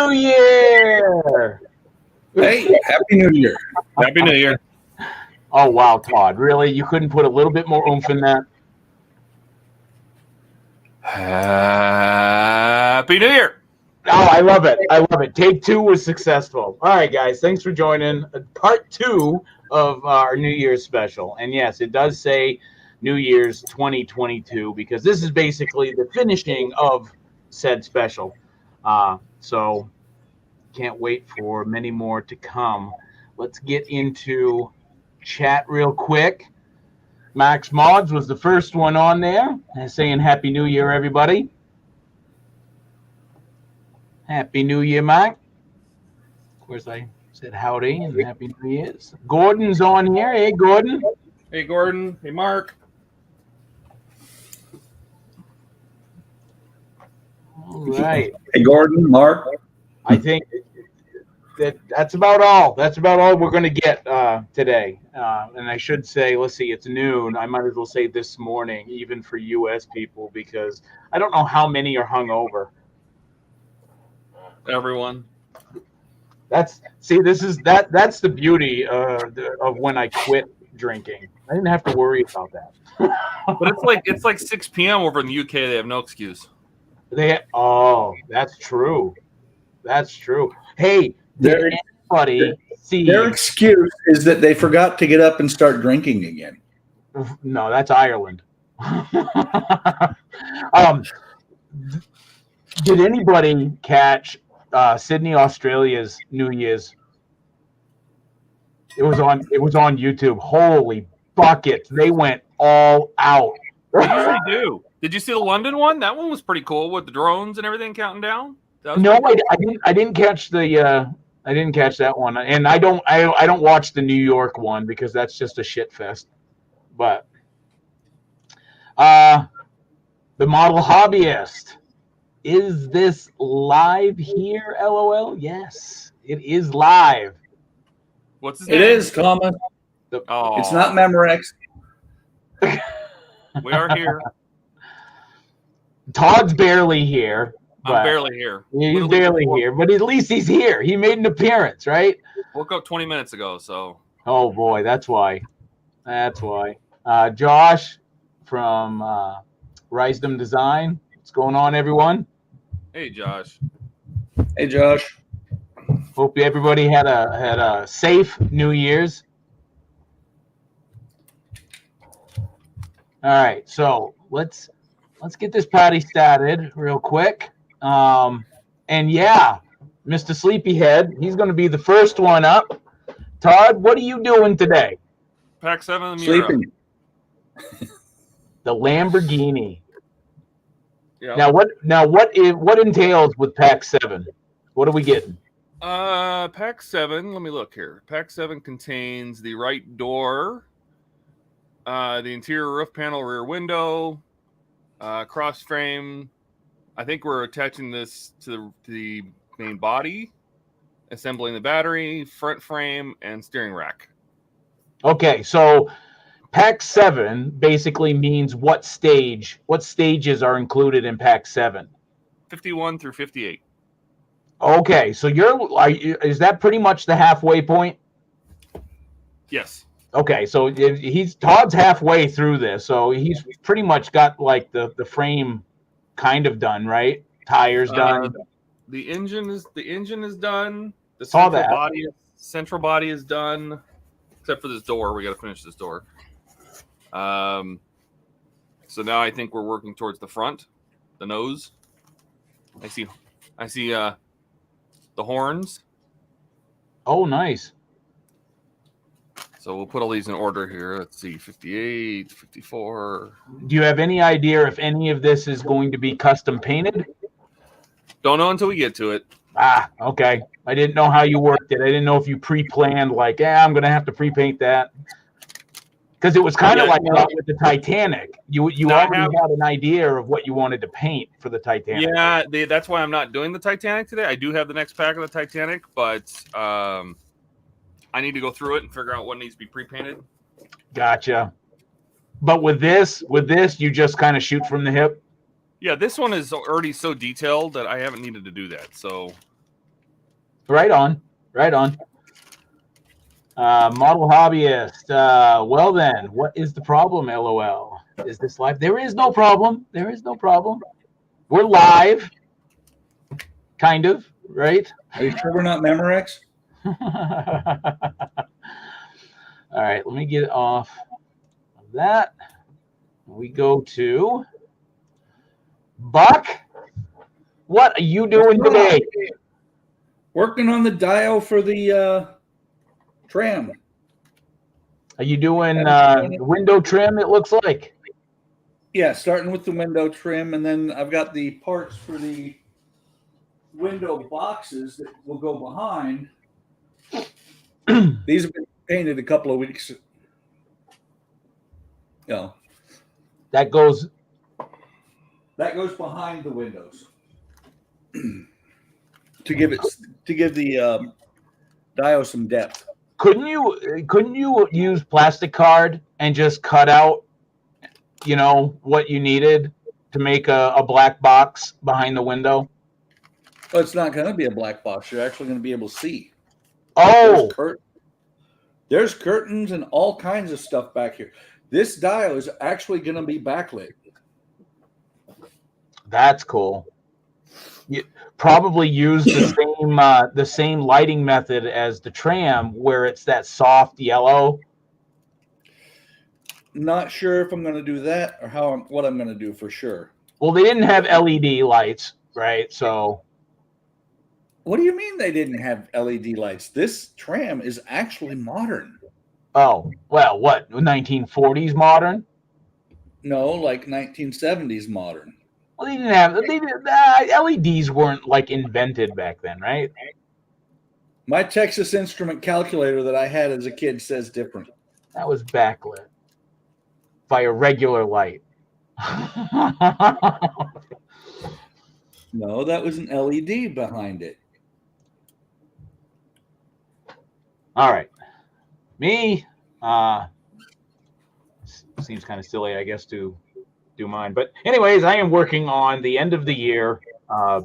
New Year! Hey, Happy New Year. Happy New Year. Oh, wow, Todd. Really? You couldn't put a little bit more oomph in that? Happy New Year. Oh, I love it. I love it. Take 2 was successful. All right, guys. Thanks for joining part 2 of our New Year's special. And yes, it does say New Year's 2022 because this is basically the finishing of said special. So can't wait for many more to come. Let's get into chat real quick. Max Mods was the first one on there saying Happy New Year, everybody. Happy New Year, Mike. Of course, I said howdy and Happy New Year's. Gordon's on here. Hey, Gordon. Hey, Gordon. Hey, Mark. All right. Hey, Gordon, Mark. I think that's about all. That's about all we're going to get today. And I should say, let's see, it's noon. I might as well say this morning, even for U.S. people, because I don't know how many are hungover. Everyone. That's the beauty of when I quit drinking. I didn't have to worry about that. But it's like 6 p.m. over in the UK. They have no excuse. That's true. That's true. Hey, did anybody see? Their excuse is that they forgot to get up and start drinking again. No, that's Ireland. Did anybody catch Sydney, Australia's New Year's? It was on YouTube. Holy buckets! They went all out. They usually do. Did you see the London one? That one was pretty cool with the drones and everything counting down. No, I didn't catch the. I didn't catch that one, and I don't watch the New York one because that's just a shit fest. But the model hobbyist, is this live here? LOL. Yes, it is live. What's his name? It is, Thomas. It's not Memorex. We are here. Todd's barely here. I'm barely here. He's barely here, but at least he's here. He made an appearance, right? Woke up 20 minutes ago, so. Oh boy, that's why. That's why. Josh from Risdom Design. What's going on, everyone? Hey, Josh. Hey, Josh. Hope everybody had a safe New Year's. All right, so let's get this party started real quick. And yeah, Mr. Sleepyhead, he's going to be the first one up. Todd, what are you doing today? Pack 7 Sleeping. The Lamborghini. Yeah. Now what entails with Pack 7? What are we getting? Pack 7, let me look here. Pack 7 contains the right door, the interior roof panel, rear window, cross frame. I think we're attaching this to the main body, assembling the battery, front frame, and steering rack. Okay, so Pack 7 basically means what stages are included in Pack 7? 51 through 58. Okay, so is that pretty much the halfway point? Yes. Okay, so Todd's halfway through this, so he's pretty much got like the frame kind of done, right? Tires done. The engine is done. The central body is done, except for this door. We got to finish this door. So now I think we're working towards the front, the nose. I see the horns. Oh, nice. So we'll put all these in order here. Let's see, 58, 54. Do you have any idea if any of this is going to be custom painted? Don't know until we get to it. Ah, okay. I didn't know how you worked it. I didn't know if you pre-planned, like, I'm going to have to pre-paint that. Because it was kind of like with the Titanic. You already had an idea of what you wanted to paint for the Titanic. Yeah, that's why I'm not doing the Titanic today. I do have the next pack of the Titanic, but I need to go through it and figure out what needs to be pre-painted. Gotcha. But with this, you just kind of shoot from the hip? Yeah, this one is already so detailed that I haven't needed to do that. So Right on. Right on. Model hobbyist. Well then, what is the problem? LOL. Is this live? There is no problem. There is no problem. We're live. Kind of, right? Are you sure we're not Memorex? All right, let me get it off of that. We go to Buck. What are you doing today? Working on the dial for the tram. Are you doing window trim, it looks like? Yeah, starting with the window trim, and then I've got the parts for the window boxes that will go behind. These have been painted a couple of weeks. No, That goes behind the windows to give the dial some depth. couldn't you use plastic card and just cut out, you know, what you needed to make a black box behind the window? Well, it's not going to be a black box. You're actually going to be able to see. Oh, There's curtains and all kinds of stuff back here. This dial is actually going to be backlit. that's cool. You probably use the same lighting method as the tram, where it's that soft yellow. Not sure if I'm going to do that or what I'm going to do for sure. Well, they didn't have LED lights, right? So What do you mean they didn't have LED lights? This tram is actually modern. oh, well, what, 1940s modern? No, like 1970s modern. Well, they didn't have LEDs weren't like invented back then, right? My Texas Instrument calculator that I had as a kid says different. That was backlit by a regular light. No, that was an LED behind it. All right. Me, seems kind of silly, I guess, to do mine. But anyways, I am working on the end of the year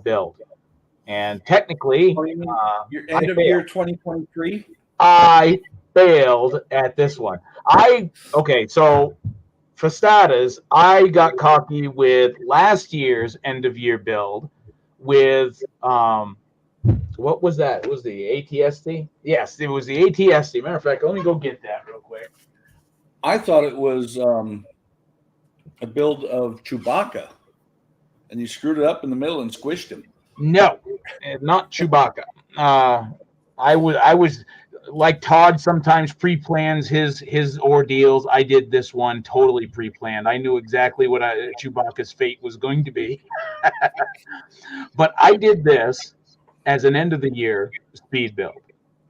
build. And technically, Your end of year 2023? I failed at this one. Okay, so for starters, I got cocky with last year's end of year build with what was that? It was the ATST? Yes, it was the ATST. Matter of fact, let me go get that real quick. I thought it was a build of Chewbacca, and you screwed it up in the middle and squished him. No, not Chewbacca. I was like Todd sometimes pre-plans his ordeals. I did this one totally pre-planned. I knew exactly what Chewbacca's fate was going to be. But I did this as an end of the year speed build.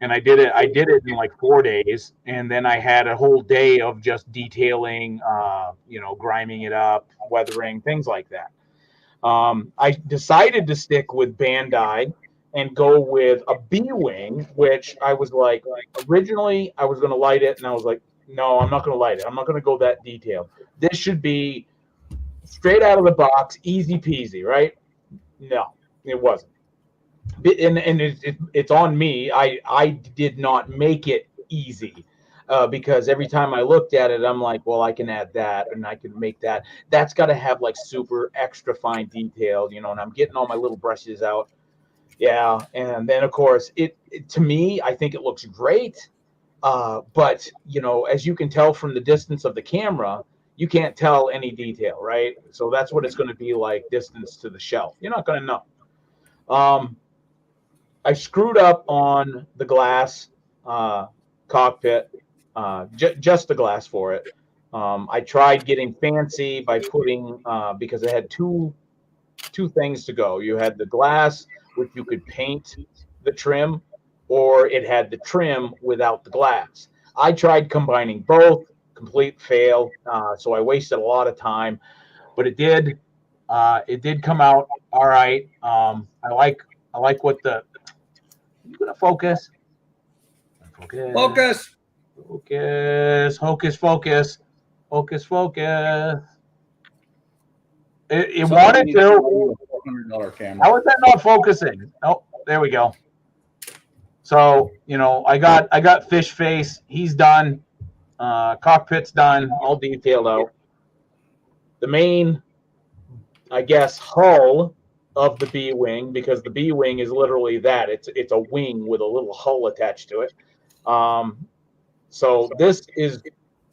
And I did it in like 4 days, and then I had a whole day of just detailing, griming it up, weathering, things like that. I decided to stick with Bandai and go with a B-wing, which I was like, originally I was going to light it, and I was like, no, I'm not going to light it. I'm not going to go that detailed. This should be straight out of the box, easy peasy, right? No, it wasn't. And it's on me. I did not make it easy because every time I looked at it, I'm like, well, I can add that and I can make that. That's got to have like super extra fine detail, and I'm getting all my little brushes out. Yeah, and then of course it to me, I think it looks great, but as you can tell from the distance of the camera, you can't tell any detail, right? So that's what it's going to be like, distance to the shelf. You're not going to know. I screwed up on the glass cockpit, just the glass for it. I tried getting fancy by putting because it had two things to go. You had the glass, which you could paint the trim, or it had the trim without the glass. I tried combining both, complete fail. So I wasted a lot of time, but it did come out all right. I like what the. You gonna focus? Focus. Focus. It wanted to. $400 camera. How is that not focusing? Oh, there we go. So, you know, I got fish face. He's done. Cockpit's done. All detailed out. The main, I guess, hull of the B wing, because the B wing is literally that. It's a wing with a little hull attached to it. So this is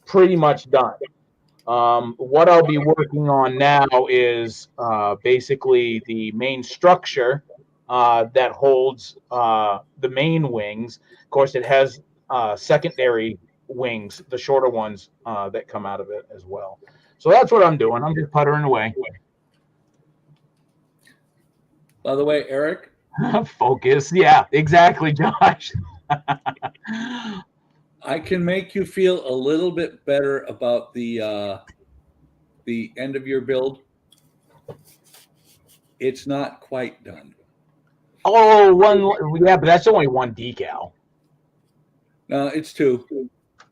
pretty much done. What I'll be working on now is basically the main structure that holds the main wings. Of course, it has secondary wings, the shorter ones that come out of it as well. So that's what I'm doing. I'm just puttering away. By the way, Eric. Focus. Yeah, exactly, Josh. I can make you feel a little bit better about the end of your build. It's not quite done. Oh, one. Yeah, but that's only one decal. No, it's two.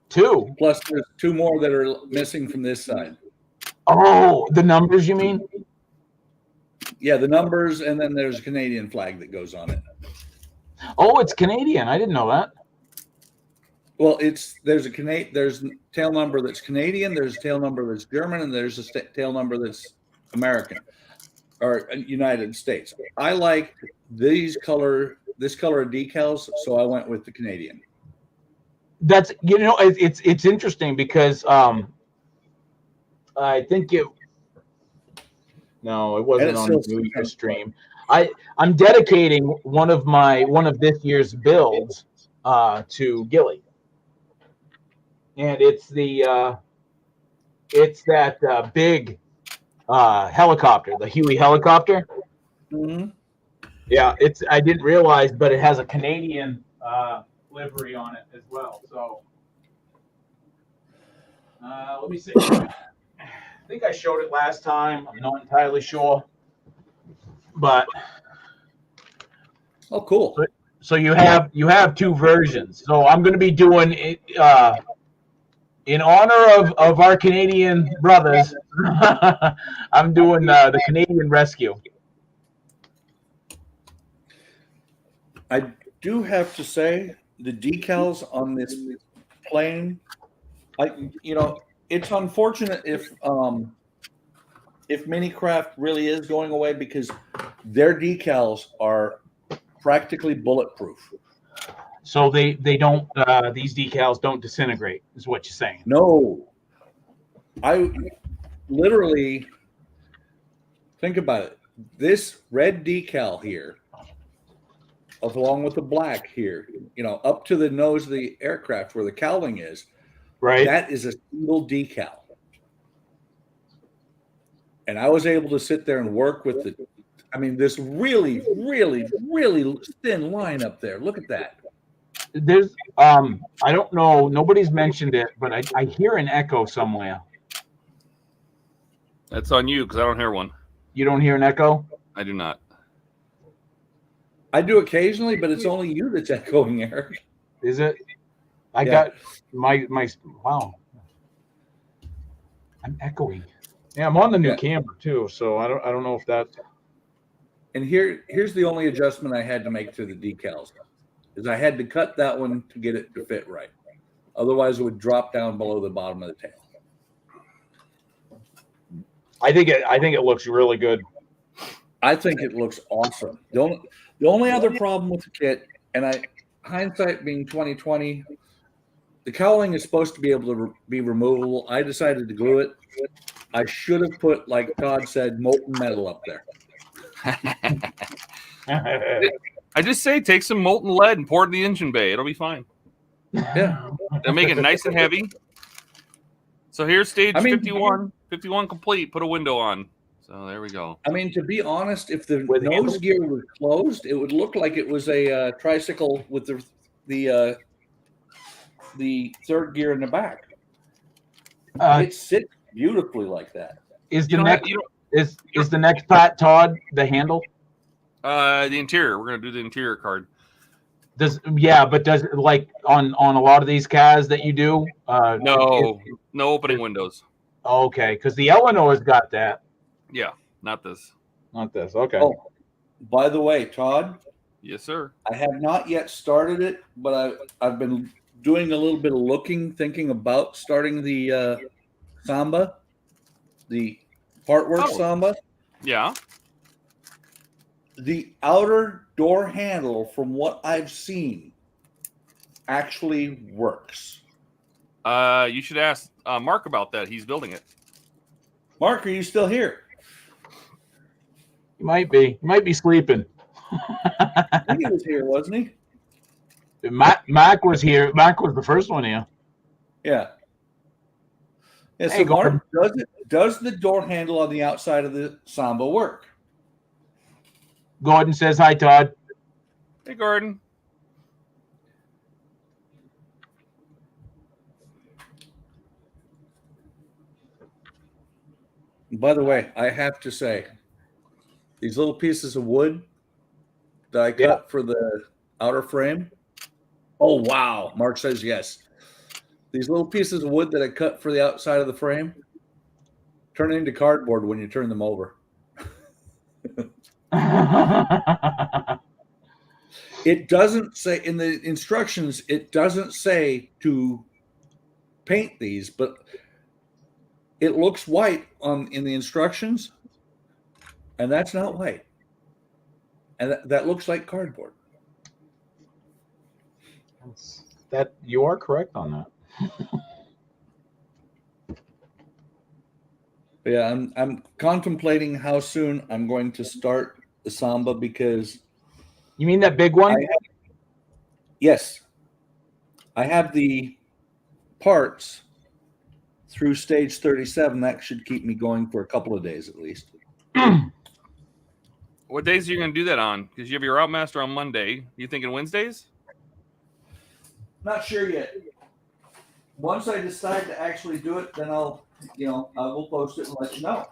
Two? Plus there's two more that are missing from this side. Oh, the numbers, you mean? Yeah, the numbers, and then there's a Canadian flag that goes on it. Oh, it's Canadian. I didn't know that. Well, there's a tail number that's Canadian, there's a tail number that's German, and there's a tail number that's American or United States. I like this color of decals, so I went with the Canadian. That's, you know, it's interesting because I think it wasn't on the New Year's stream. I'm dedicating one of this year's builds to Gilly. And it's that big helicopter, the Huey helicopter. Mm-hmm. Yeah, I didn't realize, but it has a Canadian livery on it as well. So let me see. I think I showed it last time. I'm not entirely sure, but oh, cool. So you have two versions. So I'm going to be doing it in honor of our Canadian brothers. I'm doing the Canadian Rescue. I do have to say the decals on this plane, it's unfortunate if Minicraft really is going away, because their decals are practically bulletproof. So they don't these decals don't disintegrate, is what you're saying? No. I literally think about it. This red decal here, along with the black here, up to the nose of the aircraft where the cowling is, right? That is a single decal. And I was able to sit there and work with this really, really, really thin line up there. Look at that. There's I don't know, nobody's mentioned it, but I hear an echo somewhere. That's on you, because I don't hear one. You don't hear an echo? I do not. I do occasionally, but it's only you that's echoing, Eric. Is it? I got my wow. I'm echoing. Yeah, I'm on the new camera too, so I don't know if that. And here's the only adjustment I had to make to the decals, is I had to cut that one to get it to fit right. Otherwise, it would drop down below the bottom of the tail. I think it looks really good. I think it looks awesome. The only other problem with the kit, and hindsight being 2020, the cowling is supposed to be able to be removable. I decided to glue it. I should have put, like Todd said, molten metal up there. I just say take some molten lead and pour it in the engine bay. It'll be fine. Yeah. They'll make it nice and heavy. So here's stage 51. 51 complete. Put a window on. So there we go. I mean, to be honest, if the nose gear was closed, it would look like it was a tricycle with the third gear in the back. It sits beautifully like that. Is the next part, Todd, the handle? The interior. We're gonna do the interior card. Does it, like on a lot of these cars that you do? No opening windows. Okay, because the Eleanor's got that. Yeah, not this. Not this. Okay. Oh, by the way, Todd, Yes, sir. I have not yet started it, but I've been doing a little bit of looking, thinking about starting the samba, the partwork Oh. samba. Yeah. The outer door handle, from what I've seen, actually works. You should ask Mark about that. He's building it. Mark, are you still here? He might be. He might be sleeping. I think he was here, wasn't he? Mac was here. Mac was the first one here. Yeah. Yeah. So Hey, Mark, does the door handle on the outside of the samba work? Gordon says hi, Todd. Hey, Gordon. By the way, I have to say, these little pieces of wood that I cut for the outer frame. Oh, wow. Mark says yes. These little pieces of wood that I cut for the outside of the frame turn into cardboard when you turn them over. It doesn't say in the instructions, it doesn't say to paint these, but it looks white in the instructions, and that's not white. And that looks like cardboard. That you are correct on that. Yeah, I'm contemplating how soon I'm going to start the samba, because You mean that big one? yes, I have the parts through stage 37. That should keep me going for a couple of days at least. What days are you going to do that on? Because you have your route master on Monday. You thinking Wednesdays? Not sure yet. Once I decide to actually do it, then I will post it and let you know.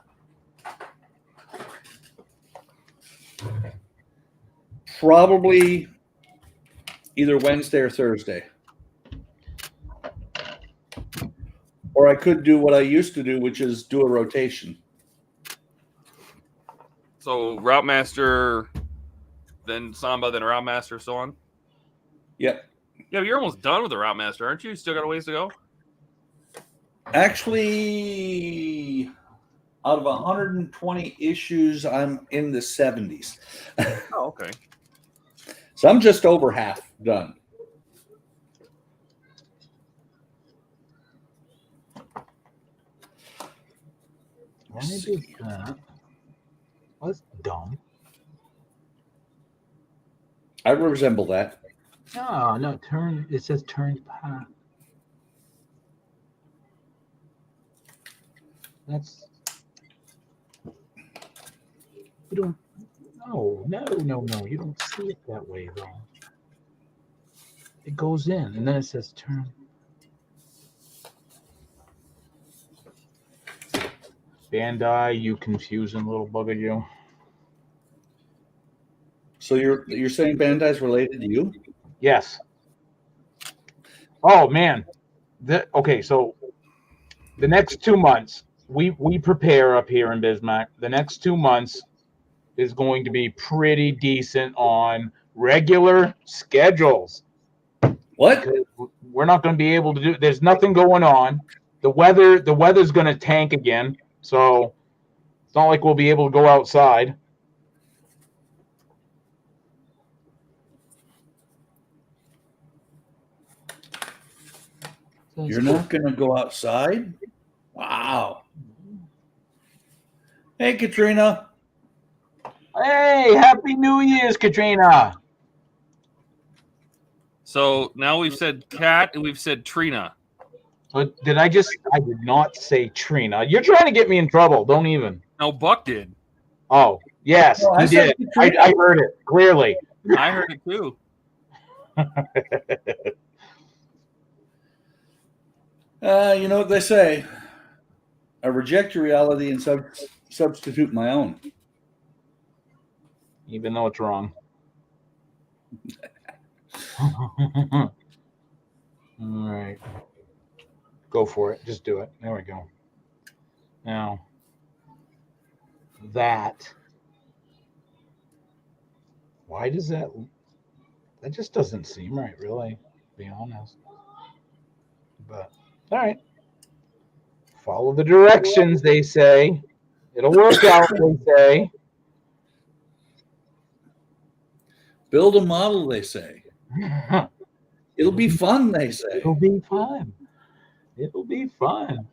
Probably either Wednesday or Thursday. Or I could do what I used to do, which is do a rotation. So route master, then samba, then route master, so on. Yep. Yeah, but you're almost done with the route master, aren't you? Still got a ways to go. Actually, out of 120 issues, I'm in the 70s. Oh, okay. So I'm just over half done. Why did that? That's dumb. I resemble that. No, turn. It says turn path. That's. You don't. No. You don't see it that way though. It goes in, and then it says turn. Bandai, you confusing little bugger, you. So you're saying Bandai's related to you? Yes. Oh man. Okay, so the next 2 months we prepare up here in Bismarck. The next 2 months is going to be pretty decent on regular schedules. What? Because we're not going to be able to do. There's nothing going on. The weather's going to tank again, so it's not like we'll be able to go outside. You're not going to go outside? Wow. Hey, Katrina. Hey, Happy New Year's, Katrina. So now we've said Cat and we've said Trina. But I did not say Trina. You're trying to get me in trouble. Don't even. No, Buck did. Oh, yes, No, he did. I heard it clearly. I heard it too. You know what they say. I reject your reality and substitute my own. Even though it's wrong. All right. Go for it. Just do it. There we go. Now, why does that That just doesn't seem right, really, to be honest. But all right. Follow the directions, they say. It'll work out, they say. Build a model, they say. It'll be fun, they say. It'll be fun. It'll be fun.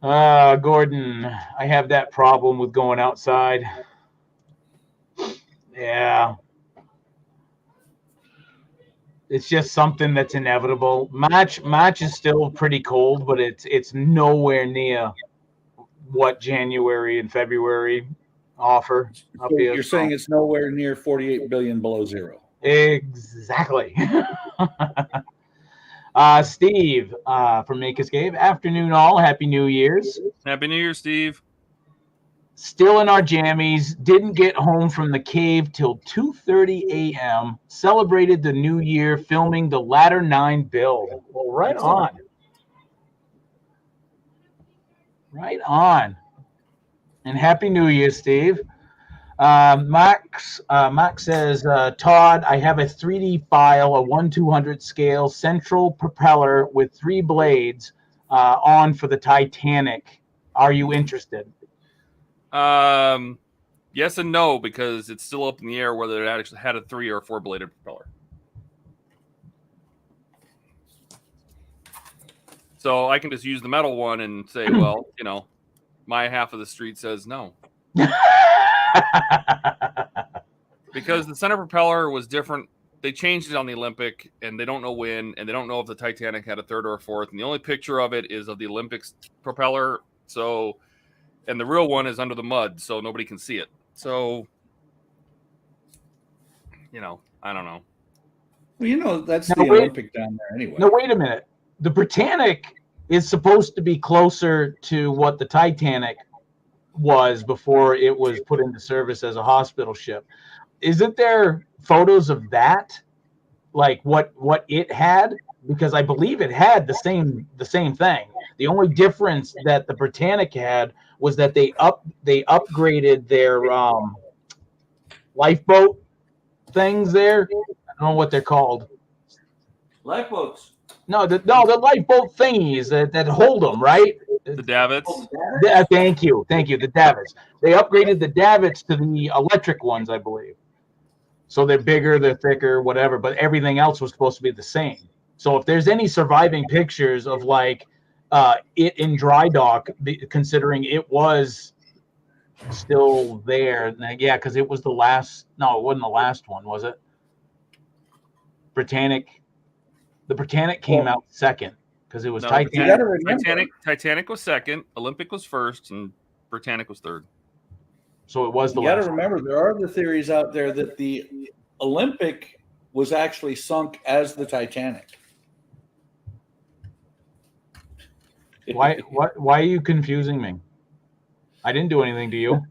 Gordon, I have that problem with going outside. Yeah. It's just something that's inevitable. March is still pretty cold, but it's nowhere near what January and February offer up So here. you're saying it's nowhere near 48 billion below zero. Exactly. Steve from Make Escape. Afternoon all. Happy New Year's. Happy New Year, Steve. Still in our jammies. Didn't get home from the cave till 2:30 a.m. Celebrated the new year filming the Ladder 9 build. Well, right on. Right on. And Happy New Year, Steve. Max says, Todd, I have a 3D file, a 1/200 scale central propeller with 3 blades on for the Titanic. Are you interested? Yes and no, because it's still up in the air whether it actually had a 3 or 4 bladed propeller. So I can just use the metal one and say, well, you know, my half of the street says no. Because the center propeller was different. They changed it on the Olympic, and they don't know when, and they don't know if the Titanic had a 3rd or a 4th. And the only picture of it is of the Olympics propeller. So, and the real one is under the mud, so nobody can see it. So, you know, I don't know. Well, you know, that's the Olympic down there anyway. No, wait a minute. The Britannic is supposed to be closer to what the Titanic was before it was put into service as a hospital ship. Isn't there photos of that, like what it had? Because I believe it had the same thing. The only difference that the Britannic had was that they upgraded their lifeboat things there. I don't know what they're called. Lifeboats. No, the lifeboat thingies that hold them, right? The davits. Thank you. The davits. They upgraded the davits to the electric ones, I believe. So they're bigger, they're thicker, whatever. But everything else was supposed to be the same. So if there's any surviving pictures of like it in dry dock, considering it was still there, yeah, because it was the last. No, it wasn't the last one, was it? Britannic. The Britannic came out second because it was Titanic. Titanic was second, Olympic was first, and Britannic was third. So it was the last. You got to remember, there are the theories out there that the Olympic was actually sunk as the Titanic. Why are you confusing me? I didn't do anything to you.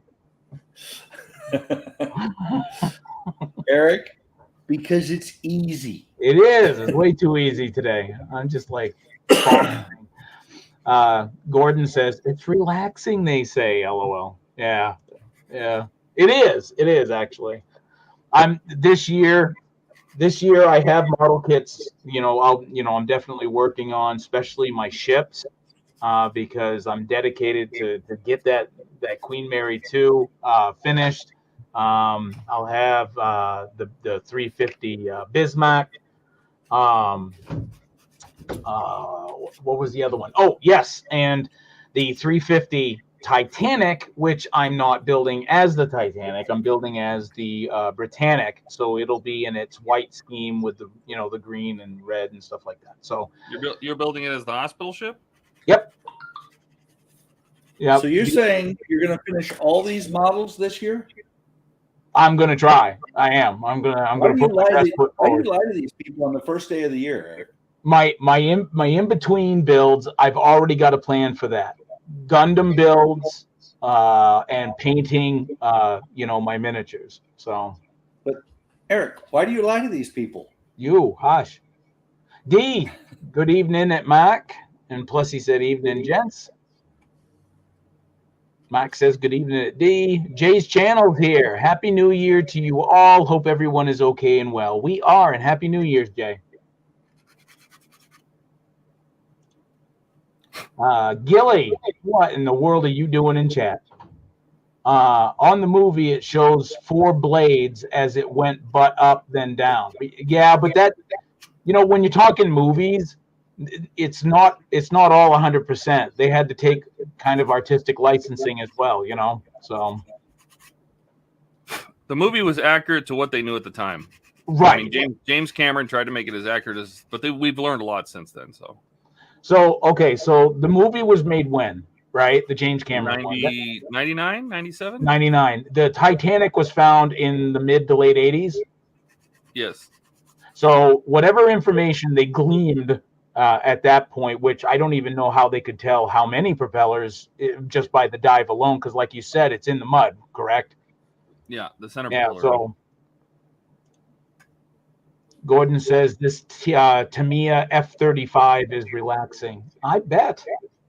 Eric, because it's easy. It is. It's way too easy today. I'm just like Gordon says, it's relaxing, they say, LOL. Yeah. It is. It is actually. This year I have model kits, I'm definitely working on especially my ships because I'm dedicated to get that Queen Mary 2 finished. I'll have the 350 Bismarck. What was the other one? Oh, yes, and the 350 Titanic, which I'm not building as the Titanic. I'm building as the Britannic, so it'll be in its white scheme with the the green and red and stuff like that. So you're building it as the hospital ship? Yep. So you're saying you're going to finish all these models this year? I'm going to try. I am. I'm going to put my best foot forward. Why do you lie to these people on the first day of the year, Eric? My in between builds, I've already got a plan for that. Gundam builds and painting my miniatures. So but Eric, why do you lie to these people? You hush. D, good evening at Mac. And plus he said evening, gents. Mike says good evening at D. Jay's channel here. Happy New Year to you all. Hope everyone is okay and well. We are, and Happy New Year's, Jay. Gilly, what in the world are you doing in chat? On the movie, it shows 4 blades as it went butt up, then down. Yeah, but that, you know, when you're talking movies, it's not all 100%. They had to take kind of artistic licensing as well, you know. So the movie was accurate to what they knew at the time. Right. I mean, James Cameron tried to make it as accurate as, but we've learned a lot since then. So okay, so the movie was made when, right? The James Cameron 99, 97? 99. The Titanic was found in the mid to late 80s. Yes. So whatever information they gleaned at that point, which I don't even know how they could tell how many propellers just by the dive alone, because like you said, it's in the mud, correct? Yeah, the center propeller. So Gordon says this Tamiya F-35 is relaxing. I bet.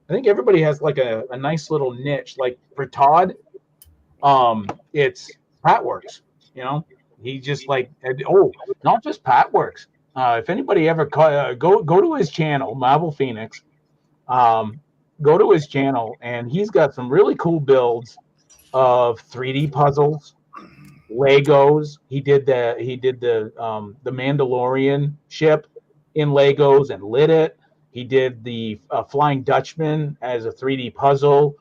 I think everybody has like a nice little niche. Like for Todd, it's Patworks, you know? He just like, not just Patworks. If anybody ever go to his channel, MARVELPHX, go to his channel, and he's got some really cool builds of 3D puzzles, Legos. He did the Mandalorian ship in Legos and lit it. He did the Flying Dutchman as a 3D puzzle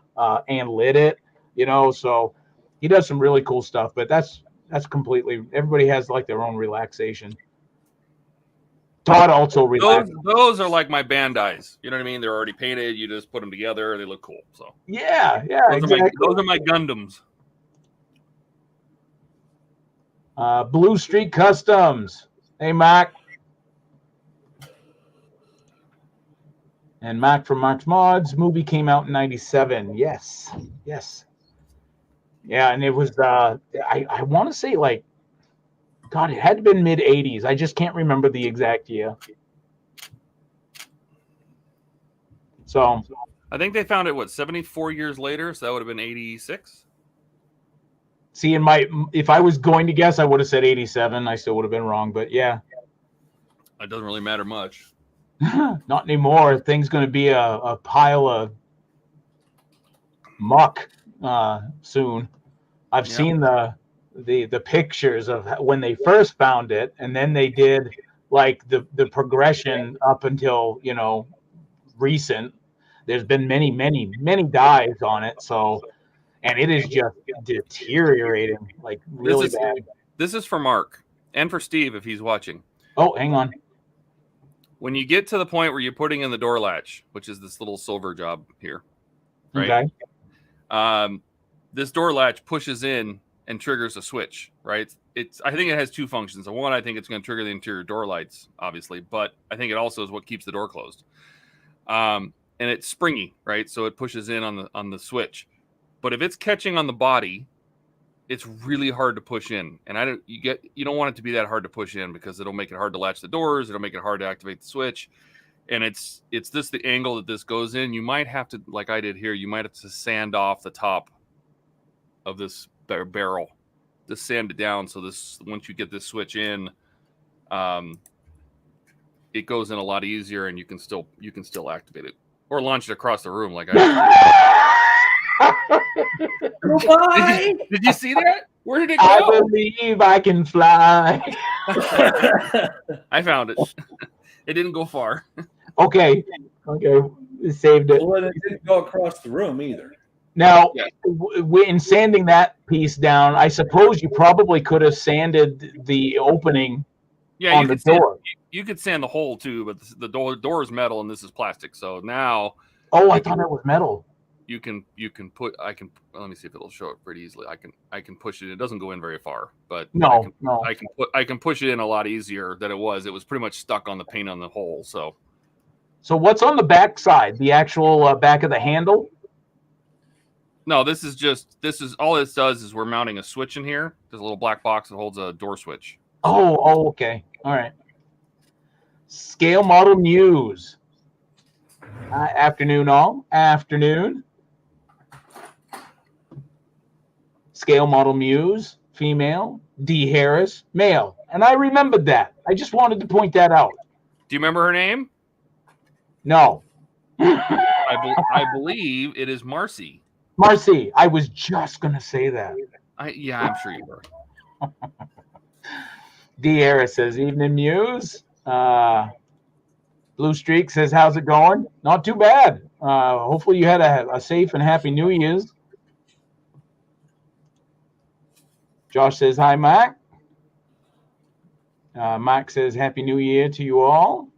and lit it. You know, so he does some really cool stuff. But that's completely, everybody has like their own relaxation. Todd also relaxed. Those are like my Bandais. You know what I mean? They're already painted. You just put them together. They look cool. So yeah, exactly. Those are my Gundams. Blue Street Customs. Hey, Mac. And Mac from Mark's Mods. Movie came out in 97. Yes. Yeah, and it was, I want to say like, God, it had to been mid-80s. I just can't remember the exact year. So I think they found it, 74 years later? So that would have been 86? See, if I was going to guess, I would have said 87. I still would have been wrong, but yeah. It doesn't really matter much. Not anymore. Thing's going to be a pile of muck soon. I've seen the pictures of when they first found it, and then they did like the progression up until, you know, recent. There's been many dives on it, so, and it is just deteriorating like really bad. This is for Mark and for Steve if he's watching. Oh, hang on. When you get to the point where you're putting in the door latch, which is this little silver job here, right? Okay. This door latch pushes in and triggers a switch, right? I think it has 2 functions. One, I think it's going to trigger the interior door lights, obviously, but I think it also is what keeps the door closed. And it's springy, right? So it pushes in on the switch. But if it's catching on the body, it's really hard to push in. And you don't want it to be that hard to push in because it'll make it hard to latch the doors. It'll make it hard to activate the switch. And it's the angle that this goes in. You might have to, like I did here, you might have to sand off the top of this barrel, just sand it down. So once you get this switch in, it goes in a lot easier, and you can still activate it or launch it across the room like I did. Did you see that? Where did it go? I believe I can fly. I found it. It didn't go far. Okay, it saved it. Well, it didn't go across the room either. Now, in sanding that piece down, I suppose you probably could have sanded the opening on the door. You could sand the hole too, but the door is metal and this is plastic. So now, I thought it was metal. You can put. Let me see if it'll show it pretty easily. I can push it. It doesn't go in very far, but no. I can push it in a lot easier than it was. It was pretty much stuck on the paint on the hole. So what's on the back side? The actual back of the handle? No, this is all this does is we're mounting a switch in here. There's a little black box that holds a door switch. Oh, okay. All right. Scale model news. Afternoon, all. Afternoon. Scale Model Muse, female. D. Harris, male. And I remembered that. I just wanted to point that out. Do you remember her name? No. I believe it is Marcy. Marcy, I was just going to say that. Yeah, I'm sure you were. D. Harris says, evening Muse. Blue Streak says, how's it going? Not too bad. Hopefully you had a safe and happy New Year's. Josh says, hi, Mac. Mac says, happy New Year to you all.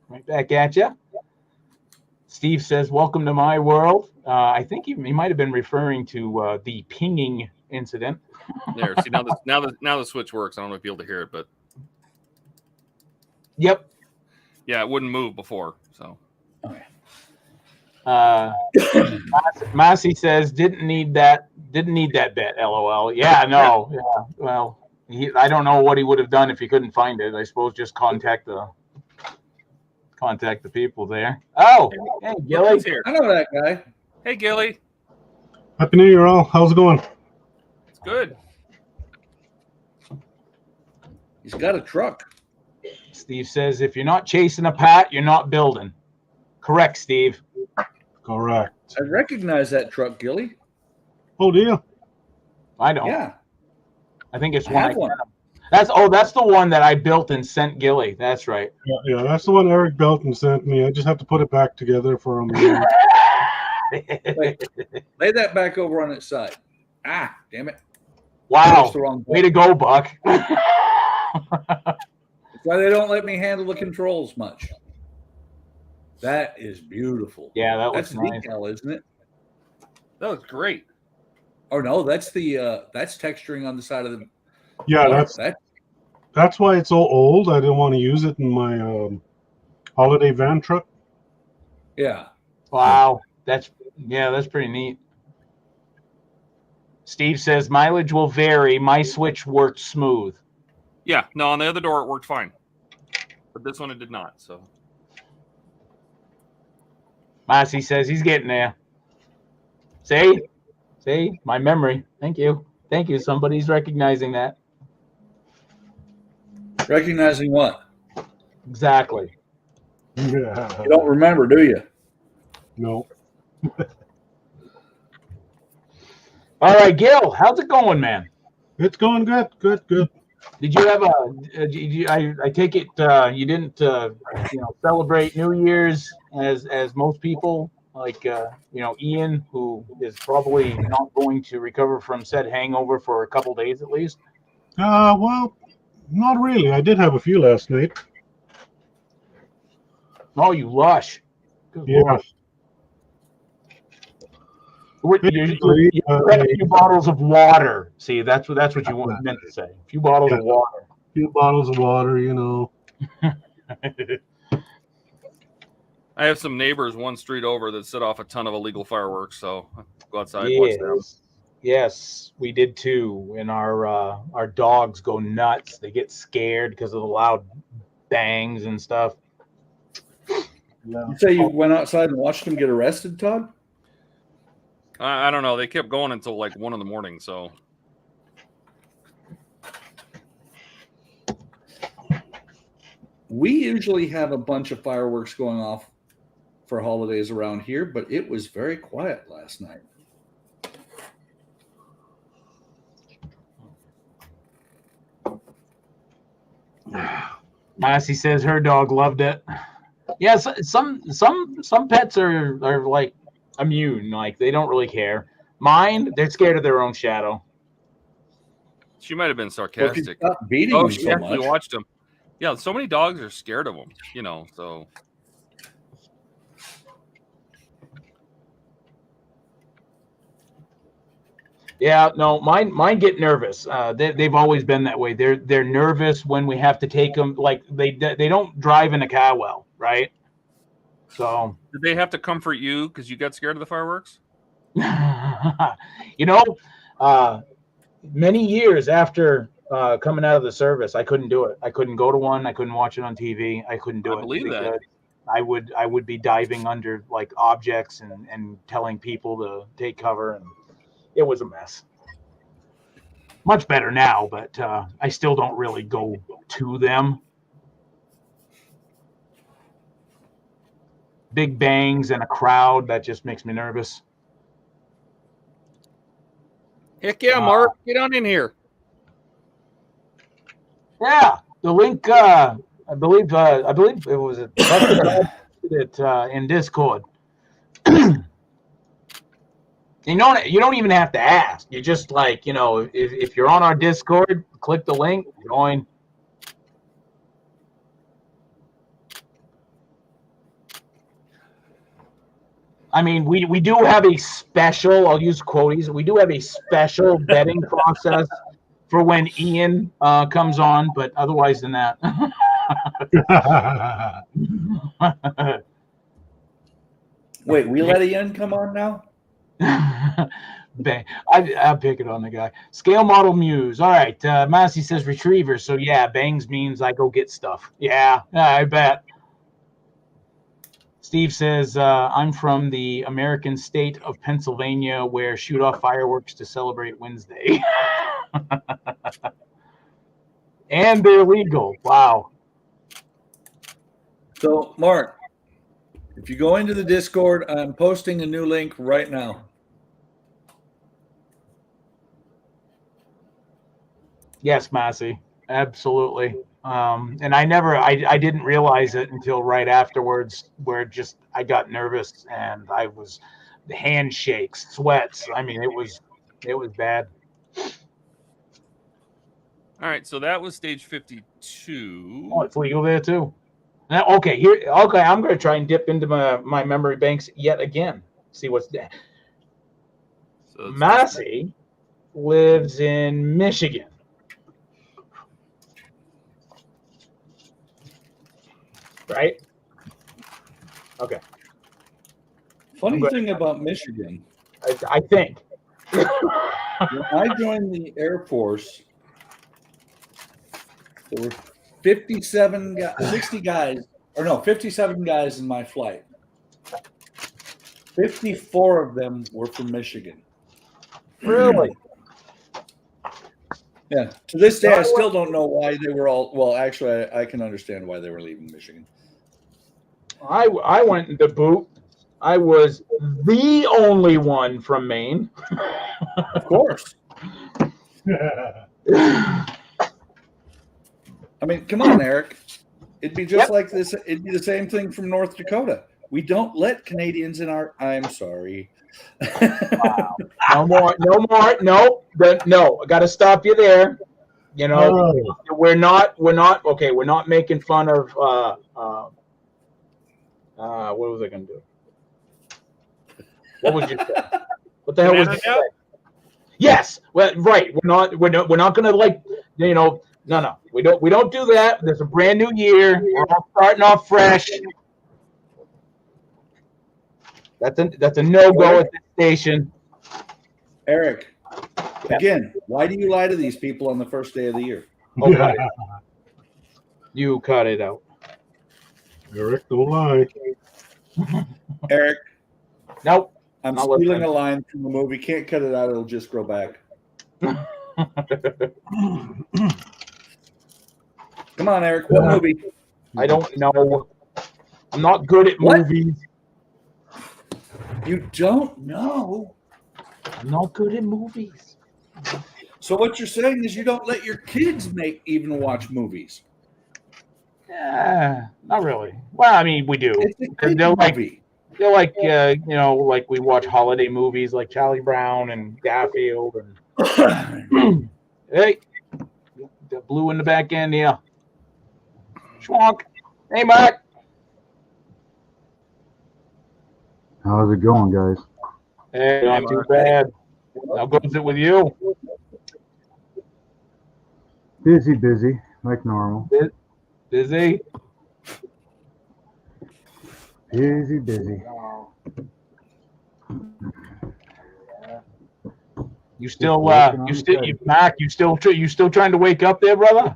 Right back at you. Steve says, welcome to my world. I think he might have been referring to the pinging incident. There, see, now the switch works. I don't know if you'll be able to hear it, but yep. Yeah, it wouldn't move before. So Massey says, didn't need that bet, LOL. Yeah, no. Yeah. Well, I don't know what he would have done if he couldn't find it. I suppose just contact the people there. Oh, hey, Gilly. I know that guy. Hey, Gilly. Happy New Year, all. How's it going? It's good. He's got a truck. Steve says, if you're not chasing a Pat, you're not building. Correct, Steve. Correct. I recognize that truck, Gilly. Oh, do you? I don't. Yeah. I think it's I one. have one. That's the one that I built and sent Gilly. That's right. Yeah, that's the one Eric built and sent me. I just have to put it back together for him. Wait, lay that back over on its side. Ah, damn it. Wow. The wrong way to go, Buck. That's why they don't let me handle the controls much. That is beautiful. Yeah, that's nice. decal, isn't it? That was great. Oh no, that's the that's texturing on the side of the. Yeah, that's why it's so old. I didn't want to use it in my holiday van truck. Yeah. Wow. That's pretty neat. Steve says mileage will vary. My switch worked smooth. Yeah, no, on the other door it worked fine, but this one it did not. So Massey says he's getting there. See, my memory. Thank you. Somebody's recognizing that. Recognizing what? Exactly. Yeah. You don't remember, do you? No. All right, Gil, how's it going, man? It's going good. Did you have I take it you didn't celebrate New Year's as most people, like Ian, who is probably not going to recover from said hangover for a couple days at least? Well, not really. I did have a few last night. Oh, you lush. Good Yeah. Lord. You had a few bottles of water. See, that's what you meant to say. A few bottles of water. A few bottles of water, you know. I have some neighbors one street over that set off a ton of illegal fireworks. So I'll go outside and watch them. Yes, we did too. And our dogs go nuts. They get scared because of the loud bangs and stuff. Yeah. You say you went outside and watched them get arrested, Todd? I don't know. They kept going until like 1 a.m. So we usually have a bunch of fireworks going off for holidays around here, but it was very quiet last night. Massey says her dog loved it. Yeah, some pets are like immune, like they don't really care. Mine, they're scared of their own shadow. she might have been sarcastic. Well, stop beating them she so actually much. watched him. Yeah, so many dogs are scared of them, so. Yeah, no, mine get nervous. They've always been that way. They're nervous when we have to take them. Like they don't drive in a car well, right? So Did they have to comfort you because you got scared of the fireworks? Many years after coming out of the service, I couldn't do it. I couldn't go to one. I couldn't watch it on TV. I couldn't do it. I believe that. I would be diving under like objects and telling people to take cover, and it was a mess. Much better now, but I still don't really go to them. Big bangs and a crowd, that just makes me nervous. Heck yeah, Mark, get on in here. Yeah, the link. I believe it was in Discord. You don't even have to ask. You just like, if you're on our Discord, click the link, join. I mean, we do have a special, I'll use quotes, we do have a special betting process for when Ian comes on, but otherwise than that. Wait, we let Ian come on now? I'll pick it on the guy. Scale model muse. All right. Massey says retriever. So yeah, bangs means I go get stuff. Yeah, I bet. Steve says, I'm from the American state of Pennsylvania where shoot off fireworks to celebrate Wednesday. And they're legal. Wow. So, Mark, if you go into the Discord, I'm posting a new link right now. Yes, Massey. Absolutely. And I didn't realize it until right afterwards, where I got nervous and the handshakes, sweats. I mean, it was bad. All right, so that was stage 52. Oh, it's legal there too. Now, okay, I'm going to try and dip into my memory banks yet again. See what's there. So Massey lives in Michigan. Right? Okay. Funny thing about Michigan, I think. When I joined the Air Force, there were 57 guys in my flight. 54 of them were from Michigan. Really? Yeah. To this day, I still don't know why they were all. Well, actually, I can understand why they were leaving Michigan. I went into boot. I was the only one from Maine. Of course. I mean, come on, Eric. It'd be just like this. It'd be the same thing from North Dakota. We don't let Canadians in our. I'm sorry. Wow. No more. No. I got to stop you there. We're not okay. We're not making fun of. What was I going to do? What was you saying? What the hell was you saying? Yes. Well, right. We're not going to like. No. We don't do that. There's a brand new year. We're all starting off fresh. That's a no-go at this station. Eric, again, why do you lie to these people on the first day of the year? Oh, cut it out. You cut it out. Eric, don't lie. Eric. Nope. I'm stealing a line from the movie. Can't cut it out. It'll just grow back. Come on, Eric. What movie? I don't know. I'm not good at movies. You don't know? I'm not good at movies. So what you're saying is you don't let your kids even watch movies? Yeah, not really. Well, I mean, we do. They're like we watch holiday movies like Charlie Brown and Garfield and hey, the blue in the back end here. Schwank. Hey, Mark. How's it going, guys? Hey, not too bad. How goes it with you? Busy, like normal. Busy? Busy. You still trying to wake up there, brother?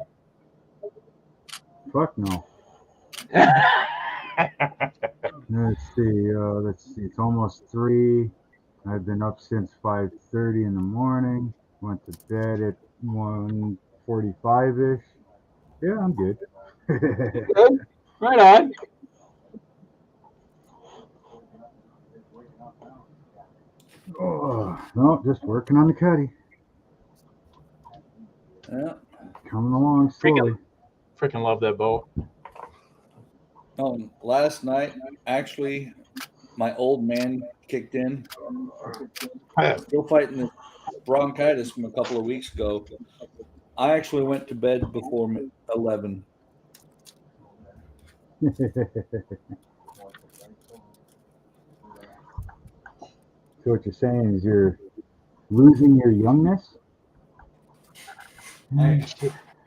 Fuck no. Let's see. It's almost 3. I've been up since 5:30 in the morning. Went to bed at 145-ish. Yeah, I'm good. Good. Right on. Oh, no, just working on the cutty. Yeah. Coming along slowly. Freaking love that boat. Last night, actually, my old man kicked in. Still fighting the bronchitis from a couple of weeks ago. I actually went to bed before 11. So what you're saying is you're losing your youngness?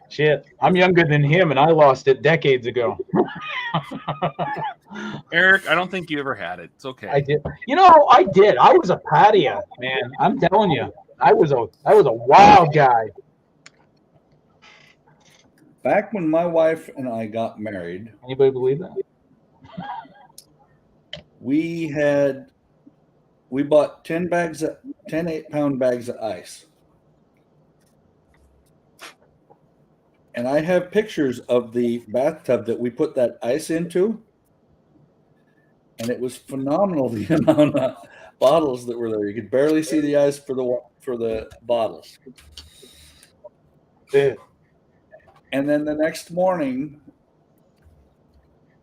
Shit. I'm younger than him, and I lost it decades ago. Eric, I don't think you ever had it. It's okay. I did. You know, I did. I was a patio, man. I'm telling you. I was a wild guy. Back when my wife and I got married, Anybody believe that? we bought 10 8-pound bags of ice. And I have pictures of the bathtub that we put that ice into. And it was phenomenal, the amount of bottles that were there. You could barely see the ice for the bottles. Yeah. And then the next morning,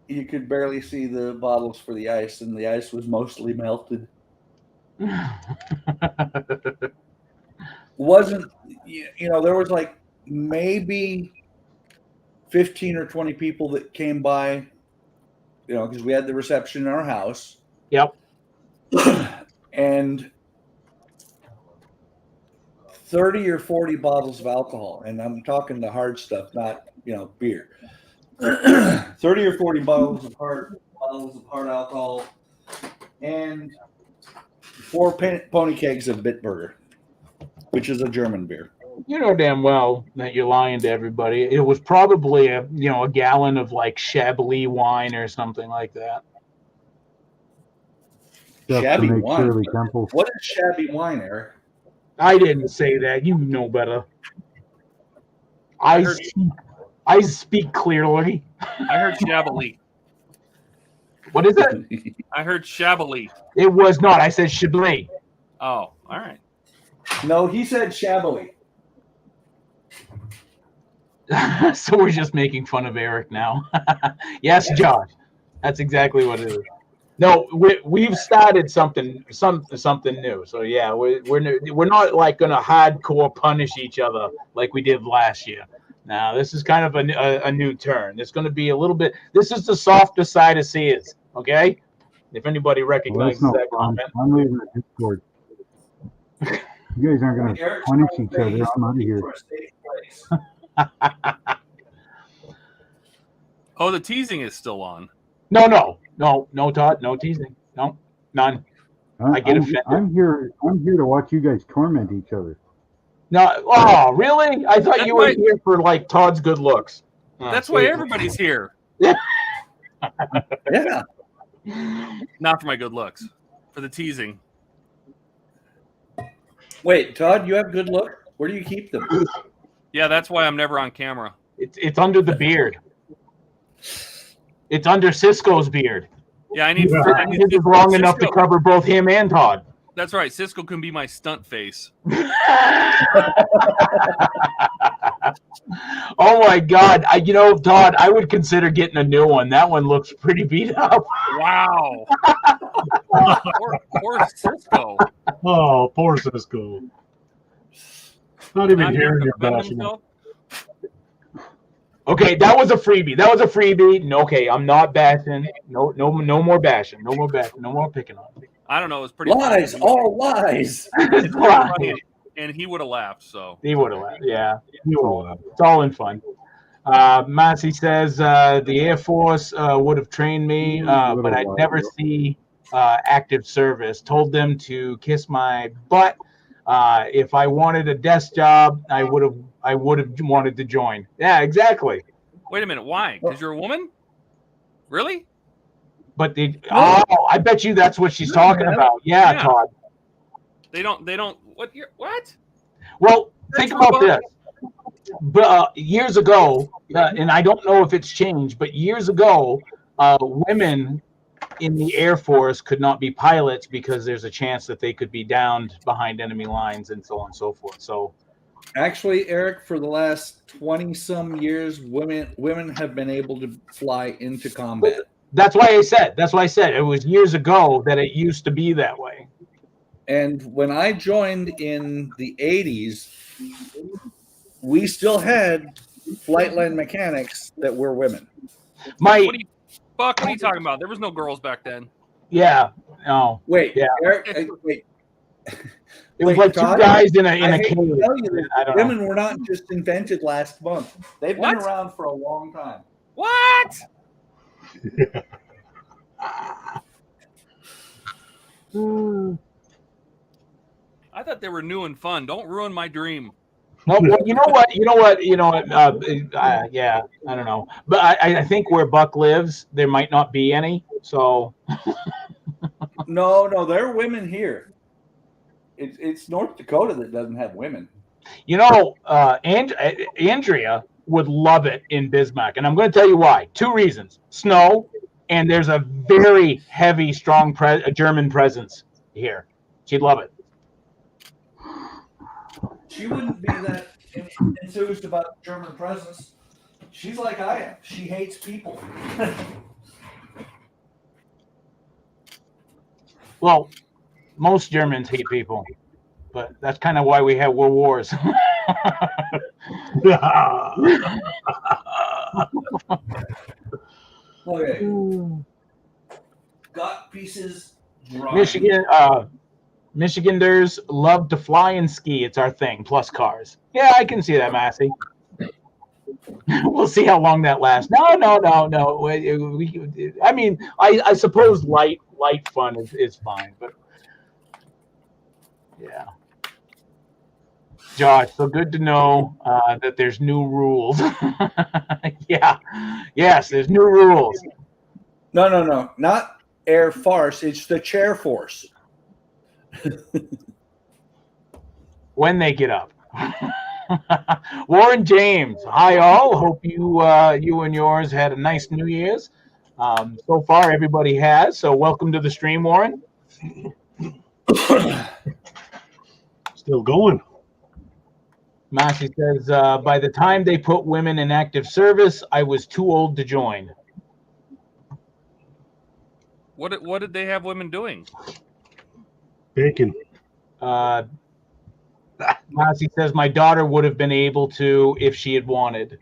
you could barely see the bottles for the ice, and the ice was mostly melted. Wasn't, there was like maybe 15 or 20 people that came by, because we had the reception in our house. Yep. And 30 or 40 bottles of alcohol. And I'm talking the hard stuff, not, beer. 30 or 40 bottles of hard alcohol and 4 pony kegs of Bitburger, which is a German beer. You know damn well that you're lying to everybody. It was probably a gallon of like Chablis wine or something like that. Just Shabby to make wine. Shirley Temple. What is shabby wine, Eric? I didn't say that. You know better. I speak clearly. I heard Chablis. What is it? I heard Chablis. It was not. I said Chablis. Oh, all right. No, he said Chablis. So we're just making fun of Eric now. Yes, Josh. That's exactly what it is. No, we've started something new. So yeah, we're not like gonna hardcore punish each other like we did last year. Now this is kind of a new turn. It's going to be a little bit. This is the softer side of Sears. Okay, if anybody recognizes that comment. I'm leaving the Discord. You guys aren't going to punish each other. I'm out of here. Oh, the teasing is still on. No, Todd. No teasing. No, none. I get offended. I'm here to watch you guys torment each other. No, oh, really? I thought you were here for like Todd's good looks. That's why everybody's here. Yeah. Not for my good looks, for the teasing. Wait, Todd, you have good look? Where do you keep them? Yeah, that's why I'm never on camera. It's under the beard. It's under Cisco's beard. Yeah, I need This is long enough to cover both him and Todd. That's right. Cisco can be my stunt face. Oh my God! Todd, I would consider getting a new one. That one looks pretty beat up. Wow. poor Cisco. Oh, poor Cisco. Not even hearing your bashing. Okay, that was a freebie. No, okay, I'm not bashing. No more bashing. No more bashing. No more picking on me. I don't know. It's pretty lies. funny. All lies. It's funny, and he would have laughed. So he would have laughed. Yeah, he would have laughed. It's all in fun. Massey says the Air Force would have trained me, but I'd never see active service. Told them to kiss my butt. If I wanted a desk job, I would have wanted to join. Yeah, exactly. Wait a minute. Why? Because you're a woman? Really? But I bet you that's what she's talking about. Yeah, Todd. They don't. What? What? Well, think about this. but years ago, and I don't know if it's changed, but years ago, women in the Air Force could not be pilots because there's a chance that they could be downed behind enemy lines and so on and so forth. So actually, Eric, for the last 20-some years, women have been able to fly into combat. That's why I said it was years ago that it used to be that way. And when I joined in the 80s, we still had flight line mechanics that were women. What are you talking about? There was no girls back then. Yeah. No. Wait. Yeah. Eric, wait. It was like Todd, two guys in a hate cave. to tell you that I don't women know. were not just invented last month. They've been around for a long time. What? I thought they were new and fun. Don't ruin my dream. Well, you know what? Yeah, I don't know, but I think where Buck lives, there might not be any. So No, there are women here. It's North Dakota that doesn't have women. Andrea would love it in Bismarck, and I'm going to tell you why. 2 reasons: snow, and there's a very heavy, strong German presence here. She'd love it. She wouldn't be that enthused about German presence. She's like I am. She hates people. Well, most Germans hate people, but that's kind of why we have world wars. Okay. Got pieces. Dry. Michiganders love to fly and ski. It's our thing. Plus cars. Yeah, I can see that, Massey. We'll see how long that lasts. No. I mean, I suppose light fun is fine, but yeah. Josh, so good to know that there's new rules. Yeah. Yes, there's new rules. No. Not Air Farce. It's the Chair Force. When they get up. Warren James, hi all. Hope you and yours had a nice New Year's. So far, everybody has. So welcome to the stream, Warren. Still going. Massey says, by the time they put women in active service, I was too old to join. What did they have women doing? Bacon. Massey says, my daughter would have been able to if she had wanted.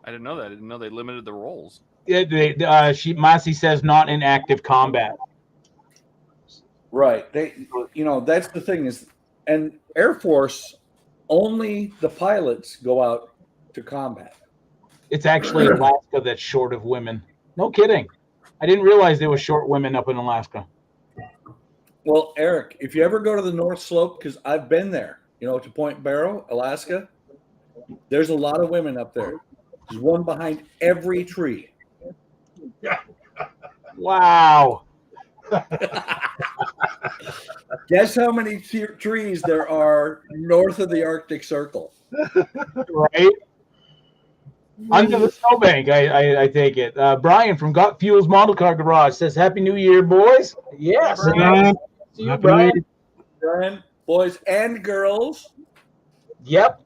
I didn't know that. I didn't know they limited the roles. Massey says, not in active combat. Right. That's the thing is, and Air Force, only the pilots go out to combat. It's actually Alaska that's short of women. No kidding. I didn't realize there were short women up in Alaska. Well, Eric, if you ever go to the North Slope, because I've been there, to Point Barrow, Alaska, there's a lot of women up there. There's one behind every tree. Wow. Guess how many trees there are north of the Arctic Circle? Right? Under the snowbank, I take it. Brian from Got Fuels Model Car Garage says, Happy New Year, boys. Yes. Brian. See you, Brian. Brian, boys and girls. Yep.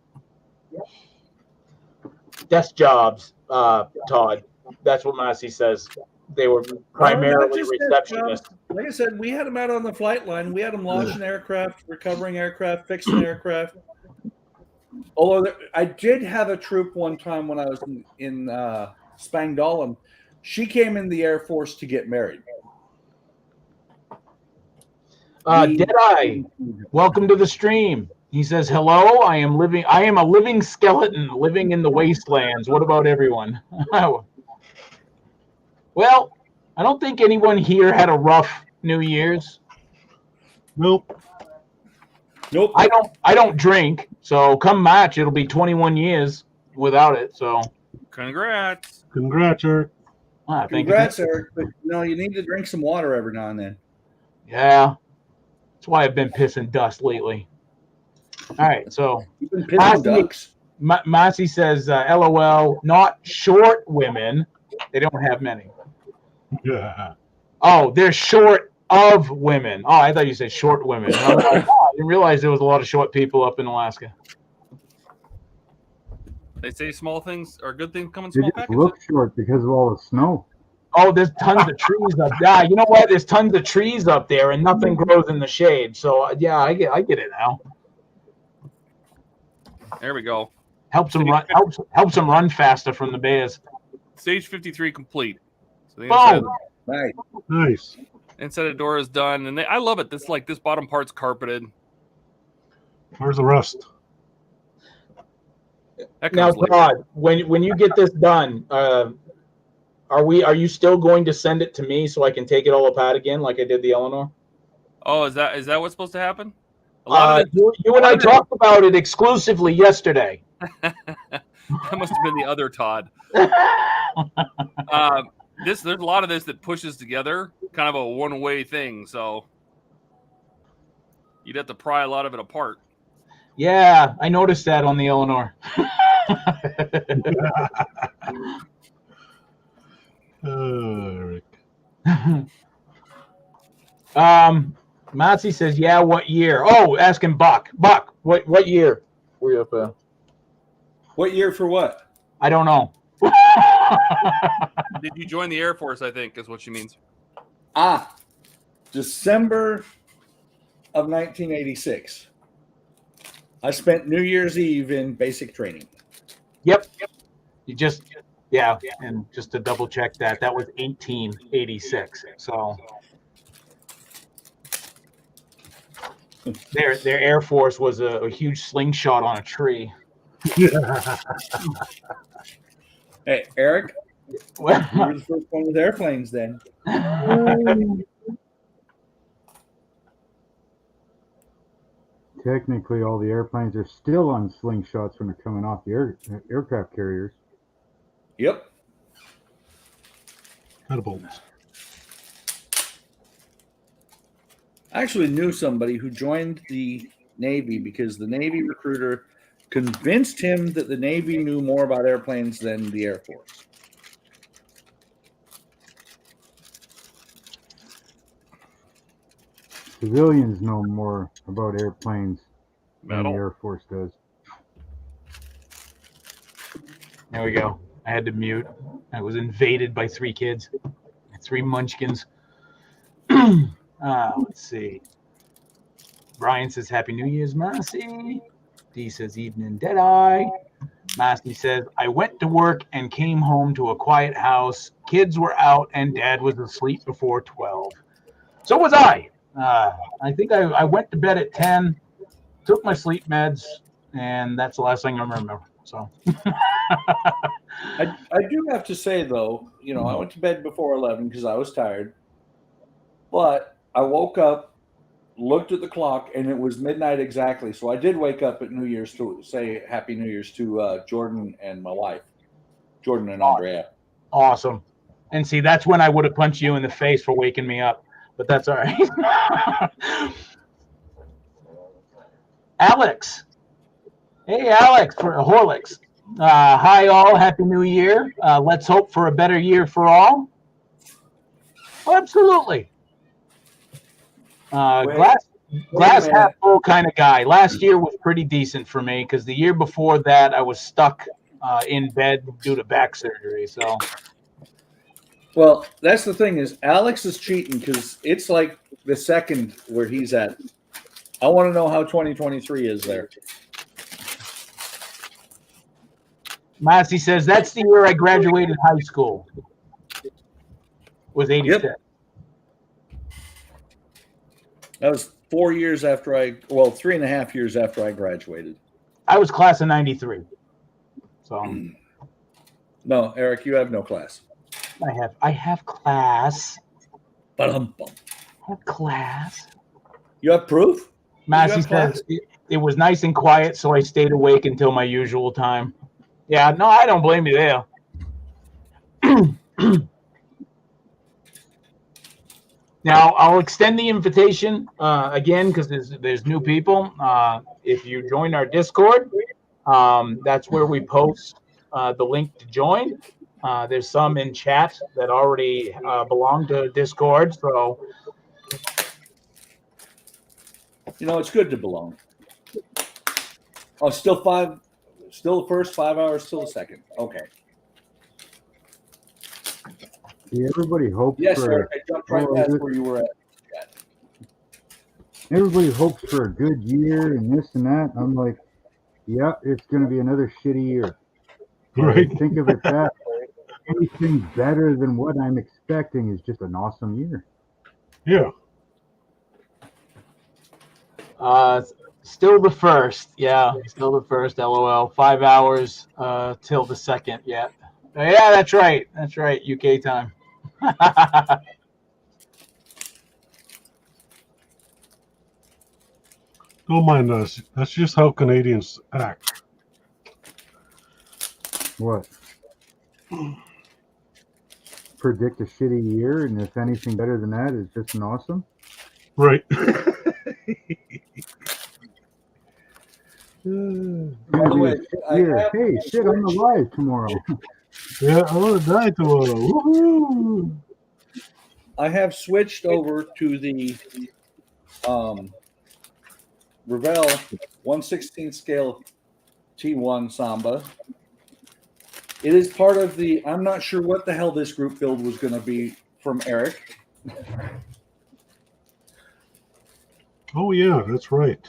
Desk jobs, Todd. That's what Massey says. They were primarily receptionists. Like I said, we had them out on the flight line. We had them launching aircraft, recovering aircraft, fixing aircraft. Although I did have a troop one time when I was in Spangdahlem. She came in the Air Force to get married. Deadeye, welcome to the stream. He says, hello, I am a living skeleton living in the wastelands. What about everyone? Well, I don't think anyone here had a rough New Year's. Nope. I don't drink, so come March it'll be 21 years without it. So congrats, Eric. Congrats, Eric. But you need to drink some water every now and then. Yeah, that's why I've been pissing dust lately. All right, so You've been pitching ducks. Massey says, LOL, not short women. They don't have many. Yeah. Oh, they're short of women. Oh, I thought you said short women. I was like, oh, I didn't realize there was a lot of short people up in Alaska. They say small things or good things come in They small just packages. look short because of all the snow. Oh, there's tons of trees up there. Yeah, you know what? There's tons of trees up there, and nothing grows in the shade. So yeah, I get it now. There we go. Helps them run faster from the bears. Stage 53 complete. So the Boom. Nice. Nice. inside the door is done, and I love it. This bottom part's carpeted. Where's the rest? That Now, comes later. Todd, when you get this done, are you still going to send it to me so I can take it all apart again, like I did the Eleanor? Oh, is that what's supposed to happen? A lot of it. You and I talked about it exclusively yesterday. That must have been the other Todd. There's a lot of this that pushes together, kind of a one-way thing. So you'd have to pry a lot of it apart. Yeah, I noticed that on the Eleanor. Rick. Matzi says, yeah, what year? Oh, asking Buck. Buck, what year were you up What year for what? I don't know. Did you join the Air Force, I think, is what she means. December of 1986. I spent New Year's Eve in basic training. Yep. You just, yeah, and just to double check that was 1886. So their Air Force was a huge slingshot on a tree. Hey, Eric, Well, you were the first one with airplanes then. Technically, all the airplanes are still on slingshots when they're coming off the aircraft carriers. Yep. Catapults. I actually knew somebody who joined the Navy because the Navy recruiter convinced him that the Navy knew more about airplanes than the Air Force. Civilians know more about airplanes than the Metal. Air Force does. there we go. I had to mute. I was invaded by 3 kids, 3 munchkins. Let's see. Brian says, Happy New Year's, Massey. D says, Evening, Deadeye. Massey says, I went to work and came home to a quiet house. Kids were out and Dad was asleep before 12. So was I. I think I went to bed at 10, took my sleep meds, and that's the last thing I remember. So I do have to say, though, I went to bed before 11 because I was tired. But I woke up, looked at the clock, and it was midnight exactly. So I did wake up at New Year's to say Happy New Year's to Jordan and my wife, Jordan and Andrea. awesome. And see, that's when I would have punched you in the face for waking me up. But that's all right. Alex. Hey, Alex, for Horlicks. Hi, all. Happy New Year. Let's hope for a better year for all. Oh, absolutely. Glass half full kind of guy. Last year was pretty decent for me because the year before that I was stuck in bed due to back surgery. So. Well, that's the thing is Alex is cheating because it's like the second where he's at. I want to know how 2023 is there. Massey says, that's the year I graduated high school. Was 86. Yep. That was 4 years after 3.5 years after I graduated. I was class of 93. So No, Eric, you have no class. I have class. Ba-dum-bum. I have class. You have proof? Massey You have class? says it was nice and quiet, so I stayed awake until my usual time. Yeah, no, I don't blame you there. Now I'll extend the invitation again because there's new people. If you join our Discord, that's where we post the link to join. There's some in chat that already belong to Discord, so You know, it's good to belong. Oh, still the first, 5 hours till the second. Okay. See, everybody hopes Yes, for. sir. I jumped right past where you were at. Everybody hopes for a good year and this and that. I'm like, yeah, it's going to be another shitty year. Right. Think of it that way. Anything better than what I'm expecting is just an awesome year. Yeah. still the first. Yeah, still the first. LOL. 5 hours till the second. Yeah. Yeah, that's right. That's right. UK time. Don't mind us. That's just how Canadians act. What? Predict a shitty year, and if anything better than that is just an awesome. Right. By the way, Hey, shit, I'm alive tomorrow. Yeah, I want to die tomorrow. Woohoo! I have switched over to the Revell 1/16 scale T1 Samba. It is part of the, I'm not sure what the hell this group build was going to be from Eric. Oh, yeah, that's right.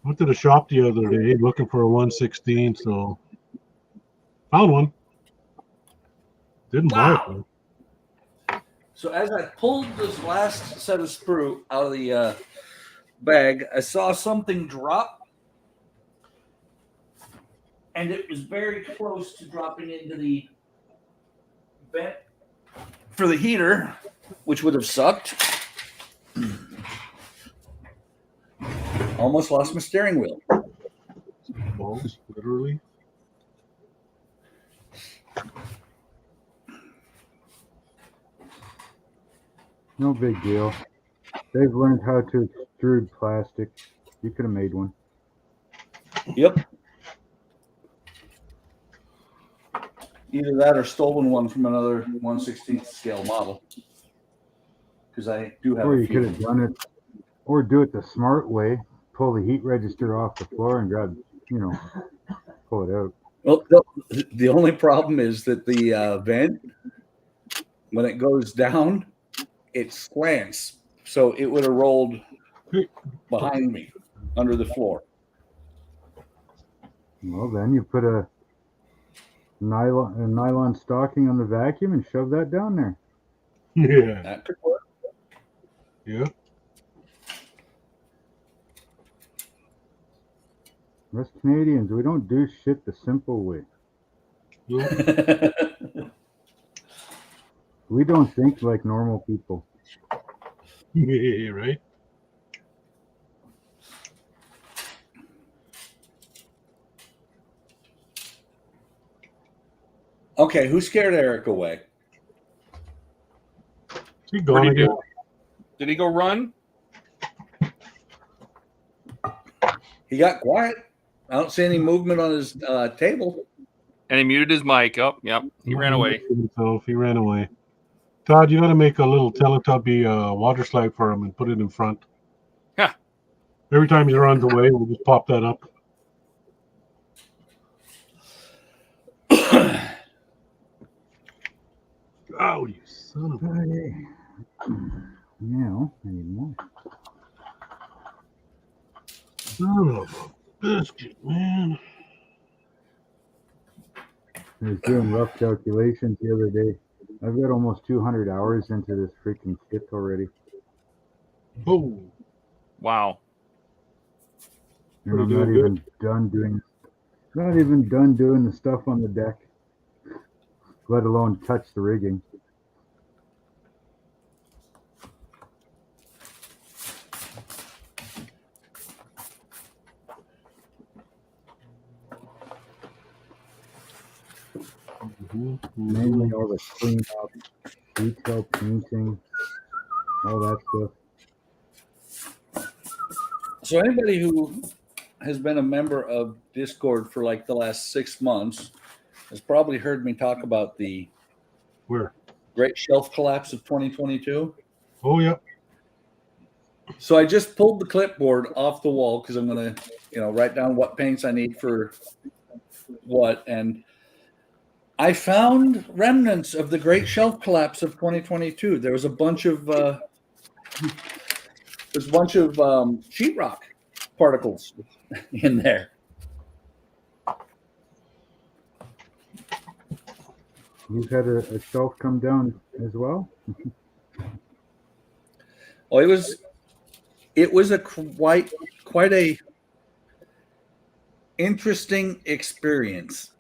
Went to the shop the other day looking for a 1/16, so found one. Didn't buy it, though. So as I pulled this last set of sprue out of the bag, I saw something drop. And it was very close to dropping into the vent for the heater, which would have sucked. Almost lost my steering wheel. Balls, literally. No big deal. They've learned how to extrude plastic. You could have made one. Yep. Either that or stolen one from another 1/16 scale model. Because I do have Or a you could have few. done it, or do it the smart way. Pull the heat register off the floor and grab, pull it out. Well, the only problem is that the vent, when it goes down, it slants. So it would have rolled behind me under the floor. Well, then you put a nylon stocking on the vacuum and shove that down there. Yeah. That could work. Yeah. Us Canadians, we don't do shit the simple way. Yeah. We don't think like normal people. Yeah, right. Okay, who scared Eric away? Is he Where'd gone he again? go? Did he go run? He got quiet. I don't see any movement on his table. And he muted his mic. Oh, yep. He ran away. So he ran away. Todd, you got to make a little Teletubby water slide for him and put it in front. Yeah. Every time he runs away, we'll just pop that up. Oh, you son of a... Now, I need more. Son of a biscuit, man. I was doing rough calculations the other day. I've got almost 200 hours into this freaking kit already. Oh. Wow. And I'm not even done doing the stuff on the deck, let alone touch the rigging. Mainly all the clean up, detail painting, all that stuff. So anybody who has been a member of Discord for like the last 6 months has probably heard me talk about the Where? great shelf collapse of 2022. Oh, yeah. So I just pulled the clipboard off the wall because I'm going to, write down what paints I need for what. And I found remnants of the great shelf collapse of 2022. There was a bunch of sheetrock particles in there. You've had a shelf come down as well? Oh, it was a quite a interesting experience.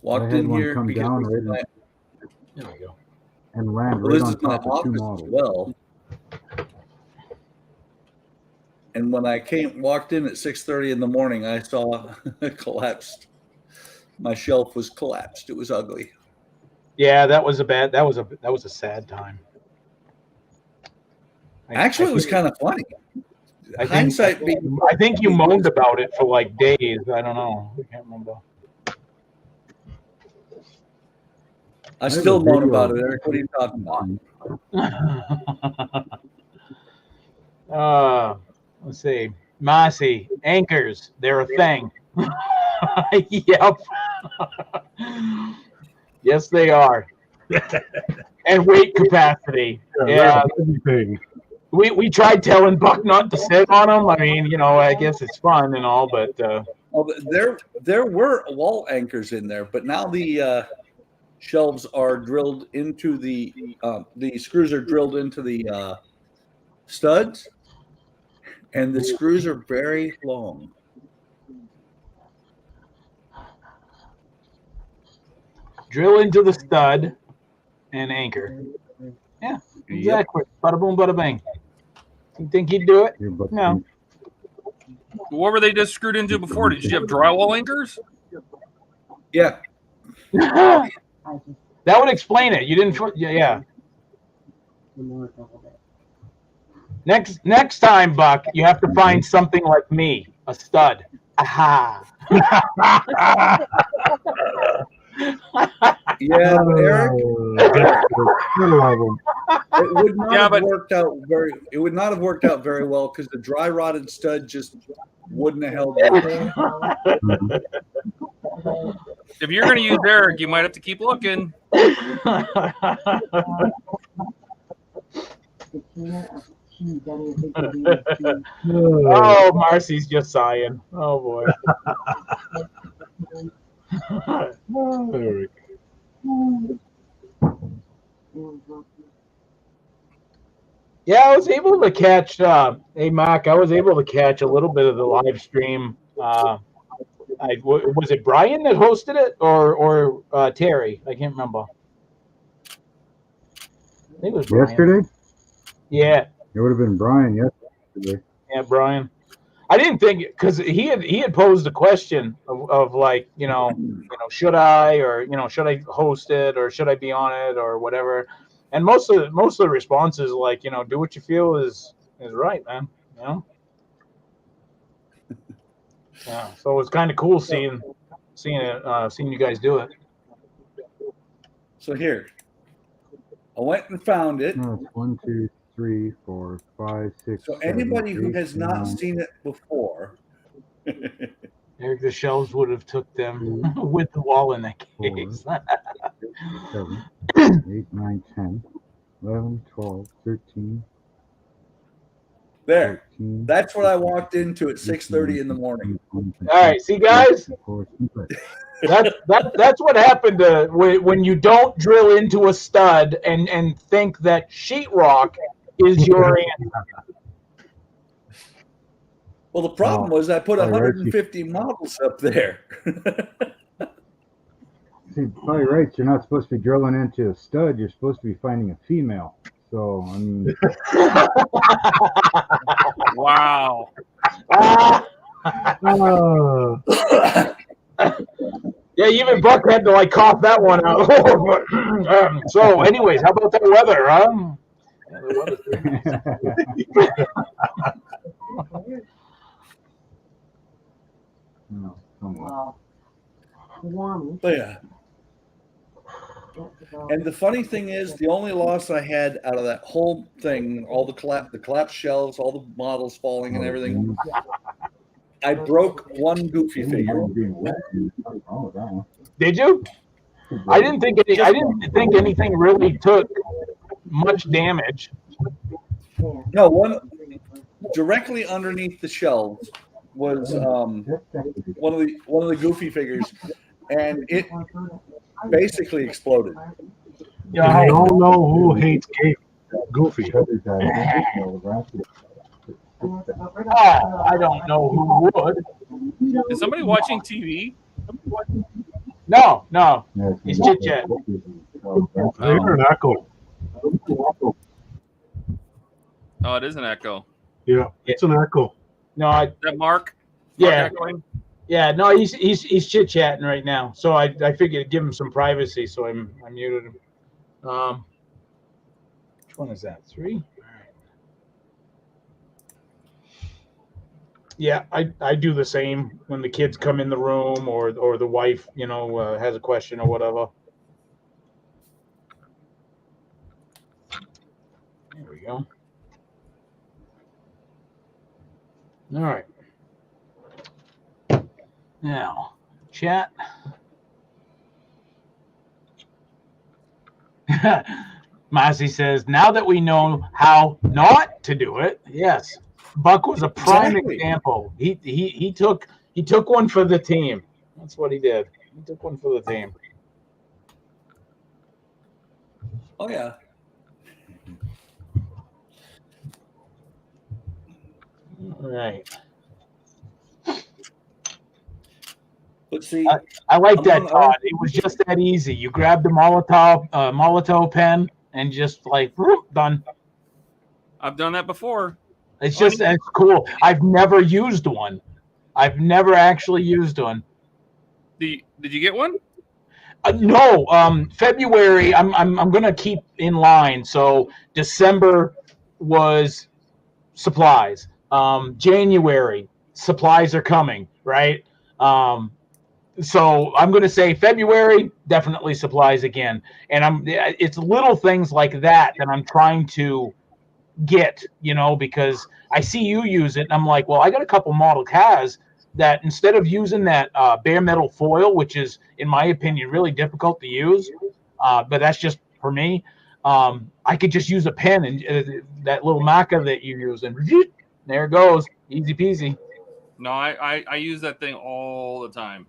Walked in here come because down this There we go. and land is right on my top of 2 office as models. well. And when I walked in at 6:30 in the morning, I saw it collapsed. My shelf was collapsed. It was ugly. Yeah, that was a sad time. Actually, it was kind of funny. Hindsight being, I think you moaned about it for like days. I don't know. I can't remember. I still moan about it, Eric. What are you talking about? Let's see. Mossy, anchors, they're a thing. Yep. Yes, they are. And weight capacity. Yeah. Everything. We tried telling Buck not to sit on them. I mean, I guess it's fun and all, but Well, there were wall anchors in there, but now the shelves are drilled into the screws are drilled into the studs, and the screws are very long. drill into the stud and anchor. Yeah, exactly. Bada boom, bada bang. You think you'd do it? No. What were they just screwed into before? Did you have drywall anchors? Yeah. That would explain it. You didn't. Yeah. Next time, Buck, you have to find something like me, a stud. Aha. Yeah, Eric. It would not have worked out very. It would not have worked out very well because the dry rotted stud just wouldn't have held. If you're going to use Eric, you might have to keep looking. Oh, Marcy's just sighing. Oh boy. Yeah, I was able to catch. Hey, Mac, I was able to catch a little bit of the live stream. Was it Brian that hosted it or Terry? I can't remember. I think it was Brian. Yesterday? Yeah. It would have been Brian yesterday. Yeah, Brian. I didn't think because he had posed a question of like should I should I host it or should I be on it or whatever, and most of the responses like do what you feel is right, man. Yeah, so it was kind of cool seeing you guys do it. So here, I went and found it. No, it's 1, 2, 3, 4, 5, 6. So 7, anybody who 8, has not 9, seen it before, Eric, the shelves would have took them with the wall in that case. 7, 8, 9, 10, 11, 12, 13. there. 14, That's what I walked into at 6:30 in the morning. All right, see, guys, that's what happened when you don't drill into a stud and think that sheetrock is your answer. Well, the problem was I put 150 models up there. See, by rights, you're not supposed to be drilling into a stud. You're supposed to be finding a female. So, I mean. Wow. Yeah, even Buck had to like cough that one out. So, anyways, how about that weather, huh? Yeah, the weather's pretty nice. No, somewhat. But yeah. And the funny thing is, the only loss I had out of that whole thing, all the collapsed shelves, all the models falling and everything, I broke one Goofy figure. Did you? I didn't think anything really took much damage. No, one directly underneath the shelves was one of the Goofy figures, and it basically exploded. And we all know who hates Goofy. I don't know who would. Is somebody watching TV? No, he's chit chat. I hear an echo. Oh, it is an echo. Yeah, it's an echo. No, Is that Mark? yeah, Echoing? yeah. No, he's chit chatting right now. So I figured to give him some privacy, so I muted him. Which one is that? 3. All right. Yeah, I do the same when the kids come in the room or the wife, has a question or whatever. There we go. All right. Now, chat. Massey says, now that we know how not to do it, yes. Buck was a prime example. He took one for the team. That's what he did. He took one for the team. Oh yeah. All right. But see, I like that, Todd. It was just that easy. You grabbed the Molotov pen and just like whoop, done. I've done that before. It's cool. I've never used one. I've never actually used one. Did you get one? No. February. I'm gonna keep in line. So December was supplies. January supplies are coming. Right. So I'm going to say February, definitely supplies again. And it's little things like that I'm trying to get, because I see you use it. And I'm like, well, I got a couple model cars that instead of using that bare metal foil, which is, in my opinion, really difficult to use, but that's just for me. I could just use a pen and that little marker that you use, and there it goes. Easy peasy. No, I use that thing all the time.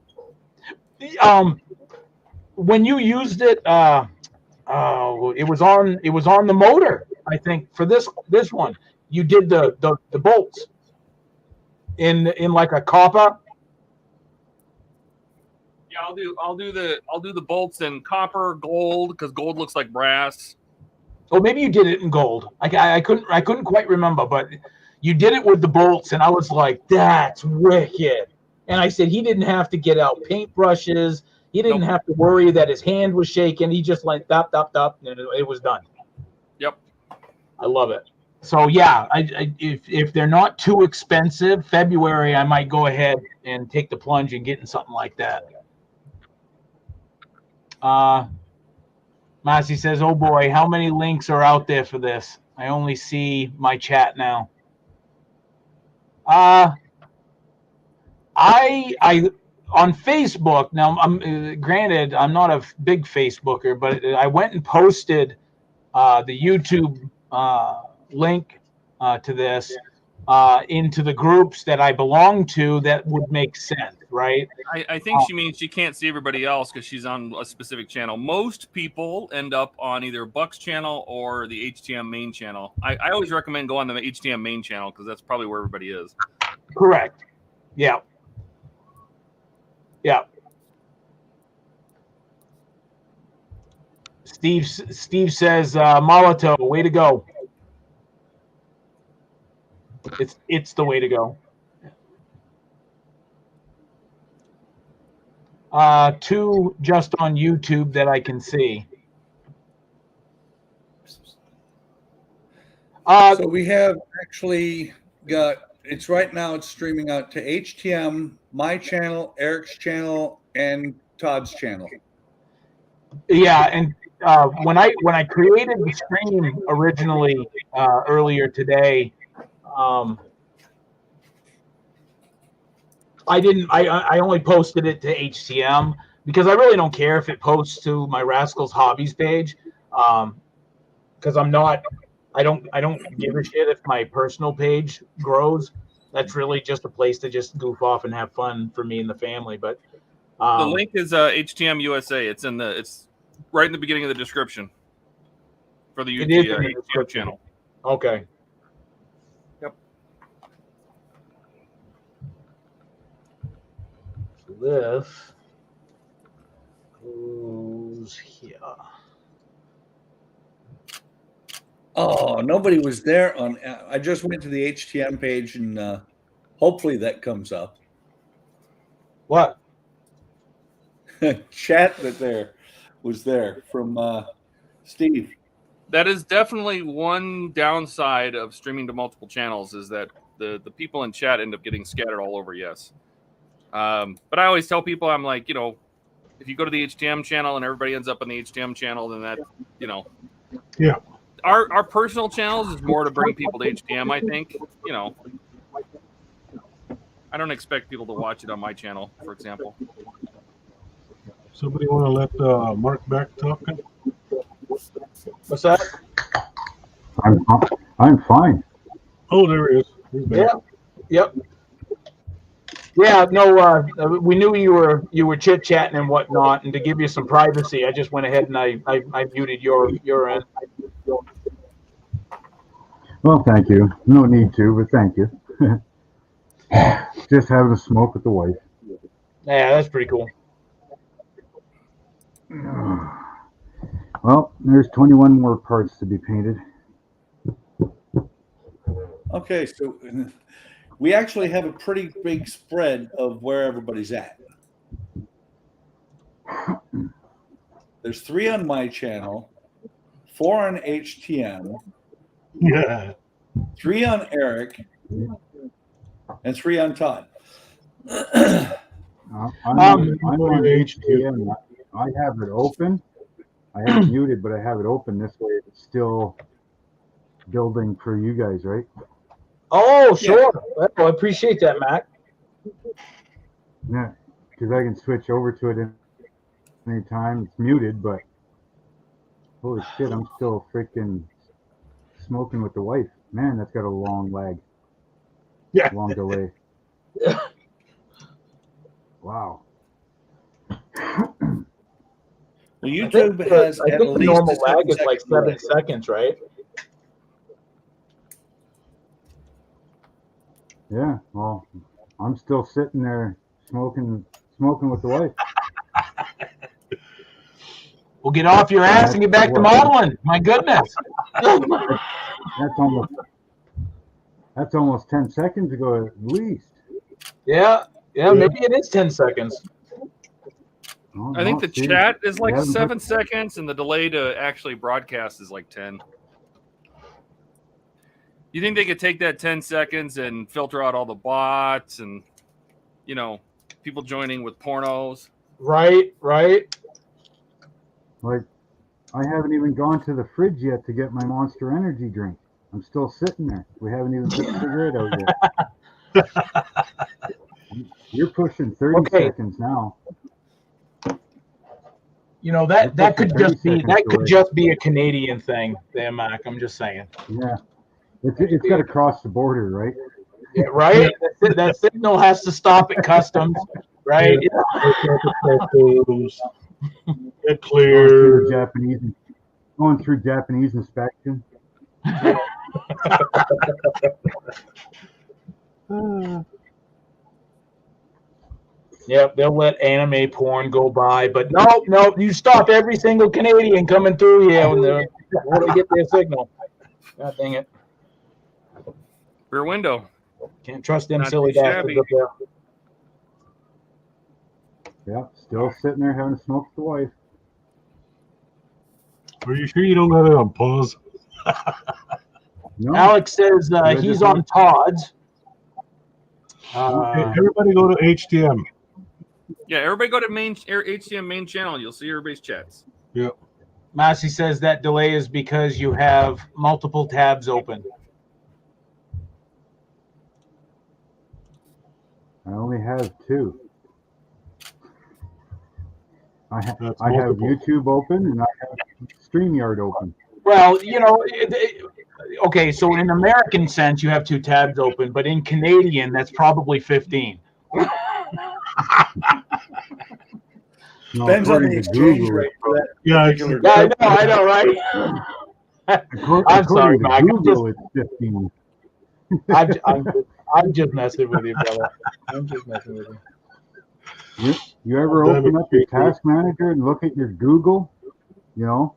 When you used it, it was on the motor. I think for this one, you did the bolts in like a copper. Yeah, I'll do the bolts in copper, gold, because gold looks like brass. Oh, maybe you did it in gold. I couldn't quite remember, but you did it with the bolts, and I was like, that's wicked. And I said he didn't have to get out paintbrushes. He didn't have to worry that his hand was shaking. He just like dop, and it was done. Yep. I love it. So yeah, if they're not too expensive, February I might go ahead and take the plunge and getting something like that. Massey says, "Oh boy, how many links are out there for this? I only see my chat now." I on Facebook now. I'm granted I'm not a big Facebooker, but I went and posted the YouTube link to this into the groups that I belong to. That would make sense, right? I think she means she can't see everybody else because she's on a specific channel. Most people end up on either Buck's channel or the HTM main channel. I always recommend go on the HTM main channel because that's probably where everybody is. Correct. Yeah. Yeah. Steve says, Molotov, way to go. It's the way to go. 2 just on YouTube that I can see. So we have actually got, it's right now, it's streaming out to HTM, my channel, Eric's channel, and Todd's channel. Yeah, and when I created the stream originally earlier today, I only posted it to HTM because I really don't care if it posts to my Rascal's Hobbies page, because I don't give a shit if my personal page grows. That's really just a place to just goof off and have fun for me and the family. But the link is HTM USA. It's right in the beginning of the description for the HTM channel. Okay. Yep. So this goes here. Oh, nobody was there on. I just went to the HTM page, and hopefully that comes up. What? Chat that was there from Steve. That is definitely one downside of streaming to multiple channels, is that the people in chat end up getting scattered all over. Yes. But I always tell people, I'm like, if you go to the HTM channel and everybody ends up on the HTM channel, then that, Yeah. Our personal channels is more to bring people to HTM, I think. I don't expect people to watch it on my channel, for example. Somebody want to let Mark back talking? What's that? I'm fine. Oh, there he is. He's back. Yeah. Yep. Yeah. No. We knew you were chit chatting and whatnot, and to give you some privacy, I just went ahead and I muted your end. Well, thank you. No need to, but thank you. Just having a smoke with the wife. Yeah, that's pretty cool. Well, there's 21 more parts to be painted. Okay, so we actually have a pretty big spread of where everybody's at. There's 3 on my channel, 4 on HTM, Yeah. 3 on Eric, and 3 on Todd. I'm on HTM. I have it open. I have it muted, but I have it open. This way it's still building for you guys, right? Oh, sure. Well, I appreciate that, Matt. Yeah, because I can switch over to it anytime. It's muted, but holy shit, I'm still freaking smoking with the wife. Man, that's got a long lag. Yeah. Long delay. Wow. Well, YouTube has I at think the least normal a 7 lag is like second 7 delay. seconds, right? Yeah, well, I'm still sitting there smoking with the wife. Well, get off your ass and get back to modeling. My goodness. That's almost 10 seconds ago at least. Yeah, maybe it is 10 seconds. Oh, I think no, the see, chat is like haven't 7 seconds, and the delay to actually broadcast is like 10. You think they could take that 10 seconds and filter out all the bots and, people joining with pornos? Right. Like, I haven't even gone to the fridge yet to get my Monster Energy drink. I'm still sitting there. We haven't even put the cigarette out yet. You're pushing 30 seconds now. That could just be a Canadian thing, there, Mac. I'm just saying. Yeah, it's got to cross the border, right? Yeah, right. That signal has to stop at customs, right? Get clear. Going through Japanese inspection. Yep, they'll let anime porn go by, but no, you stop every single Canadian coming through here when they get their signal. God dang it. Rear window. Can't trust them Not silly too bastards shabby. up there. Yeah, still sitting there having a smoke with the wife. Are you sure you don't got it on pause? No, Alex says I he's just on Todd's. Hey, everybody go to HTM. Yeah, everybody go to HTM main channel. You'll see everybody's chats. Yeah. Massey says that delay is because you have multiple tabs open. I only have 2. I have multiple. YouTube open and I have StreamYard open. Well, you know, okay, so in American sense, you have 2 tabs open, but in Canadian, that's probably 15. No, Depends on according the to exchange Google, rate for that Yeah, particular Yeah, day. I know, right? I'm sorry, according to Mac. Google, it's 15. I'm just messing with you, brother. I'm just messing with you. You ever open up your task manager and look at your Google? You know,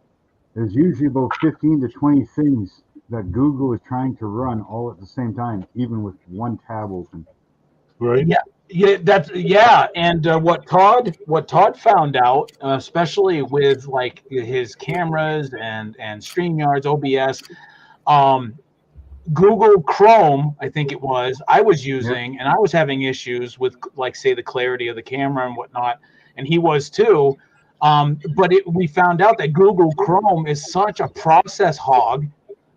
there's usually about 15 to 20 things that Google is trying to run all at the same time, even with one tab open. right? Yeah, and what Todd found out, especially with like his cameras and StreamYards, OBS, Google Chrome, I think it was, I was using, and I was having issues with, like, say, the clarity of the camera and whatnot, and he was too. But we found out that Google Chrome is such a process hog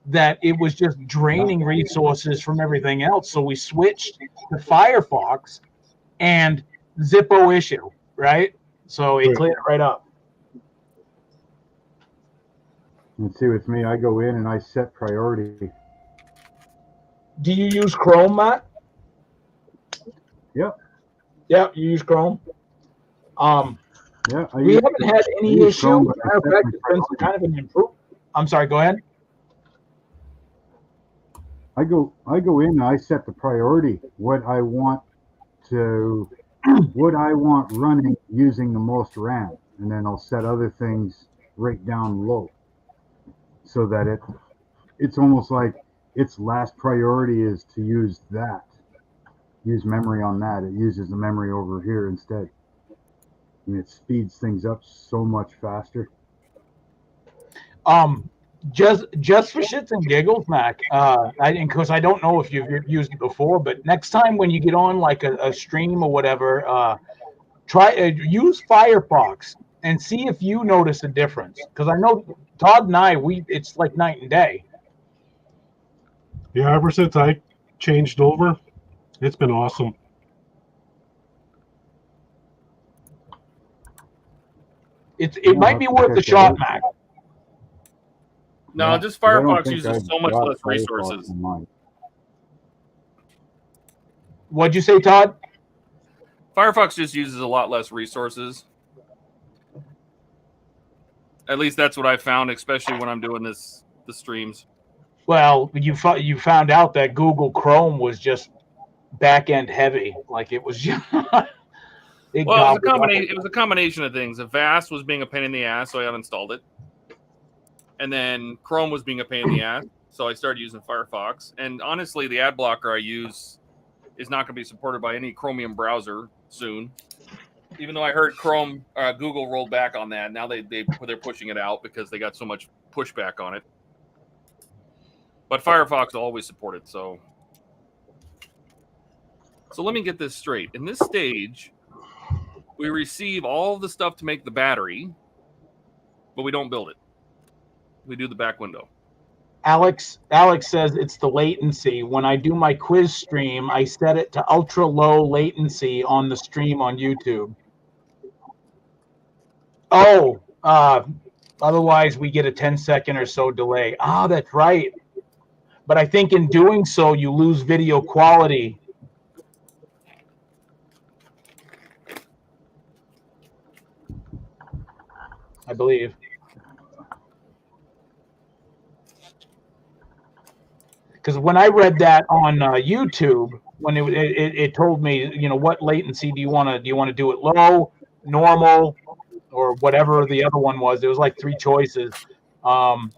that it was just draining resources from everything else. So we switched to Firefox, and Zippo issue, right? So it cleared it right up. And see, with me, I go in and I set priority. Do you use Chrome, Matt? Yep. Yeah, you use Chrome. Yeah, We haven't had any issue. Chrome, Matter of fact, it's been kind of an improvement. I'm sorry, go ahead. I go in and I set the priority. What I want running using the most RAM, and then I'll set other things right down low, so that it's almost like its last priority is to use memory on that. It uses the memory over here instead, and it speeds things up so much faster. Just for shits and giggles, Mac. Because I don't know if you've used it before, but next time when you get on like a stream or whatever, try use Firefox and see if you notice a difference. Because I know Todd and I, it's like night and day. Yeah, ever since I changed over, it's been awesome. It might be worth a shot, Mac. No, just Firefox uses so much less resources. What'd you say, Todd? Firefox just uses a lot less resources. At least that's what I found, especially when I'm doing the streams. Well, you found out that Google Chrome was just back end heavy, like it was just. It was a combination of things. Avast was being a pain in the ass, so I uninstalled it. And then Chrome was being a pain in the ass, so I started using Firefox. And honestly, the ad blocker I use is not going to be supported by any Chromium browser soon. Even though I heard Google rolled back on that. Now they're pushing it out because they got so much pushback on it. But Firefox will always support it. So let me get this straight. In this stage, we receive all the stuff to make the battery, but we don't build it. We do the back window. Alex says it's the latency. When I do my quiz stream, I set it to ultra low latency on the stream on YouTube. Oh, otherwise we get a 10-second or so delay. Ah, that's right. But I think in doing so, you lose video quality. I believe. Because when I read that on YouTube, when it told me, you know, what latency do you want to do it low, normal, or whatever the other one was. There was like 3 choices. One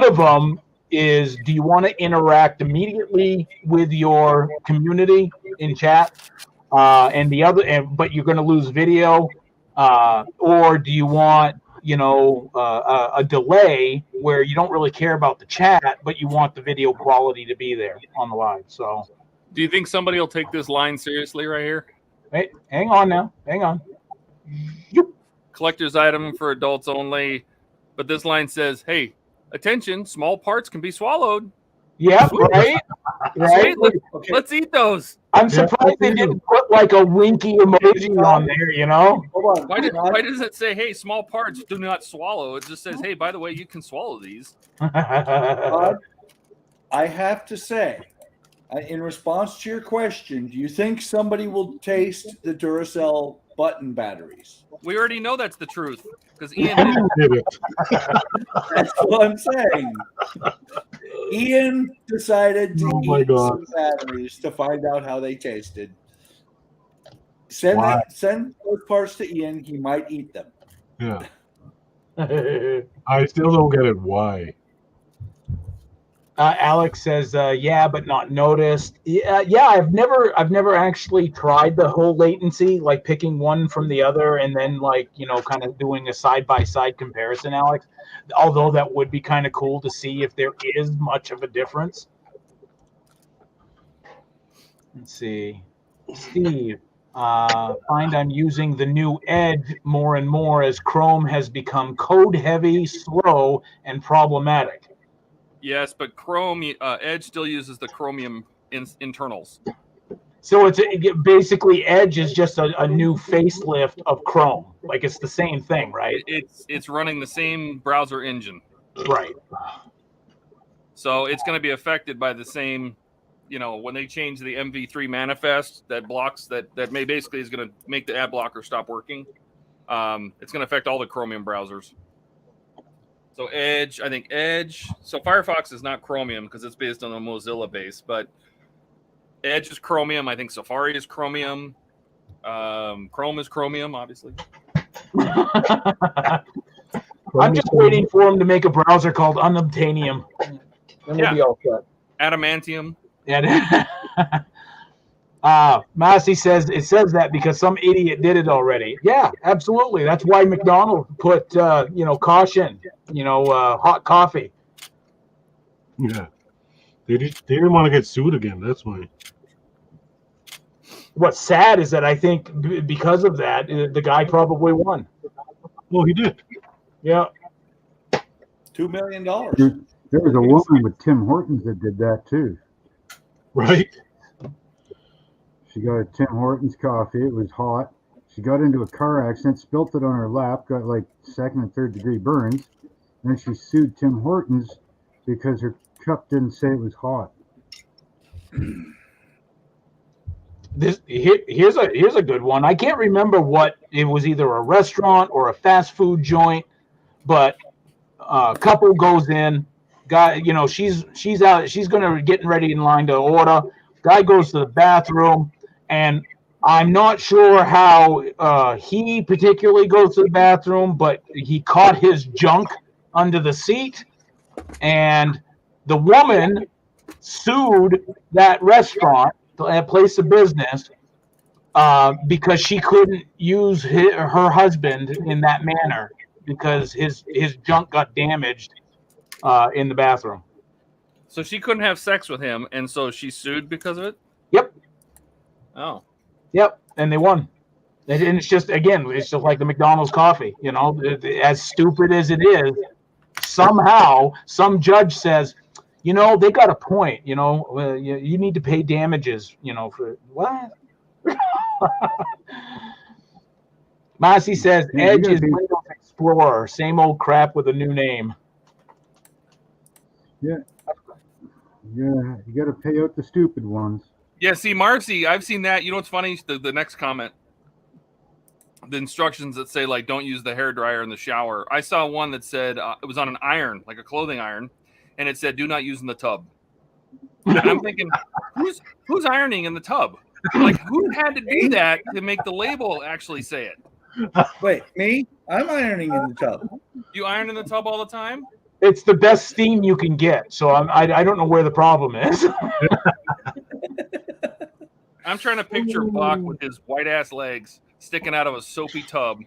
of them is, do you want to interact immediately with your community in chat, and the other, but you're going to lose video, or do you want a delay where you don't really care about the chat, but you want the video quality to be there on the live? So, Do you think somebody will take this line seriously right here? hey, hang on now, hang on. Collector's item for adults only, but this line says, "Hey, attention! Small parts can be swallowed." Yeah, right, right. Sweet, let's eat those. I'm surprised they didn't put like a winky emoji on there. Hold on. Why does it say, "Hey, small parts do not swallow"? It just says, "Hey, by the way, you can swallow these." I have to say, in response to your question, do you think somebody will taste the Duracell button batteries? We already know that's the truth because Ian did. Did it. That's what I'm saying. Ian decided to eat some batteries to find out how they tasted. Send those parts to Ian. He might eat them. Yeah. I still don't get it. Why? Alex says, "Yeah, but not noticed." Yeah, I've never actually tried the whole latency, like picking one from the other and then kind of doing a side-by-side comparison, Alex. Although that would be kind of cool to see if there is much of a difference. Let's see, Steve. Find I'm using the new Edge more and more as Chrome has become code-heavy, slow, and problematic. Yes, but Edge still uses the Chromium internals. So basically Edge is just a new facelift of Chrome. Like it's the same thing, right? It's running the same browser engine. Right. So it's going to be affected by the same, when they change the MV3 manifest that blocks that may basically is going to make the ad blocker stop working. It's going to affect all the Chromium browsers. So Edge, I think Edge. So Firefox is not Chromium because it's based on a Mozilla base, but Edge is Chromium. I think Safari is Chromium. Chrome is Chromium, obviously. I'm just waiting for him to make a browser called Unobtainium. Then we'll be all set. Adamantium. Yeah. Massey says it says that because some idiot did it already. Yeah, absolutely. That's why McDonald's put caution, hot coffee. Yeah. They didn't want to get sued again. That's why. What's sad is that I think because of that, the guy probably won. Well, he did. Yeah. $2 million. There was a woman with Tim Hortons that did that too. Right. She got a Tim Hortons coffee. It was hot. She got into a car accident, spilt it on her lap, got like 2nd and 3rd degree burns. And then she sued Tim Hortons because her cup didn't say it was hot. Here's a good one. I can't remember what it was, either a restaurant or a fast food joint, but a couple goes in. Guy, she's out. She's getting ready in line to order. Guy goes to the bathroom, and I'm not sure how he particularly goes to the bathroom, but he caught his junk under the seat, and the woman sued that restaurant, that place of business, because she couldn't use her husband in that manner because his junk got damaged in the bathroom. So she couldn't have sex with him, and so she sued because of it? Yep. Oh. Yep, and they won. And it's just like the McDonald's coffee. As stupid as it is, somehow some judge says, they got a point. You need to pay damages. For what? Massey says Edge is Windows Explorer, same old crap with a new name. Yeah. Yeah, you got to pay out the stupid ones. Yeah, see, Marcy, I've seen that. You know what's funny? The next comment, the instructions that say, don't use the hairdryer in the shower. I saw one that said it was on an iron, like a clothing iron, and it said, do not use in the tub. And I'm thinking, who's ironing in the tub? Like, who had to do that to make the label actually say it? Wait, me? I'm ironing in the tub. You iron in the tub all the time? It's the best steam you can get, so I don't know where the problem is. I'm trying to picture Buck with his white ass legs sticking out of a soapy tub.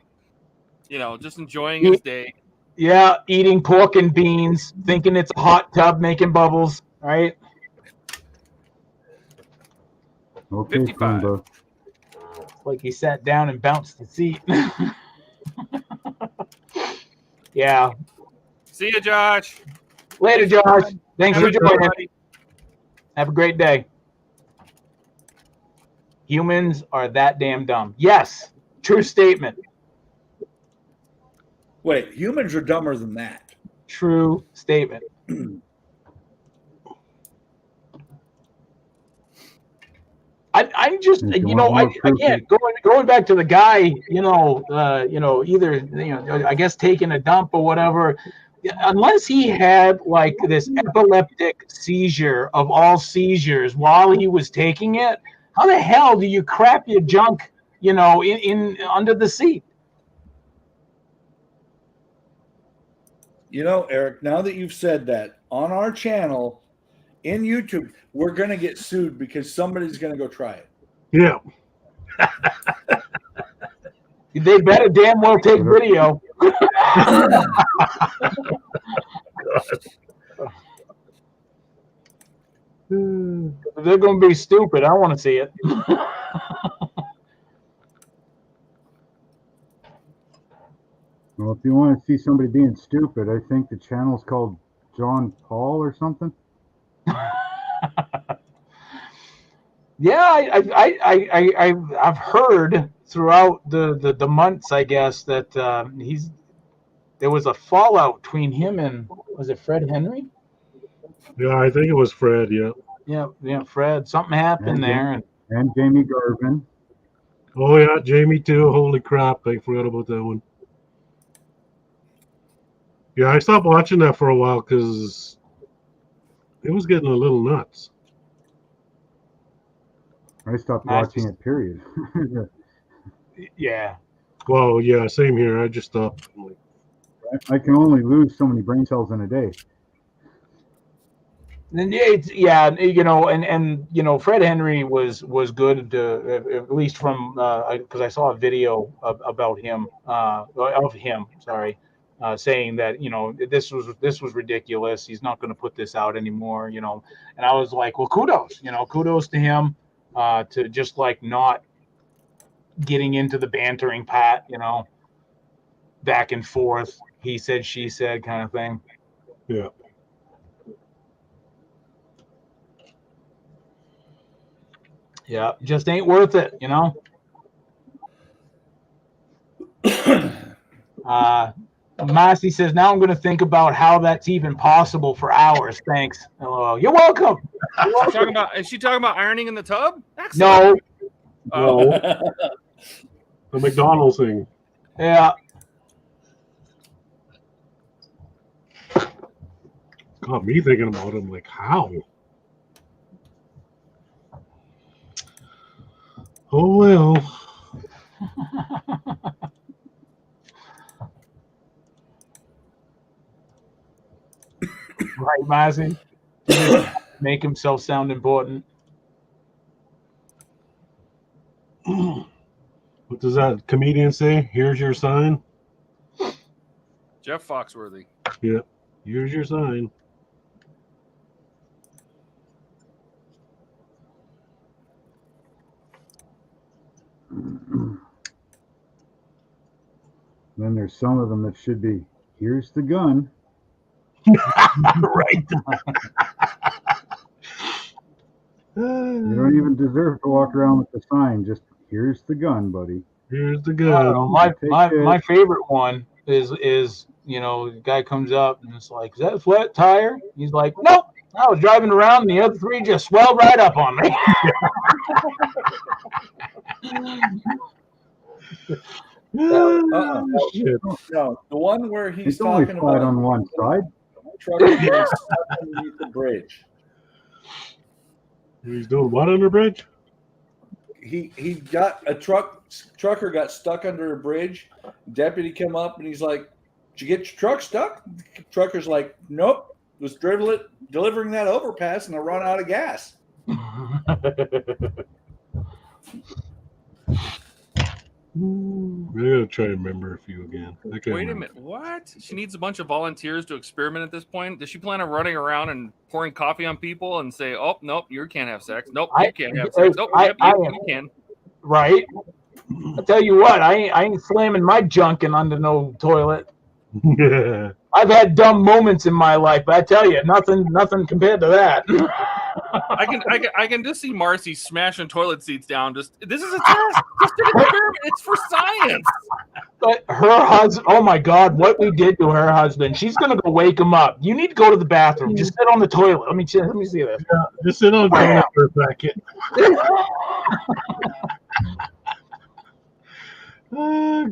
You know, just enjoying his day. Yeah, eating pork and beans, thinking it's a hot tub making bubbles, right? Okay, 55. Pumbaa. Like he sat down and bounced the seat. Yeah. See you, Josh. Later, Josh. Thanks for Have a good joining. buddy. Have a great day. Humans are that damn dumb. Yes, true statement. Wait, humans are dumber than that. True statement. I'm just, If you want more proof, again, going back to the guy, either, I guess taking a dump or whatever, unless he had like this epileptic seizure of all seizures while he was taking it, how the hell do you crap your junk, in under the seat? You know, Eric, now that you've said that, on our channel in YouTube, we're going to get sued because somebody's going to go try it. Yeah. They better damn well take video. If they're going to be stupid, I want to see it. Well, if you want to see somebody being stupid, I think the channel's called John Paul or something. Yeah, I've heard throughout the months, I guess, that there was a fallout between him and, was it Fred Henry? Yeah, I think it was Fred. Yeah. Yeah, Fred. Something happened there, And Jamie Garvin. Oh yeah, Jamie too. Holy crap! I forgot about that one. Yeah, I stopped watching that for a while because it was getting a little nuts. I stopped watching it, period. Yeah. Well, yeah, same here. I just stopped. I can only lose so many brain cells in a day. And Fred Henry was good, at least from because I saw a video about him saying that this was ridiculous. He's not going to put this out anymore, And I was like, well, kudos to him to just like not getting into the bantering part, back and forth. He said, she said, kind of thing. Yeah. Yeah, just ain't worth it, Massey says, now I'm going to think about how that's even possible for hours. Thanks. LOL. You're welcome. Is she talking about ironing in the tub? Excellent. No. The McDonald's thing. Yeah. Got me thinking about it. I'm like, how? Oh well. Right, Massey? Make himself sound important. What does that comedian say? Here's your sign. Jeff Foxworthy. Yeah. Here's your sign. Then there's some of them that should be, here's the gun. Right. You don't even deserve to walk around with the sign. Just, here's the gun, buddy. Here's the gun. My favorite one is the guy comes up and it's like, is that a flat tire? He's like, nope. I was driving around and the other three just swelled right up on me. Shit. No, the one where he's It's only talking flat about on one side. truck is stuck underneath the bridge. He's doing what on the bridge? He got a trucker got stuck under a bridge. Deputy came up and he's like, "Did you get your truck stuck?" The trucker's like, "Nope, was delivering that overpass and I run out of gas." I gotta try to remember a few again. I can't Wait a remember. minute. What? She needs a bunch of volunteers to experiment at this point. Does she plan on running around and pouring coffee on people and say, "Oh, nope, you can't have sex. Nope, you can't have sex. Nope, yep, you can." Right. I tell you what, I ain't slamming my junkin under no toilet. Yeah. I've had dumb moments in my life, but I tell you, nothing compared to that. I can just see Marcy smashing toilet seats down. This is a test. Just an experiment. It's for science. But her husband, oh my God, what we did to her husband. She's gonna go wake him up. You need to go to the bathroom. Just sit on the toilet. Let me see this. Yeah, just sit on the toilet for a second.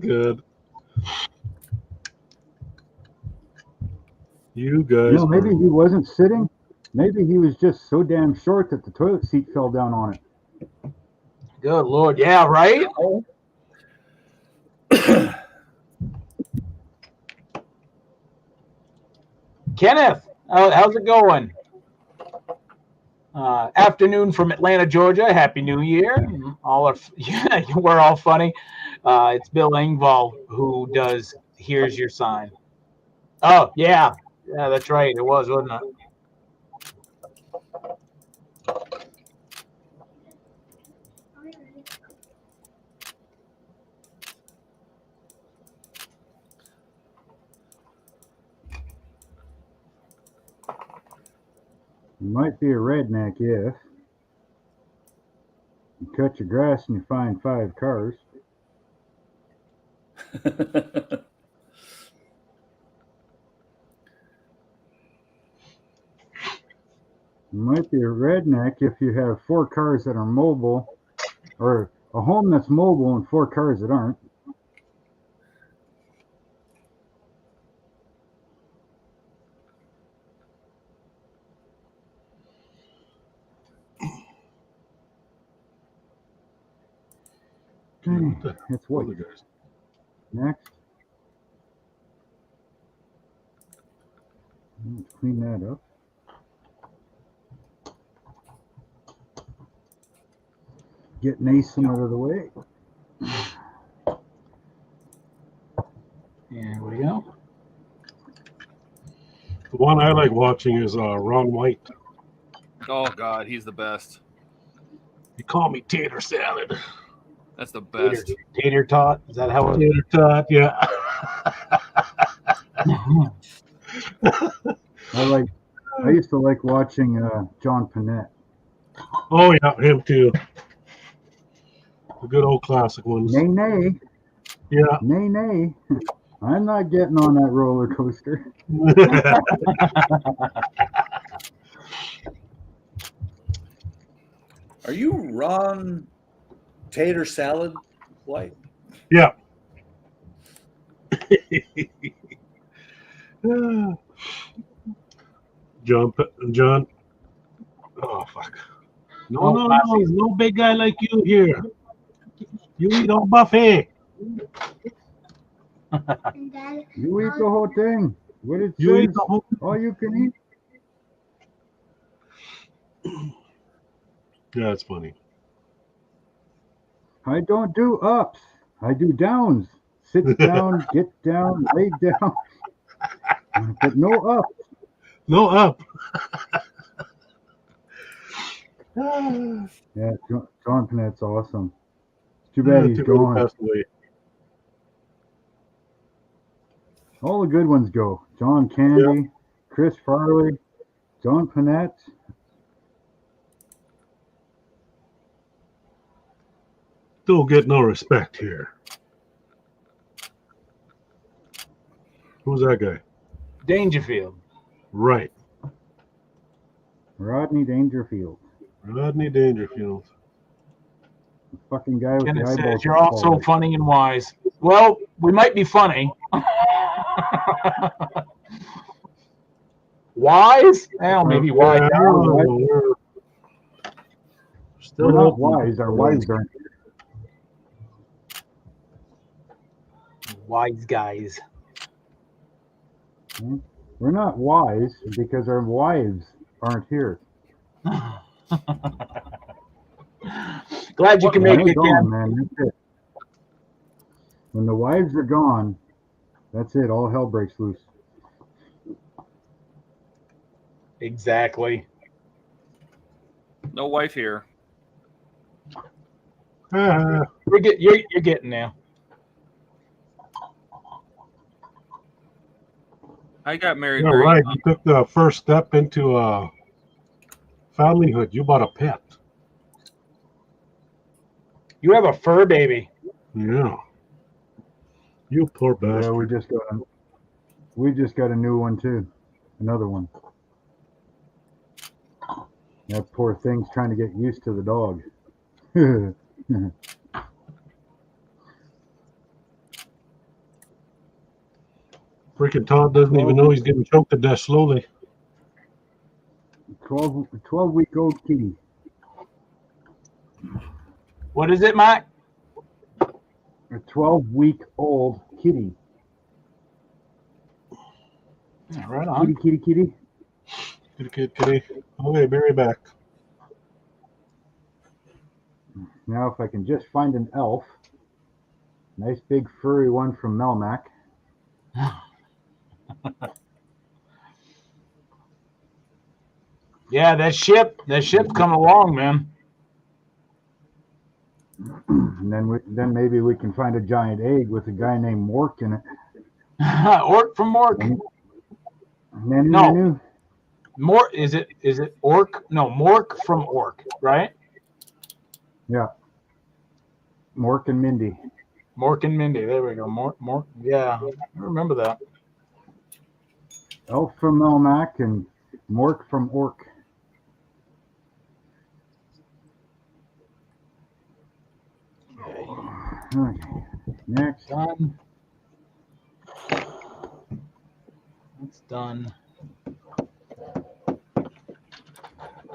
Good. You guys. No, maybe he wasn't sitting. Maybe he was just so damn short that the toilet seat fell down on it. Good Lord, yeah, right. Kenneth, how's it going? Afternoon from Atlanta, Georgia. Happy New Year. We're all funny. It's Bill Engvall who does Here's Your Sign. Oh, yeah. Yeah, that's right. It was, wasn't it? You might be a redneck if you cut your grass and you find 5 cars. You might be a redneck if you have 4 cars that are mobile, or a home that's mobile and 4 cars that aren't. Okay, it's white. Next. Let's clean that up. Get Nason out of the way. Here we go. The one I like watching is Ron White. Oh God, he's the best. You call me tater salad. That's the best. Tater tot. Is that how it? Tater tot, yeah. I used to like watching John Panette. Oh yeah, him too. The good old classic ones. Nay, nay. Yeah. Nay, nay. I'm not getting on that roller coaster. Are you Ron Tater Salad White? Yeah. John. Oh fuck. No big guy like you here. You eat all buffet. You eat the whole thing. What it You eat says, the whole. all you can eat. Yeah, it's funny. I don't do ups. I do downs. Sit down, get down, lay down. But no up. No up. Yeah, John Panette's awesome. Too bad he's gone. Passed away. All the good ones go. John Candy, Chris Farley, John Panette. Don't get no respect here. Who's that guy? Dangerfield. Right. Rodney Dangerfield. Rodney Dangerfield. The fucking guy with Kenneth the eyeballs. says you're all so funny and wise. Well, we might be funny. Wise? Well, maybe wise. We're Still not wise. Our wives aren't. Wise guys. We're not wise because our wives aren't here. Glad you can When make they're it, gone, Ken. man, that's it. When the wives are gone, that's it. All hell breaks loose. Exactly. No wife here. Ah, You're getting there. I got married you're very right. young. You took the first step into familyhood. You bought a pet. You have a fur baby. Yeah. You poor Yeah, bastard. we just got a new one too. Another one. That poor thing's trying to get used to the dog. Freaking Todd doesn't even know he's getting choked to death slowly. 12-week-old kitty. What is it, Mike? A 12-week-old kitty. Yeah, right on. Kitty. Kitty. Okay, Barry back. Now, if I can just find an elf, nice big furry one from Melmac. Yeah, that ship's coming along, man. And then maybe we can find a giant egg with a guy named Mork in it. Orc from Mork. No. Mork is it Orc? No, Mork from Orc, right? Yeah. Mork and Mindy. Mork and Mindy. There we go. Mork. Yeah, I remember that. Elf from Melmac and Mork from Orc. Okay. Next. Done. That's done.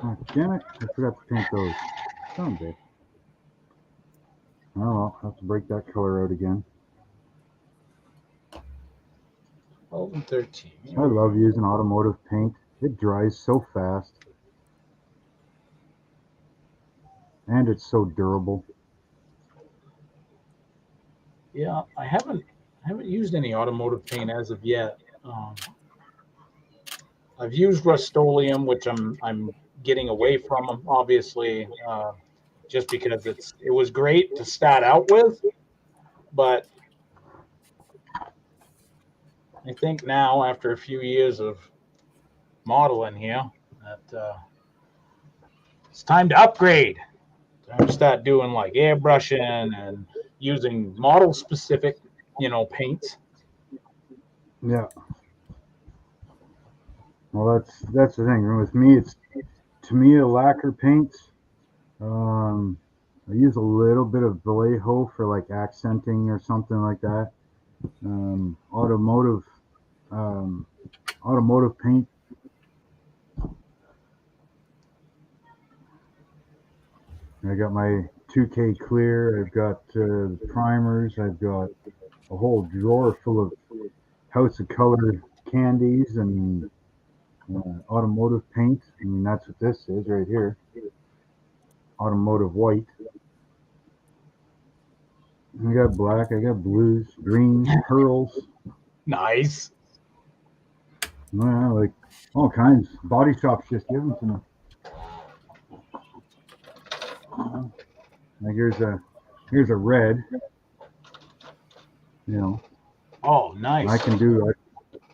Oh, damn it. I forgot to paint those. Son of a bitch. Oh, well, I'll have to break that color out again. 12 and 13. I love using automotive paint. It dries so fast. And it's so durable. Yeah, I haven't used any automotive paint as of yet. I've used Rust-Oleum, which I'm getting away from, obviously, just because it was great to start out with, but I think now, after a few years of modeling here, that it's time to upgrade. Time to start doing like airbrushing and using model-specific, paints. Yeah. Well, that's the thing. With me, to me, a lacquer paints. I use a little bit of Vallejo for like accenting or something like that. Automotive paint. I got my 2K clear. I've got primers. I've got a whole drawer full of House of Color candies and automotive paint. I mean, that's what this is right here. Automotive white. I got black. I got blues, greens, pearls. Nice. Well, like all kinds. Body shops just give them to me. Like here's a red. Oh, nice. I can do. I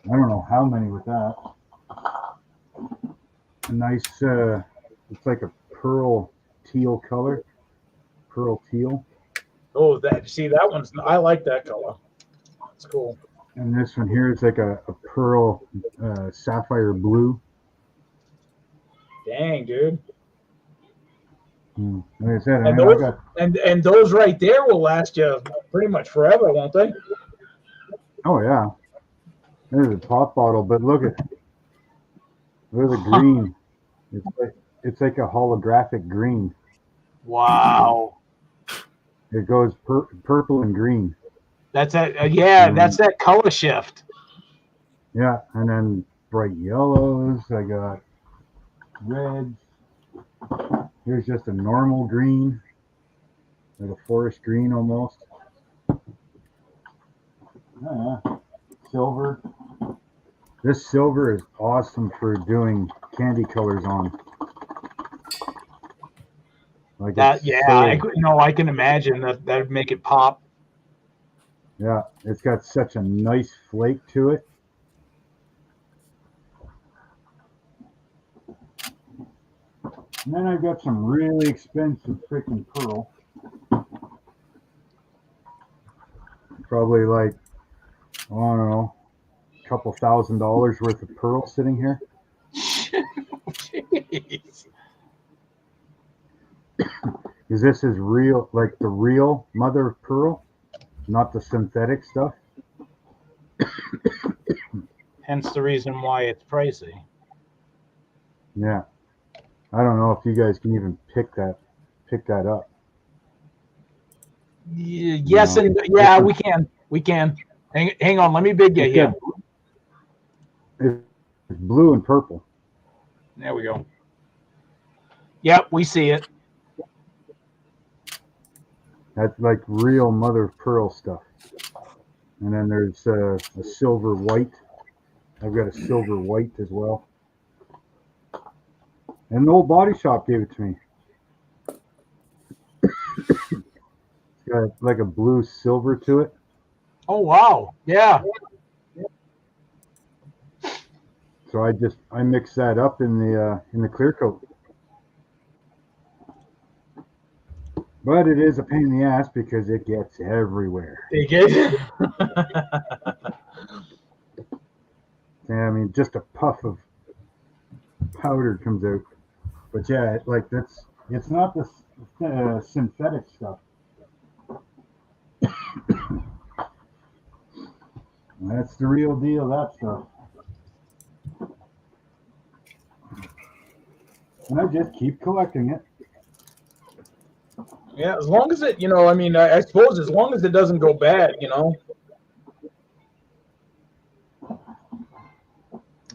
don't know how many with that. A nice. It's like a pearl teal color. Pearl teal. Oh, that one's. I like that color. It's cool. And this one here is like a pearl sapphire blue. Dang, dude. Like I said, and those right there will last you pretty much forever, won't they? Oh yeah. There's a pop bottle, but look at the green. It's like a holographic green. Wow. It goes purple and green. That's that. That's that color shift. Yeah, and then bright yellows. I got reds. Here's just a normal green. like a forest green almost. Yeah, silver. This silver is awesome for doing candy colors on. Like That it's yeah, so- I can imagine that would make it pop. yeah, it's got such a nice flake to it. And then I've got some really expensive freaking pearl. Probably like, I don't know, a couple $1,000 worth of pearl sitting here. Jeez. Because this is real, like the real mother of pearl, not the synthetic stuff. Hence the reason why it's pricey. Yeah. I don't know if you guys can even pick that up. Yes, No. and yeah, we can. Hang on, let me bid you It's here. It's blue and purple. There we go. Yep, we see it. That's like real mother of pearl stuff. And then there's a silver white. I've got a silver white as well. And the old body shop gave it to me. It's got like a blue silver to it. Oh wow, yeah. So I mix that up in the clear coat. But it is a pain in the ass because it gets everywhere. They get Yeah, I mean, just a puff of powder comes out. But yeah, it's not the synthetic stuff. That's the real deal, that stuff. And I just keep collecting it. Yeah, as long as it, I mean, I suppose as long as it doesn't go bad,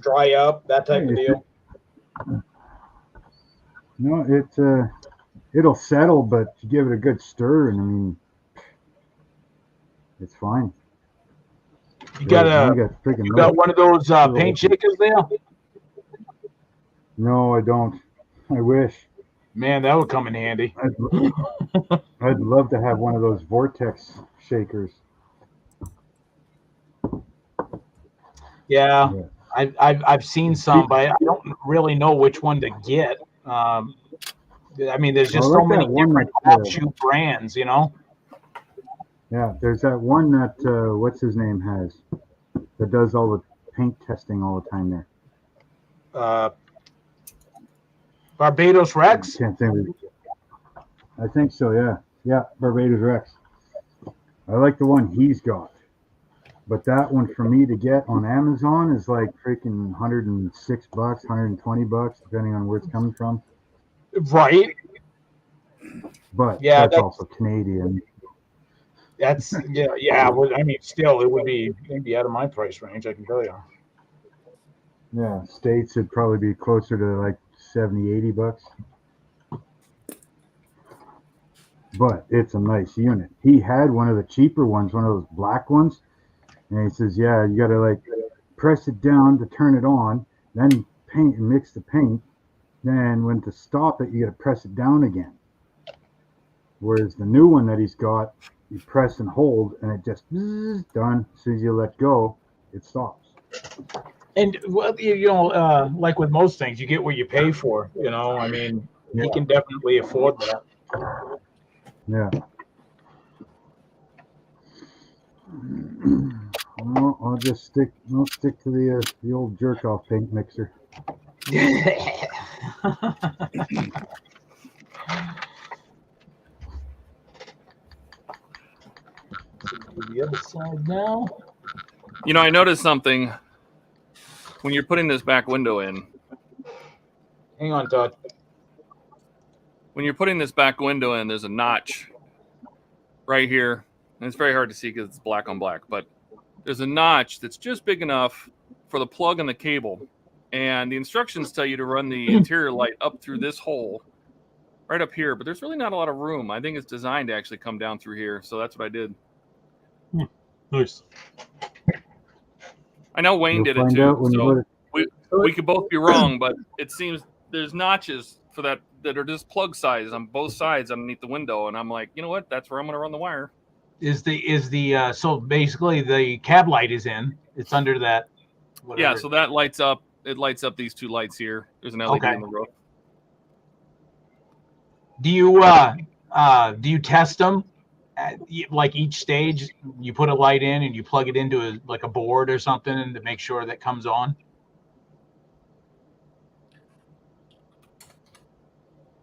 dry up, that type of deal. It'll settle, but you give it a good stir, and I mean, it's fine. You got one of those paint shakers there? No, I don't. I wish. Man, that would come in handy. I'd love to have one of those vortex shakers. Yeah. I've seen some, but I don't really know which one to get. I mean, there's just so many different offshoot brands, Yeah, there's that one that what's his name has that does all the paint testing all the time there. Barbados Rex. Can't think of it. I think so. Yeah, Barbados Rex. I like the one he's got. But that one for me to get on Amazon is like freaking $106, $120, depending on where it's coming from. Right. But yeah, that's also Canadian. That's yeah. Well, I mean, still, it would be maybe out of my price range. I can tell you. Yeah, States would probably be closer to like $70, $80. But it's a nice unit. He had one of the cheaper ones, one of those black ones. And he says, yeah, you got to like press it down to turn it on, then paint and mix the paint. Then when to stop it, you got to press it down again. Whereas the new one that he's got, you press and hold, and it just done. As soon as you let go, it stops. And well, like with most things, you get what you pay for. I mean, he can definitely afford that. Yeah. Well, I'll just stick to the old jerk off paint mixer. The other side now. I noticed something when you're putting this back window in. Hang on, Todd. When you're putting this back window in, there's a notch right here. And it's very hard to see because it's black on black, but there's a notch that's just big enough for the plug and the cable. And the instructions tell you to run the interior light up through this hole right up here, but there's really not a lot of room. I think it's designed to actually come down through here, so that's what I did. Nice. I know Wayne You'll did it find too, out when you so let it. we could both be wrong, but it seems there's notches for that are just plug sizes on both sides underneath the window, and I'm like, you know what? That's where I'm going to run the wire. So basically the cab light is in. It's under that. Yeah, so that lights up. It lights up these two lights here. There's an LED Okay. in the roof. Do you test them at, like each stage? You put a light in and you plug it into a board or something to make sure that comes on.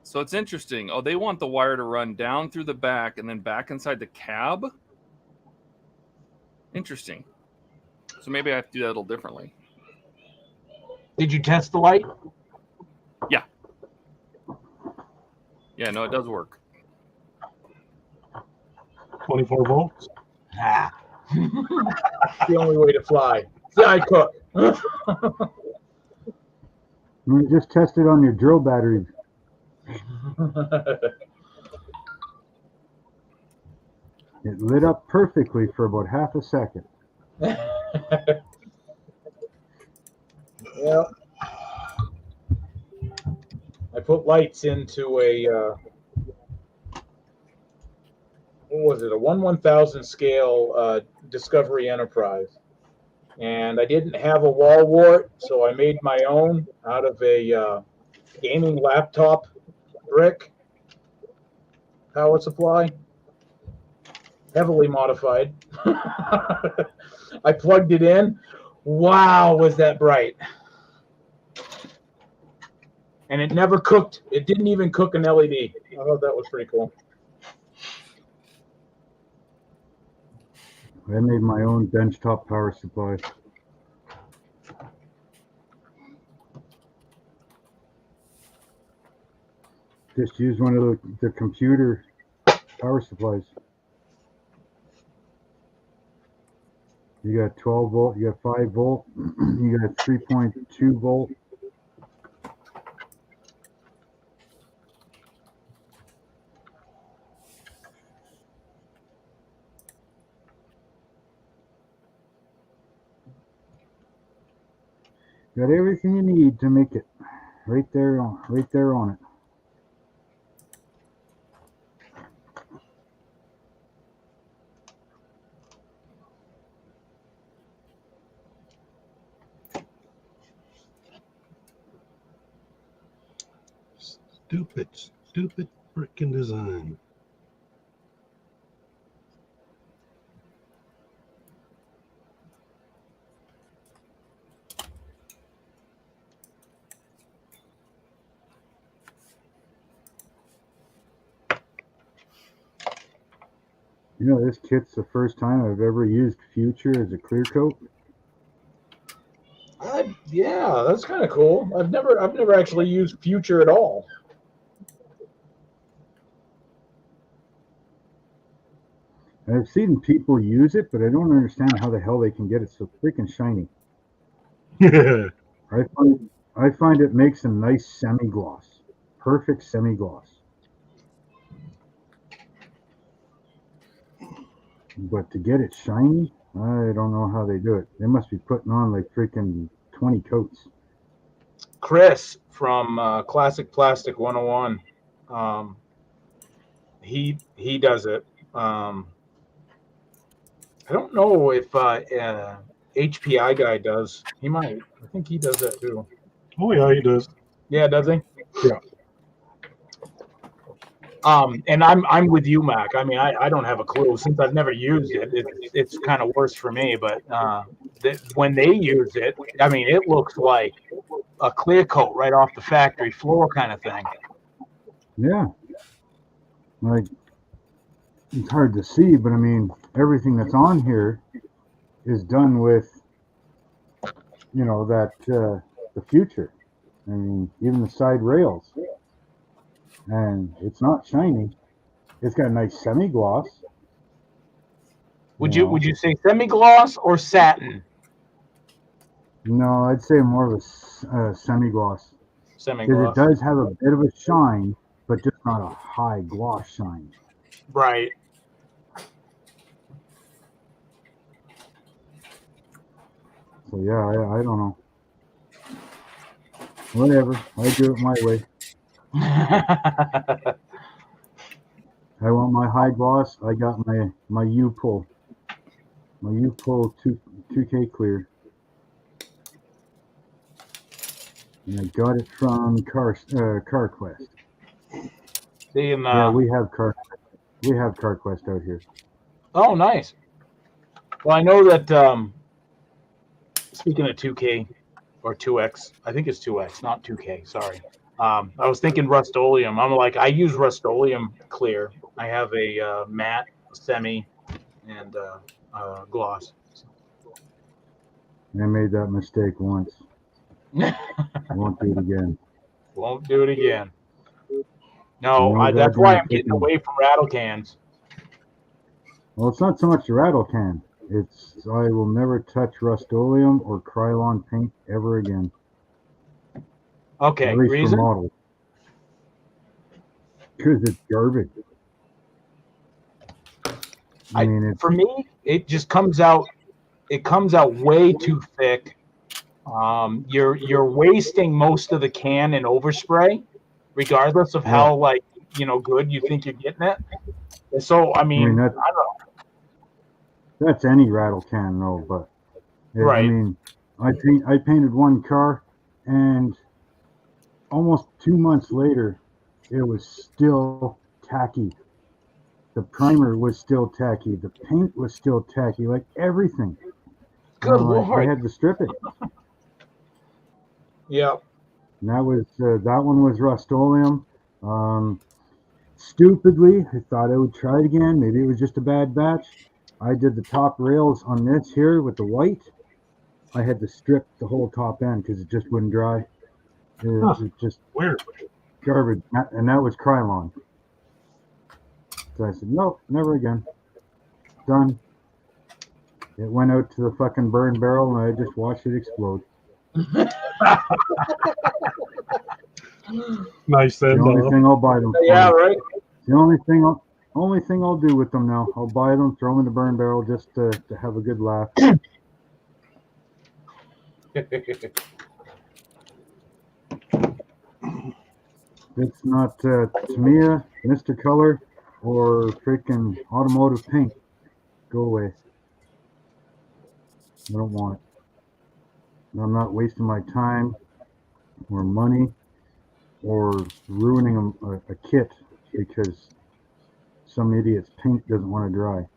So it's interesting. Oh, they want the wire to run down through the back and then back inside the cab. Interesting. So maybe I have to do that a little differently. Did you test the light? Yeah. Yeah, no, it does work. 24 volts. Ah. The only way to fly. I cook. You just test it on your drill batteries. It lit up perfectly for about half a second. Yeah. I put lights into a what was it? A 1/1000 scale Discovery Enterprise, and I didn't have a wall wart, so I made my own out of a gaming laptop brick power supply, heavily modified. I plugged it in. Wow, was that bright! And it never cooked. It didn't even cook an LED. I thought that was pretty cool. I made my own benchtop power supply. Just use one of the computer power supplies. You got 12 volt, you got 5 volt, you got 3.2 volt. Got everything you need to make it right there on it. Stupid freaking design. You know, this kit's the first time I've ever used Future as a clear coat. Yeah, that's kind of cool. I've never actually used Future at all. I've seen people use it, but I don't understand how the hell they can get it so freaking shiny. Yeah. I find it makes a nice semi-gloss. Perfect semi-gloss. But to get it shiny, I don't know how they do it. They must be putting on like freaking 20 coats. Chris from Classic Plastic 101, he does it. I don't know if HPI guy does. He might. I think he does that too. Oh yeah, he does. Yeah, does he? Yeah. And I'm with you, Mac. I mean, I don't have a clue since I've never used it. It's kind of worse for me. But when they use it, I mean, it looks like a clear coat right off the factory floor kind of thing. Yeah. Like, it's hard to see, but I mean, everything that's on here is done with, you know, that the Future. I mean, even the side rails. And it's not shiny. It's got a nice semi-gloss. Would you say semi-gloss or satin? No, I'd say more of a semi-gloss. Semi-gloss. Because it does have a bit of a shine, but just not a high gloss shine. Right. So yeah, I don't know. Whatever. I do it my way. I want my high gloss. I got my U-Pull. My U-Pull 2K clear. And I got it from CarQuest. Seeing, Yeah, we have CarQuest out here. Oh, nice. Well, I know that, speaking of 2K or 2X, I think it's 2X, not 2K, sorry. I was thinking Rust-Oleum. I'm like, I use Rust-Oleum clear. I have a matte, semi, and gloss. I made that mistake once. I won't do it again. Won't do it again. No, No that's why I'm goddamn getting freaking- away from rattle cans. Well, it's not so much a rattle can. It's I will never touch Rust-Oleum or Krylon paint ever again. Okay, At least reason? for models. Because it's garbage. I mean, it's For me, it just comes out. It comes out way too thick. You're wasting most of the can in overspray, regardless of how good you think you're getting it. And so I mean I don't know. That's any rattle can though, but Right. I mean, I painted one car, and almost 2 months later, it was still tacky. The primer was still tacky. The paint was still tacky. Like everything. Good I Lord. had to strip it. Yeah. And that one was Rust-Oleum. Stupidly, I thought I would try it again. Maybe it was just a bad batch. I did the top rails on this here with the white. I had to strip the whole top end because it just wouldn't dry. It just Weird. garbage, and that was Krylon. So I said, no, never again. Done. It went out to the fucking burn barrel, and I just watched it explode. Nice The then. only thing I'll buy them for. Yeah, right. The only thing I'll do with them now, I'll buy them, throw them in the burn barrel just to have a good laugh. It's not Tamiya, Mr. Color, or freaking automotive paint. Go away. I don't want it. I'm not wasting my time or money or ruining a kit because some idiot's paint doesn't want to dry.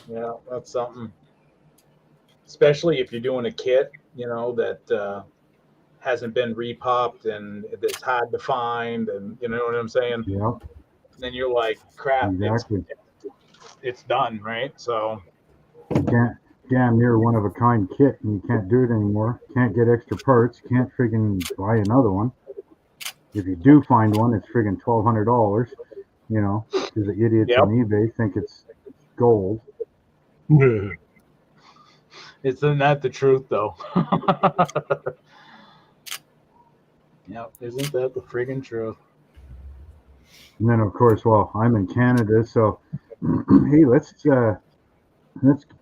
Yeah, that's something. Especially if you're doing a kit, that hasn't been repopped and it's hard to find, and you know what I'm saying? Yeah, Then you're like, crap, exactly. it's done, right? So You can't damn near one of a kind kit, and you can't do it anymore. Can't get extra parts. Can't friggin' buy another one. If you do find one, it's friggin' $1,200. Because the idiots on eBay think it's gold. isn't that the truth, though? Yep, isn't that the friggin' truth? And then, of course, I'm in Canada, so hey, let's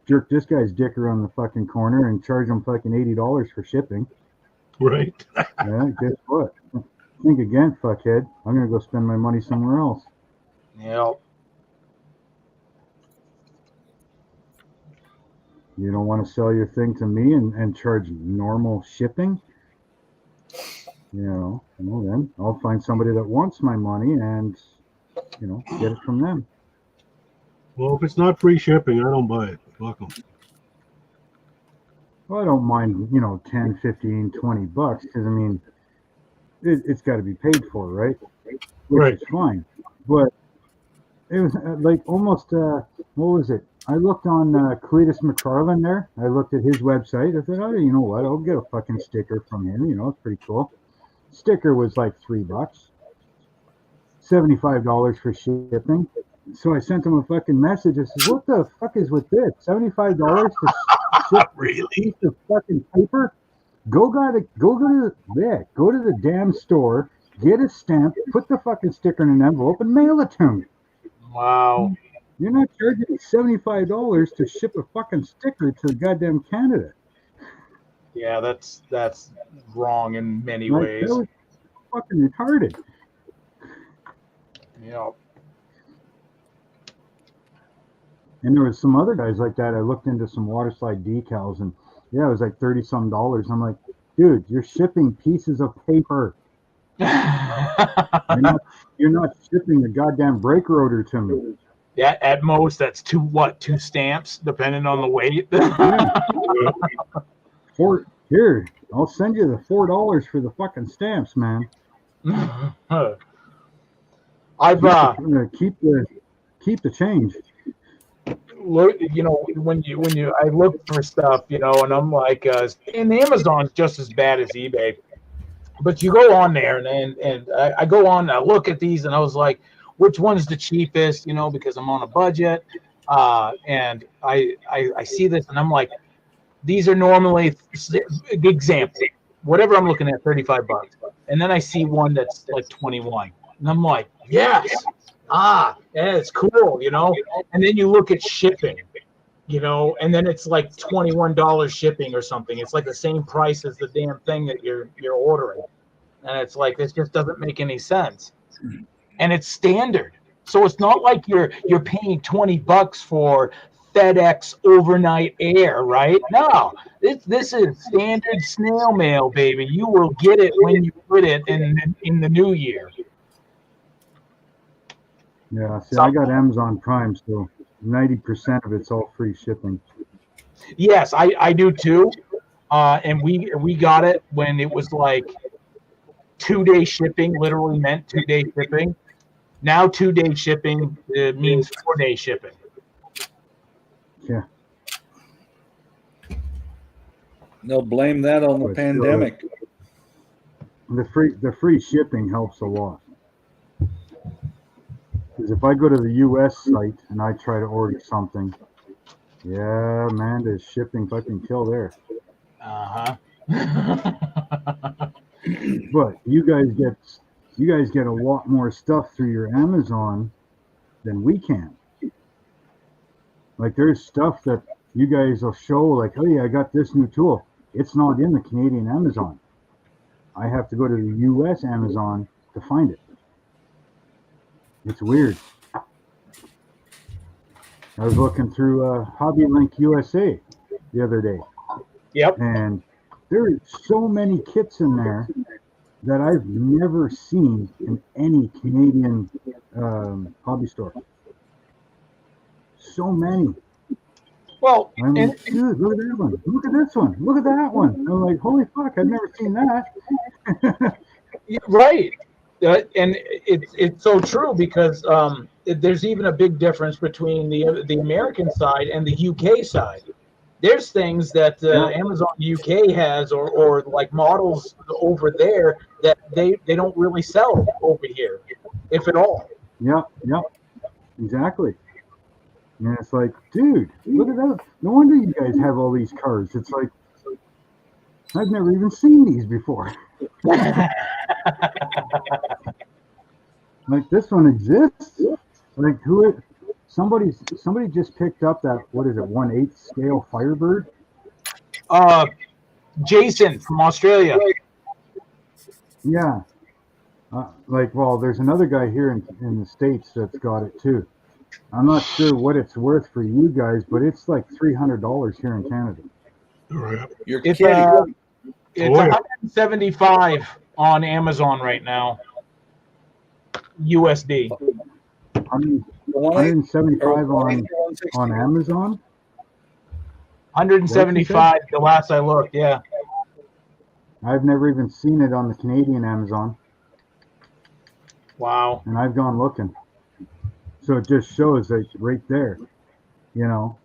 jerk this guy's dick around the fucking corner and charge him fucking $80 for shipping. Right. Yeah, guess what? Think again, fuckhead. I'm gonna go spend my money somewhere else. Yep. You don't want to sell your thing to me and charge normal shipping? Well then I'll find somebody that wants my money and, get it from them. Well, if it's not free shipping, I don't buy it. Welcome. Well, I don't mind, 10, 15, 20 bucks because, I mean, it's got to be paid for, right? Which is fine. But it was like almost, what was it? I looked on Cletus McFarlane there. I looked at his website. I said, oh, you know what? I'll get a fucking sticker from him. It's pretty cool. Sticker was like $3, $75 for shipping. So I sent him a fucking message. I said, what the fuck is with this? $75 to ship a piece of fucking paper? Go to the damn store, get a stamp, put the fucking sticker in an envelope, and mail it to me. Wow. You're not charging me $75 to ship a fucking sticker to goddamn Canada. Yeah, that's wrong in many Like, ways. that was fucking retarded. Yeah. And there was some other guys like that. I looked into some water slide decals, and yeah, it was like $30-some. I'm like, dude, you're shipping pieces of paper. You're not shipping a goddamn brake rotor to me. Yeah, at most that's two stamps, depending on the weight. Here, I'll send you the $4 for the fucking stamps, man. I've keep the change. look, you know, when I look for stuff, you know, and I'm like, and Amazon's just as bad as eBay. But you go on there, and I go on, I look at these, and I was like, which one's the cheapest, you know, because I'm on a budget. And I see this, and I'm like, these are normally, example, whatever I'm looking at, $35. And then I see one that's like 21. And I'm like, yes, yeah, it's cool, you know. And then you look at shipping, you know, and then it's like $21 shipping or something. It's like the same price as the damn thing that you're ordering. And it's like, this just doesn't make any sense. And it's standard. So it's not like you're paying $20 for FedEx overnight air, right? No, this is standard snail mail, baby. You will get it when you put it in the new year. Yeah, see, I got Amazon Prime, so 90% of it's all free shipping. Yes, I do too. And we got it when it was like 2-day shipping, literally meant 2-day shipping. Now 2-day shipping means 4-day shipping. Yeah. No, blame that on the pandemic. The free shipping helps a lot. Because if I go to the U.S. site and I try to order something, yeah, man, there's shipping fucking kill there. But you guys get a lot more stuff through your Amazon than we can. Like, there's stuff that you guys will show, like, oh yeah, I got this new tool. It's not in the Canadian Amazon. I have to go to the U.S. Amazon to find it. It's weird. I was looking through Hobby Link USA the other day. Yep. And there are so many kits in there that I've never seen in any Canadian hobby store. So many. Well, I'm like, dude, look at that one. Look at this one. Look at that one. I'm like, holy fuck, I've never seen that. right. And it's so true, because there's even a big difference between the American side and the UK side. There's things that Amazon UK has, or like models over there that they don't really sell over here, if at all. Yep, exactly. And it's like, dude, look at that. No wonder you guys have all these cars. It's like, I've never even seen these before. Like, this one exists. Like, somebody just picked up that, what is it, 1/8 scale Firebird? Jason from Australia. Yeah. Like, well, there's another guy here in the States that's got it too. I'm not sure what it's worth for you guys, but it's like $300 here in Canada. You're It's kidding. it's $175 on Amazon right now, USD. 175 on Amazon. 175 the last I looked. Yeah. I've never even seen it on the Canadian Amazon. Wow. And I've gone looking. So it just shows that right there, you know.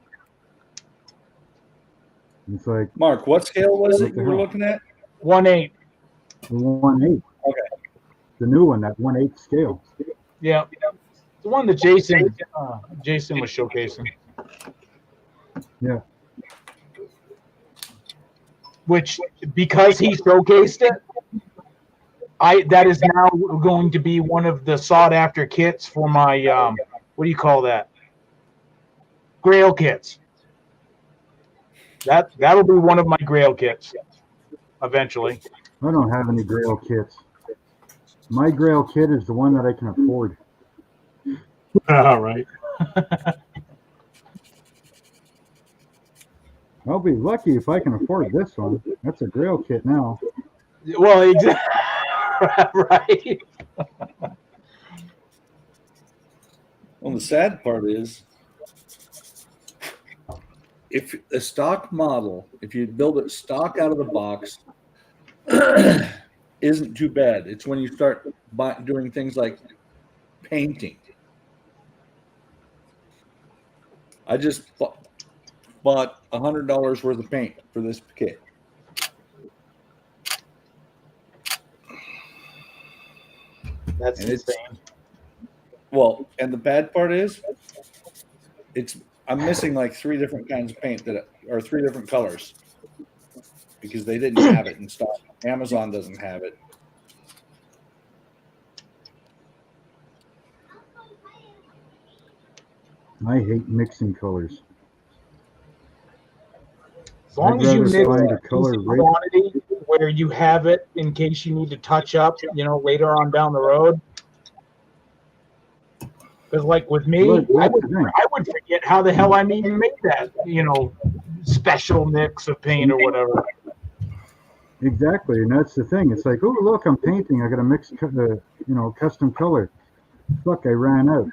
It's like, Mark, what scale was it you were looking at? 1/8. the 1/8. Okay. The new one, that 1/8 scale. Yeah. The one that Jason was showcasing. Yeah. Which, because he showcased it, That is now going to be one of the sought after kits for my what do you call that? Grail kits. That'll be one of my Grail kits eventually. I don't have any Grail kits. My Grail kit is the one that I can afford. All right. I'll be lucky if I can afford this one. That's a Grail kit now. Well, exactly. Right. Well, the sad part is, if a stock model, if you build it stock out of the box, isn't too bad. It's when you start doing things like painting. I just bought $100 worth of paint for this kit. That's And insane. Well, and the bad part is, I'm missing like 3 different kinds of paint or 3 different colors because they didn't have it in stock. Amazon doesn't have it. I hate mixing colors. As long I'd as you rather mix find a a color decent right- quantity where you have it in case you need to touch up, later on down the road. Because, like with me, Look, I that's the thing. would forget how the hell I even made that, special mix of paint or whatever. Exactly, and that's the thing. It's like, oh, look, I'm painting. I got to mix, custom color. Fuck, I ran out.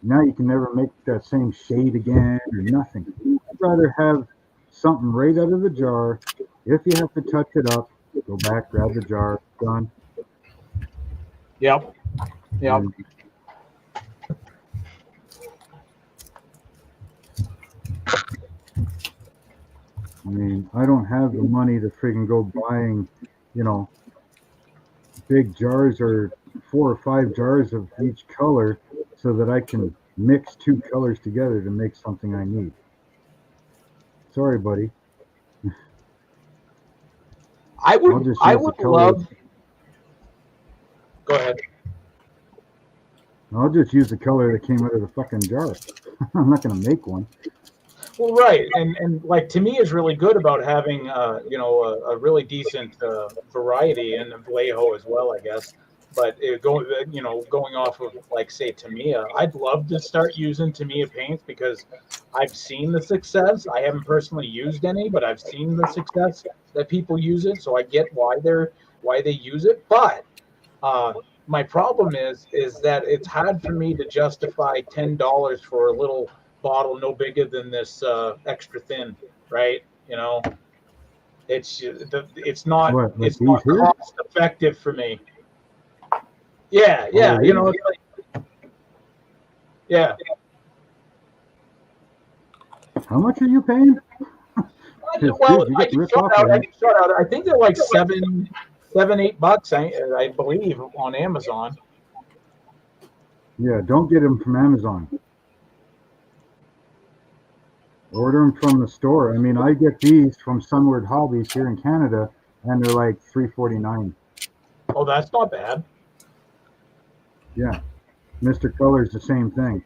Now you can never make that same shade again or nothing. I'd rather have something right out of the jar. If you have to touch it up, go back, grab the jar, done. Yep. And I mean, I don't have the money to freaking go buying, big jars or 4 or 5 jars of each color so that I can mix 2 colors together to make something I need. Sorry, buddy. I would use the color. love. Go ahead. I'll just use the color that came out of the fucking jar. I'm not going to make one. Well, right, and like to me is really good about having a really decent variety in the Vallejo as well, I guess. But going off of like say Tamiya, I'd love to start using Tamiya paints because I've seen the success. I haven't personally used any, but I've seen the success that people use it, so I get why they use it. But my problem is that it's hard for me to justify $10 for a little bottle no bigger than this extra thin, right? It's not What, like it's not these here? cost effective for me. Yeah, Oh, it's like, yeah. How much are you paying? Well, you I get can ripped start off out. of it. I think they're like $7-8. I believe on Amazon. Yeah, don't get them from Amazon. Order them from the store. I mean, I get these from Sunward Hobbies here in Canada, and they're like $3.49. Oh, that's not bad. Yeah, Mr. Color's the same thing.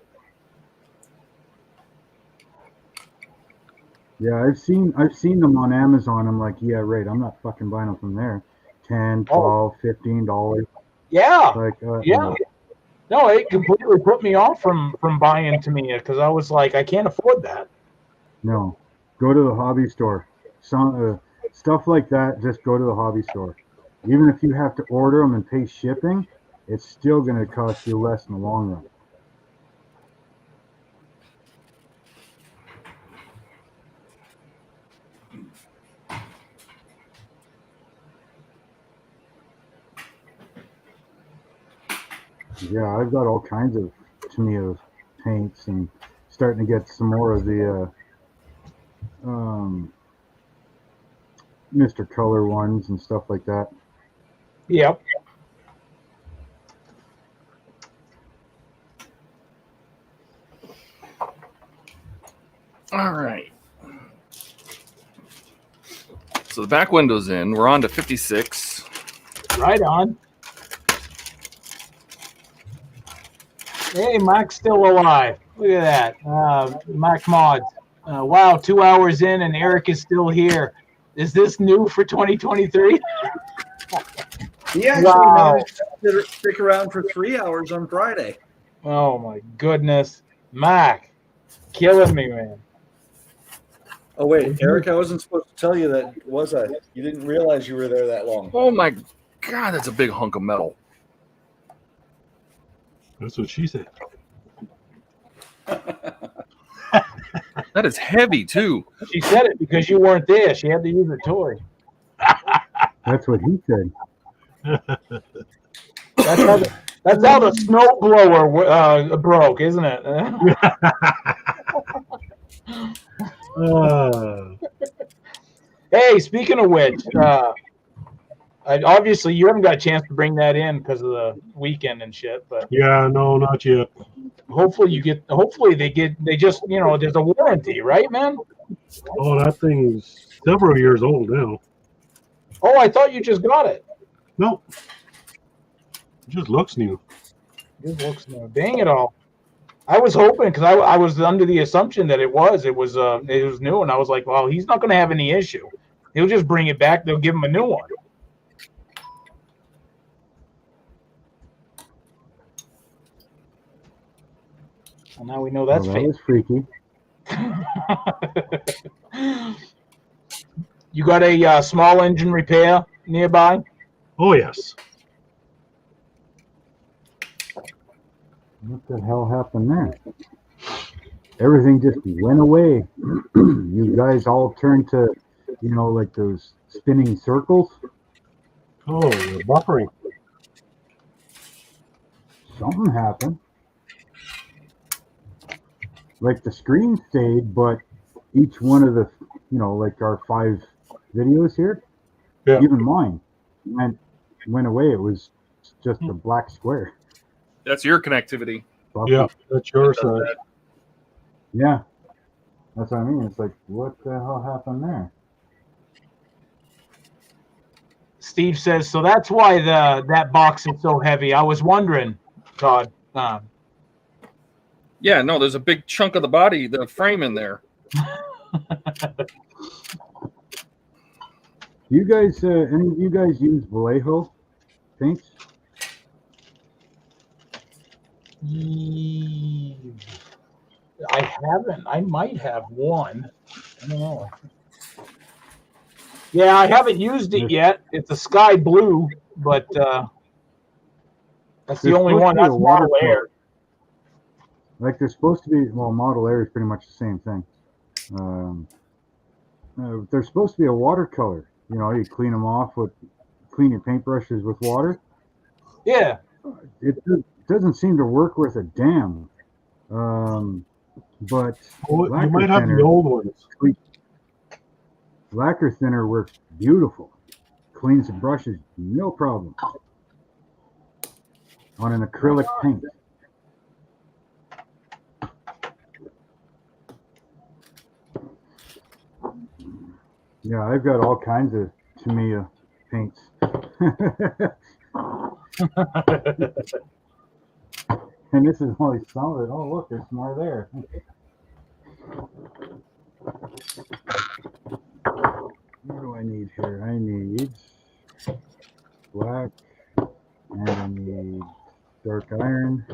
Yeah, I've seen them on Amazon. I'm like, yeah, right. I'm not fucking buying them from there. $10, $12, $15. Yeah, Like, yeah. No, it completely put me off from buying Tamiya because I was like, I can't afford that. No, go to the hobby store. Some stuff like that, just go to the hobby store. Even if you have to order them and pay shipping, it's still going to cost you less in the long run. Yeah, I've got all kinds of Tamiya paints and starting to get some more of the Mr. Color ones and stuff like that. Yep. All right. So the back window's in. We're on to 56. Right on. Hey, Mike's still alive. Look at that. Mike Mod. Wow, 2 hours in and Eric is still here. Is this new for 2023? He actually Wow. managed to stick around for 3 hours on Friday. Oh my goodness. Mac, killing me, man. Oh wait, Eric, I wasn't supposed to tell you that, was I? You didn't realize you were there that long. Oh my God, that's a big hunk of metal. That's what she said. That is heavy too. She said it because you weren't there. She had to use her toy. That's what he said. That's how the snow blower broke, isn't it? Hey, speaking of which, obviously you haven't got a chance to bring that in because of the weekend and shit. But Yeah, no, not yet. hopefully they just there's a warranty, right, man? Oh, that thing is several years old now. Oh, I thought you just got it. No, it just looks new. It looks new. Dang it all. I was hoping because I was under the assumption that it was new, and I was like, well, he's not going to have any issue. He'll just bring it back. They'll give him a new one. Well, now we know that's Well, fake. that was freaky. You got a small engine repair nearby? Oh yes. What the hell happened there? Everything just went away. You guys all turned to, like those spinning circles. Oh, you're buffering. Something happened. Like the screen stayed, but each one of the, like our 5 videos here, Yeah. even mine, went away. It was just a black square. That's your connectivity. Yeah, that's your side. Yeah. That's what I mean. It's like, what the hell happened there? Steve says, so that's why that box is so heavy. I was wondering, Todd. Yeah, no, there's a big chunk of the body, the frame in there. You guys, any of you guys use Vallejo paints? I haven't. I might have one. I don't know. Yeah, I haven't used it yet. It's a sky blue, but that's the only one. That's Model Air. Like there's supposed to be, well, Model Air is pretty much the same thing. There's supposed to be a watercolor. You clean them off clean your paintbrushes with water. Yeah. It doesn't seem to work worth a damn. But Oh, you might have the old ones. Lacquer thinner works beautiful. Cleans the brushes, no problem. On an acrylic paint. Yeah, I've got all kinds of Tamiya paints. And this is only some of it. Oh, look, there's more there. What do I need here? I need black, and I need dark iron.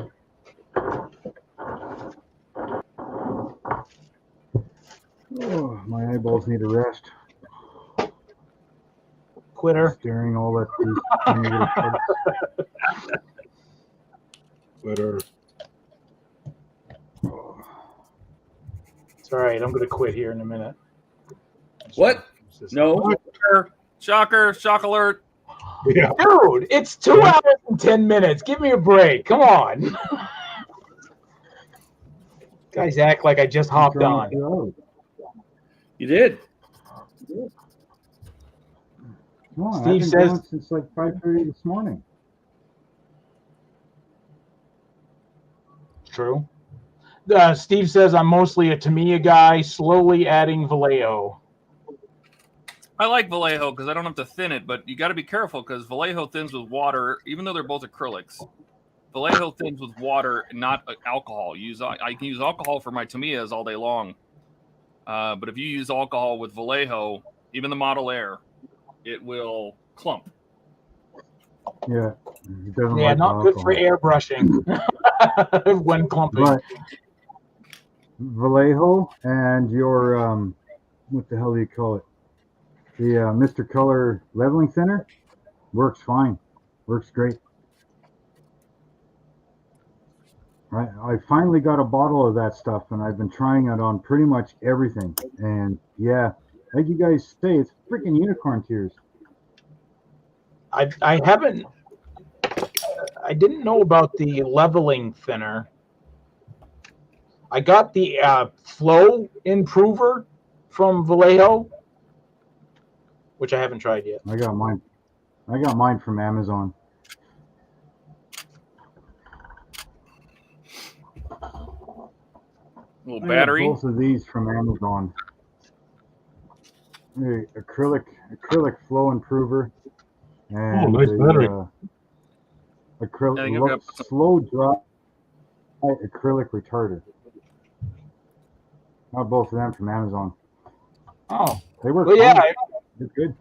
Oh, my eyeballs need a rest. Quitter. Staring all at these tiny little pups. Better. It's all right. I'm going to quit here in a minute. What? No. Shocker. Shock alert. Yeah. Dude, it's 2 hours and 10 minutes. Give me a break. Come on. Guys act like I just hopped on. You did. No, Steve I've been says- going since like 5:30 this morning. True. Steve says, I'm mostly a Tamiya guy, slowly adding Vallejo. I like Vallejo because I don't have to thin it, but you got to be careful because Vallejo thins with water, even though they're both acrylics. Vallejo thins with water, not alcohol. I can use alcohol for my Tamiyas all day long, but if you use alcohol with Vallejo, even the Model Air, it will clump. Yeah. It doesn't Yeah, like not good for alcohol. airbrushing when clumping. But Vallejo and your what the hell do you call it? The Mr. Color leveling thinner works fine. Works great. I finally got a bottle of that stuff, and I've been trying it on pretty much everything. And yeah, like you guys say, it's freaking unicorn tears. I haven't. I didn't know about the leveling thinner. I got the flow improver from Vallejo, which I haven't tried yet. I got mine from Amazon. Little I got battery. both of these from Amazon. The acrylic flow improver and nice battery. acrylic slow dry acrylic retarder. Got both of them from Amazon. Oh, They work. well, yeah. fine. They're good.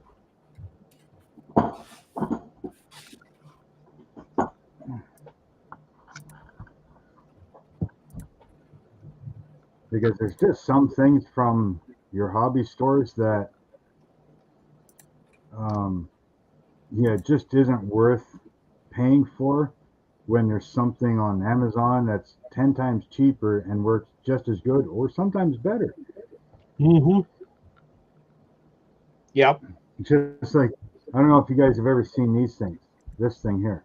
Because there's just some things from your hobby stores that yeah, it just isn't worth paying for when there's something on Amazon that's 10 times cheaper and works just as good or sometimes better. Mm-hmm. Yep. Just like, I don't know if you guys have ever seen these things. This thing here.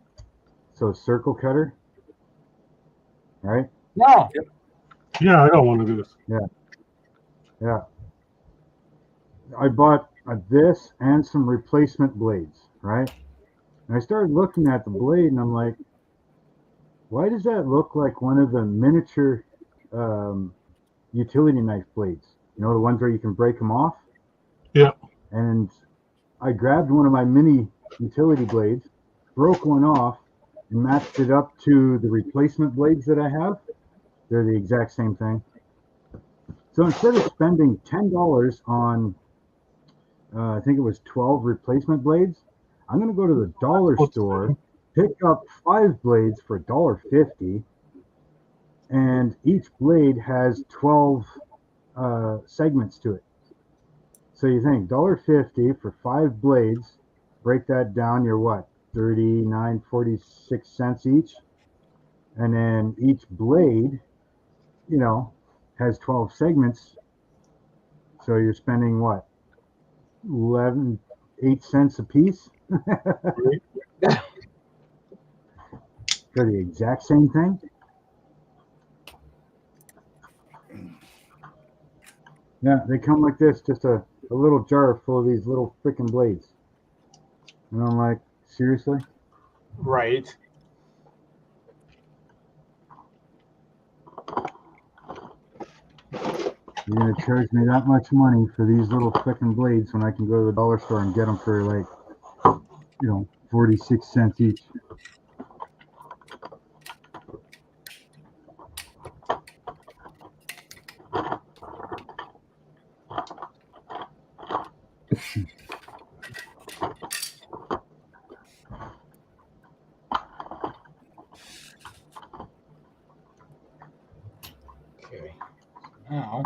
So circle cutter, right? No. Yeah, I got one of these. Yeah. I bought this and some replacement blades, right? And I started looking at the blade and I'm like, why does that look like one of the miniature utility knife blades? You know, the ones where you can break them off? Yeah. And I grabbed one of my mini utility blades, broke one off, and matched it up to the replacement blades that I have. They're the exact same thing. So instead of spending $10 on, I think it was 12 replacement blades, I'm going to go to the dollar store, pick up 5 blades for $1.50, and each blade has 12 segments to it. So you think $1.50 for 5 blades, break that down, you're what, 39.46 cents each? And then each blade, you know, has 12 segments. So you're spending what, 8 cents a piece? For the exact same thing? Yeah, they come like this, just a little jar full of these little freaking blades. And I'm like, seriously? Right. You're going to charge me that much money for these little freaking blades when I can go to the dollar store and get them for like, you know, 46 cents each. Okay. Now,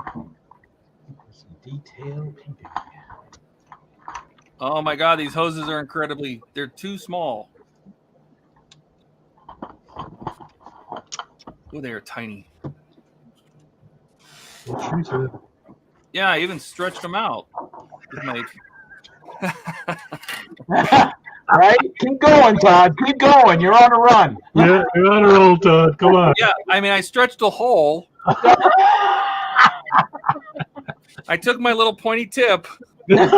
some detailed painting. Oh my God, these hoses are incredibly, they're too small. Oh, they are tiny. What she said. Yeah, I even stretched them out. With my... Right? Keep going, Todd. Keep going. You're on a run. Yeah, you're on a roll, Todd. Come on. Yeah, I mean, I stretched a hole. I took my little pointy tip and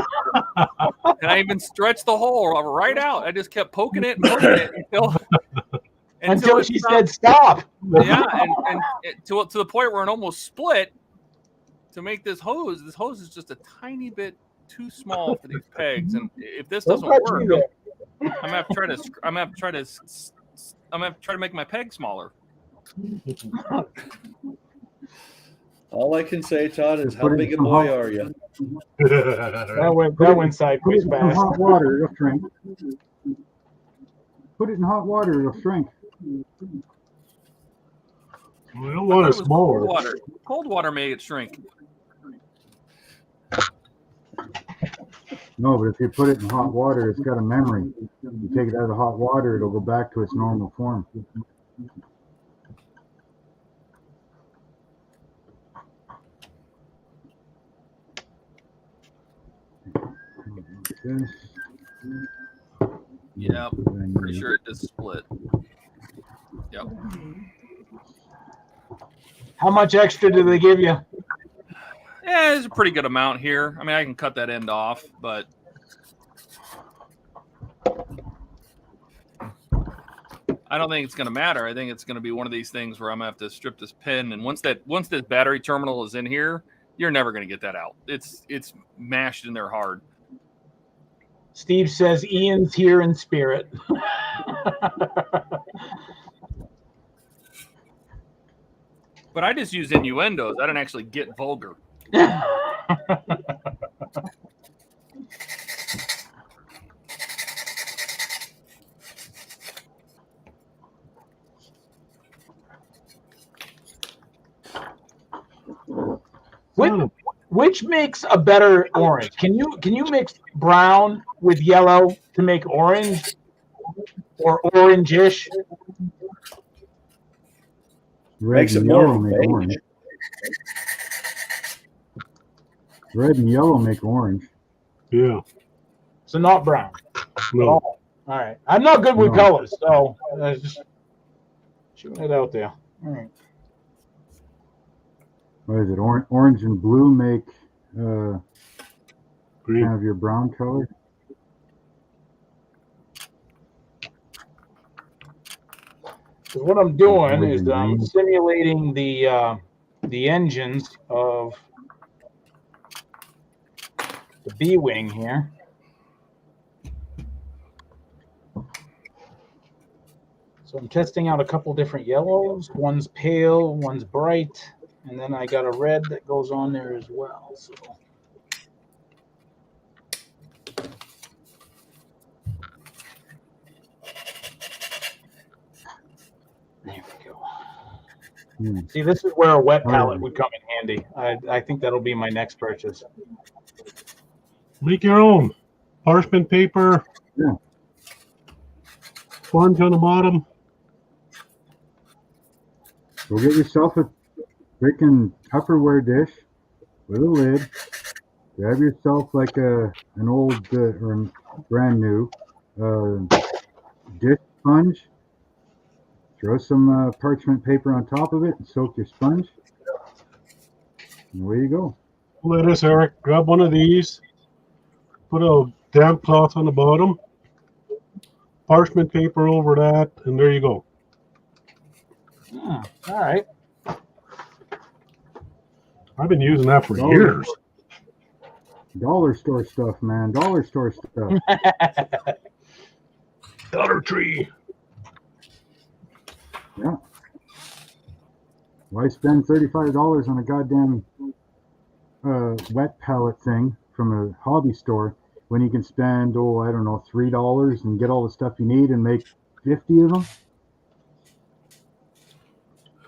I even stretched the hole right out. I just kept poking it until she stopped. said stop. Yeah, and to the point where it almost split to make this hose. This hose is just a tiny bit too small for these pegs, and if this doesn't work, I'm gonna have to try to I'm gonna try to make my peg smaller. All I can say, Todd, is how Put it big a in some boy hot- are you? That went Put sideways it in fast. hot water, it'll shrink. Put it in hot water, it'll shrink. We don't I want thought it it was smaller. cold water. Cold water made it shrink. No, but if you put it in hot water, it's got a memory. You take it out of the hot water, it'll go back to its normal form. This. Yeah, pretty sure it just split. Yep. How much extra do they give you? Yeah, there's a pretty good amount here. I mean, I can cut that end off, but I don't think it's going to matter. I think it's going to be one of these things where I'm going to have to strip this pin, and once this battery terminal is in here, you're never going to get that out. It's mashed in there hard. Steve says Ian's here in spirit. But I just use innuendos. I don't actually get vulgar. Which makes a better orange? Can you mix brown with yellow to make orange or orange-ish? Red Makes it and more yellow of a make beige. orange. Red and yellow make orange. Yeah. So not brown. No. All right. I'm not good with No. colors, so just shooting it out there. All right. What is it? Orange and blue make kind Green. of your brown color. So what I'm doing Red is and I'm green. simulating the engines of the B-wing here. So I'm testing out a couple different yellows. One's pale, one's bright, and then I got a red that goes on there as well. So there we go. See, this is where a wet palette would come in handy. I think that'll be my next purchase. Make your own. Parchment paper. Yeah. Sponge on the bottom. Go get yourself a freaking Tupperware dish with a lid. Grab yourself like an old or brand new dish sponge. Throw some parchment paper on top of it and soak your sponge. And away you go. Let us, Eric. Grab one of these. Put a damp cloth on the bottom. Parchment paper over that, and there you go. All right. I've been using that for years. Dollar store stuff, man. Dollar store stuff. Dollar Tree. Yeah. Why spend $35 on a goddamn wet palette thing from a hobby store when you can spend, I don't know, $3 and get all the stuff you need and make 50 of them?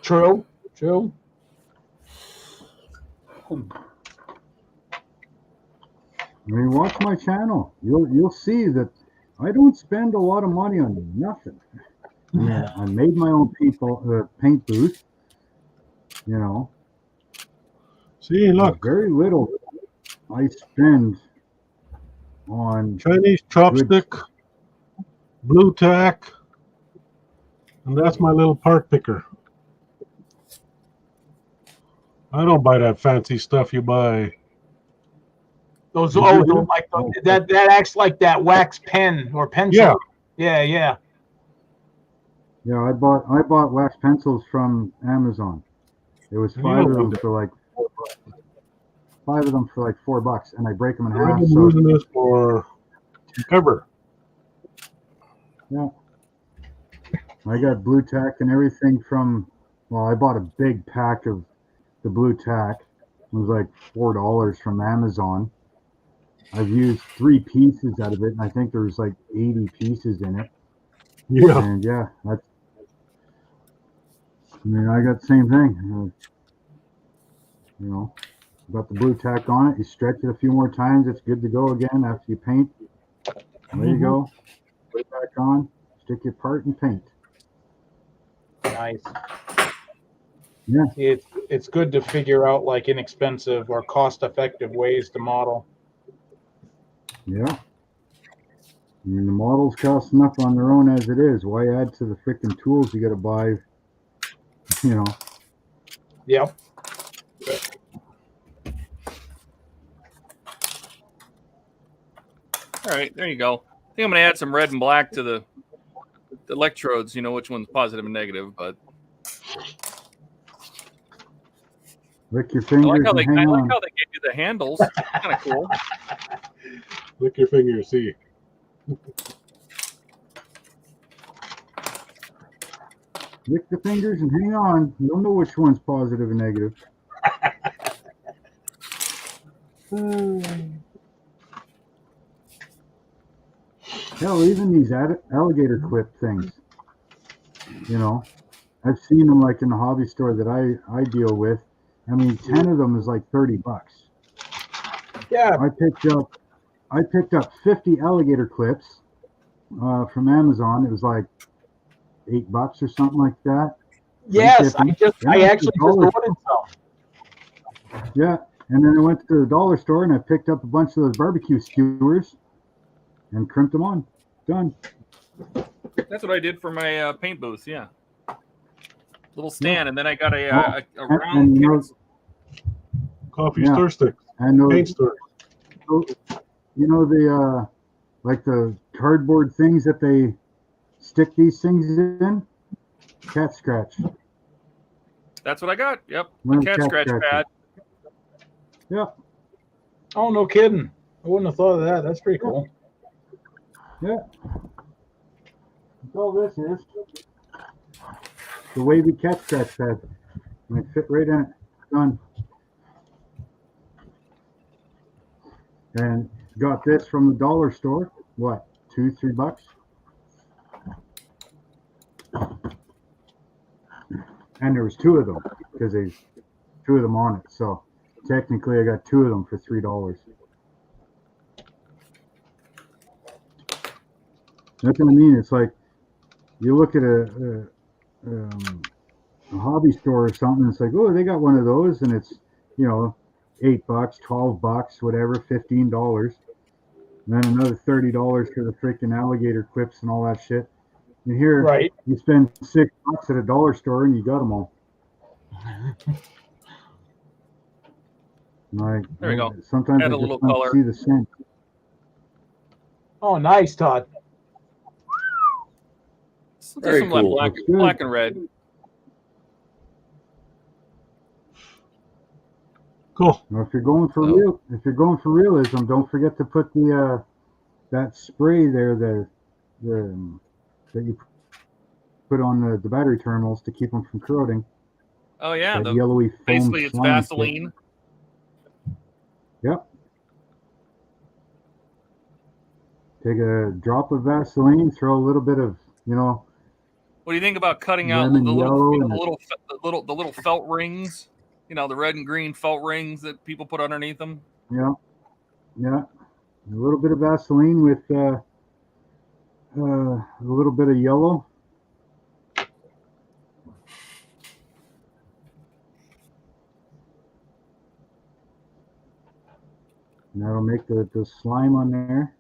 True. True. I mean, watch my channel. You'll see that I don't spend a lot of money on nothing. I mean, I made my own paint booth. You know. See, look. Very little I spend on Chinese chopstick, blue tack, and that's my little part picker. I don't buy that fancy stuff you buy. Those like that acts like that wax pen or pencil. Yeah. Yeah. Yeah, I bought wax pencils from Amazon. It was five of them for like $4, and I break them in half. I've been using this for ever. Yeah, I got blue tack and everything from, well, I bought a big pack of the blue tack. It was like $4 from Amazon. I've used 3 pieces out of it, and I think there's like 80 pieces in it. Yeah. And yeah, that's, I mean, I got the same thing. You know, got the blue tack on it. You stretch it a few more times, it's good to go again after you paint. There you go. Put it back on, stick your part and paint. Nice. Yeah. It's good to figure out like inexpensive or cost-effective ways to model. Yeah. I mean, the models cost enough on their own as it is. Why add to the freaking tools you got to buy? You know. Yep. All right, there you go. I think I'm going to add some red and black to the electrodes. You know which one's positive and negative, but Lick your I fingers like how and hang on. they gave you the handles. Kind of cool. Lick your finger, see. Lick the fingers and hang on. You don't know which one's positive and negative. Hell, even these alligator clip things. You know, I've seen them like in the hobby store that I deal with. I mean, 10 of them is like $30. Yeah. I picked up 50 alligator clips from Amazon. It was like $8 or something like that. Yes, I actually just ordered some. Yeah, and then I went to the dollar store and I picked up a bunch of those barbecue skewers and crimped them on. Done. That's what I did for my paint booth. Yeah, little stand, and then I got a round. And you know, Coffee Yeah. stir sticks. and Paint those, stir. you know, the like the cardboard things that they stick these things in, cat scratch. That's what I got. Yep, One a of the cat scratch scratches. pad. Yep. Oh, no kidding. I wouldn't have thought of that. That's pretty cool. Yeah. That's all this is. The wavy cat scratch pad. And I fit right in it. Done. And got this from the dollar store. What, $2-3? And there was 2 of them because there's 2 of them on it. So technically, I got 2 of them for $3. That's what I mean. It's like you look at a hobby store or something. It's like, oh, they got one of those, and it's, you know, $8, $12, whatever, $15. And then another $30 for the freaking alligator clips and all that shit. And here, Right. you spend $6 at a dollar store and you got them all. Like, There you go. Sometimes Add I a little just don't color. see the sense. Oh, nice, Todd. So Very some cool. black, Looks good. black and red. Cool. Now, if you're going for realism, don't forget to put the that spray there, that you put on the battery terminals to keep them from corroding. Oh yeah, That yellowy foam basically it's slime shit. Vaseline. Yep. Take a drop of Vaseline, throw a little bit of, you know, What do you think about cutting out lemon the little, yellow you know, and the little felt rings? You know, the red and green felt rings that people put underneath them. yeah, a little bit of Vaseline with a little bit of yellow. And that'll make the slime on there.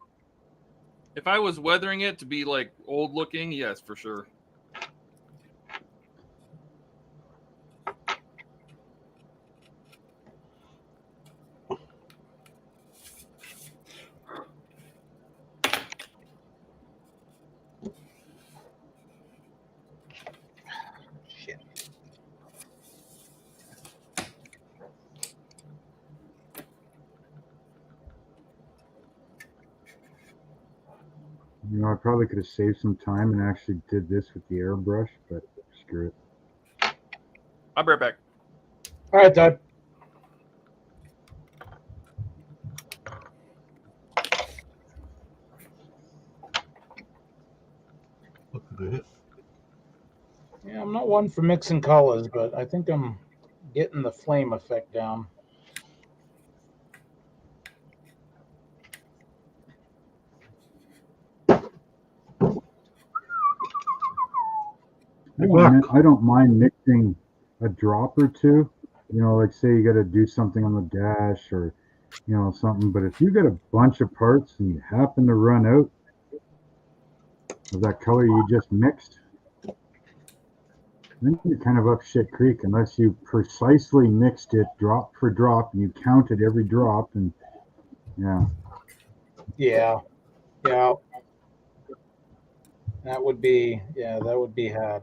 If I was weathering it to be like old looking, yes, for sure. You know, I probably could have saved some time and actually did this with the airbrush, but screw it. I'll be right back. All right, Todd. Look at that. Yeah, I'm not one for mixing colors, but I think I'm getting the flame effect down. I don't mind mixing a drop or two. You know, like say you got to do something on the dash or, you know, something. But if you got a bunch of parts and you happen to run out of that color you just mixed, then you're kind of up shit creek unless you precisely mixed it drop for drop and you counted every drop. And yeah. Yeah. That would be had.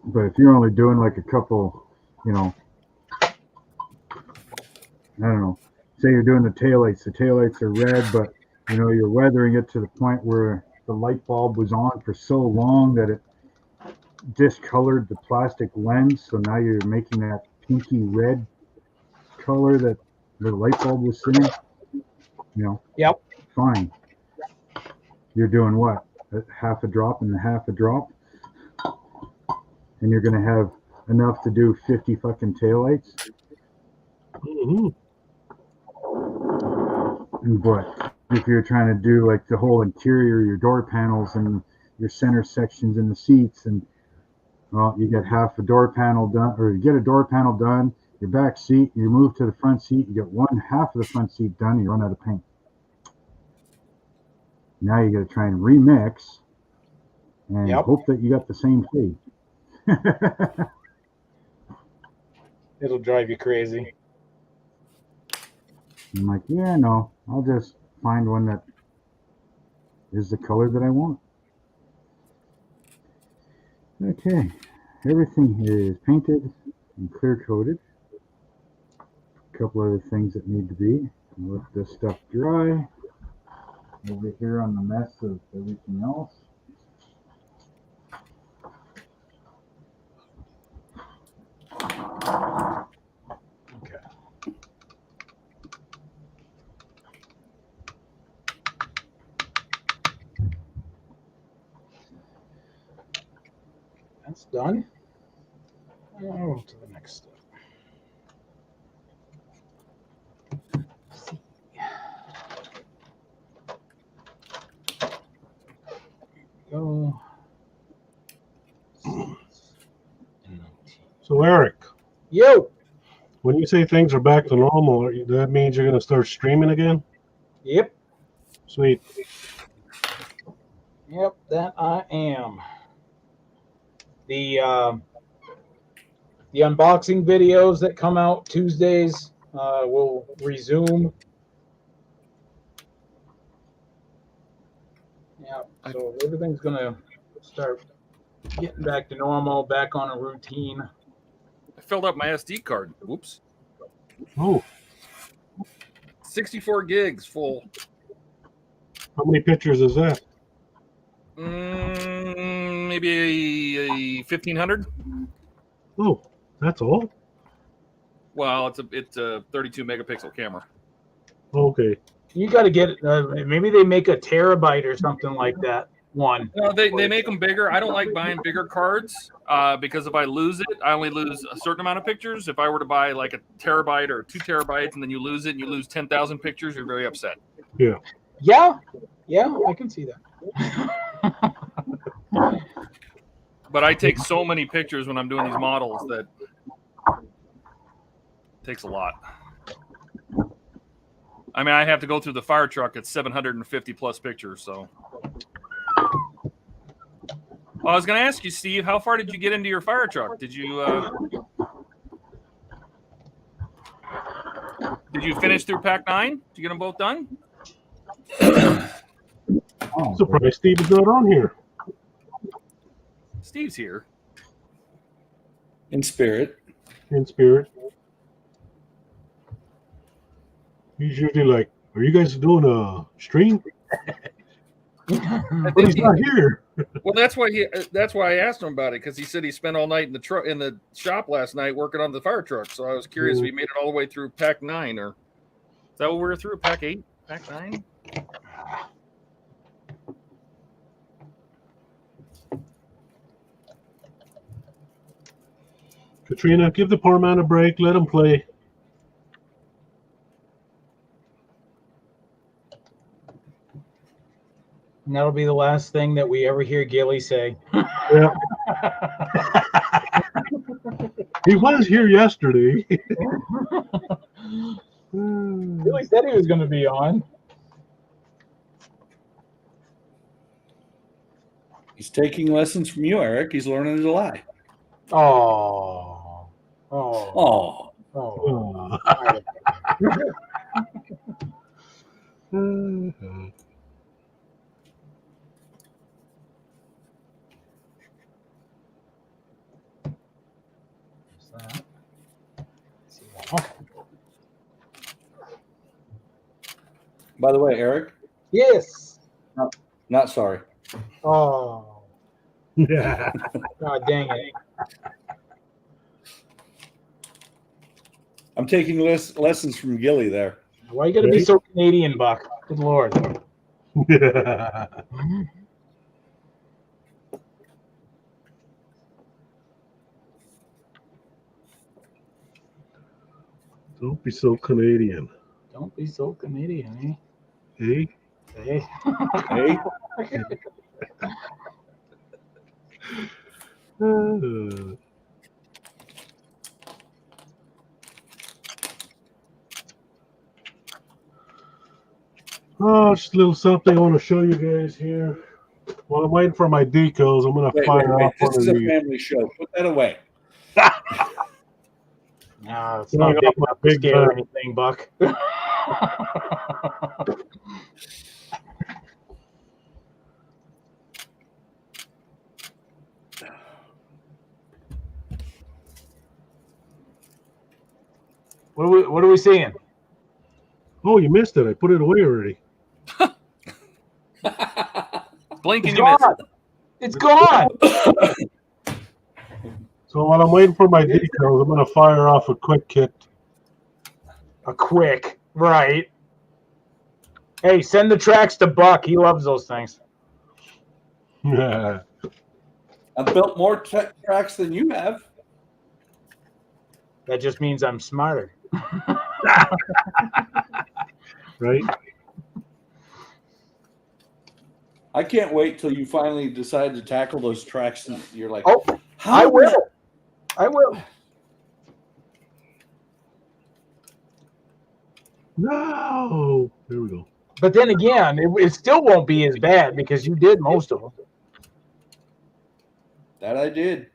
But if you're only doing like a couple, you know, I don't know, say you're doing the taillights are red, but you know, you're weathering it to the point where the light bulb was on for so long that it discolored the plastic lens. So now you're making that pinky red color that the light bulb was sitting, you know, Yep. fine. You're doing what? Half a drop and a half a drop? And you're going to have enough to do 50 fucking taillights? Mm-hmm. But if you're trying to do like the whole interior, your door panels and your center sections and the seats, and well, you get half a door panel done, or you get a door panel done, your back seat, you move to the front seat, you get one half of the front seat done, you run out of paint. Now you got to try and remix and hope that you got the same fade. It'll drive you crazy. I'm like, yeah, no, I'll just find one that is the color that I want. Okay, everything is painted and clear coated. A couple other things that need to be. I'll let this stuff dry. Over here on the mess of everything else. Okay. That's done. Oh, to the next step. Go. So Eric, Yo. when you say things are back to normal, that means you're going to start streaming again? Yep. Sweet. Yep, that I am. The unboxing videos that come out Tuesdays will resume. Yeah, so everything's gonna start getting back to normal, back on a routine. I filled up my SD card. Whoops. Oh, 64 gigs full. how many pictures is that? Maybe 1,500. Oh, that's all? Well, it's a 32 megapixel camera. Okay. You got to get maybe they make a terabyte or something like that. One. No, they make them bigger. I don't like buying bigger cards because if I lose it, I only lose a certain amount of pictures. If I were to buy like a terabyte or 2 terabytes and then you lose it and you lose 10,000 pictures, you're very upset. Yeah. Yeah, I can see that. But I take so many pictures when I'm doing these models that it takes a lot. I mean, I have to go through the fire truck at 750 plus pictures. So, well, I was going to ask you, Steve, how far did you get into your fire truck? Did you finish through pack 9? Did you get them both done? I'm surprised Steve is not on here. Steve's here. In spirit. In spirit. He's usually like, are you guys doing a stream? I But he's think not here. well, that's why I asked him about it, because he said he spent all night in the shop last night working on the fire truck. So I was curious if he made it all the way through pack 9, or is that what we were through? Pack 8, pack 9? Katrina, give the poor man a break. Let him play. And that'll be the last thing that we ever hear Gilly say. Yeah. He was here yesterday. Gilly said he was going to be on. He's taking lessons from you, Eric. He's learning to lie. Oh. Oh. Oh, Oh. by the way, Eric, Yes. not sorry. Oh. Yeah. God dang it. I'm taking lessons from Gilly there. Why you got to be so Canadian, Buck? Good Lord. Yeah. Don't be so Canadian. Don't be so Canadian, Eh? eh? Hey. Hey, Oh, just a little something I want to show you guys here. While I'm waiting for my decals, I'm going to fire off This one is of a these. family show. Put that away. No, it's Well, not I big got my enough to big scare bag. anything, Buck. What are we seeing? Oh, you missed it. I put it away already. Blink It's and you miss. gone. It's gone. So while I'm waiting for my decals, I'm going to fire off a quick kit. A quick, right? Hey, send the tracks to Buck. He loves those things. Yeah. I've built more tracks than you have. That just means I'm smarter. Right? I can't wait till you finally decide to tackle those tracks. And you're like, Oh, how I will. I will. No. There we go. But then again, it still won't be as bad because you did most of them. That I did.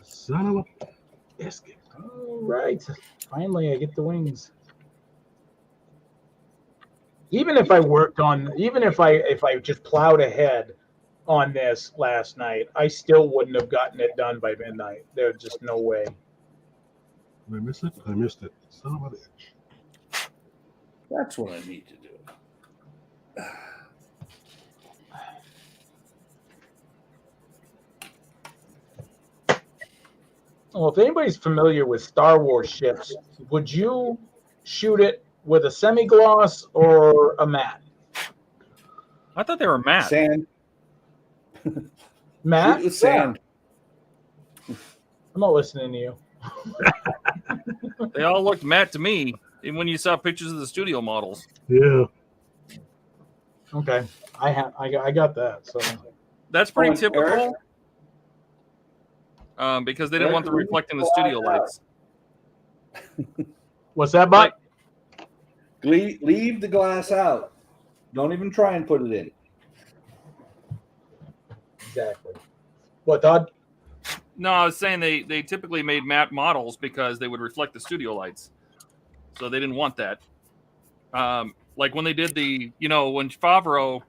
Son of a biscuit. All right. Finally, I get the wings. Even if I worked on, even if I just plowed ahead on this last night, I still wouldn't have gotten it done by midnight. There's just no way. Did I miss it? I missed it. Son of a bitch. That's what I need to do. Well, if anybody's familiar with Star Wars ships, would you shoot it with a semi-gloss or a matte? I thought they were matte. Sand. Matte? Shoot with sand. Yeah. I'm not listening to you. They all looked matte to me, even when you saw pictures of the studio models. Yeah. Okay, I got that. So That's pretty and typical. Because they didn't want the reflecting the studio lights. what's that, Buck? Leave the glass out. Don't even try and put it in. Exactly. What, Todd? No, I was saying they typically made matte models because they would reflect the studio lights, so they didn't want that. Like when they did when Favreau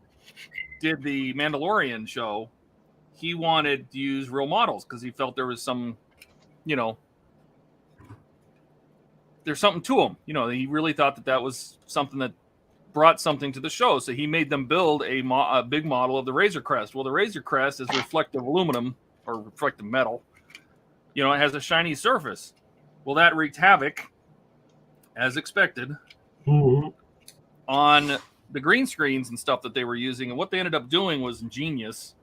did the Mandalorian show, he wanted to use real models because he felt there was some, there's something to him. He really thought that was something that brought something to the show. So he made them build a big model of the Razor Crest. Well, the Razor Crest is reflective aluminum or reflective metal. It has a shiny surface. Well, that wreaked havoc, as expected, on the green screens and stuff that they were using. And what they ended up doing was ingenious.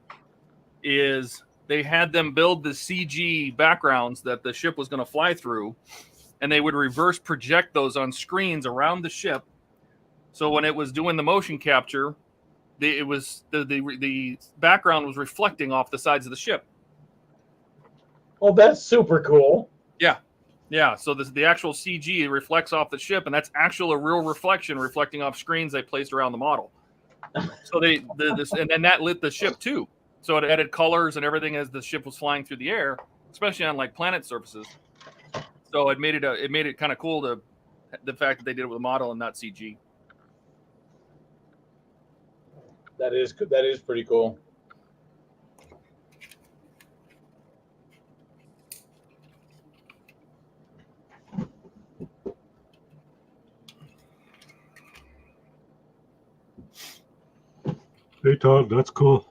Is they had them build the CG backgrounds that the ship was going to fly through, and they would reverse project those on screens around the ship. So when it was doing the motion capture, the background was reflecting off the sides of the ship. Oh, that's super cool. Yeah. So the actual CG reflects off the ship, and that's actually a real reflection reflecting off screens they placed around the model. So and then that lit the ship too. So it added colors and everything as the ship was flying through the air, especially on like planet surfaces. So it made it kind of cool the fact that they did it with a model and not CG. That is pretty cool. Hey, Todd, that's cool.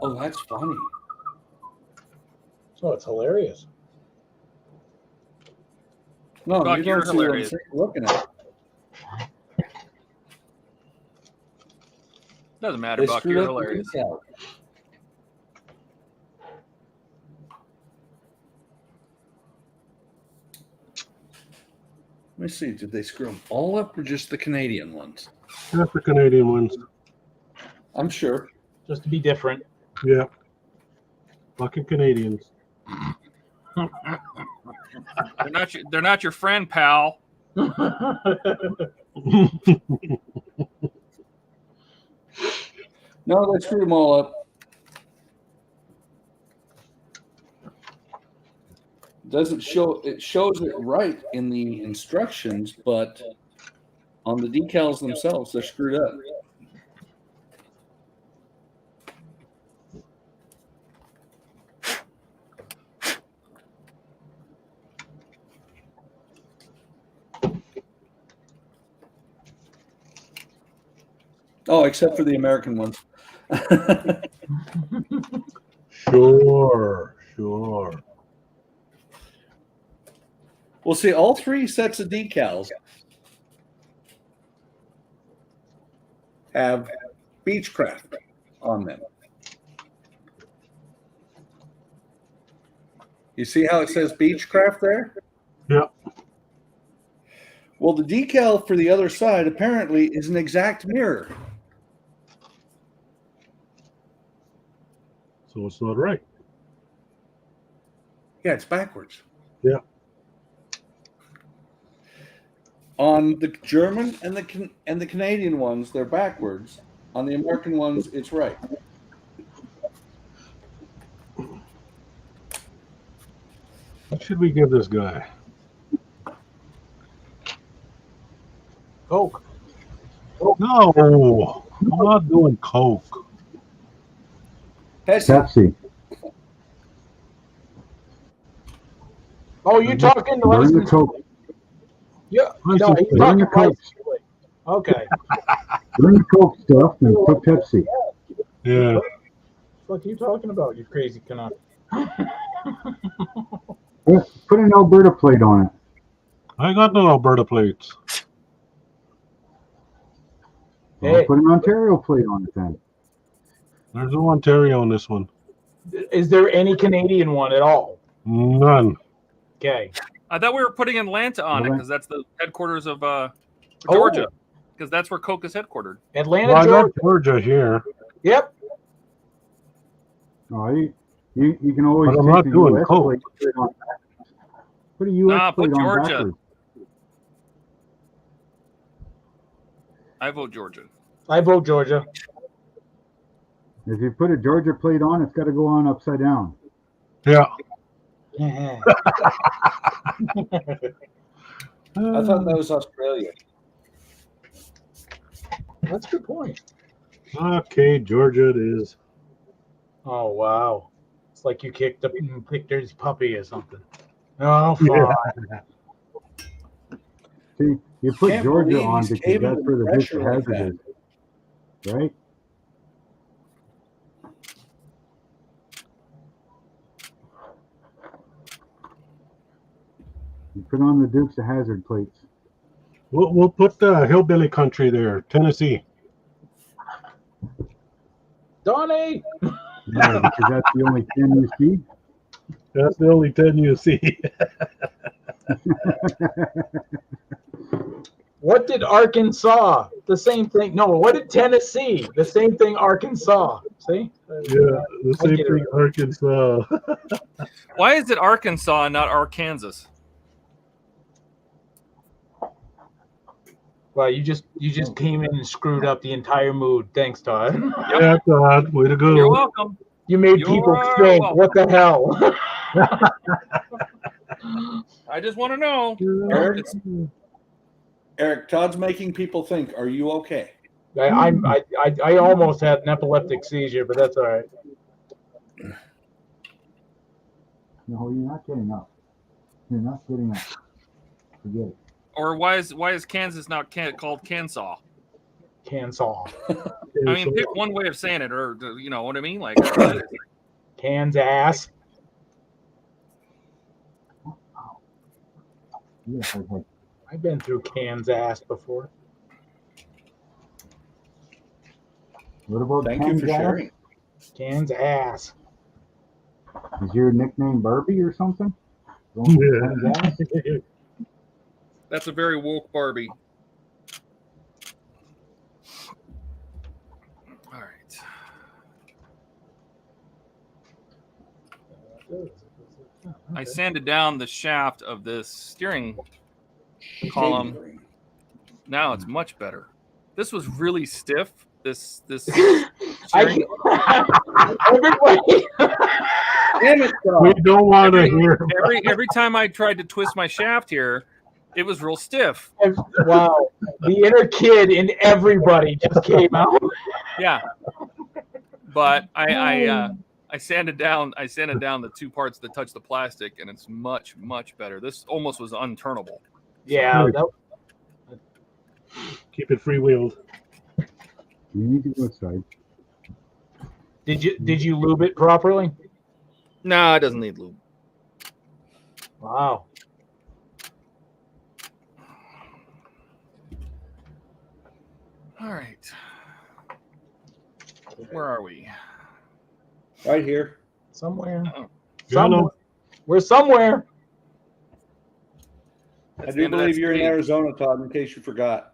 Oh, that's funny. Oh, it's hilarious. No, Buck, you you're don't see what I'm hilarious. looking at. Doesn't matter, They Buck. screwed You're up the hilarious. decal. Let me see. Did they screw them all up or just the Canadian ones? That's the Canadian ones. I'm sure. Just to be different. Yeah. Fucking Canadians. They're not your friend, pal. No, they screwed them all up. Doesn't show it shows it right in the instructions, but on the decals themselves, they're screwed up. Oh, except for the American ones. Sure. We'll see all three sets of decals have Beechcraft on them. You see how it says Beechcraft there? Yeah. Well, the decal for the other side apparently is an exact mirror. So it's not right. Yeah, it's backwards. Yeah. On the German and the Canadian ones, they're backwards. On the American ones, it's right. What should we give this guy? Coke. No, I'm not doing Coke. Pepsi. Oh, you're talking to Burn us? the Coke. Yeah. No, he's Burn talking the Coke. license. Okay. Burn the Coke stuff and put Pepsi. Yeah. What are you talking about, you crazy Canuck? Put an Alberta plate on it. I got no Alberta plates. Well, Hey. put an Ontario plate on it then. There's no Ontario on this one. Is there any Canadian one at all? None. Okay. I thought we were putting Atlanta on it Okay. because that's the headquarters of Georgia. Because that's where Coke is headquartered. Atlanta, Well, I Georgia. got Georgia here. Yep. Oh, You can always But I'm take not the doing US coke. plate, put it on backwards. Put a US Nah, plate put on Georgia. backwards. I vote Georgia. I vote Georgia. If you put a Georgia plate on, it's got to go on upside down. Yeah. Yeah. I thought that was Australia. That's a good point. Okay, Georgia it is. Oh wow. It's like you kicked Victor's puppy or something. Oh, Yeah. fine. See, you put Can't Georgia believe on he's because caving that's to where the Dukes pressure of like Hazzard is, right? You put on the Dukes of Hazzard plates. We'll put the hillbilly country there, Tennessee. Donnie. Yeah, because that's the only 10 you see. That's the only 10 you see. What did Arkansas? The same thing. No, what did Tennessee? The same thing Arkansas. See? Yeah, the same get it. thing, Arkansas. Why is it Arkansas and not Arkansas? Well, you just came in and screwed up the entire mood. Thanks, Todd. Yeah, Todd, way to go. You're welcome. You made You're people think. welcome. What the hell? I just want to know. Eric, Eric, Todd's making people think. Are you okay? I almost had an epileptic seizure, but that's all right. No, you're not getting up. You're not getting up. Forget it. Or why is Kansas not called Kansas? Kansas. I mean, pick one way of saying it, or you know what I mean, like Kansas. Yeah, I've been through Kansas before. what about Thank you for Kansas? sharing. Kansas. Is your nickname Barbie or something? Yeah. Kansas? that's a very woke Barbie. All right. I sanded down the shaft of this steering column. Now it's much better. This was really stiff. This steering. Everybody. Damn it, We don't want to hear. every time I tried to twist my shaft here, it was real stiff. Wow. The inner kid in everybody just came out. Yeah. But I sanded down the two parts that touch the plastic, and it's much better. This almost was unturnable. Yeah. Keep it freewheeled. You need to go outside. Did you lube it properly? No, it doesn't need lube. Wow. All right. Where are we? Right here. Somewhere. Yeah, no. We're somewhere. I do believe you're in Arizona, Todd, in case you forgot.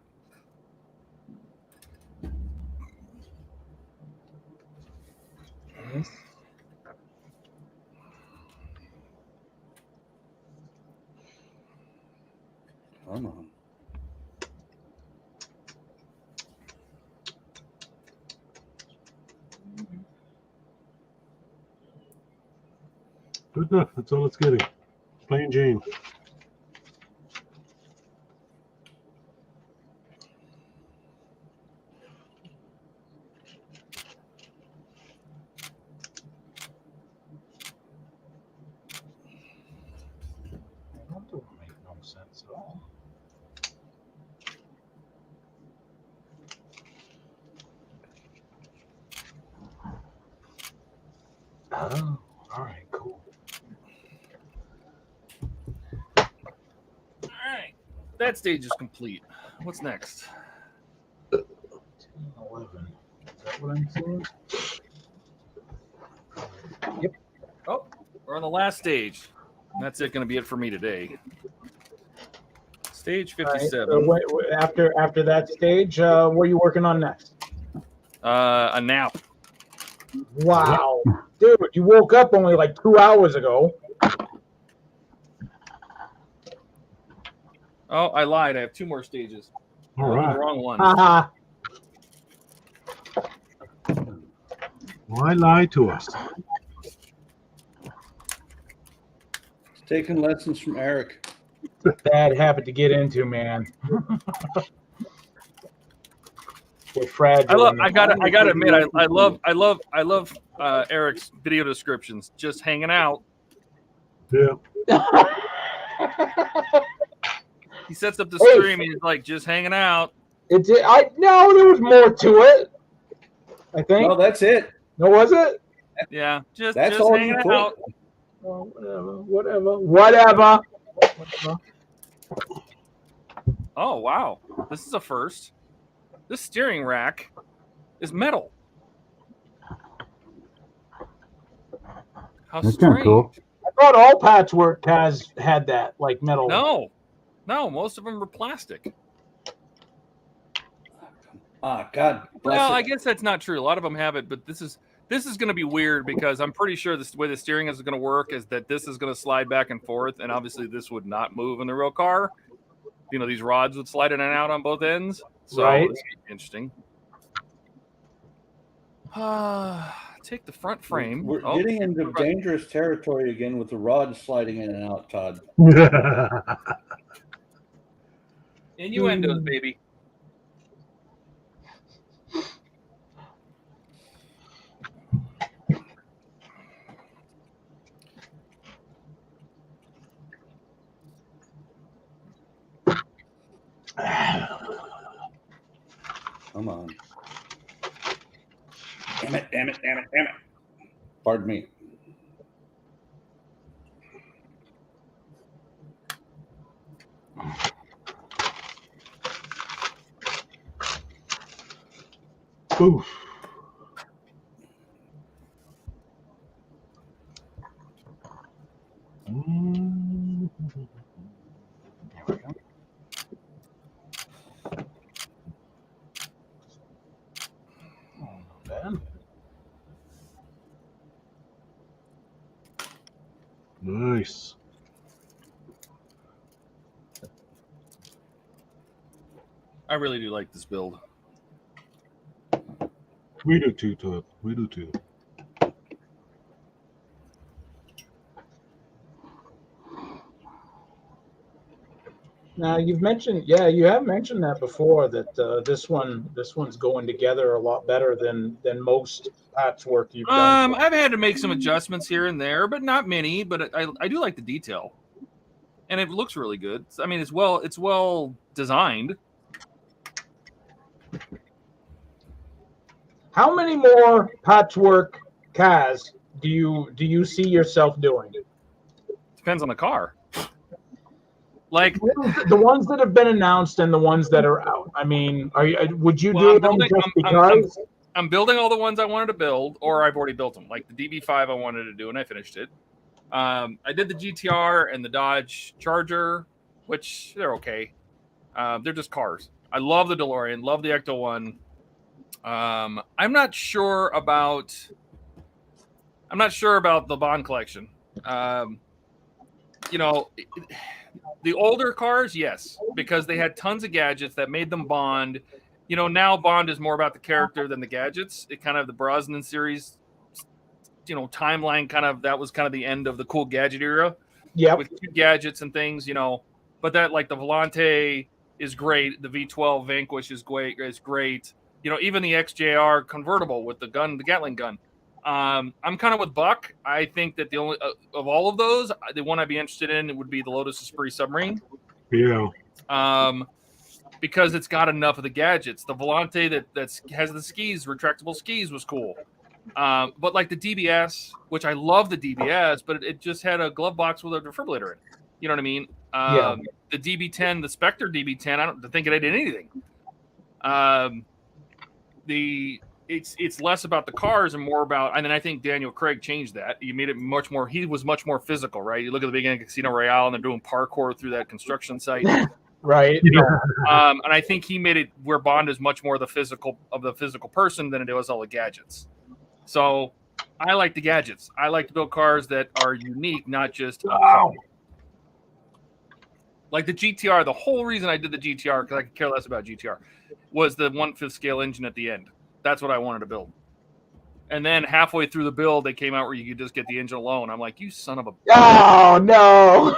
Come on. Good enough. That's all it's getting. Plain Jane. That don't make no sense at all. Oh, all right, cool. All right. That stage is complete. What's next? 11. Is that what I'm seeing? Yep. Oh, we're on the last stage. That's it. Going to be it for me today. Stage 57. All right, so after that stage, what are you working on next? A nap. Wow, dude, You woke up only like 2 hours ago. Oh, I lied. I have 2 more stages. All The right. wrong one. Haha. Why lie to us? Taking lessons from Eric. Bad habit to get into, man. We're fragile. I gotta admit, I love Eric's video descriptions. Just hanging out. Yeah. He sets up the stream. And he's like, just hanging out. No, there was more to it. I think. No, that's it. No, was it? Yeah, just That's all hanging you put. out. Oh, whatever. Oh wow, this is a first. This steering rack is metal. How That's kind of strange. cool. I thought all patchwork cars had that, like metal. No, most of them were plastic. Ah, God bless Well, it. I guess that's not true. A lot of them have it, but this is going to be weird because I'm pretty sure the way the steering is going to work is that this is going to slide back and forth, and obviously this would not move in the real car. You know, these rods would slide in and out on both ends. So Right. this would be interesting. Take the front frame. We're Oh, getting into dangerous territory again with the rods sliding in and out, Todd. innuendos, baby. Come on. Damn it. Pardon me. Oof. Nice. I really do like this build. We do too, Todd. We do too. Now you have mentioned that before that this one's going together a lot better than most patchwork you've done. I've had to make some adjustments here and there, but not many. But I do like the detail, and it looks really good. I mean, it's well designed. How many more patchwork cars do you see yourself doing? Depends on the car. Like the ones that have been announced and the ones that are out. I mean, would you do them just because? I'm building all the ones I wanted to build, or I've already built them. Like the DB5 I wanted to do, and I finished it. I did the GTR and the Dodge Charger, which they're okay. They're just cars. I love the DeLorean, love the Ecto One. I'm not sure about the Bond collection. You know, the older cars, yes, because they had tons of gadgets that made them Bond. You know, now Bond is more about the character than the gadgets. It kind of the Brosnan series, you know, timeline that was kind of the end of the cool gadget era. Yeah, with cute gadgets and things, you know. But that, like, the Volante is great. The V12 Vanquish is great. You know, even the XJR convertible with the gun, the Gatling gun. I'm kind of with Buck. I think that the only of all of those, the one I'd be interested in would be the Lotus Esprit submarine. Yeah. Because it's got enough of the gadgets. The Volante that has the skis, retractable skis, was cool. But like the DBS, which I love the DBS, but it just had a glove box with a defibrillator in it. You know what I mean? Yeah. The DB10, the Spectre DB10, I don't think it did anything. It's less about the cars and more about, and then I think Daniel Craig changed that. He made it much more. He was much more physical, right? You look at the beginning of Casino Royale, and they're doing parkour through that construction site, right? You know, and I think he made it where Bond is much more the physical person than it was all the gadgets. So I like the gadgets. I like to build cars that are unique, not just a Wow. car. Like the GTR, the whole reason I did the GTR, because I could care less about GTR, was the 1/5 scale engine at the end. That's what I wanted to build. And then halfway through the build, they came out where you could just get the engine alone. I'm like, you son of a... Oh, no.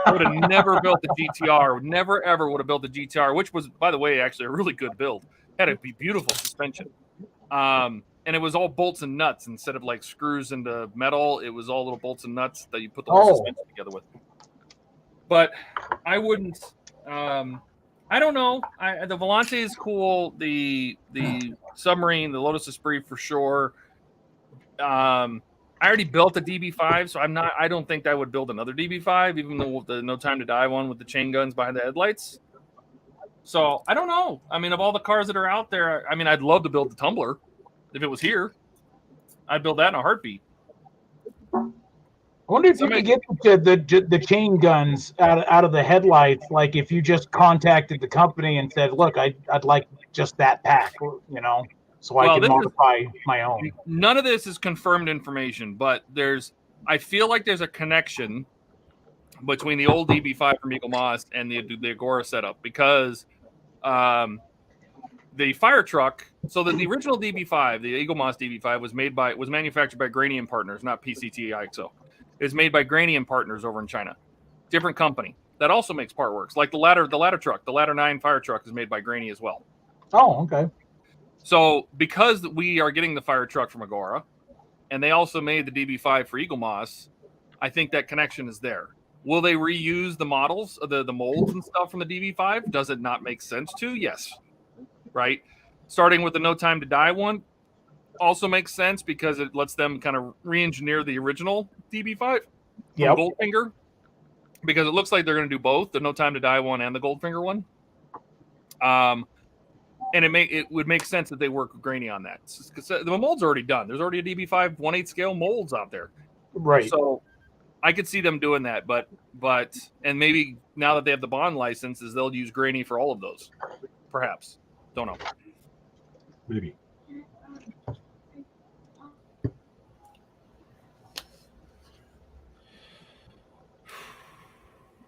I would have never built the GTR. Never, ever would have built the GTR, which was, by the way, actually a really good build. Had a beautiful suspension. And it was all bolts and nuts instead of like screws into metal. It was all little bolts and nuts that you put the whole suspension together with. But I wouldn't... I don't know. The Volante is cool. The submarine, the Lotus Esprit for sure. I already built a DB5, so I don't think I would build another DB5, even though the No Time to Die one with the chain guns behind the headlights. So I don't know. I mean, of all the cars that are out there, I mean, I'd love to build the Tumbler if it was here. I'd build that in a heartbeat. I wonder if you could get the chain guns out of the headlights. Like if you just contacted the company and said, "Look, I'd like just that pack," you know, so I can modify my own. None of this is confirmed information, but I feel like there's a connection between the old DB5 from Eagle Moss and the Agora setup, because the fire truck. So the original DB5, the Eagle Moss DB5, was manufactured by Granium Partners, not PCT IXO. Is made by Granium Partners over in China. Different company that also makes part works. Like the ladder truck, the Ladder 9 fire truck is made by Grani as well. Oh, okay. So because we are getting the fire truck from Agora, and they also made the DB5 for Eagle Moss, I think that connection is there. Will they reuse the models, the molds and stuff from the DB5? Does it not make sense to? Yes. Right? Starting with the No Time to Die one also makes sense because it lets them kind of re-engineer the original DB5 from Goldfinger, because it looks like they're going to do both, the No Time to Die one and the Goldfinger one. And it would make sense that they work with Grani on that, because the mold's already done. There's already a DB5 1/8 scale molds out there, right? So I could see them doing that, but and maybe now that they have the bond licenses, they'll use Grani for all of those, perhaps. Don't know. Maybe.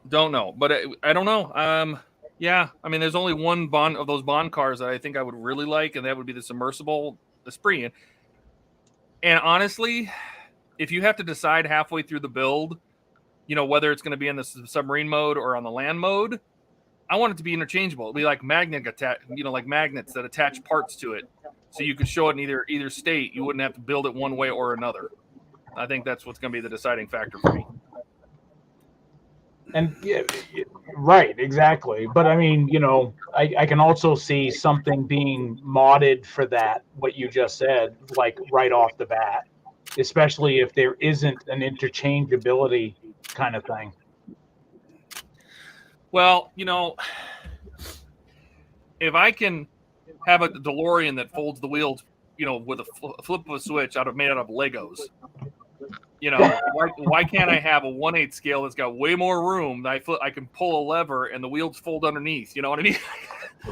Don't know, but I don't know. Yeah, I mean, there's only one bond of those bond cars that I think I would really like, and that would be the submersible Esprit. And honestly, if you have to decide halfway through the build, you know, whether it's going to be in the submarine mode or on the land mode, I want it to be interchangeable. It'd be like like magnets that attach parts to it, so you could show it in either state. You wouldn't have to build it one way or another. I think that's what's going to be the deciding factor for me. And yeah, right, exactly. But I mean, you know, I can also see something being modded for that, what you just said, like right off the bat, especially if there isn't an interchangeability kind of thing. Well, you know, if I can have a DeLorean that folds the wheels, you know, with a flip of a switch made out of Legos, you know, why can't I have a 1/8 scale that's got way more room? I can pull a lever and the wheels fold underneath. You know what I mean?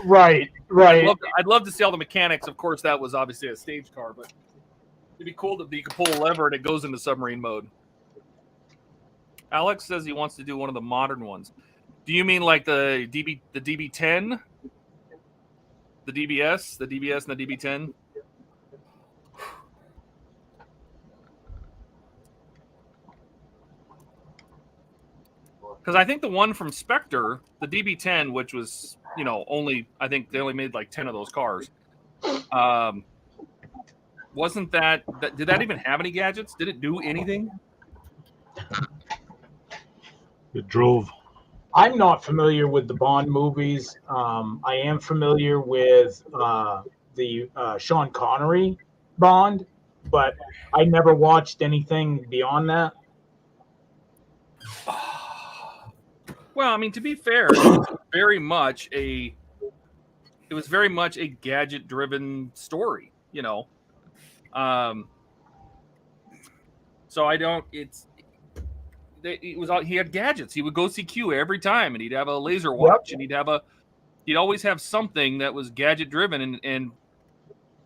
Right. I'd love to see all the mechanics. Of course, that was obviously a stage car, but it'd be cool that you could pull a lever and it goes into submarine mode. Alex says he wants to do one of the modern ones. Do you mean like the DB10, the DBS and the DB10? Because I think the one from Spectre, the DB10, which was, you know, I think they only made like 10 of those cars. Wasn't that did that even have any gadgets? Did it do anything? It drove. I'm not familiar with the Bond movies. I am familiar with the Sean Connery Bond, but I never watched anything beyond that. Well, I mean, to be fair, it was very much a gadget-driven story, you know. So I don't. He had gadgets. He would go see Q every time, and he'd have a laser watch, and he'd always have something that was gadget-driven, and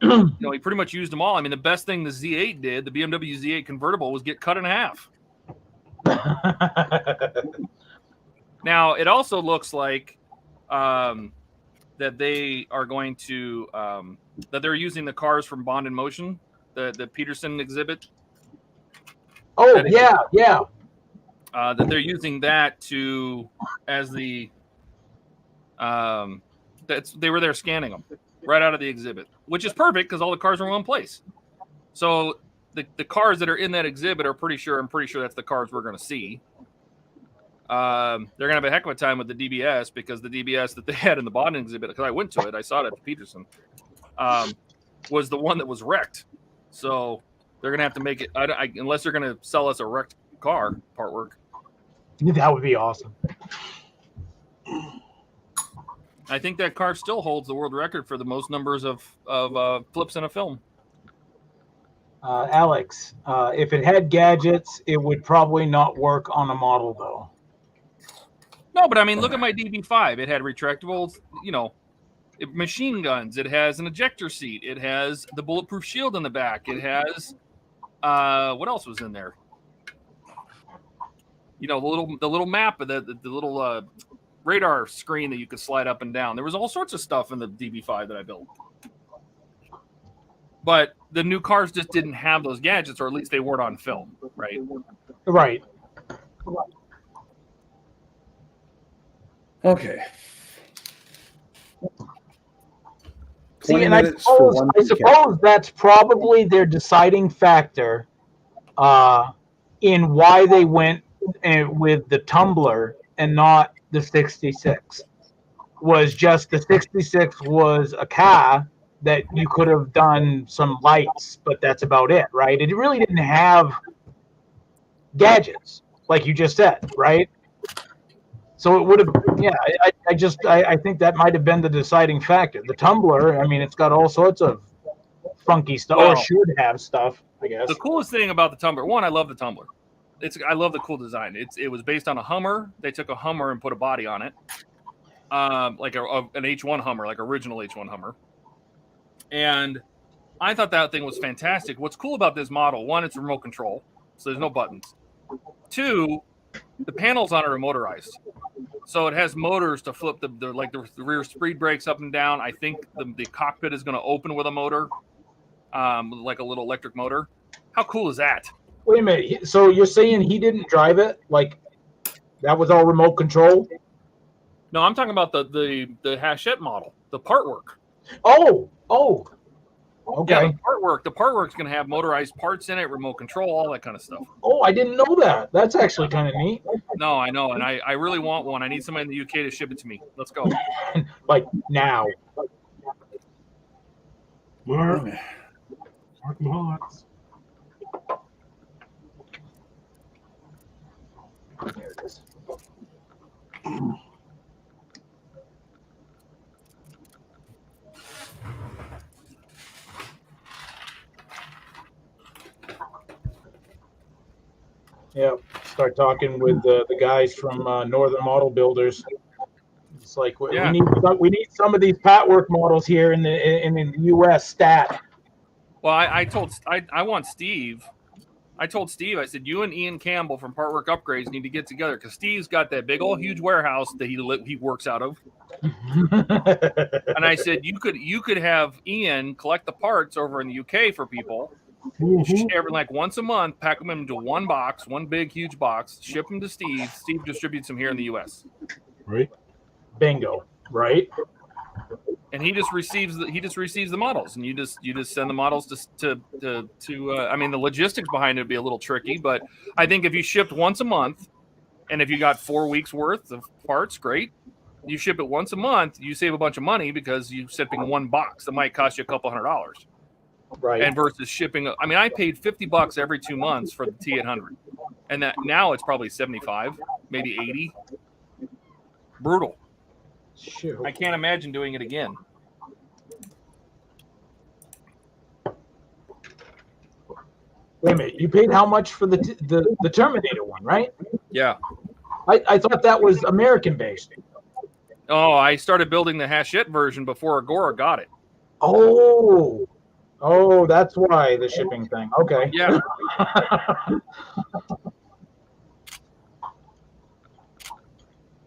he pretty much used them all. I mean, the best thing the Z8 did, the BMW Z8 convertible, was get cut in half. Now, it also looks like that they are going to that they're using the cars from Bond in Motion, the Peterson exhibit. Oh, yeah. That they're using that as the they were there scanning them right out of the exhibit, which is perfect because all the cars are in one place. So the cars that are in that exhibit I'm pretty sure that's the cars we're going to see. They're going to have a heck of a time with the DBS, because the DBS that they had in the Bond exhibit, because I went to it, I saw it at Peterson, was the one that was wrecked. So they're going to have to make it, unless they're going to sell us a wrecked car part work. That would be awesome. I think that car still holds the world record for the most numbers of flips in a film. Alex, if it had gadgets, it would probably not work on a model, though. No, but I mean, look at my DB5. It had retractable, machine guns. It has an ejector seat. It has the bulletproof shield in the back. It has what else was in there? The little map of the little radar screen that you could slide up and down. There was all sorts of stuff in the DB5 that I built. But the new cars just didn't have those gadgets, or at least they weren't on film, right? Right. Okay. See, and I suppose that's probably their deciding factor in why they went with the Tumbler and not the 66. Was just the 66 was a car that you could have done some lights, but that's about it, right? It really didn't have gadgets, like you just said, right? So it would have, I think that might have been the deciding factor. The Tumbler, I mean, it's got all sorts of funky stuff, or should have stuff, I guess. The coolest thing about the Tumbler, one, I love the Tumbler. I love the cool design. It was based on a Hummer. They took a Hummer and put a body on it, like an H1 Hummer, like original H1 Hummer. And I thought that thing was fantastic. What's cool about this model, one, it's remote control, so there's no buttons. Two, the panels on it are motorized. So it has motors to flip the rear speed brakes up and down. I think the cockpit is going to open with a motor, like a little electric motor. How cool is that? Wait a minute. So you're saying he didn't drive it? Like, that was all remote control? No, I'm talking about the Hachette model, the part work. Oh, okay. Yeah, the part work's going to have motorized parts in it, remote control, all that kind of stuff. Oh, I didn't know that. That's actually kind of neat. No, I know, and I really want one. I need somebody in the UK to ship it to me. Let's go. Like now. Mark Mahotz. There it is. Yeah, start talking with the guys from Northern Model Builders. It's like we need some of these patchwork models here in the U.S. stat. Well, I want Steve. I told Steve, I said, you and Ian Campbell from Partwork Upgrades need to get together, because Steve's got that big old huge warehouse that he works out of. And I said, you could have Ian collect the parts over in the UK for people. Every once a month, pack them into one box, one big huge box, ship them to Steve. Steve distributes them here in the U.S. Right. Bingo. Right. And he just receives the models, and you just send the models to I mean, the logistics behind it would be a little tricky, but I think if you shipped once a month, and if you got 4 weeks worth of parts, great. You ship it once a month, you save a bunch of money because you're shipping one box that might cost you a couple $100. Right. And versus shipping, I mean, I paid $50 every 2 months for the T800, and that now it's probably 75, maybe 80. Brutal. Shoot. I can't imagine doing it again. Wait a minute. You paid how much for the Terminator one, right? Yeah. I thought that was American based. Oh, I started building the Hachette version before Agora got it. Oh. Oh, that's why the shipping thing. Okay. Yeah.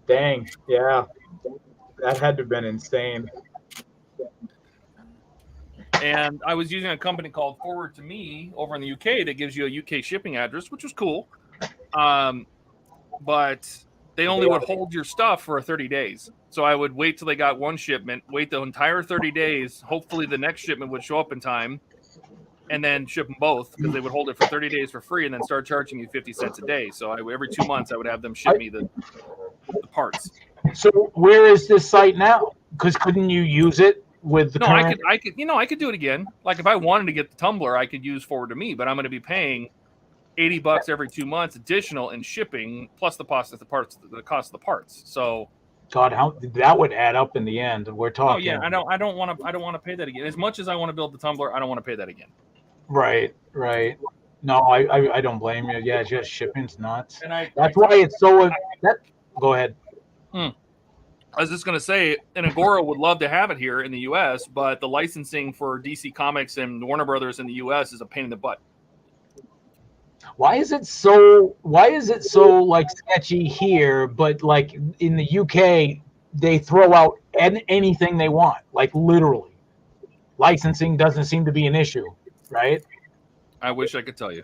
Dang. Yeah. That had to have been insane. And I was using a company called Forward to Me over in the UK that gives you a UK shipping address, which was cool. But they only would hold your stuff for 30 days. So I would wait till they got one shipment, wait the entire 30 days. Hopefully the next shipment would show up in time, and then ship them both, because they would hold it for 30 days for free and then start charging you 50 cents a day. So every 2 months I would have them ship me the parts. So where is this site now? Because couldn't you use it with the No, current? I could do it again. Like if I wanted to get the tumbler, I could use Forward to Me, but I'm going to be paying $80 every 2 months additional in shipping, plus the cost of the parts. So, God, how that would add up in the end? We're talking. oh yeah, I don't want to pay that again. As much as I want to build the tumbler, I don't want to pay that again. Right. No, I don't blame you. Yeah, just shipping's nuts. And That's why it's so. Go ahead. I was just going to say, and Agora would love to have it here in the U.S., but the licensing for DC Comics and Warner Brothers in the U.S. is a pain in the butt. Why is it so like sketchy here, but like in the UK they throw out anything they want, like literally. Licensing doesn't seem to be an issue, right? I wish I could tell you.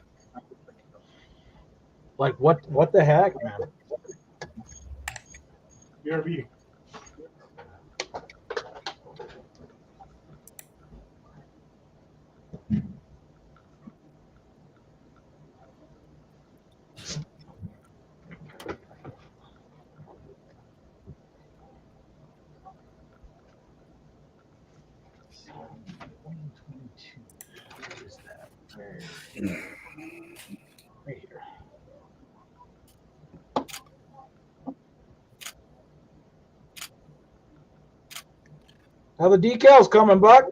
Like what the heck, man? BRB. Right here. How the decals coming, Buck?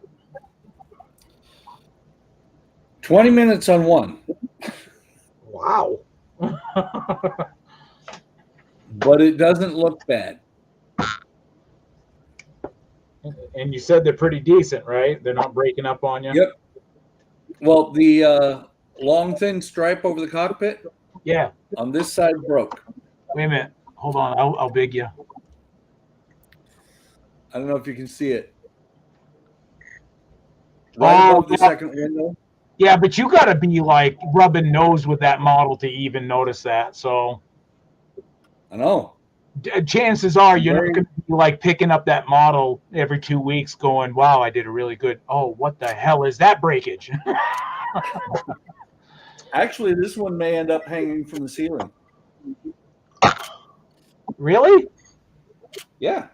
20 minutes on one. Wow. But it doesn't look bad. And you said they're pretty decent, right? They're not breaking up on you? Yep. Well, the long, thin stripe over the cockpit Yeah. on this side broke. Wait a minute. Hold on. I'll big you. I don't know if you can see it. Right above the second window. Yeah, but you got to be like rubbing nose with that model to even notice that. So I know. chances are you're not going to be like picking up that model every 2 weeks going, wow, I did a really good. Oh, what the hell is that breakage? Actually, this one may end up hanging from the ceiling. Really? Yeah.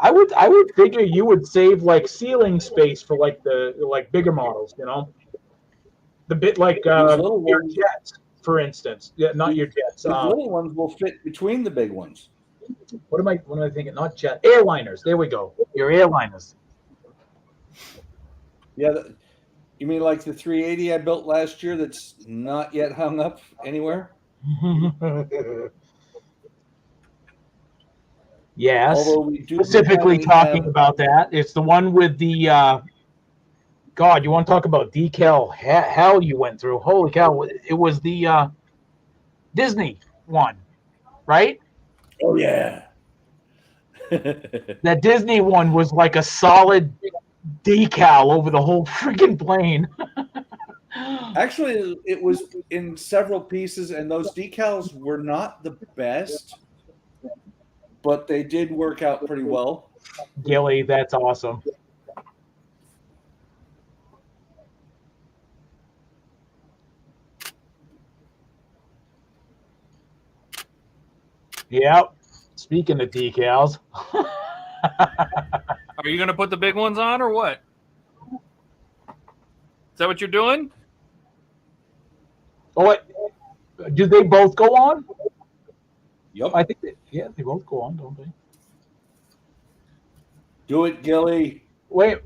I would figure you would save like ceiling space for like the bigger models, you know, the bit like little your ones- jets, for instance. Yeah, not your jets. The little ones will fit between the big ones. What am I thinking? Not jet airliners. There we go. Your airliners. Yeah. You mean like the 380 I built last year that's not yet hung up anywhere? Yes. Although we do Specifically currently talking have- about that. It's the one with the God, you want to talk about decal hell you went through. Holy cow. It was the Disney one, right? Oh yeah. That Disney one was like a solid decal over the whole freaking plane. Actually, it was in several pieces, and those decals were not the best, but they did work out pretty well. Gilly, that's awesome. Yep. Speaking of decals. Are you going to put the big ones on or what? Is that what you're doing? Oh, wait. Do they both go on? Yep. I think they both go on, don't they? Do it, Gilly. Wait.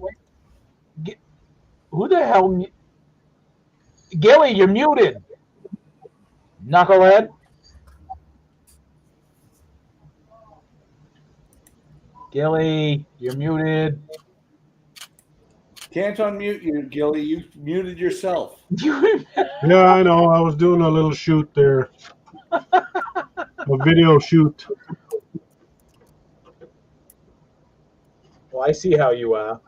Who the hell? Gilly, you're muted. Knucklehead. Gilly, you're muted. Can't unmute you, Gilly. You muted yourself. Yeah, I know. I was doing a little shoot there. A video shoot. Well, I see how you are.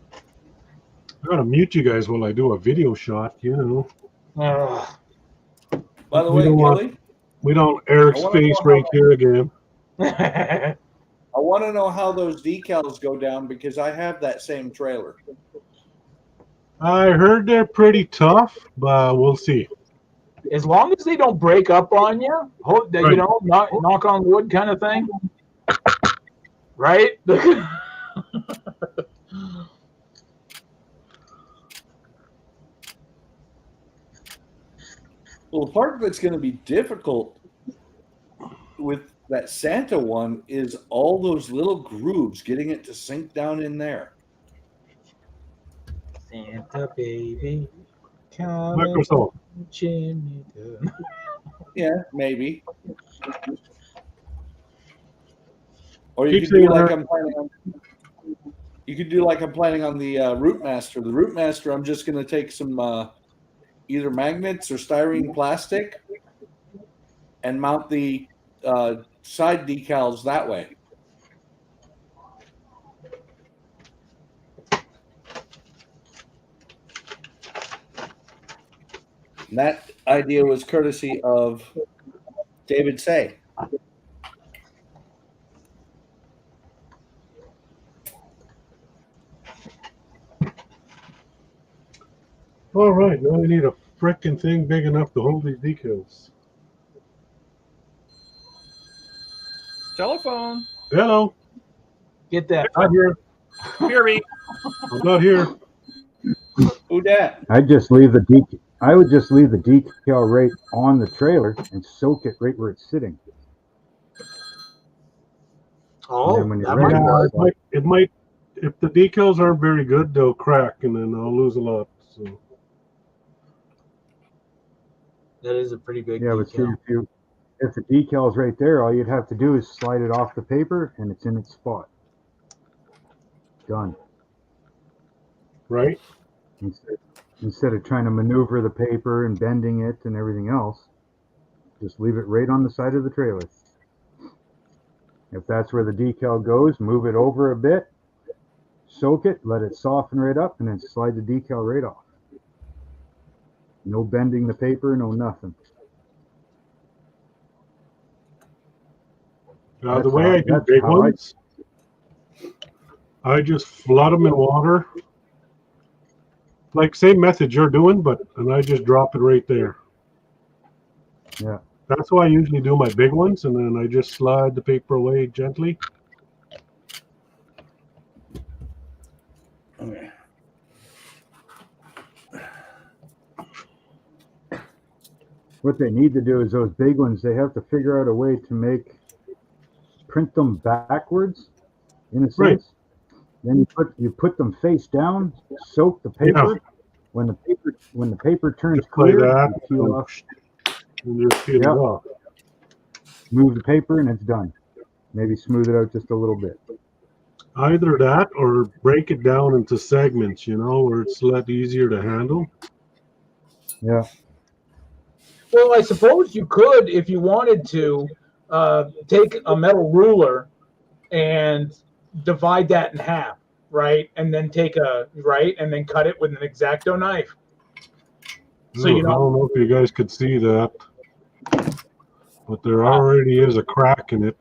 I gotta mute you guys while I do a video shot, you know. By the We way, don't want- Gilly, We don't Eric's I wanna face know right how- here again. I want to know how those decals go down because I have that same trailer. I heard they're pretty tough, but we'll see. As long as they don't break up on you, hope that Right. you know, knock on wood kind of thing, right? Well, the part that's going to be difficult with that Santa one is all those little grooves, getting it to sink down in there. Santa baby, come Microsoft. and chimney down. Yeah, maybe. Or you Keep could do saying like that. I'm planning on. You could do like I'm planning on the Root Master. The Root Master, I'm just going to take some either magnets or styrene plastic and mount the side decals that way. And that idea was courtesy of David Say. All right, now we need a frickin' thing big enough to hold these decals. Telephone. Hello, Get that. not here. Hear me. I'm not here. Who dat? I would just leave the decal right on the trailer and soak it right where it's sitting. Oh, then when you're that ready, might Yeah, it might. If the decals aren't very good, they'll crack, and then I'll lose a lot. So that is a pretty big Yeah, but see, decal. if the decal's right there, all you'd have to do is slide it off the paper and it's in its spot. Done. right? Instead of trying to maneuver the paper and bending it and everything else, just leave it right on the side of the trailer. If that's where the decal goes, move it over a bit, soak it, let it soften right up, and then slide the decal right off. No bending the paper, no nothing. Now the That's way how- I do that's big how I- ones, I just flood them in water. Like same method you're doing, and I just drop it right there. Yeah. That's why I usually do my big ones, and then I just slide the paper away gently. Okay. What they need to do is those big ones, they have to figure out a way to print them backwards, in a sense. Right. Then you put them face down, soak the paper. When the paper turns Just play clear, that, you peel off, and just peel it Yep. off. move the paper, and it's done. Maybe smooth it out just a little bit. Either that or break it down into segments, where it's a lot easier to handle. Yeah. Well, I suppose you could, if you wanted to, take a metal ruler and divide that in half, right? And then and then cut it with an X-Acto knife. So I don't know if you guys could see that, but there already is a crack in it.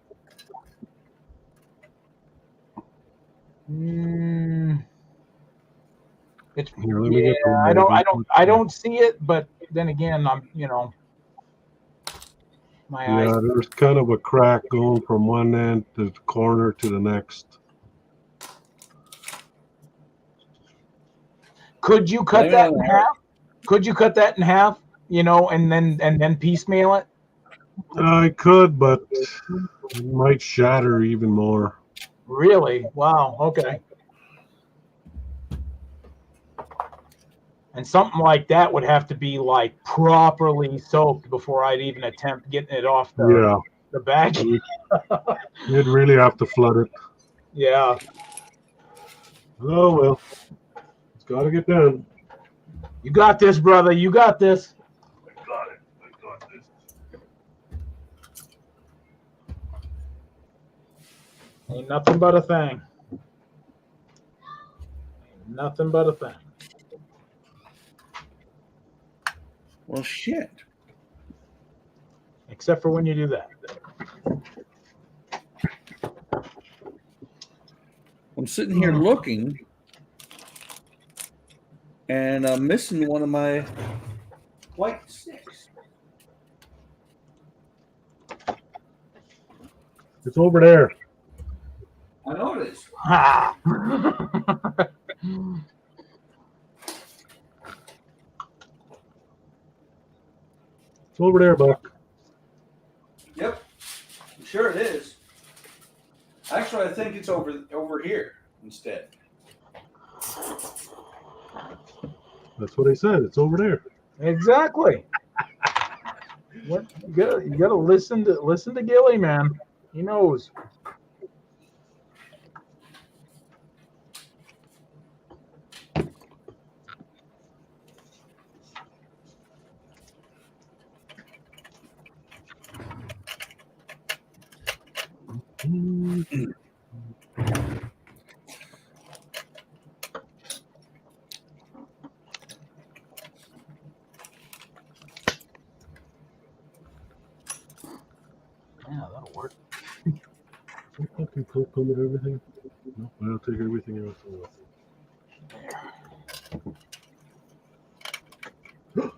It's Here, let me get the I don't see it, but then again, my eyes. Yeah, there's kind of a crack going from one end to the corner to the next. Could you cut Blame it that on in the half? Could you cut that in half? And then piecemeal it? I could, but it might shatter even more. Really? Wow. Okay. And something like that would have to be like properly soaked before I'd even attempt getting it off the bag. You'd really have to flood it. Yeah. Oh well, it's got to get done. You got this, brother. You got this. I got it. I got this. Ain't nothing but a thing. Ain't nothing but a thing. Well, shit. Except for when you do that. I'm sitting here looking, and I'm missing one of my white sticks. It's over there. I know it is. Ha! It's over there, Buck. Yep, I'm sure it is. Actually, I think it's over here instead. That's what I said. It's over there. Exactly. What you gotta listen to Gilly, man. He knows. Yeah, that'll work. Fucking coke on everything. No, I'll take everything else off.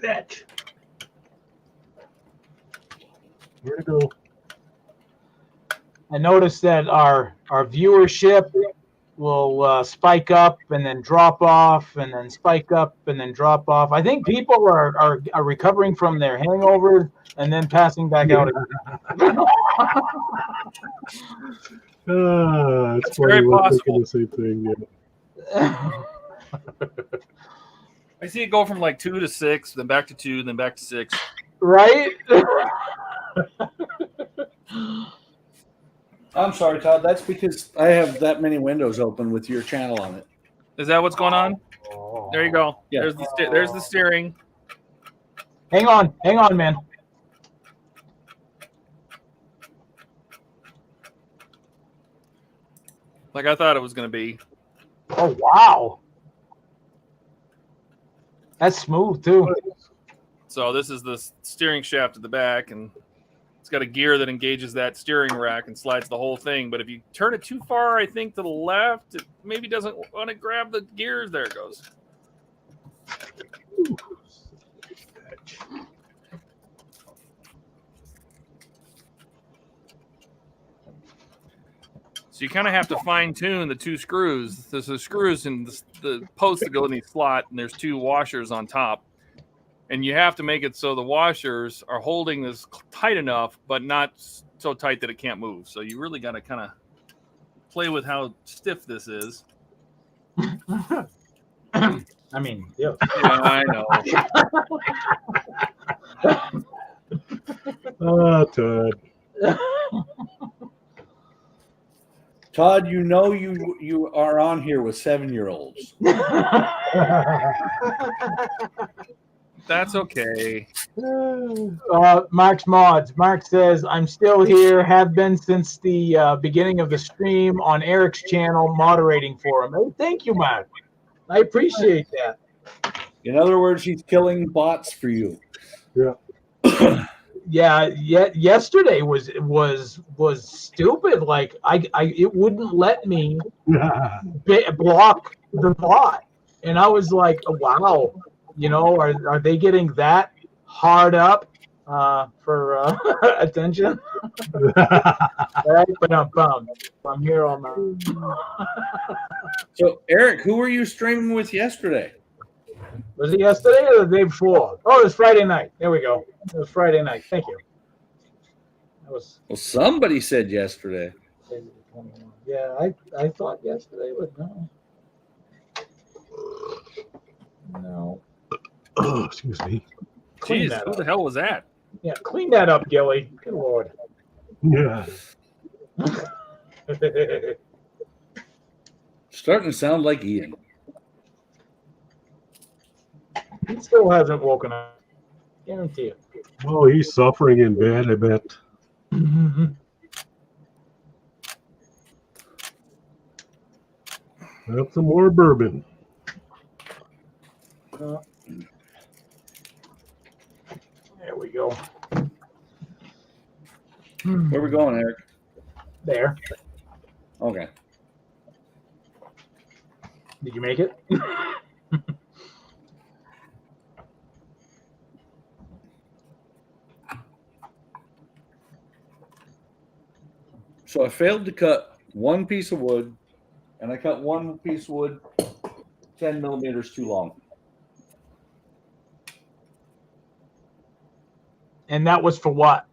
Bitch. Where'd it go? I noticed that our viewership will spike up and then drop off and then spike up and then drop off. I think people are recovering from their hangovers and then passing back out again. It's That's very we're possible. thinking the same thing. Yeah. I see it go from like 2 to 6, then back to 2, then back to 6. Right? I'm sorry, Todd. That's because I have that many windows open with your channel on it. Is that what's going on? There you go. Yeah. There's the steering. Hang on, man. Like I thought it was going to be. Oh, wow. That's smooth, too. So this is the steering shaft at the back, and it's got a gear that engages that steering rack and slides the whole thing. But if you turn it too far, I think to the left, it maybe doesn't want to grab the gears. There it goes. So you kind of have to fine tune the two screws. There's the screws in the posts that go in the slot, and there's two washers on top. And you have to make it so the washers are holding this tight enough, but not so tight that it can't move. So you really got to kind of play with how stiff this is. I mean, yeah. Yeah, I know. Oh, Todd. Todd, you know you are on here with 7-year-olds. That's okay. Mark's Mods. Mark says, I'm still here, have been since the beginning of the stream on Eric's channel, moderating for him. Hey, thank you, Mark. I appreciate that. In other words, he's killing bots for you. Yeah. Yeah, yesterday was stupid. Like it wouldn't let me block the bot, and I was like, wow, you know, are they getting that hard up for attention? Right, but I'm here all night. So, Eric, who were you streaming with yesterday? Was it yesterday or the day before? Oh, it was Friday night. There we go. It was Friday night. Thank you. That was. Well, somebody said yesterday. Yeah, I thought yesterday, but no. No. Oh, excuse me. Clean Jeez, that who up. the hell was that? Yeah, clean that up, Gilly. Good Lord. Yeah. Starting to sound like Ian. He still hasn't woken up. Guarantee it. Oh, he's suffering in bed, I bet. Have some more bourbon. There we go. Where we going, Eric? There. Okay. Did you make it? So I failed to cut one piece of wood, and I cut one piece of wood 10 millimeters too long. And that was for what?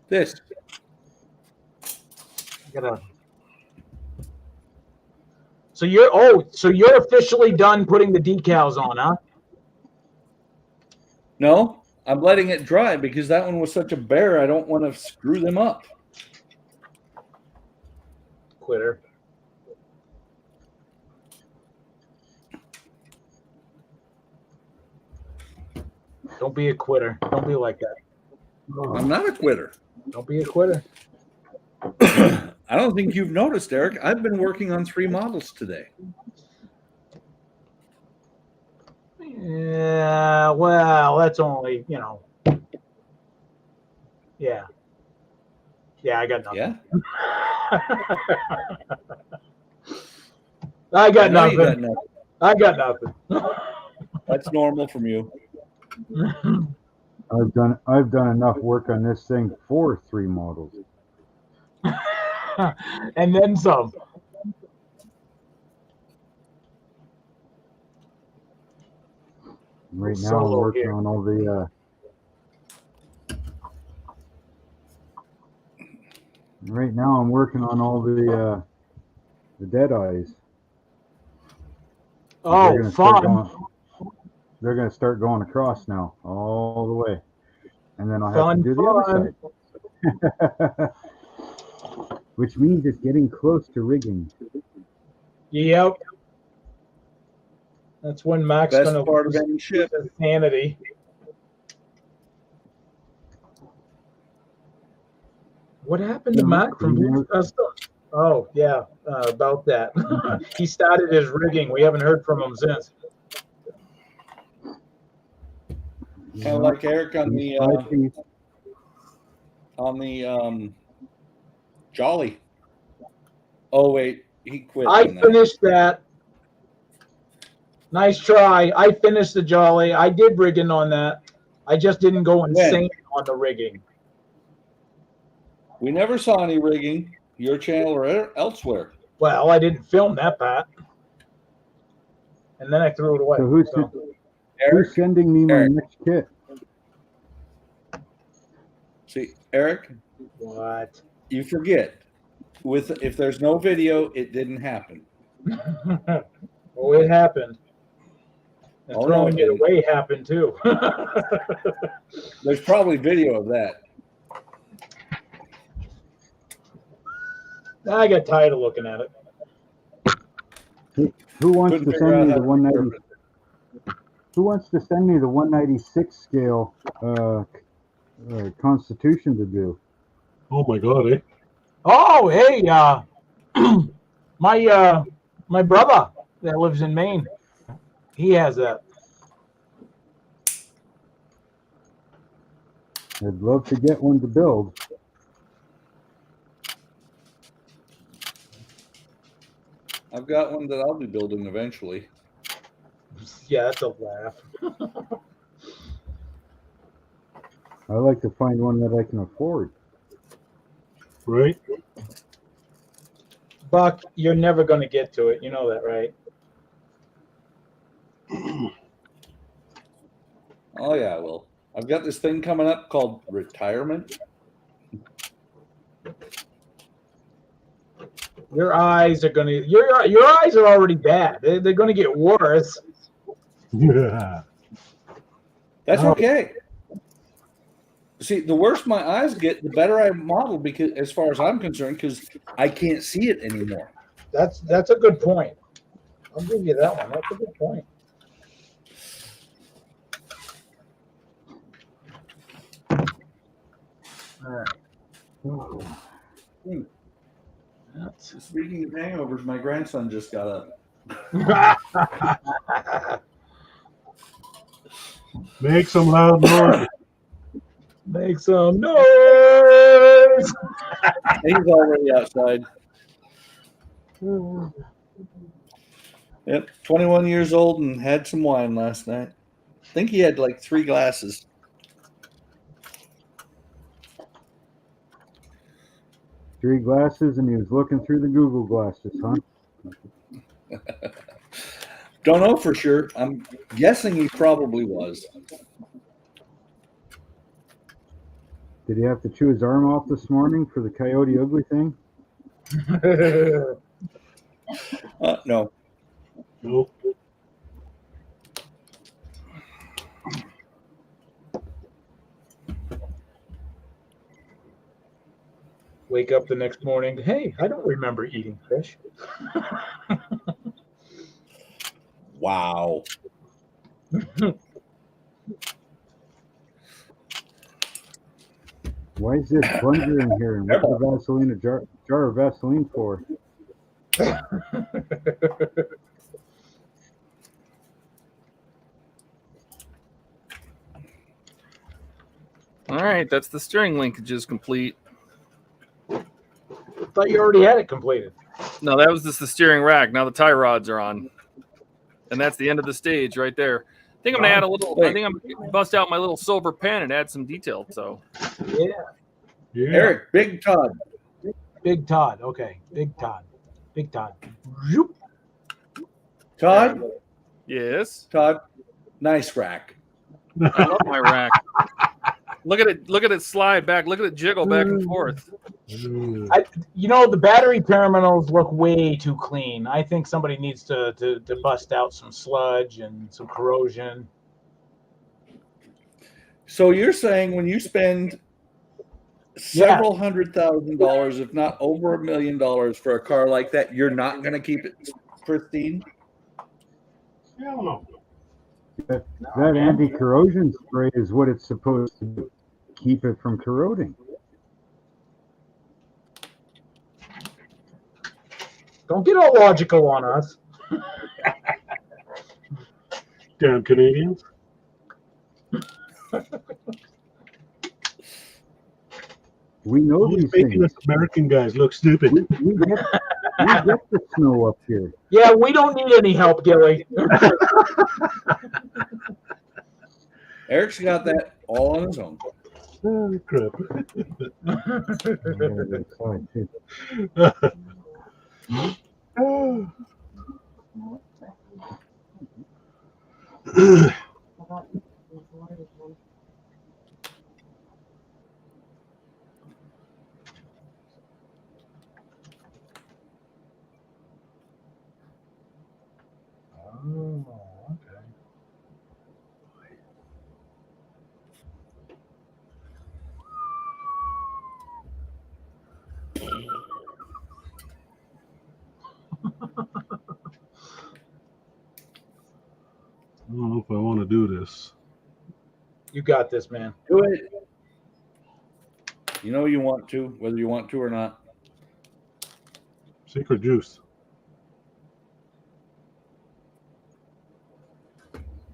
This. So you're officially done putting the decals on, huh? No, I'm letting it dry because that one was such a bear. I don't want to screw them up. Quitter. Don't be a quitter. Don't be like that. I'm not a quitter. Don't be a quitter. I don't think you've noticed, Eric. I've been working on 3 models today. Yeah, well, that's only, Yeah. Yeah, I got nothing. Yeah? I got know you nothing. got nothing. I got nothing. That's normal from you. I've done enough work on this thing for 3 models. And then some. Right now Solo I'm working here. on all the right now I'm working on all the dead eyes. Oh, fun. They're gonna start going across now, all the way. And then I'll have Fun, to do the other side. Which means it's getting close to rigging. Yep. That's when Mac's Best going to part of lose any ship. his sanity. What happened to Mac from Blue Customs? Oh, yeah, about that. He started his rigging. We haven't heard from him since. Kind of like Eric on the Jolly. Oh wait, he quit. I on that. finished that. Nice try. I finished the Jolly. I did rigging on that. I just didn't go insane on the rigging. We never saw any rigging, your channel or elsewhere. Well, I didn't film that part. And then I threw it away. So who's sending me my next kit? See, Eric, What? you forget. If there's no video, it didn't happen. Oh, it happened. And Oh, throwing no, it away happened too. There's probably video of that. I got tired of looking at it. Who wants Couldn't to figure send out me how the to 190? Who wants to send me the 196 scale Constitution to do? Oh my God, eh? Oh, hey, my brother that lives in Maine, he has that. I'd love to get one to build. I've got one that I'll be building eventually. Yeah, that's a laugh. I like to find one that I can afford. Right? Buck, you're never going to get to it. You know that, right? Oh yeah, I will. I've got this thing coming up called retirement. Your eyes are going to. Your eyes are already bad. They're going to get worse. Yeah. That's Oh. okay. See, the worse my eyes get, the better I model, because as far as I'm concerned, because I can't see it anymore. That's a good point. I'll give you that one. That's a good point. All right. Speaking of hangovers, my grandson just got up. Make some loud noise. Make some noise. He's already outside. Yep, 21 years old and had some wine last night. I think he had like 3 glasses. Three glasses, and he was looking through the Google glasses, huh? Don't know for sure. I'm guessing he probably was. Did he have to chew his arm off this morning for the Coyote Ugly thing? No. Nope. Wake up the next morning. Hey, I don't remember eating fish. Wow. Why is this plunger in here? And what's the Vaseline, a jar of Vaseline for? All right, that's the steering linkages complete. Thought you already had it completed. No, that was just the steering rack. Now the tie rods are on, and that's the end of the stage right there. I think I'm gonna add a little. I think I'm gonna bust out my little silver pen and add some detail. So, Yeah. Yeah. Eric, Big Todd. Big Todd. Okay. Big Todd. Big Todd. Todd, yes, Todd, nice rack. I love my rack. Look at it! Look at it slide back. Look at it jiggle back and forth. The battery terminals look way too clean. I think somebody needs to bust out some sludge and some corrosion. So you're saying when you spend several $100,000, if not over $1 million for a car like that, you're not going to keep it pristine? Hell no. That anti-corrosion spray is what it's supposed to do. Keep it from corroding. Don't get all logical on us. Damn Canadians. We know Always these making things. us American guys look stupid. We get the snow up here. Yeah, we don't need any help, Gilly. Eric's got that all on his own. Oh, crap. Oh, okay. I don't know if I want to do this. You got this, man. Do it. You know you want to, whether you want to or not. Secret juice.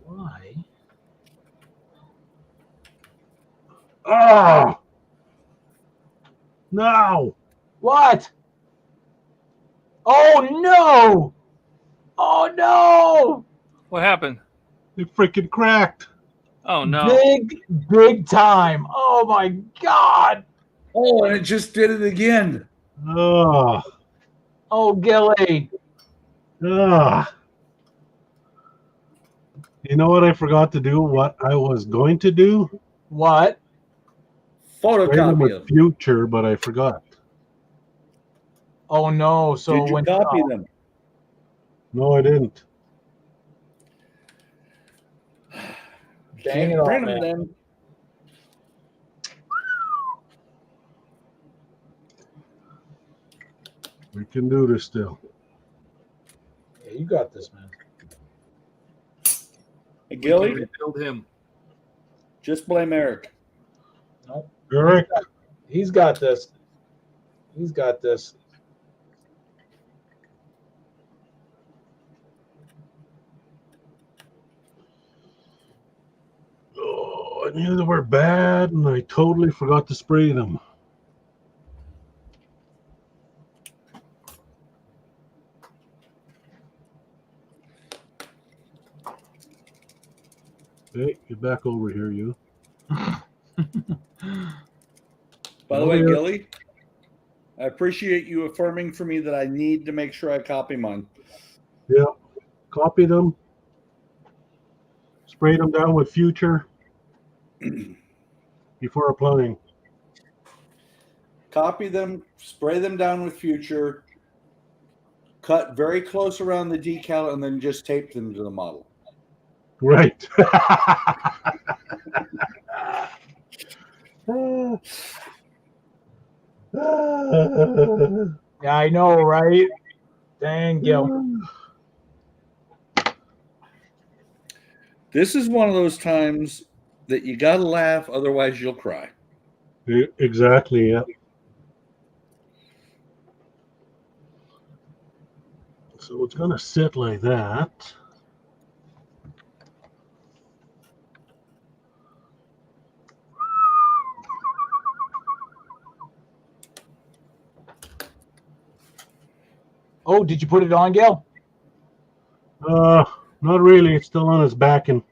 Why? Oh! No! What? Oh, no! Oh, no! What happened? It freaking cracked. Oh no! Big time. Oh, my God. Oh, and it just did it again. Oh. Oh, Gilly. Ah. You know what I forgot to do? What I was going to do? What? Random Photocopy with them. future, but I forgot. Oh, no. So Did you when copy them? No, I didn't. Dang it all, Print man. them. We can do this still. you got this, man. Hey, Gilly, Build him. just blame Eric. No, Eric, he's got this. He's got this. oh, I knew they were bad, and I totally forgot to spray them. Hey, get back over here, you. By the way, Gilly, I appreciate you affirming for me that I need to make sure I copy mine. Yeah, copy them, spray them down with Future before applying. Copy them, spray them down with Future, cut very close around the decal, and then just tape them to the model. Right. Yeah, I know, right? Dang, Gil. This is one of those times that you got to laugh, otherwise you'll cry. Exactly, yeah. So it's going to sit like that. Oh, did you put it on, Gil? Not really. It's still on its backing.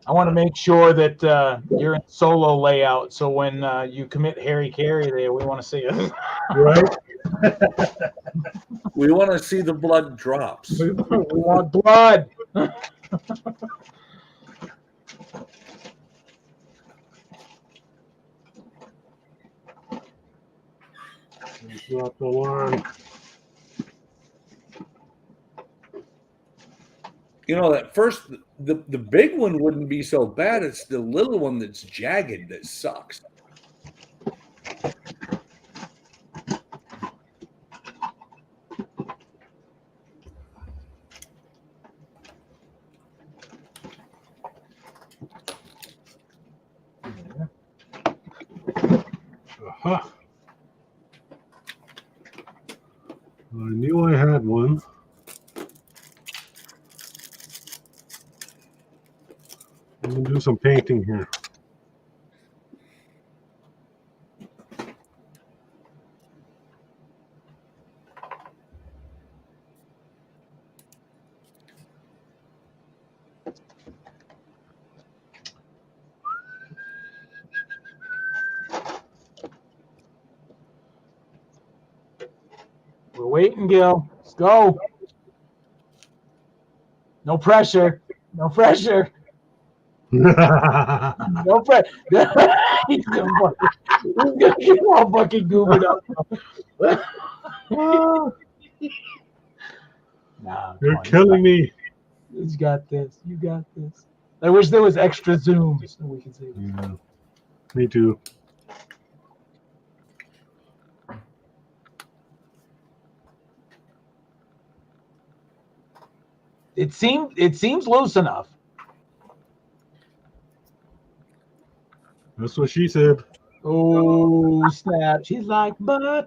I want to make sure that you're in solo layout, so when you commit Harry Carey there, we want to see it. Right? We want to see the blood drops. We want blood. Drop the alarm. You know, that first, the big one wouldn't be so bad. It's the little one that's jagged that sucks. Uh-huh. I knew I had one. I'm going to do some painting here. We're waiting, Gil. Let's go. No pressure. No pressure. No pressure. He's gonna get all fucking goobered up. Nah, You're killing me. You got this. You got this. I wish there was extra zoom so we can see this. Yeah, me too. It seems loose enough. That's what she said. Oh snap! She's like butter.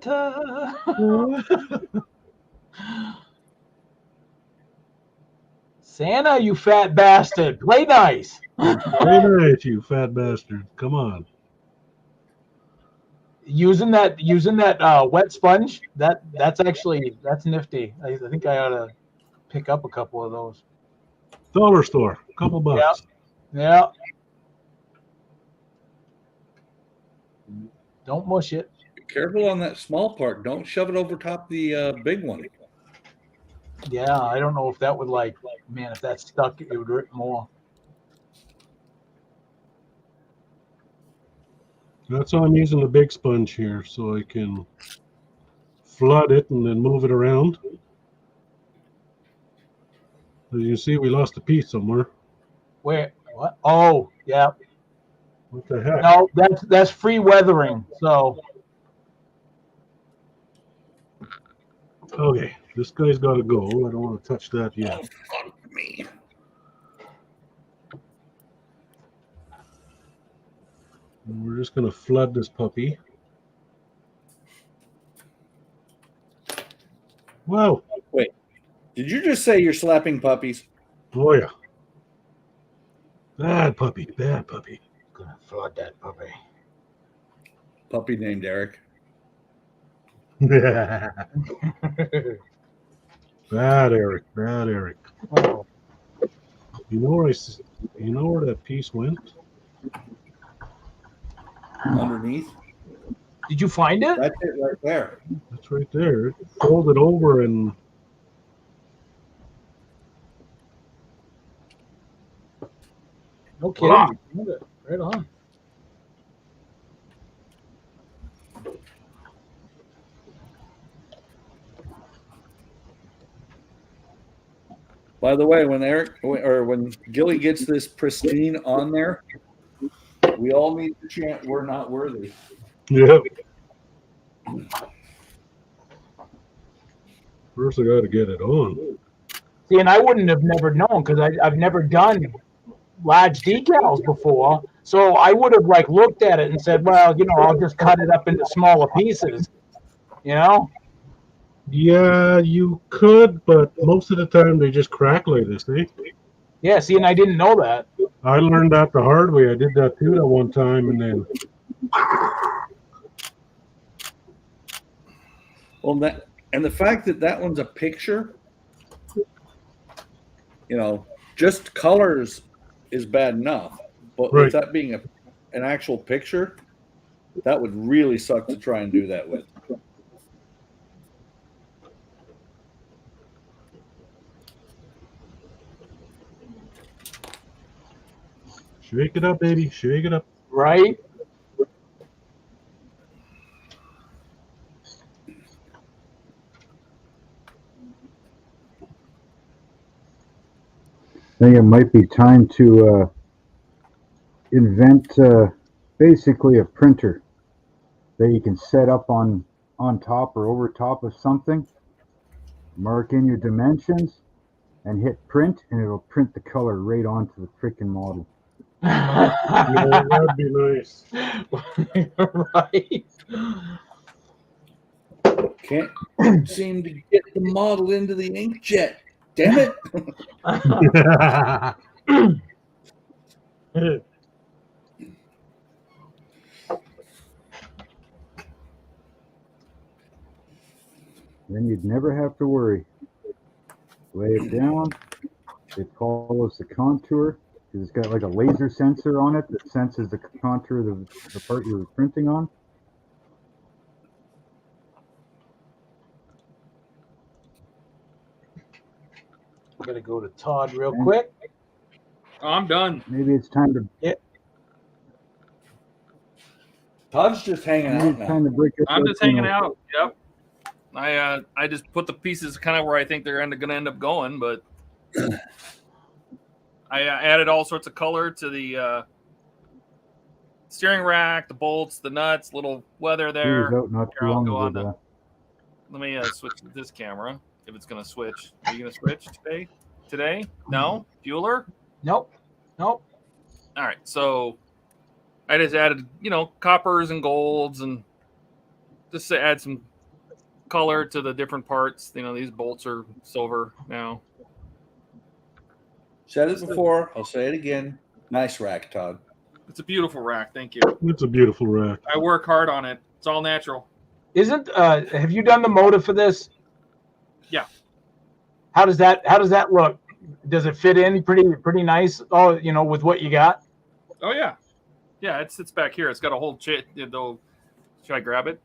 Santa, you fat bastard! Play nice. Very nice, you fat bastard. Come on. Using that wet sponge. That's nifty. I think I ought to pick up a couple of those. Dollar store, couple bucks. Yeah. Don't mush it. Be careful on that small part. Don't shove it over top the big one. Yeah, I don't know if that would man, if that stuck, it would rip more. That's why I'm using the big sponge here, so I can flood it and then move it around. As you see, we lost a piece somewhere. Where? What? Oh, yeah. What the heck? No, that's free weathering. So Okay, this guy's got to go. I don't want to touch that yet. Oh, fuck me. And we're just going to flood this puppy. Wow. Wait, did you just say you're slapping puppies? Oh, yeah. Bad puppy. Bad puppy. Gonna flood that puppy. Puppy named Eric. Bad Eric. Bad Eric. Oh. You know where that piece went? Underneath. Did you find it? That's it right there. That's right there. It folded over and No kidding. Wow. You found it. Right on. By the way, when Gilly gets this pristine on there, we all need to chant, "We're not worthy." yeah. First, I got to get it on. See, and I wouldn't have never known because I've never done large decals before. So I would have like looked at it and said, well, you know, I'll just cut it up into smaller pieces. You know? Yeah, you could, but most of the time they just crack like this, eh? Yeah, see, and I didn't know that. I learned that the hard way. I did that too that one time, and then Well, the fact that that one's a picture, you know, just colors is bad enough, but Right. with that being an actual picture, that would really suck to try and do that with. shake it up, baby, shake it up. Right? I think it might be time to invent basically a printer that you can set up on top or over top of something, mark in your dimensions, and hit print, and it'll print the color right onto the freaking model. Yeah, that'd be nice. Right? Can't seem to get the model into the inkjet. Damn it. Then you'd never have to worry. Lay it down. It follows the contour. It's got like a laser sensor on it that senses the contour of the part you're printing on. I'm going to go to Todd real quick. I'm done. Maybe it's time to Todd's just hanging maybe out it's now. time to break it. I'm just hanging out. Yep. I just put the pieces kind of where I think they're going to end up going, but I added all sorts of color to the steering rack, the bolts, the nuts, little weather He there. was out not Here, too I'll long go on ago. Let me switch to this camera if it's going to switch. Are you going to switch today? Today? No? Bueller? Nope. Nope. All right. So I just added, you know, coppers and golds and just to add some color to the different parts. You know, these bolts are silver now. Said it before. I'll say it again. Nice rack, Todd. It's a beautiful rack. Thank you. It's a beautiful rack. I work hard on it. It's all natural. Isn't have you done the motor for this? Yeah. How does that look? Does it fit in pretty nice? Oh, you know, with what you got? Oh yeah. Yeah, it sits back here. It's got a whole should I grab it?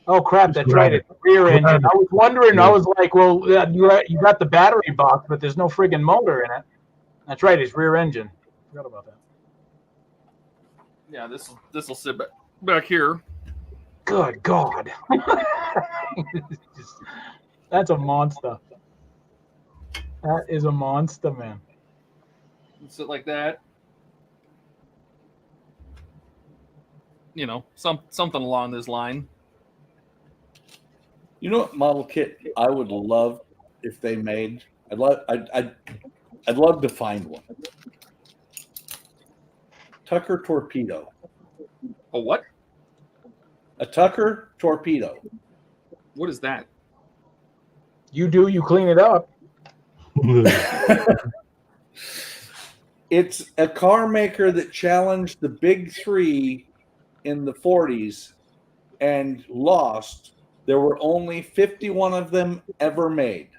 Oh crap, Just that's grab right. it. It's rear Grab engine. it. I was wondering. Yeah. I was like, well, you got the battery box, but there's no friggin' motor in it. That's right. It's rear engine. Forgot about that. Yeah, this will sit back here. Good God. That's a monster. That is a monster, man. Sit like that. You know, something along this line. You know what model kit I would love if they made? I'd love to find one. Tucker torpedo. A what? A Tucker torpedo. What is that? You clean it up. It's a car maker that challenged the big three in the 40s and lost. There were only 51 of them ever made.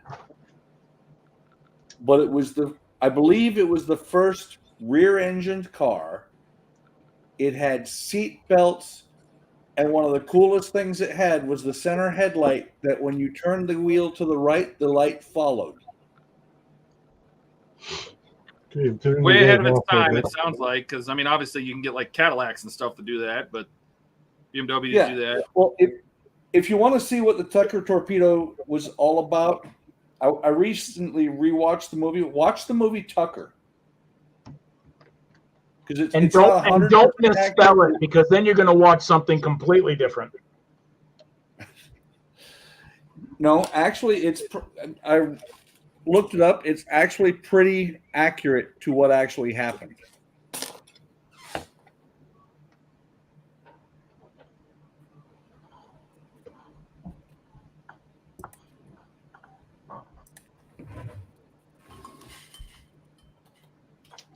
But it was I believe it was the first rear-engined car. It had seat belts, and one of the coolest things it had was the center headlight that when you turned the wheel to the right, the light followed. Okay, Way ahead of its time, it sounds like, because I mean, obviously you can get like Cadillacs and stuff to do that, but BMW do that. Well, if you want to see what the Tucker torpedo was all about, I recently rewatched the movie. Watch the movie Tucker. Because And don't misspell it, because then you're going to watch something completely different. No, actually, I looked it up. It's actually pretty accurate to what actually happened.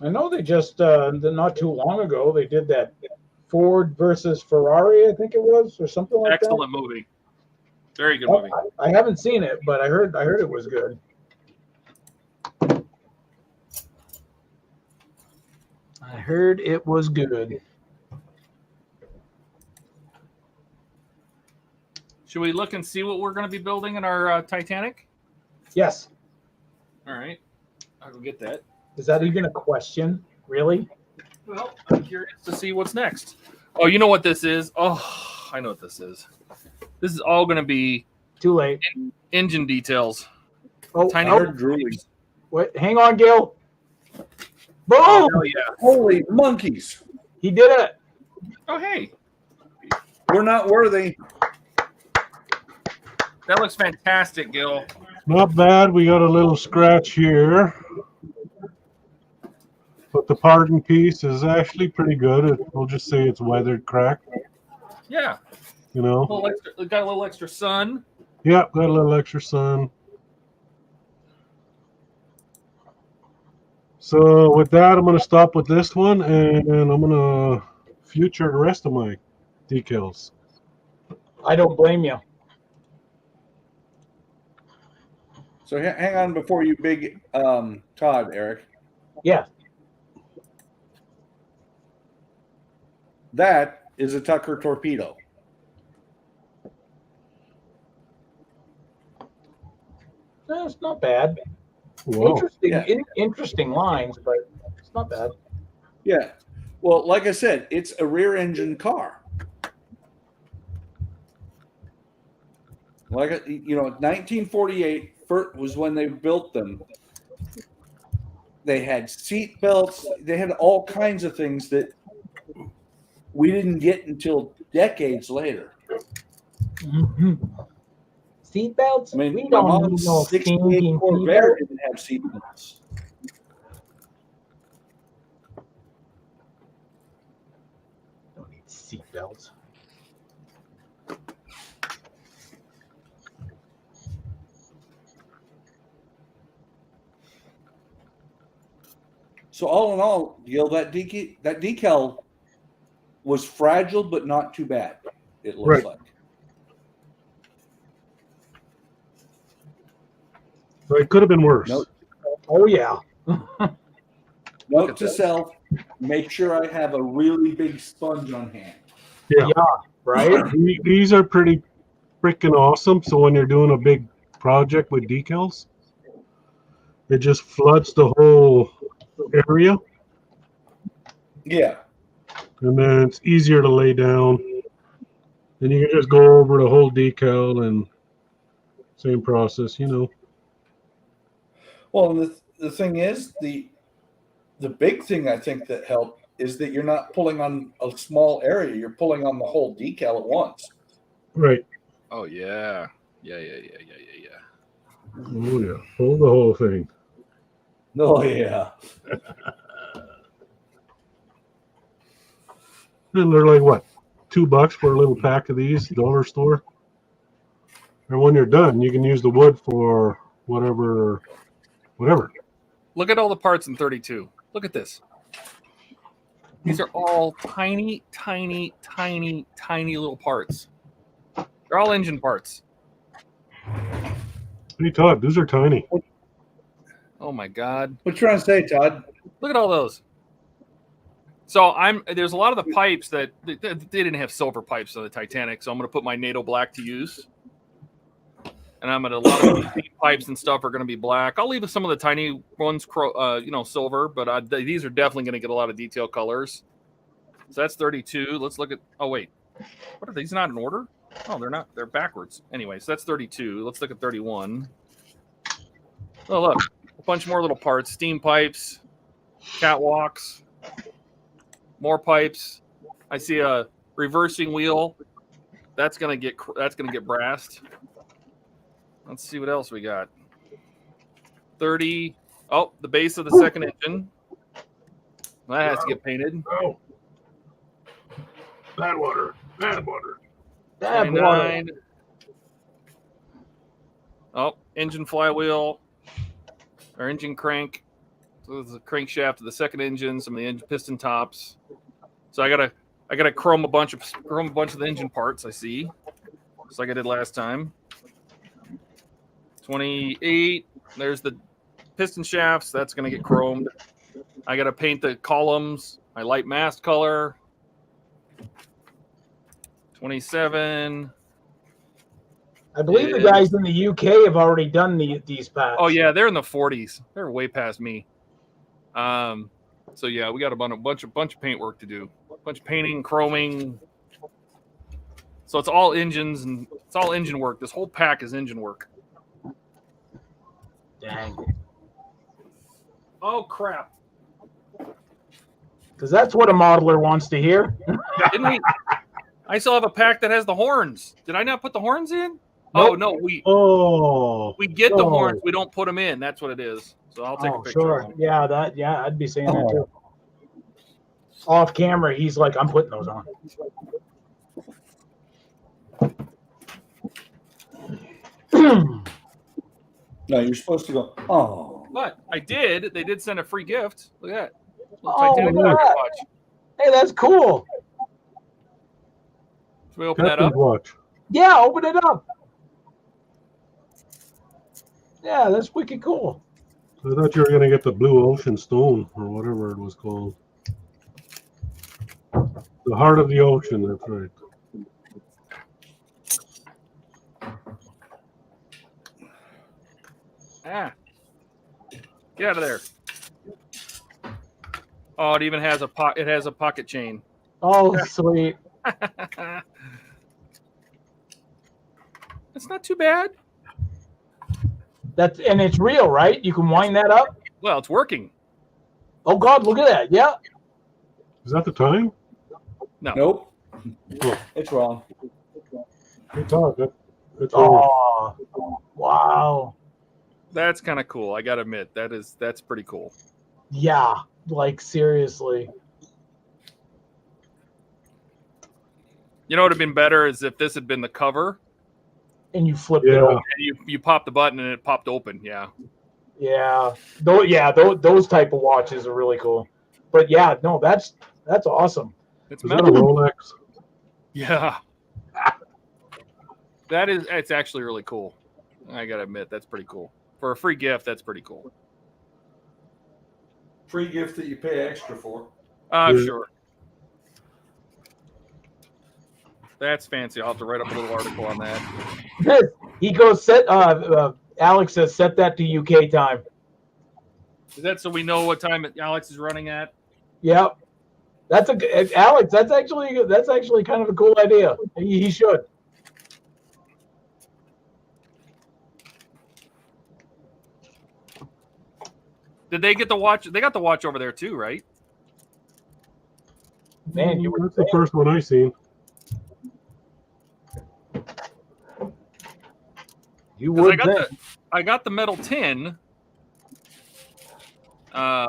I know they just not too long ago they did that Ford versus Ferrari, I think it was, or something like Excellent movie. Very good movie. I haven't seen it, but I heard it was good. I heard it was good. Should we look and see what we're going to be building in our Titanic? Yes. All right. I'll go get that. Is that even a question? Really? Well, I'm curious to see what's next. Oh, you know what this is? Oh, I know what this is. This is all going to be Too late. Engine details. Oh, Tiny drooling. Wait, hang on, Gil. Boom! Oh, hell yeah. Holy monkeys. He did it. Oh, hey. We're not worthy. That looks fantastic, Gil. Not bad. We got a little scratch here. But the pardon piece is actually pretty good. We'll just say it's weathered crack. Yeah. You know? Got a little extra sun. Yeah, got a little extra sun. So with that, I'm going to stop with this one, and I'm going to future the rest of my decals. I don't blame you. So hang on before you big Todd, Eric. Yeah. That is a Tucker torpedo. It's not bad. Whoa. Interesting lines, but it's not bad. Yeah. Well, like I said, it's a rear-engine car. Like, 1948 was when they built them. They had seat belts. They had all kinds of things that we didn't get until decades later. Mm-hmm. Seatbelts? I mean, We my don't mom's need no 68 Corvair didn't have seat belts. Don't need seatbelts. So all in all, Gil, that decal was fragile, but not too bad. It looks like. So it could have been worse. Nope. Oh yeah. Note to self: make sure I have a really big sponge on hand. Yeah. Right? These are pretty freaking awesome. So when you're doing a big project with decals, it just floods the whole area. Yeah. And then it's easier to lay down. And you can just go over the whole decal and same process, Well, and the thing is, the big thing I think that helped is that you're not pulling on a small area. You're pulling on the whole decal at once. Right. Oh, yeah. Yeah. Oh yeah, hold the whole thing. Oh yeah. And they're like what, $2 for a little pack of these, dollar store. And when you're done, you can use the wood for whatever. Look at all the parts in 32. Look at this. These are all tiny, tiny, tiny, tiny little parts. They're all engine parts. Hey Todd, these are tiny. Oh my God. What you trying to say, Todd? Look at all those. So there's a lot of the pipes that they didn't have silver pipes on the Titanic, so I'm going to put my NATO black to use. And a lot of the pipes and stuff are going to be black. I'll leave some of the tiny ones, silver, but these are definitely going to get a lot of detail colors. So that's 32. Let's look at. Oh wait, what are these? Not in order? Oh, they're not. They're backwards. Anyway, so that's 32. Let's look at 31. Oh look, a bunch more little parts: steam pipes, catwalks, more pipes. I see a reversing wheel. That's gonna get brassed. Let's see what else we got. 30. Oh, the base of the second engine. That has to get painted. Oh. Bad water. 29. Oh, engine flywheel. Or engine crank. So this is the crankshaft of the second engine, some of the engine piston tops. So I gotta chrome a bunch of the engine parts, I see. Just like I did last time. 28. There's the piston shafts. That's going to get chromed. I got to paint the columns. My light mast color. 27. I believe the guys in the UK have already done these packs. Oh yeah, they're in the 40s. They're way past me. So yeah, we got a bunch of paint work to do. A bunch of painting, chroming. So it's all engines and it's all engine work. This whole pack is engine work. Dang. Oh crap! Because that's what a modeler wants to hear. Didn't we? I still have a pack that has the horns. Did I not put the horns in? Oh no, we get the horns. We don't put them in. That's what it is. So I'll take a picture. Sure. Of them. Yeah, I'd be saying that too. Off camera, he's like, I'm putting those on. No, you're supposed to go. Oh, But I did. They did send a free gift. Look at that. Oh, Titanic look at pocket that. watch. Hey, that's cool. Should we open that up? Watch. Yeah, open it up. Yeah, that's wicked cool. I thought you were gonna get the blue ocean stone or whatever it was called. The heart of the ocean. That's right. Ah. Get out of there. Oh, it even has it has a pocket chain. Oh, sweet. It's not too bad. And it's real, right? You can wind that up. Well, it's working. Oh God, look at that. Yeah. Is that the time? No. nope. Oh. It's wrong. Hey Todd, that's all. Oh, wow. That's kind of cool. I gotta admit, that's pretty cool. Yeah, like seriously. You know what would have been better is if this had been the cover And you flipped it Yeah. over. and you popped the button and it popped open. Yeah. Yeah. Those type of watches are really cool. But yeah, no, that's awesome. It's Is that a metal. Rolex? Yeah. It's actually really cool. I gotta admit, that's pretty cool. For a free gift, that's pretty cool. Free gift that you pay extra for. Yeah. Sure. That's fancy. I'll have to write up a little article on that. He goes Alex says set that to UK time. Is that so we know what time Alex is running at? Yep. Alex, that's actually kind of a cool idea. He should. Did they get the watch? They got the watch over there too, right? Man, you were That's the first one I seen. You 'Cause would I got the metal tin. I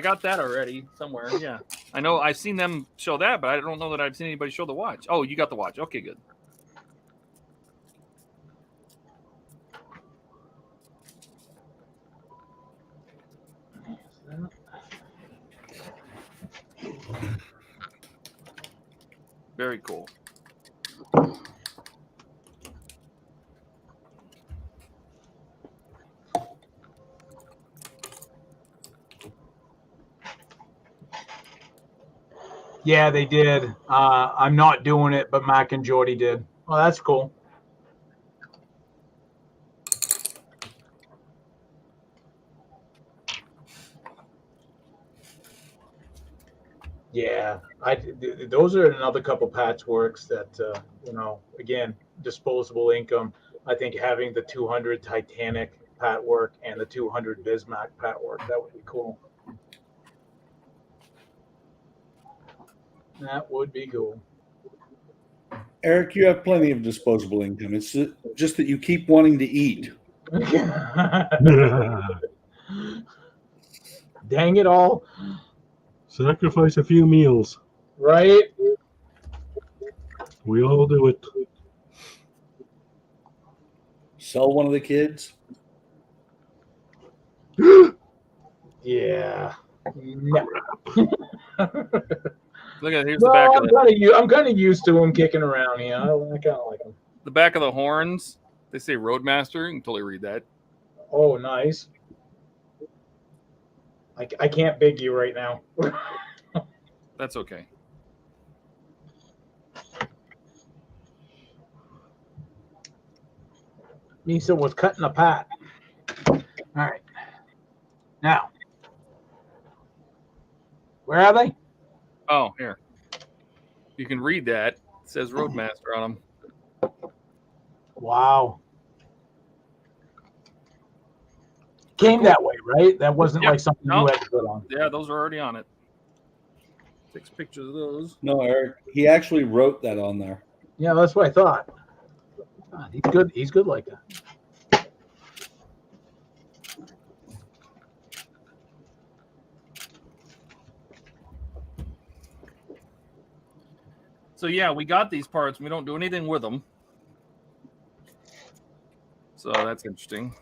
got that already somewhere. Yeah, I know. I've seen them show that, but I don't know that I've seen anybody show the watch. Oh, you got the watch. Okay, good. Very cool. Yeah, they did. I'm not doing it, but Mac and Jordy did. Oh, that's cool. Yeah, those are another couple patchworks that you know, again, disposable income. I think having the 200 Titanic patchwork and the 200 Bismack patchwork, that would be cool. That would be cool. Eric, you have plenty of disposable income. It's just that you keep wanting to eat. Dang it all. Sacrifice a few meals. Right? We all do it. Sell one of the kids. Yeah. No. Look at here's the back of I'm kind of used to him kicking around. Yeah, I kind of like him. the back of the horns. They say Roadmaster. You can totally read that. Oh, nice. I can't big you right now. That's okay. Misa was cutting a pat. All right. Now, where are they? Oh, here. You can read that. It says Roadmaster on them. Wow. Came that way, right? That wasn't like something you had to put on. Yeah, those are already on it. 6 pictures of those. No, Eric. He actually wrote that on there. Yeah, that's what I thought. God, he's good. He's good like that. So yeah, we got these parts. We don't do anything with them. So that's interesting.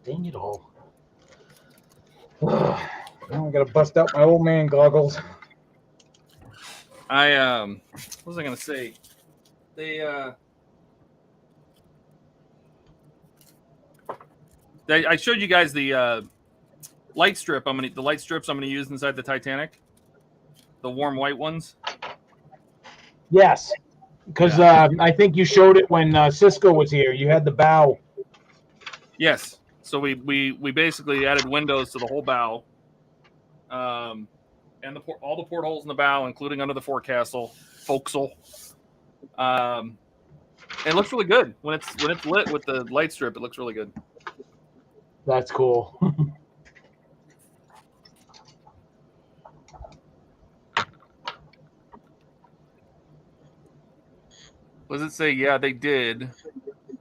Dang it all. Now I gotta bust out my old man goggles. What was I gonna say? I showed you guys the light strip. The light strips I'm gonna use inside the Titanic. The warm white ones. Yes, because I think you showed it when Cisco was here. You had the bow. Yes. So we basically added windows to the whole bow, and all the portholes in the bow, including under the forecastle, forecastle. It looks really good when it's lit with the light strip. It looks really good. That's cool. What does it say? Yeah, they did.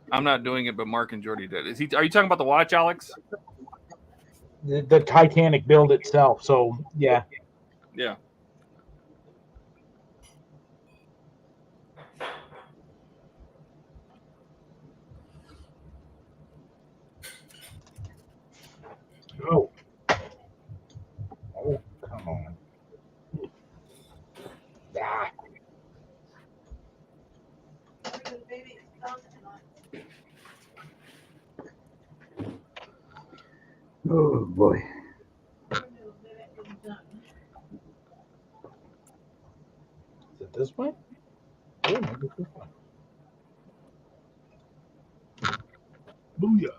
I'm not doing it, but Mark and Jordy did. Are you talking about the watch, Alex? The Titanic build itself. So yeah. Yeah. Oh. Oh, come on. Ah. Oh boy. Is it this way? Oh, maybe it's this way. Booyah.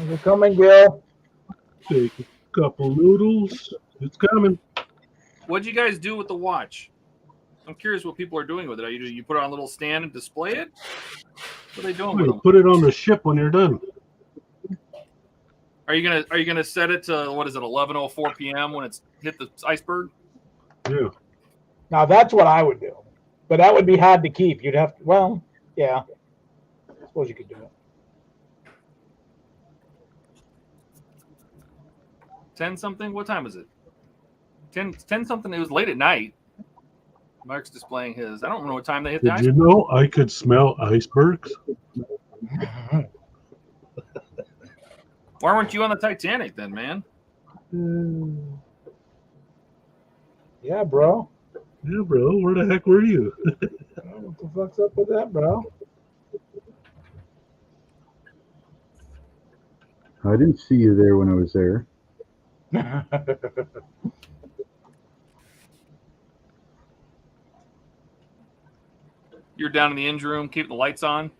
We're coming, Gil. Take a couple noodles. It's coming. What'd you guys do with the watch? I'm curious what people are doing with it. You put it on a little stand and display it? What are they doing with them? Put it on the ship when you're done. Are you gonna set it to what is it 11:04 p.m. when it's hit the iceberg? Yeah. Now that's what I would do, but that would be hard to keep. You'd have to. Well, yeah. I suppose you could do it. 10 something. What time is it? 10 something. It was late at night. Mark's displaying his. I don't know what time they hit the Did you iceberg. know I could smell icebergs? Why weren't you on the Titanic then, man? Yeah, bro. Yeah, bro. Where the heck were you? What the fuck's up with that, bro? I didn't see you there when I was there. You're down in the engine room, keeping the lights on,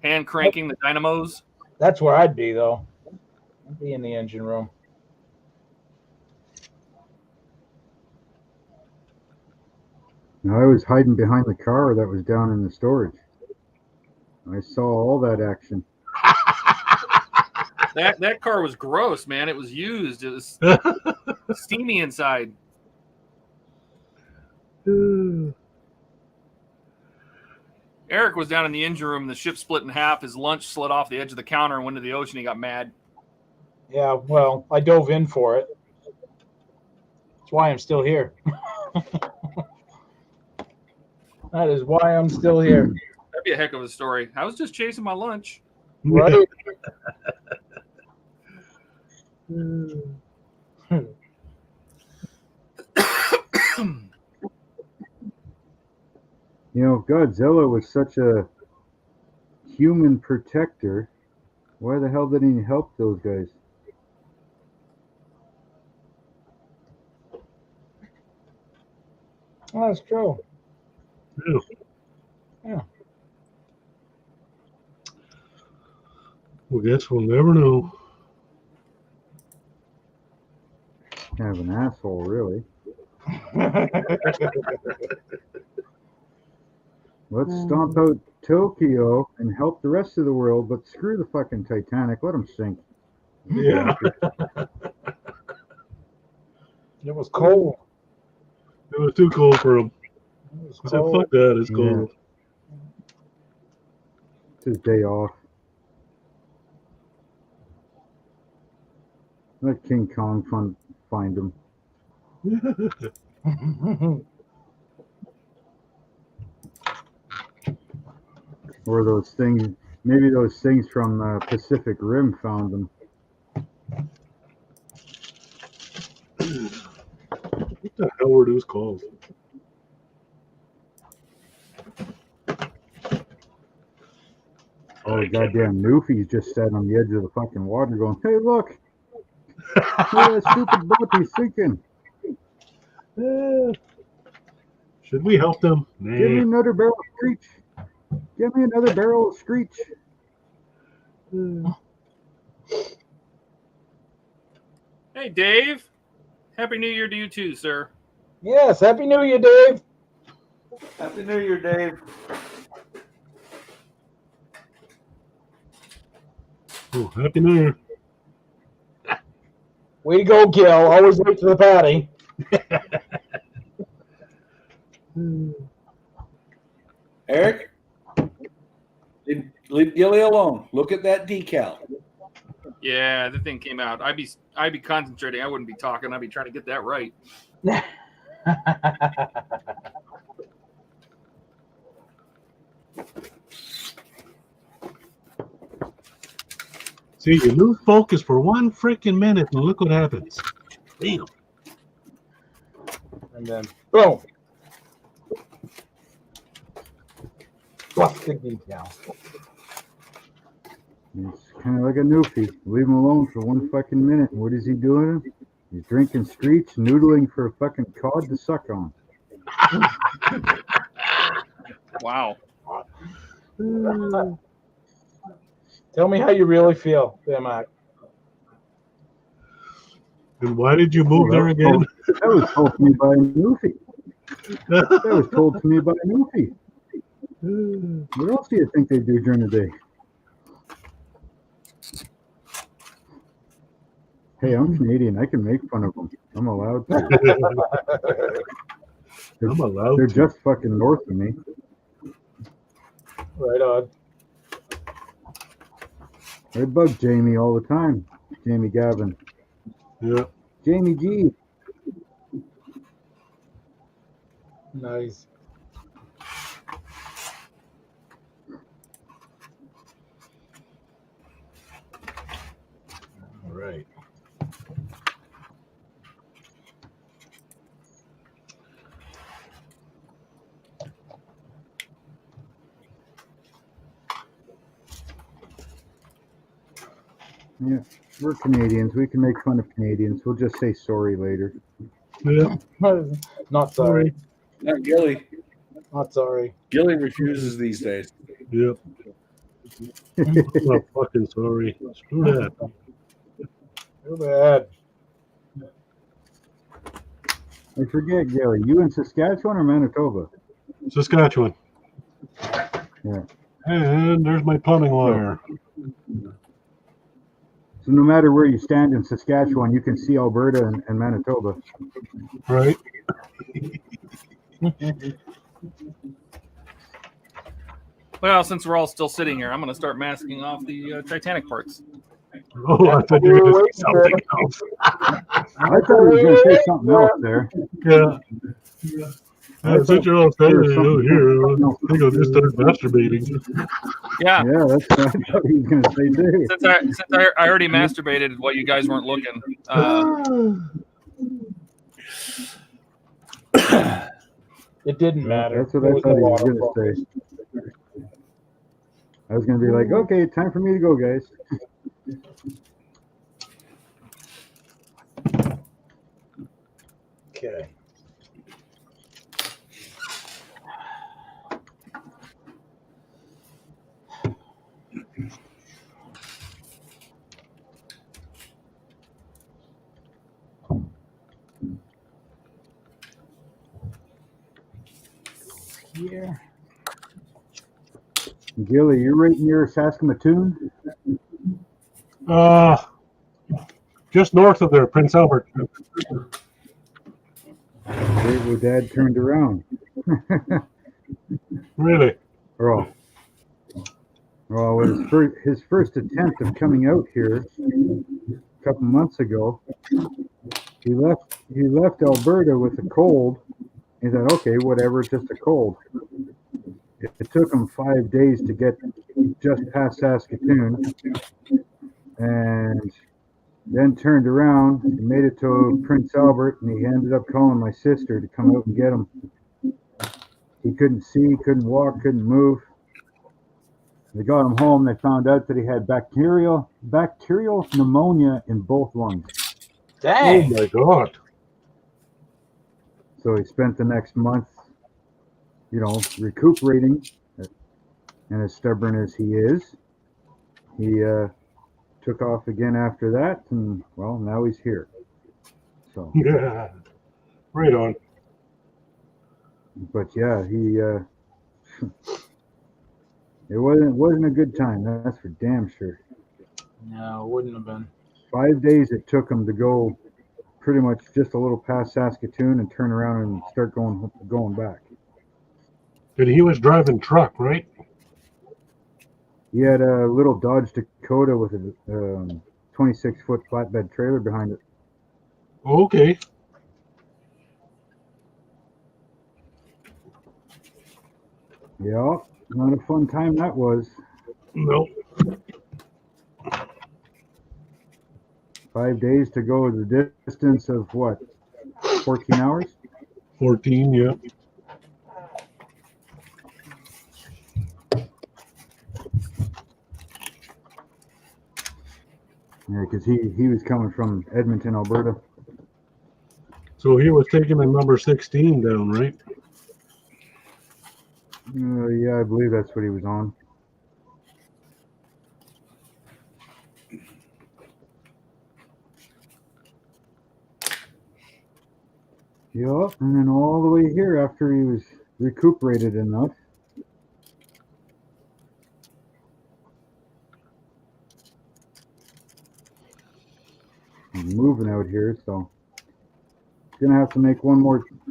hand cranking the dynamos. That's where I'd be, though. I'd be in the engine room. I was hiding behind the car that was down in the storage. I saw all that action. That car was gross, man. It was used. It was steamy inside. Eric was down in the engine room. The ship split in half. His lunch slid off the edge of the counter and went into the ocean. He got mad. Yeah, well, I dove in for it. That's why I'm still here. That is why I'm still here. That'd be a heck of a story. I was just chasing my lunch. Right? You know, if Godzilla was such a human protector, why the hell didn't he help those guys? Oh, that's true. Yeah. Yeah. Well, guess we'll never know. Kind of an asshole, really. Let's stomp out Tokyo and help the rest of the world, but screw the fucking Titanic. Let them sink. Yeah. It was cold. It was too cold for him. It was I said, cold. fuck that, it's cold. It's his day off. Let King Kong find him. Or those things, maybe those things from Pacific Rim found them. What the hell were those called? Oh, goddamn Newfie's just sat on the edge of the fucking water going, hey, look! Look at that stupid boat, he's sinking. Should we help them? Give me Nah. another barrel of Screech. Give me another barrel of Screech. Hey, Dave. Happy New Year to you too, sir. Yes, Happy New Year, Dave. Happy New Year, Dave. Oh, Happy New Year. Way to go, Gil. Always late to the party. Eric, leave Gilly alone. Look at that decal. Yeah, the thing came out. I'd be concentrating. I wouldn't be talking. I'd be trying to get that right. See, you lose focus for one freaking minute and look what happens. Damn. And then, boom. Busted decal. He's kind of like a Newfie. Leave him alone for one fucking minute. What is he doing? He's drinking Screech, noodling for a fucking cod to suck on. Wow. Tell me how you really feel, there, Mark. And why did you move there again? That was told to me by a Newfie. That was told to me by a Newfie. What else do you think they do during the day? Hey, I'm Canadian. I can make fun of them. I'm allowed to. I'm allowed They're to. just fucking north of me. Right on. I bug Jamie all the time. Jamie Gavin. Yeah. Jamie G. Nice. All right. Yeah, we're Canadians. We can make fun of Canadians. We'll just say sorry later. Yeah. Not sorry. Not Gilly. Not sorry. Gilly refuses these days. Yeah. I'm not fucking sorry. Screw that. Too bad. I forget, Gilly. You in Saskatchewan or Manitoba? Saskatchewan. Yeah. And there's my plumbing wire. So no matter where you stand in Saskatchewan, you can see Alberta and Manitoba. Right? Well, since we're all still sitting here, I'm going to start masking off the Titanic parts. Oh, I thought you were going to say something else. I thought you were going to say something else there. Yeah. Since you're all standing here, No. I think I'll just start masturbating. Yeah. Yeah, that's what I thought he was going to say too. Since I already masturbated while you guys weren't looking. It didn't matter. That's what I thought he was going to say. I was going to be like, okay, time for me to go, guys. Okay. Here. Gilly, you're right near Saskatoon? Just north of there, Prince Albert. Right where Dad turned around. Really? Well, his first attempt of coming out here a couple months ago, he left Alberta with a cold. He said, okay, whatever, just a cold. It took him 5 days to get just past Saskatoon, and then turned around and made it to Prince Albert, and he ended up calling my sister to come out and get him. He couldn't see, couldn't walk, couldn't move. They got him home. They found out that he had bacterial pneumonia in both lungs. Dang. Oh my God. So he spent the next month, recuperating. And as stubborn as he is, he took off again after that, and well, now he's here. So Yeah. Right on. but yeah, he it wasn't a good time, that's for damn sure. No, it wouldn't have been. 5 days it took him to go pretty much just a little past Saskatoon and turn around and start going back. And he was driving truck, right? He had a little Dodge Dakota with a 26-foot flatbed trailer behind it. Okay. Yeah, not a fun time that was. No. 5 days to go the distance of what? 14 hours? 14, yeah. Yeah, because he was coming from Edmonton, Alberta. So he was taking a number 16 down, right? Yeah, I believe that's what he was on. Yep, and then all the way here after he was recuperated enough. And moving out here, so gonna have to make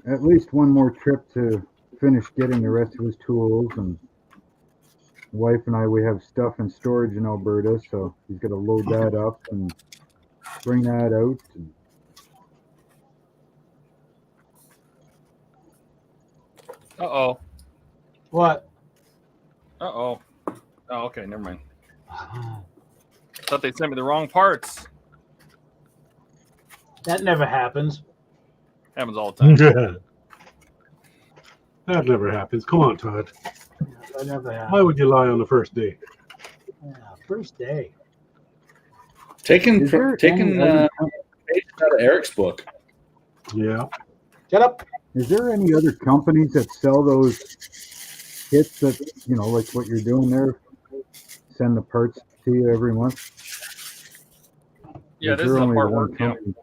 at least one more trip to finish getting the rest of his tools. And the wife and I, we have stuff in storage in Alberta, so he's got to load that up and bring that out. And Uh-oh. What? Uh-oh. Oh, okay, never mind. Thought they sent me the wrong parts. That never happens. Happens all the time. That never happens. Come on, Todd. That never happens. Why would you lie on the first day? Yeah, first day. Taking Is there page any out of Eric's book. Yeah. Shut up. Is there any other companies that sell those kits that, like what you're doing there, send the parts to you every month? Yeah, Is this is there a only part one work. Yeah. company?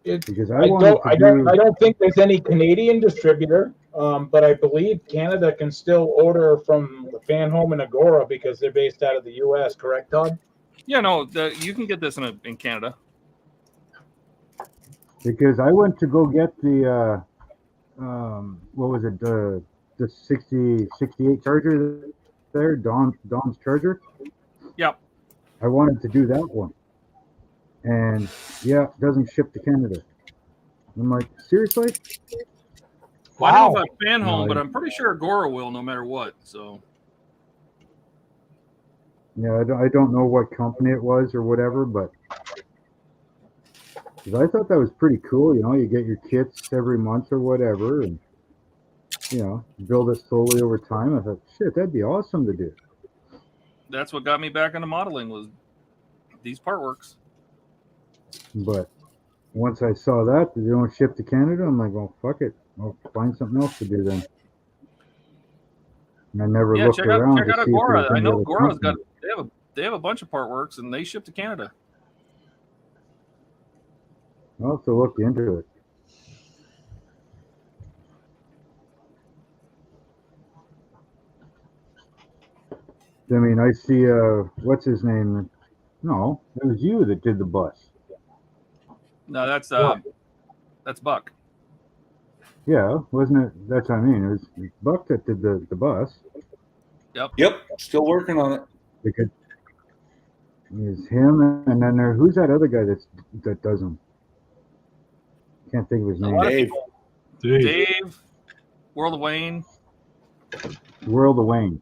Because I don't think there's any Canadian distributor, but I believe Canada can still order from the Fan Home and Agora because they're based out of the U.S. Correct, Todd? Yeah, no, you can get this in Canada. Because I went to go get the what was it, the 68 charger there, Don's charger. Yep. I wanted to do that one, and yeah, it doesn't ship to Canada. I'm like, seriously? Well, I don't know about Fan Home, No, but I'm pretty sure Agora will no matter what. So Yeah, I don't know what company it was or whatever, but 'cause I thought that was pretty cool. You get your kits every month or whatever, and build it slowly over time. I thought, shit, that'd be awesome to do. that's what got me back into modeling was these part works. But once I saw that they don't ship to Canada, I'm like, well, fuck it. I'll find something else to do then. And I never looked around check to out see if Agora. there's I any know other Agora's company. they have a bunch of part works and they ship to Canada. I'll have to look into it. I mean, I see, what's his name? No, it was you that did the bus. No, that's Buck. Yeah, wasn't it? That's what I mean. It was Buck that did the bus. Yep. Still working on it. Because it's him, and then who's that other guy that does them? Can't think of his name. Dave, World of Wayne. World of Wayne.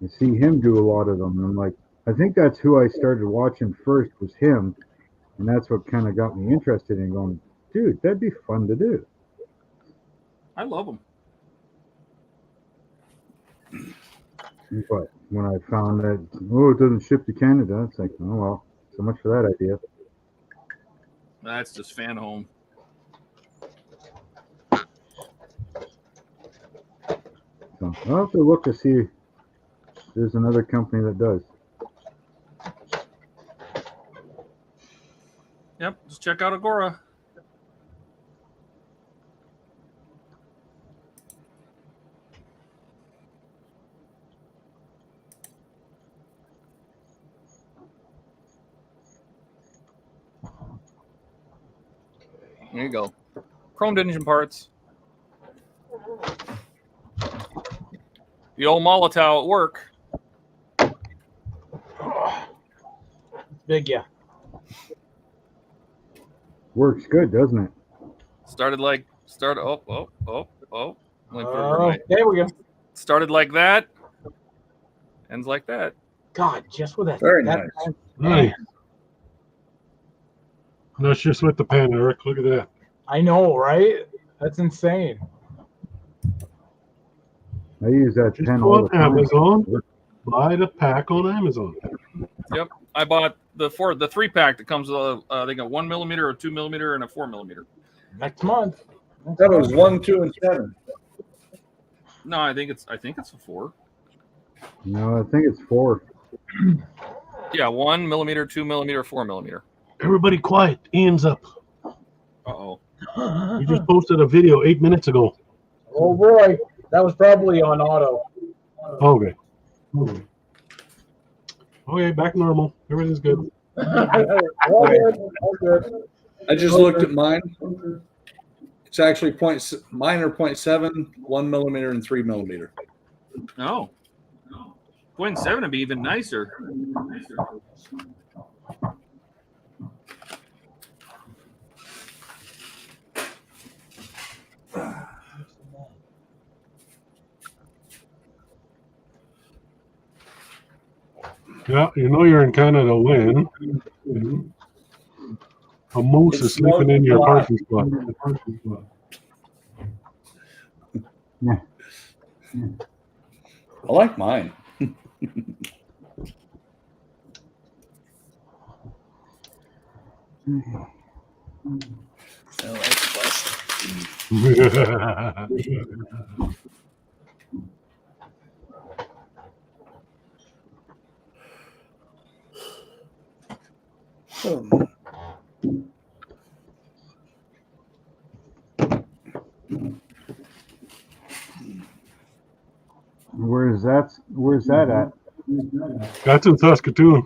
You see him do a lot of them, and I'm like, I think that's who I started watching first was him, and that's what kind of got me interested in going, dude, that'd be fun to do. I love them. But when I found that, it doesn't ship to Canada, it's like, oh well, so much for that idea. That's just Fan Home. So I'll have to look to see if there's another company that does. Yep, just check out Agora. There you go. Chrome engine parts. The old Molotov at work. Big, yeah. Works good, doesn't it? Started. Oh. Let me put it right. There we go. Started like that. Ends like that. God, just with that. Very nice. Nice. That's just with the pen, Eric. Look at that. I know, right? That's insane. I use that Just pen go all on the time. Amazon. Buy the pack on Amazon. Yep. I bought the 3-pack that comes with I think a 1 millimeter, a 2 millimeter, and a 4 millimeter. Next month. That was 1, 2, and 7. No, I think it's a 4. No, I think it's 4. Yeah, 1 millimeter, 2 millimeter, 4 millimeter. Everybody quiet. Ian's up. Uh-oh. You just posted a video 8 minutes ago. Oh boy, that was probably on auto. Okay. Okay, back normal. Everything's good. All good. All good. I just looked at mine. It's actually mine are 0.7, 1 millimeter, and 3 millimeter. Oh. 0.7 would be even nicer. Yeah, you know you're in Canada when a moose is sleeping in your parking spot. Yeah. I like mine. Where's that at? That's in Saskatoon.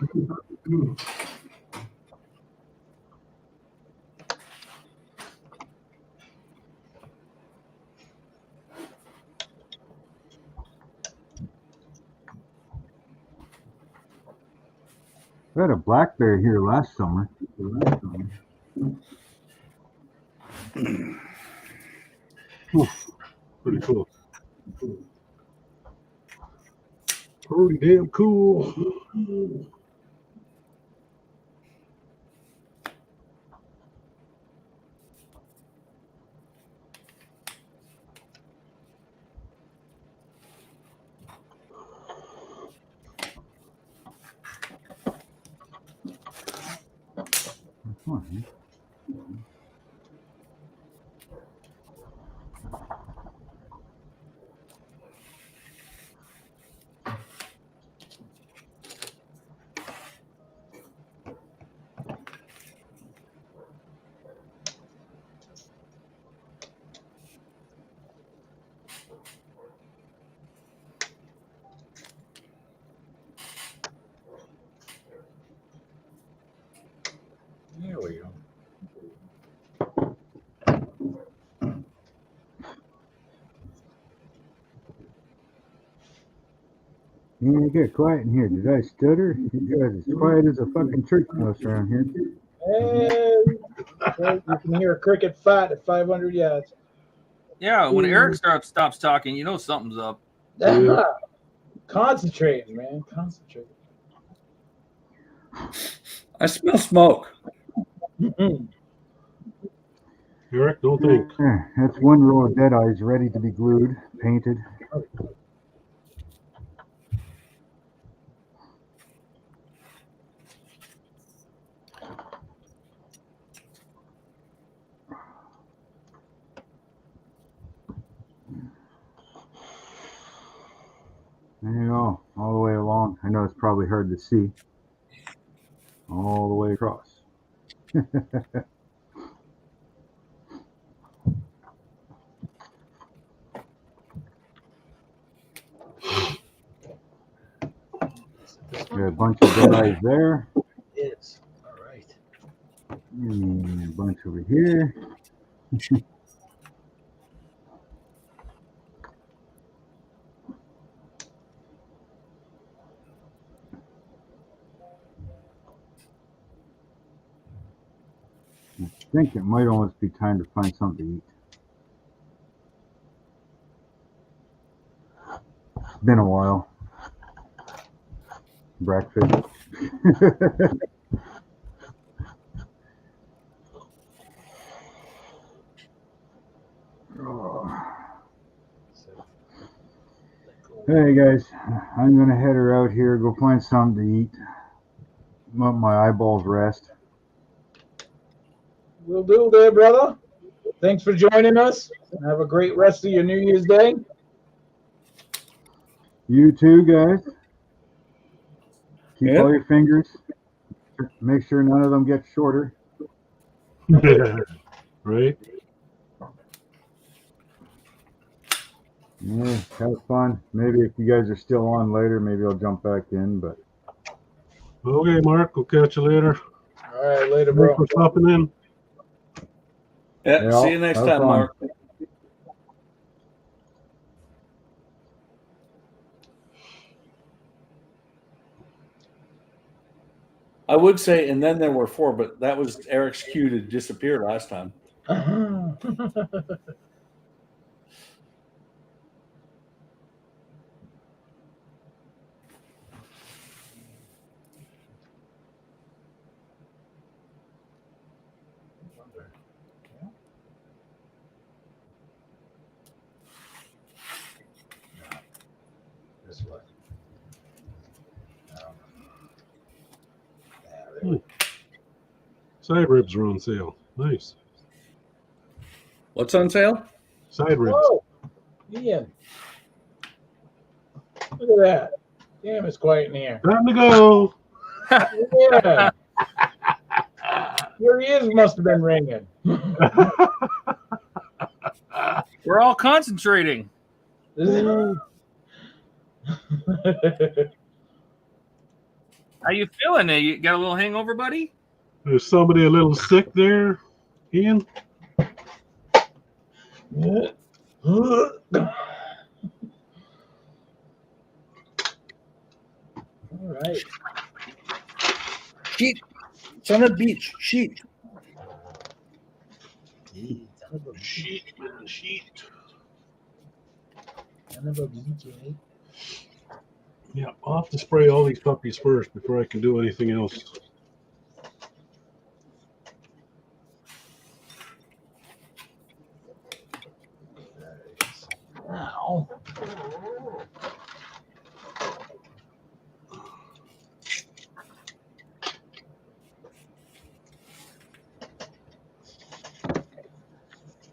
We had a black bear here last summer. Pretty cool. Pretty damn cool. There we go. You get quiet in here. Did I stutter? You guys as quiet as a fucking church mouse around here. Hey, you can hear a cricket fat at 500 yards. Yeah, when Eric stops talking, you know something's up. Yeah. Concentrating, man. Concentrating. I smell smoke. Eric, don't think. That's one row of dead eyes ready to be glued, painted. There you go, all the way along. I know it's probably hard to see. All the way across. Got a bunch of dead eyes there. It's all right. And a bunch over here. I think it might almost be time to find something to eat. It's been a while. Breakfast. Hey guys, I'm gonna head her out here, go find something to eat. Let my eyeballs rest. Will do there, brother. Thanks for joining us. Have a great rest of your New Year's Day. You too, guys. Keep Yeah. all your fingers. Make sure none of them get shorter. Right? Yeah, have fun. Maybe if you guys are still on later, maybe I'll jump back in, but Okay, Mark. We'll catch you later. All right, later, Thanks bro. for stopping in. Yeah, Yeah, see you next have time, fun. Mark. I would say, and then there were 4, but that was Eric's cue to disappear last time. This way. Side ribs are on sale. Nice. What's on sale? Side ribs. Whoa, Ian. Look at that. Damn, it's quiet in here. Time to go. Yeah. Your ears must have been ringing. We're all concentrating. How you feeling? You got a little hangover, buddy? There's somebody a little sick there, Ian. All right. Sheep. It's on the beach. Sheep. Sheet, man, sheet. Yeah, I'll have to spray all these puppies first before I can do anything else. Now.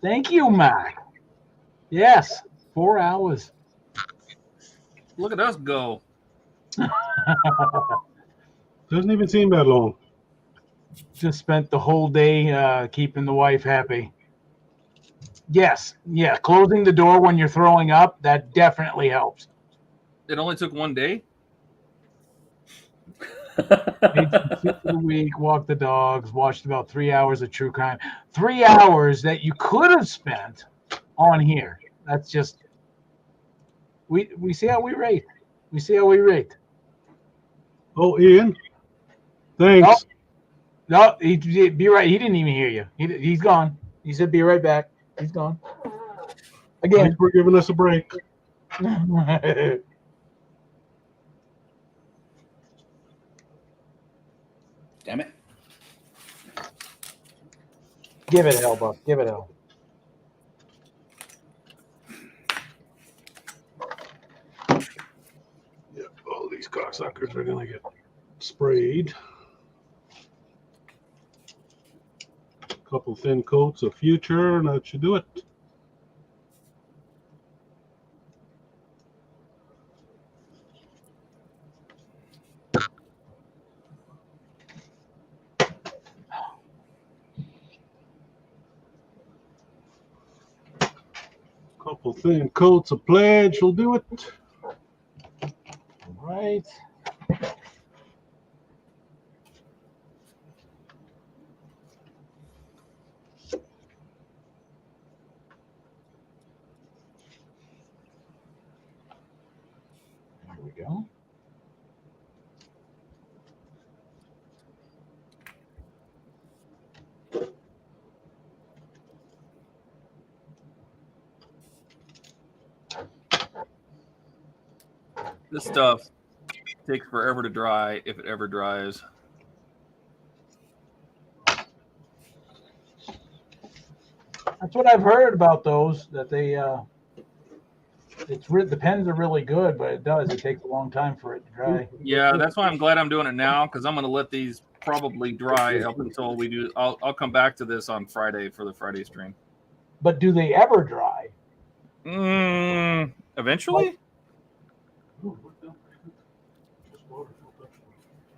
Thank you, Mac. Yes, 4 hours. Look at us go. Doesn't even seem that long. Just spent the whole day keeping the wife happy. Yes, yeah, closing the door when you're throwing up, that definitely helps. It only took 1 day. Made some soup for the week, walked the dogs, watched about 3 hours of true crime. 3 hours that you could have spent on here. That's just we see how we rate. We see how we rate. Oh, Ian. Thanks. No, be right. He didn't even hear you. He's gone. He said, "Be right back." He's gone. Again. Thanks for giving us a break. Damn it. Give it hell, Buck. Give it hell. Yep, all these cocksuckers are gonna get sprayed. Couple thin coats of Future, and that should do it. Couple thin coats of Pledge will do it. All right. There we go. This stuff takes forever to dry, if it ever dries. That's what I've heard about those. That they, the pens are really good, but it takes a long time for it to dry. Yeah, that's why I'm glad I'm doing it now, because I'm going to let these probably dry up until we do. I'll come back to this on Friday for the Friday stream. But do they ever dry? Eventually?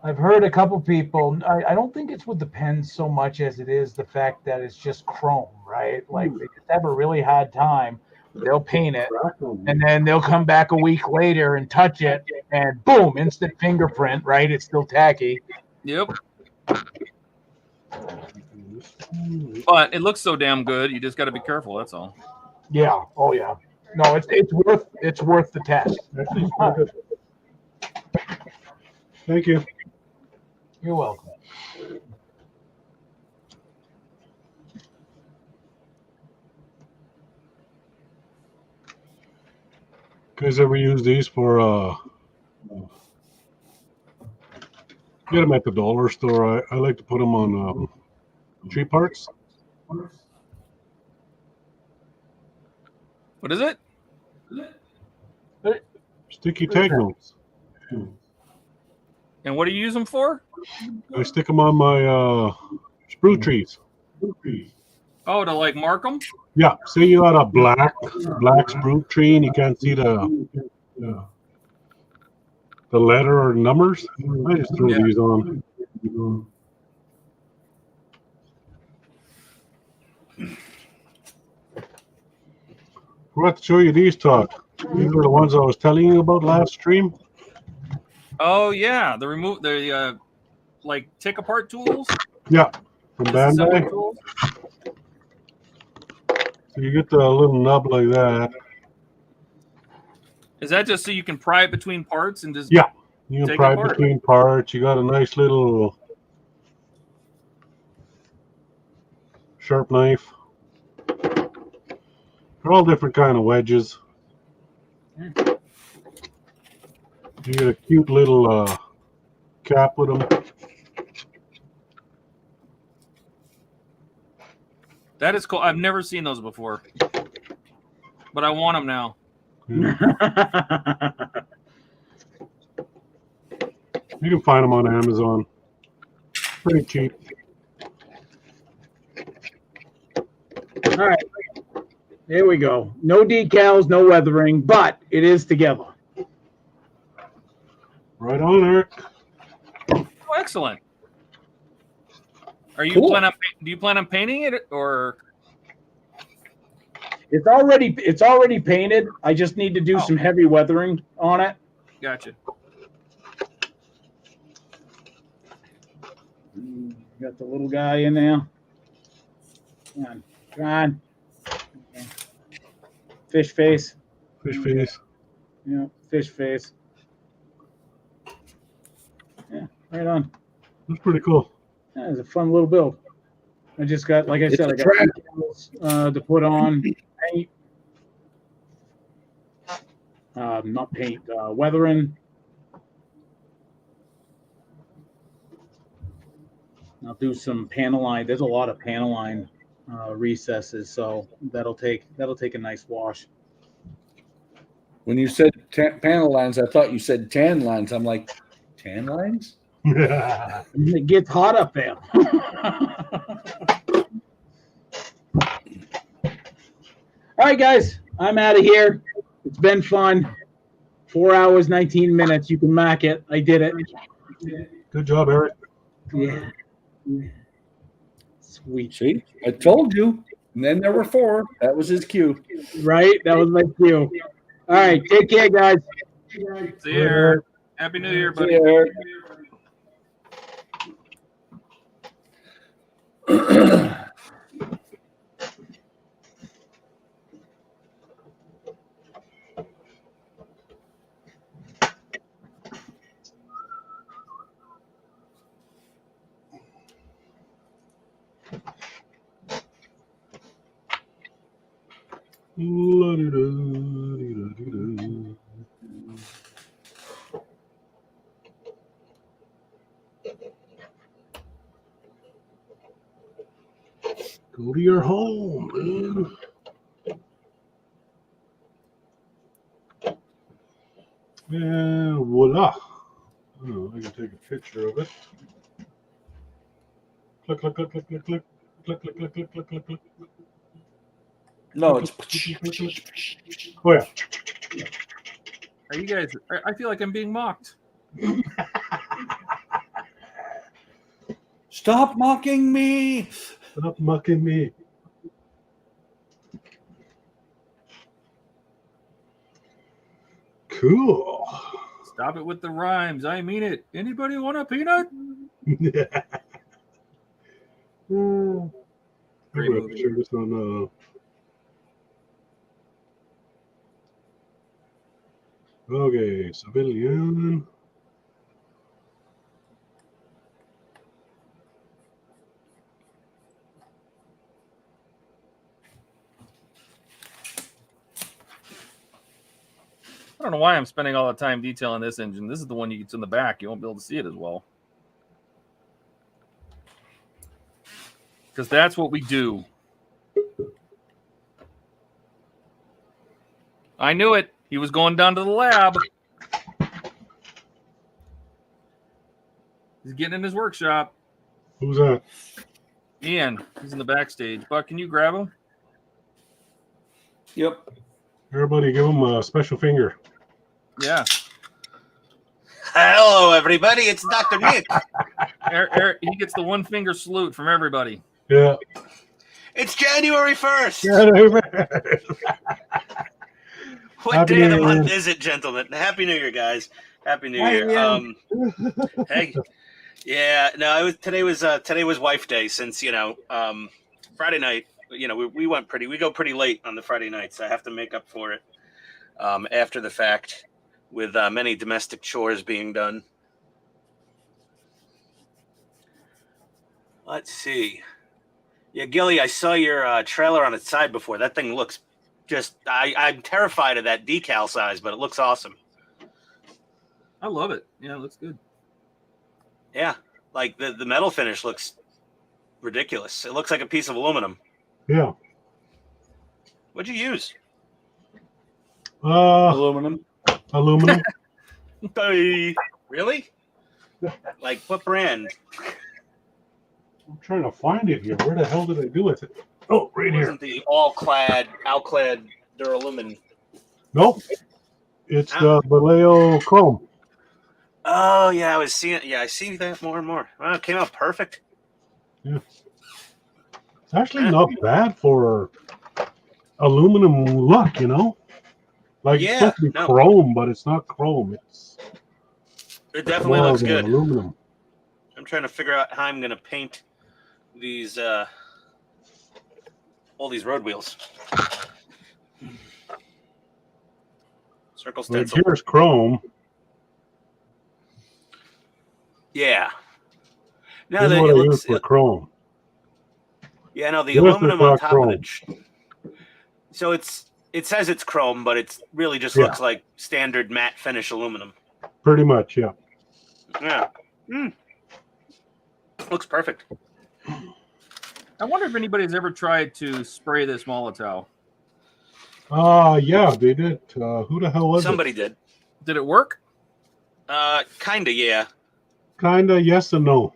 I've heard a couple people. I don't think it's with the pens so much as it is the fact that it's just chrome, right? Like they just have a really hard time they'll paint it, and then they'll come back a week later and touch it, and boom, instant fingerprint, right? It's still tacky. Yep. But it looks so damn good. You just got to be careful. That's all. Yeah. Oh yeah. No, it's worth the test. Thank you. You're welcome. Guys ever use these for get them at the dollar store? I like to put them on tree parts. What is it? Sticky tag notes. And what do you use them for? I stick them on my spruce trees. Oh, to like mark them? Yeah, say you got a black spruce tree and you can't see the letter or numbers. I just throw these on. Forgot to show you these, Todd. These are the ones I was telling you about last stream. Oh yeah, the like take apart tools. Yeah, from Disassembly Bandai. tools? So you get the little nub like that. Is that just so you can pry it between parts and just? Yeah, you can take pry apart? between parts. You got a nice little sharp knife. They're all different kind of wedges. You get a cute little cap with them. That is cool. I've never seen those before, but I want them now. You can find them on Amazon. Pretty cheap. All right. There we go. No decals, no weathering, but it is together. Right on, Eric. Oh, excellent. Are you Cool. do you plan on painting it or? It's already painted. I just need to do some heavy weathering on it. Gotcha. Got the little guy in there. Come on. Okay. Fish face. Fish face. Yeah, fish face. Yeah, right on. That's pretty cool. Yeah, it's a fun little build. I just got, like I said, I got decals, to put on, paint. Not paint, weathering. I'll do some panel line. There's a lot of panel line recesses, so that'll take a nice wash. When you said panel lines, I thought you said tan lines. I'm like, tan lines? It gets hot up there. All right, guys, I'm out of here. It's been fun. 4 hours, 19 minutes. You can mark it. I did it. Good job, Eric. Yeah. Sweet. See, I told you. And then there were 4. That was his cue. Right? That was my cue. All right. Take care, guys. See you, Eric. Happy New Year, buddy. See you, Eric. Go to your home, man. And voila. Oh, I can take a picture of it. Click, click, click, click, click, click. Click, click, click, click, click, click, click. No, it's Oh, yeah. Are you guys? I feel like I'm being mocked. stop mocking me. Stop mucking me. Cool. Stop it with the rhymes. I mean it. Anybody want a peanut? Yeah. I'm Great gonna movie. share this on. Okay, civilian. I don't know why I'm spending all the time detailing this engine. This is the one it's in the back. You won't be able to see it as well. Because that's what we do. I knew it. He was going down to the lab. He's getting in his workshop. Who's that? Ian, he's in the backstage. Buck, can you grab him? Yep. Everybody give him a special finger. Yeah. Hello, everybody. It's Dr. Nick. He gets the one finger salute from everybody. Yeah. It's January 1st. What Happy day of the New month Year. is it, gentlemen? Happy New Year, guys. Happy New Hi, Year. Ian. Hey. Yeah, no, today was wife day since, Friday night, we go pretty late on the Friday night, so I have to make up for it after the fact with many domestic chores being done. Let's see. Yeah, Gilly, I saw your trailer on its side before. That thing looks I'm terrified of that decal size, but it looks awesome. I love it. Yeah, it looks good. Yeah, like the metal finish looks ridiculous. It looks like a piece of aluminum. Yeah. What'd you use? Aluminum. Aluminum. Really? Like what brand? I'm trying to find it here. Where the hell did I do with it? Oh, right It here. wasn't the outclad duralumin. Nope. It's the Vallejo Chrome. Oh yeah, I was seeing. Yeah, I see that more and more. Wow, it came out perfect. Yeah. It's actually not bad for aluminum look, Like it's supposed to be chrome, but it's not chrome. It definitely more looks of good. Aluminum. I'm trying to figure out how I'm going to paint these all these road wheels. Circle Like stencil. here's chrome. Yeah. No, Here's it what I use looks. for chrome. Yeah, no, the This is aluminum not on top chrome. of it. So it says it's chrome, but it really just Yeah. looks like standard matte finish aluminum. Pretty much, yeah. Yeah. Looks perfect. I wonder if anybody's ever tried to spray this Molotov. Yeah, they did. Who the hell was Somebody did. Did it work? Kinda, yeah. it? Kinda, yes and no.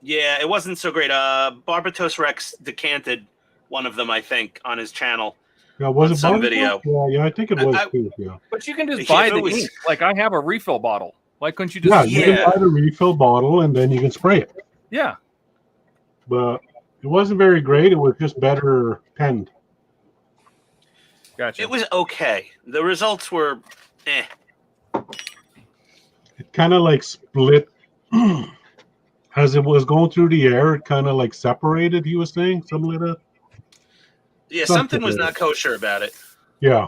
Yeah, it wasn't so great. Barbatos Rex decanted one of them, I think, on his channel. Yeah, was On it some Barber? video. Yeah, I think it was too. Yeah. But you can just If buy it the was- ink. Like I have a refill bottle. Why couldn't you just? Yeah, you Yeah. can buy the refill bottle and then you can spray it. Yeah. But it wasn't very great. It was just better penned. Gotcha. It was okay. The results were eh. It kind of like split as it was going through the air. It kind of like separated. He was saying something like that. Yeah, Something something was like not kosher about it. Yeah.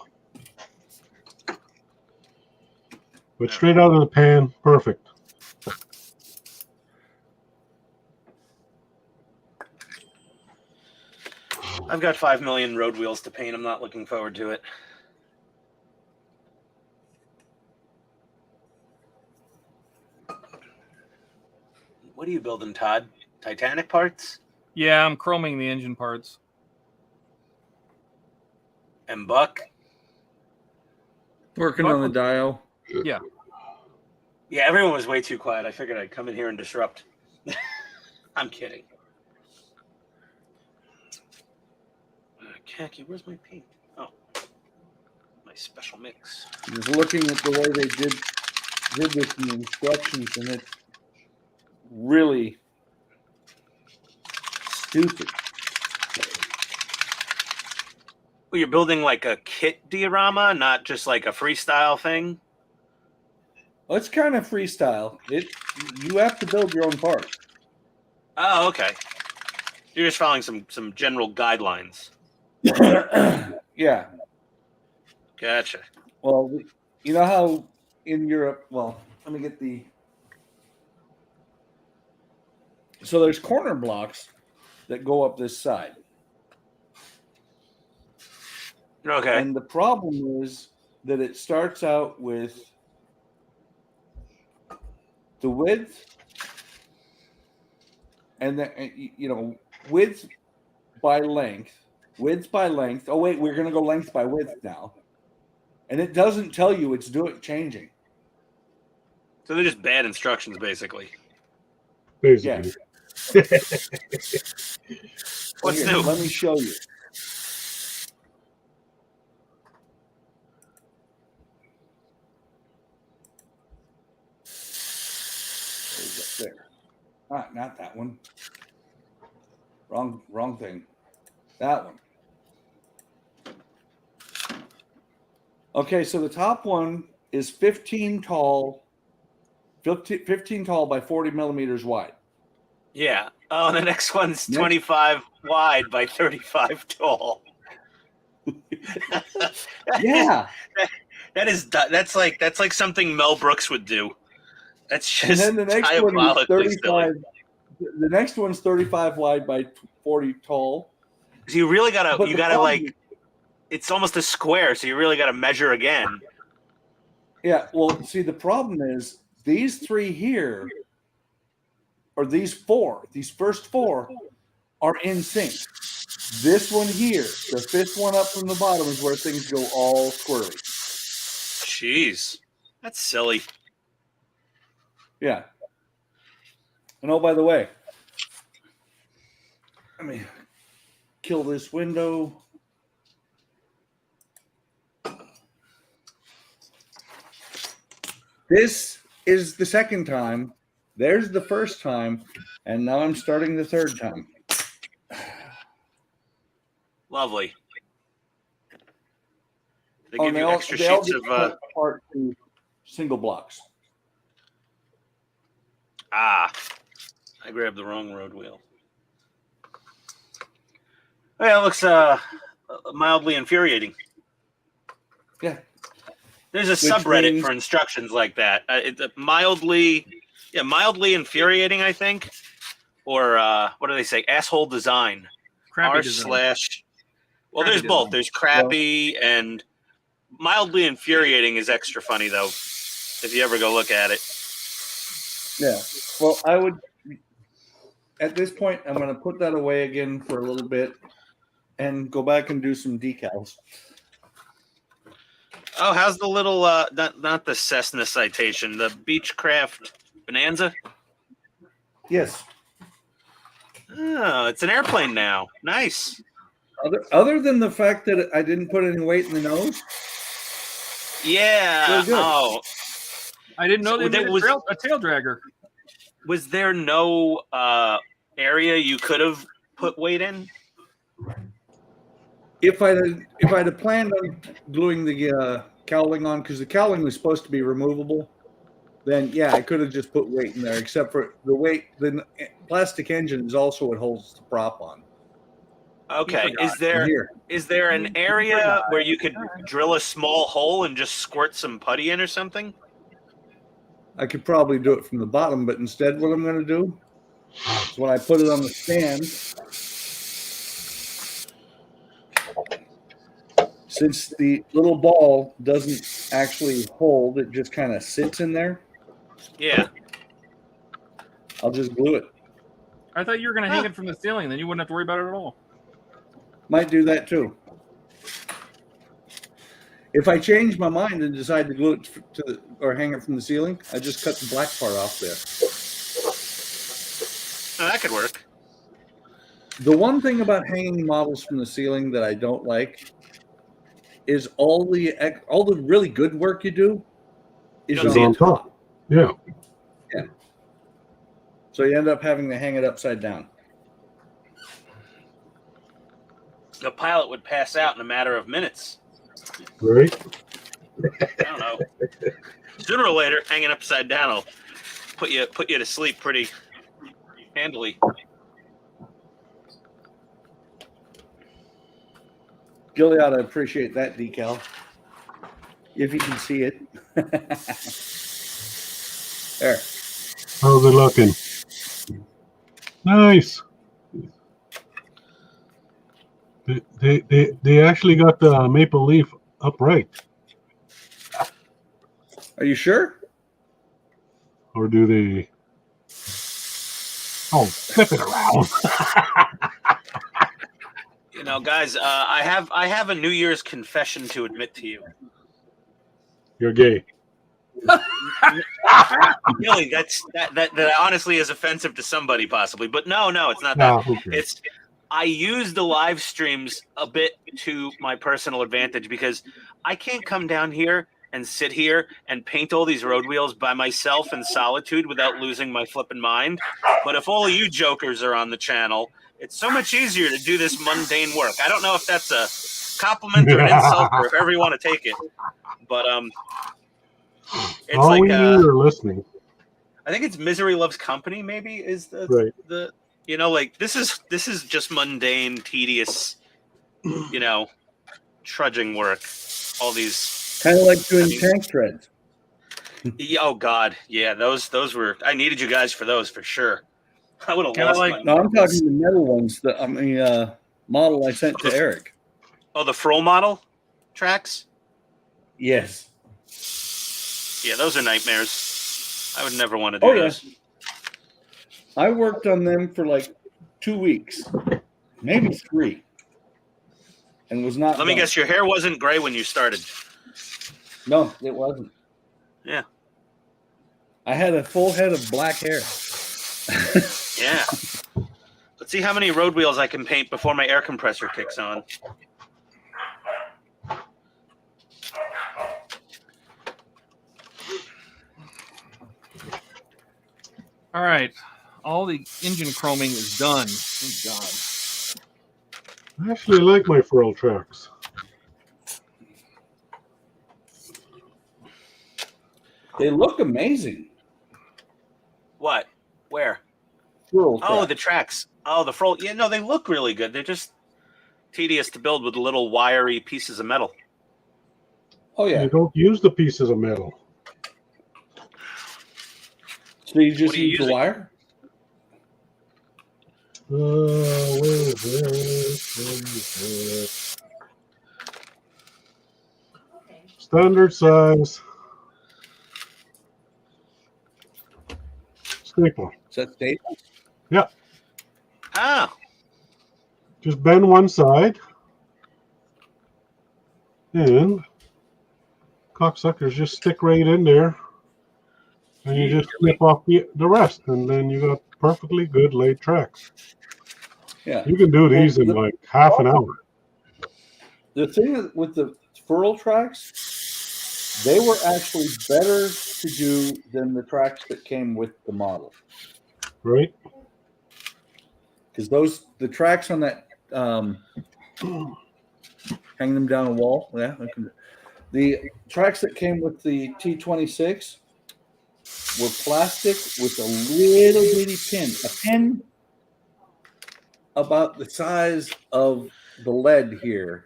But straight out of the pan, perfect. I've got 5 million road wheels to paint. I'm not looking forward to it. What are you building, Todd? Titanic parts? Yeah, I'm chroming the engine parts. And Buck? Working on the dial. Yeah. Yeah, everyone was way too quiet. I figured I'd come in here and disrupt. I'm kidding. Khaki, where's my paint? Oh, my special mix. Just looking at the way they did this in the instructions, and it's really stupid. Well, you're building like a kit diorama, not just like a freestyle thing. Well, it's kind of freestyle. You have to build your own part. Oh, okay. You're just following some general guidelines. Yeah. Gotcha. Well, you know how in Europe, well, let me get the. So there's corner blocks that go up this side. Okay. And the problem is that it starts out with the width and then, width by length. Oh, wait, we're going to go length by width now. And it doesn't tell you it's changing. So they're just bad instructions, basically. Basically. Yeah. What's Here, new? let me show you. There. Not that one. Wrong thing. That one. Okay, so the top one is 15 tall by 40 millimeters wide. Yeah. Oh, the next one's 25 wide by 35 tall. Yeah. That's like something Mel Brooks would do. That's just And then the next one is diabolically 35. The next one's 35 wide by 40 tall. So you really gotta But it's almost a square, so you really gotta measure again. Yeah, well, see, the problem is these three here, or these first four are in sync. This one here, the fifth one up from the bottom, is where things go all squirrely. Jeez. That's silly. Yeah. And oh, by the way, let me kill this window. This is the second time. There's the first time. And now I'm starting the third time. Lovely. They give you extra they all sheets get of apart to single blocks. I grabbed the wrong road wheel. Well, it looks mildly infuriating. Yeah. There's a subreddit for instructions like that. It's mildly infuriating, I think. Or what do they say? Asshole design. Crappy design. Well, there's both. There's crappy and mildly infuriating is extra funny, though, if you ever go look at it. Yeah. Well, I would, at this point, I'm going to put that away again for a little bit and go back and do some decals. Oh, how's the little, not the Cessna Citation, the Beechcraft Bonanza? Yes. Oh, it's an airplane now. Nice. Other than the fact that I didn't put any weight in the nose. Yeah. Oh. I didn't know they made a tail dragger. Was there no area you could have put weight in? If I'd have planned on gluing the cowling on, because the cowling was supposed to be removable, then yeah, I could have just put weight in there. Except for the weight, the plastic engine is also what holds the prop on. Okay. Is there an area where you could drill a small hole and just squirt some putty in or something? I could probably do it from the bottom, but instead what I'm going to do is when I put it on the stand, since the little ball doesn't actually hold, it just kind of sits in there. Yeah. I'll just glue it. I thought you were going to hang it from the ceiling. Then you wouldn't have to worry about it at all. Might do that too. If I change my mind and decide to glue it or hang it from the ceiling, I just cut the black part off there. Oh, that could work. The one thing about hanging models from the ceiling that I don't like is all the really good work you do is on top. Yeah. Yeah. So you end up having to hang it upside down. The pilot would pass out in a matter of minutes. Right. I don't know. Sooner or later, hanging upside down will put you to sleep pretty handily. Gilly ought to appreciate that decal. If you can see it. There. How's it looking? Nice. They actually got the maple leaf upright. Are you sure? Or do they? Oh, flip it around. You know, guys, I have a New Year's confession to admit to you. You're gay. Really, that honestly is offensive to somebody possibly, but no, it's not that. No, okay. It's I use the live streams a bit to my personal advantage because I can't come down here and sit here and paint all these road wheels by myself in solitude without losing my flipping mind. But if all of you jokers are on the channel, it's so much easier to do this mundane work. I don't know if that's a compliment or an insult or if ever you want to take it, but it's all like we need are listening. I think it's Misery Loves Company. Maybe is the Right. the you know, like this is just mundane, tedious, you know, trudging work. All these Kind of like doing tank treads. oh God, yeah, those were. I needed you guys for those for sure. I would have Kinda lost like- my No, I'm talking the metal ones. Model I sent to Eric. Oh, the Froll model tracks. Yes. Yeah, those are nightmares. I would never want to do Oh, yeah. those. I worked on them for like 2 weeks, maybe 3, and was not. Let me done. guess, your hair wasn't gray when you started. No, it wasn't. Yeah. I had a full head of black hair. Yeah. Let's see how many road wheels I can paint before my air compressor kicks on. All right. All the engine chroming is done. Thank God. I actually like my furl tracks. They look amazing. What? Where? Swirl Oh, track. the tracks. Oh, the Froll. Yeah, no, they look really good. They're just tedious to build with little wiry pieces of metal. Oh yeah. You don't use the pieces of metal. So you just What are you use the using? wire? Where is it? Standard size. Staple. Is that staple? Ah, Just bend one side. And cocksuckers just stick right in there. And you just snip off the rest. And then you got perfectly good laid tracks. Yeah. You can do these in like half an hour. The thing with the furl tracks, they were actually better to do than the tracks that came with the model. Right? Because the tracks on that, hang them down a wall. Yeah. The tracks that came with the T26 were plastic with a little bitty pin. A pin about the size of the lead here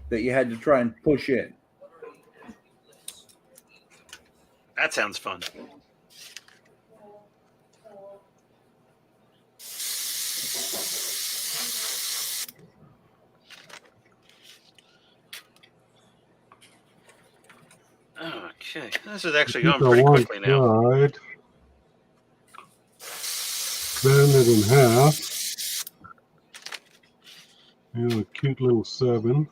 that you had to try and push in. that sounds fun. Okay, this is actually going Keep pretty the one quickly now. side. Bend it in half. And a cute little 7.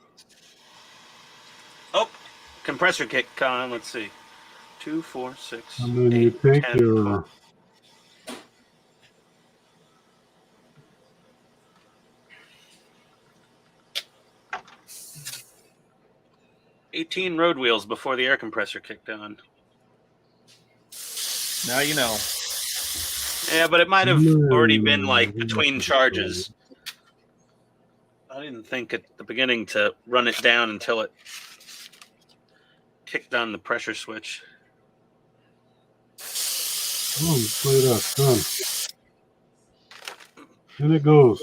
Oh, compressor kick on. Let's see. 2, 4, 6, And then you 8, take 10, your 18 road wheels before the air compressor kicked on. Now you know. Yeah, but it might have already been like between charges. I didn't think at the beginning to run it down until it kicked on the pressure switch. Oh, play that. Done. And it goes.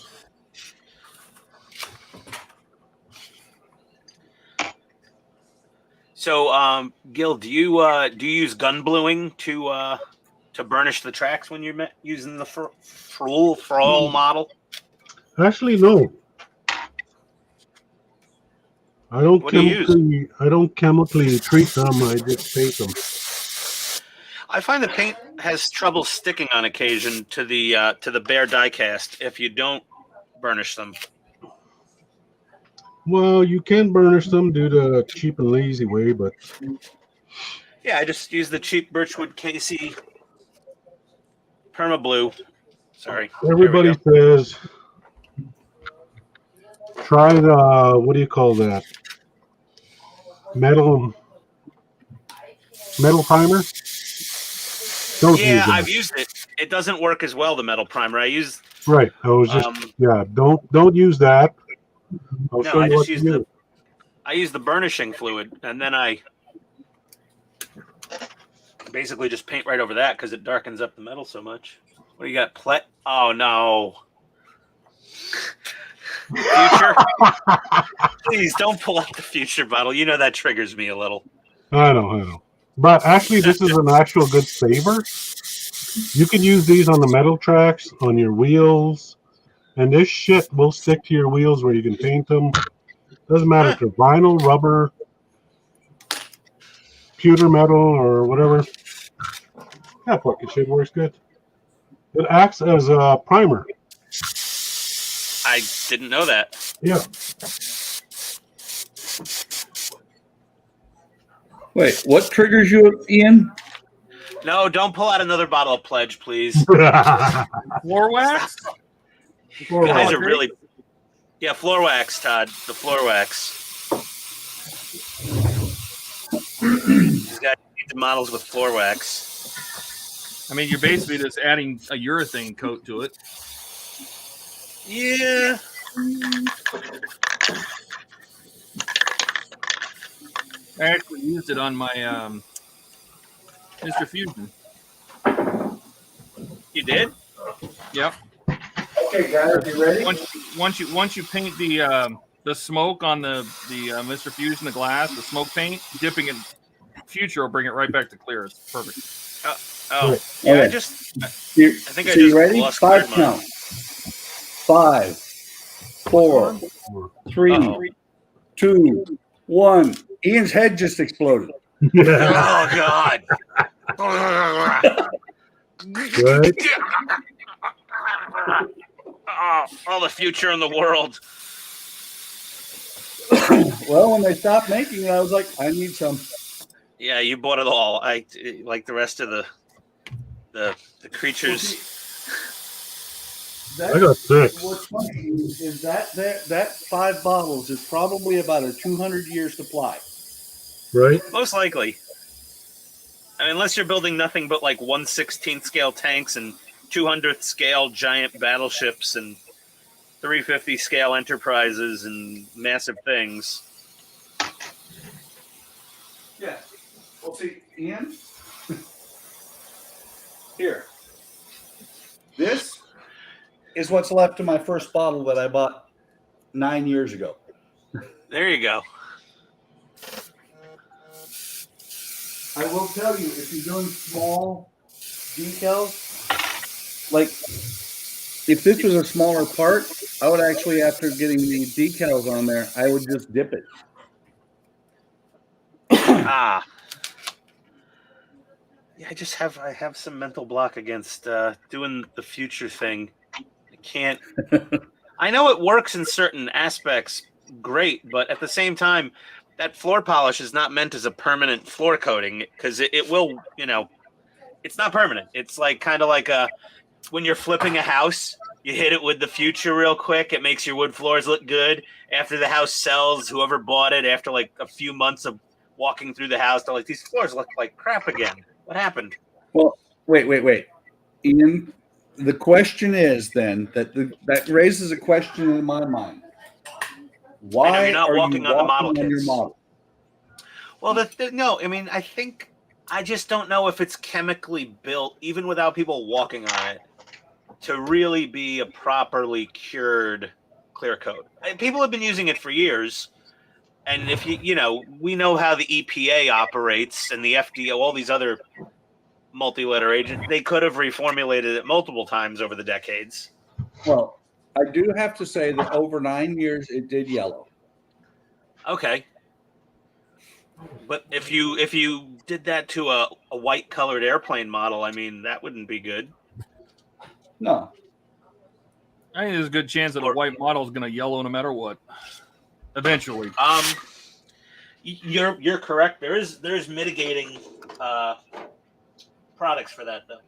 So, Gil, do you use gun bluing to burnish the tracks when you're using the Frol model? Actually, no. I don't What do you use? I don't chemically treat them. I just paint them. I find the paint has trouble sticking on occasion to the bare die cast if you don't burnish them. Well, you can burnish them due to cheap and lazy way, but Yeah, I just use the cheap Birchwood Casey Perma Blue. Sorry. everybody says try the, what do you call that? Metal primer? Don't use that. I've used it. It doesn't work as well, the metal primer. I use Right. I was just don't use that. I'll no, show I you just what use to use. I use the burnishing fluid, and then I basically just paint right over that because it darkens up the metal so much. What do you got? Oh no. Future. Please don't pull out the future bottle. You know that triggers me a little. I know. But actually, this is an actual good saver. You can use these on the metal tracks, on your wheels, and this shit will stick to your wheels where you can paint them. Doesn't matter if they're vinyl, rubber, pewter metal, or whatever. That fucking shit works good. It acts as a primer. I didn't know that. Yeah. Wait, what triggers you, Ian? No, don't pull out another bottle of Pledge, please. Floor wax? You guys are really... Yeah, floor wax, Todd. The floor wax. These guys need the models with floor wax. I mean, you're basically just adding a urethane coat to it. Yeah. I actually used it on my Mr. Fusion. You did? Yep. Okay, guys, you ready? Once you paint the smoke on the Mr. Fusion, the glass, the smoke paint, dipping it Future will bring it right back to clear. It's perfect. Yeah. Okay. I think I just ready? lost 5 cleared mine. count. 5, 4, 3, 2, 1. Ian's head just exploded. Oh God! Right? Oh, all the future in the world. Well, when they stopped making it, I was like, I need some. Yeah, you bought it all. I like the rest of the creatures. I got 6. What's funny is that 5 bottles is probably about a 200-year supply. Right? Most likely. I mean, unless you're building nothing but like 1/16th scale tanks and 200th scale giant battleships and 350 scale enterprises and massive things. Yeah. Well, see, Ian, here. This is what's left of my first bottle that I bought 9 years ago. There you go. I will tell you, if you're doing small decals, like if this was a smaller part, I would actually, after getting the decals on there, I would just dip it. Yeah, I have some mental block against doing the future thing. I can't. I know it works in certain aspects, great, but at the same time, that floor polish is not meant as a permanent floor coating because it will, it's not permanent. It's like kind of like when you're flipping a house, you hit it with the future real quick. It makes your wood floors look good. After the house sells, whoever bought it, after like a few months of walking through the house, they're like, these floors look like crap again. What happened? Well, wait. Ian, the question is then that raises a question in my mind. Why you're not are walking you on the walking model on your kits. model? Well, no, I mean, I just don't know if it's chemically built, even without people walking on it, to really be a properly cured clear coat. People have been using it for years. And if we know how the EPA operates and the FDA, all these other multi-letter agents, they could have reformulated it multiple times over the decades. Well, I do have to say that over 9 years, it did yellow. Okay. But if you did that to a white colored airplane model, I mean, that wouldn't be good. No. I think there's a good chance that a white model is going to yellow no matter what. Eventually. You're correct. There's mitigating products for that though.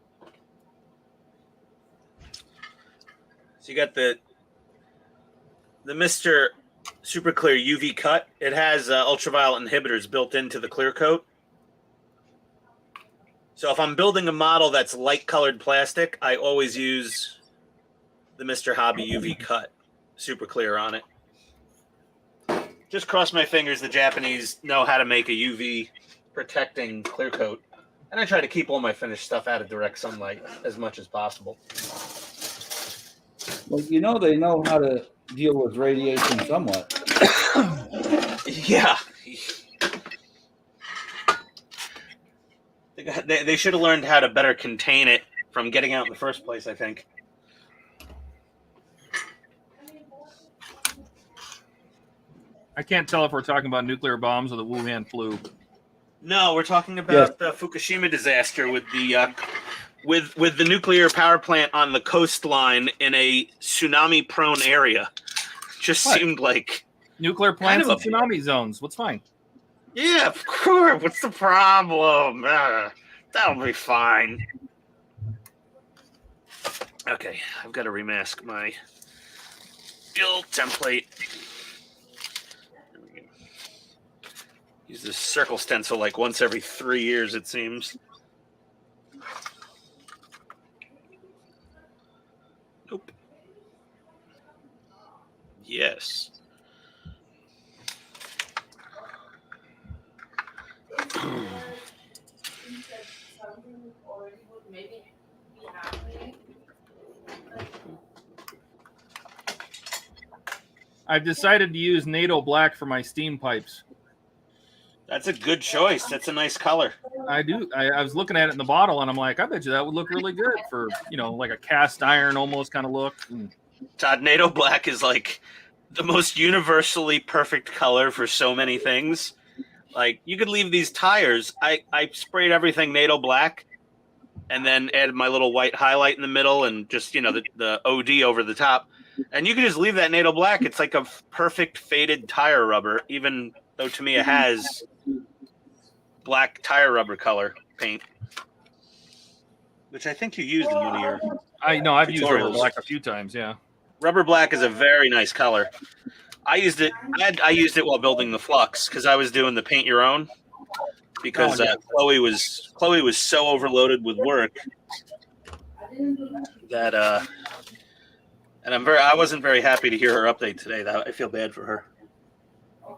So you got the Mr. Super Clear UV Cut. It has ultraviolet inhibitors built into the clear coat. So if I'm building a model that's light colored plastic, I always use the Mr. Hobby UV Cut Super Clear on it. Just cross my fingers the Japanese know how to make a UV protecting clear coat. And I try to keep all my finished stuff out of direct sunlight as much as possible. Well, they know how to deal with radiation somewhat. Yeah. They should have learned how to better contain it from getting out in the first place, I think. I can't tell if we're talking about nuclear bombs or the Wuhan flu. No, we're talking about the Fukushima disaster with the with the nuclear power plant on the coastline in a tsunami-prone area. Just seemed like nuclear plants and tsunami zones. What's fine? Yeah, of course. What's the problem? That'll be fine. Okay, I've got to remask my build template. Use this circle stencil like once every 3 years, it seems. Nope. Yes. I've decided to use NATO black for my steam pipes. That's a good choice. That's a nice color. I do. I was looking at it in the bottle, and I'm like, I bet you that would look really good for, like a cast iron almost kind of look. Todd, NATO black is like the most universally perfect color for so many things. Like, you could leave these tires. I sprayed everything NATO black and then added my little white highlight in the middle and just, the OD over the top. And you could just leave that NATO black. It's like a perfect faded tire rubber, even though to me it has black tire rubber color paint, which I think you used in one of your I've used rubber black a few times, yeah. Rubber black is a very nice color. I used it while building the Flux because I was doing the paint your own because Chloe was so overloaded with work that and I wasn't very happy to hear her update today. That I feel bad for her.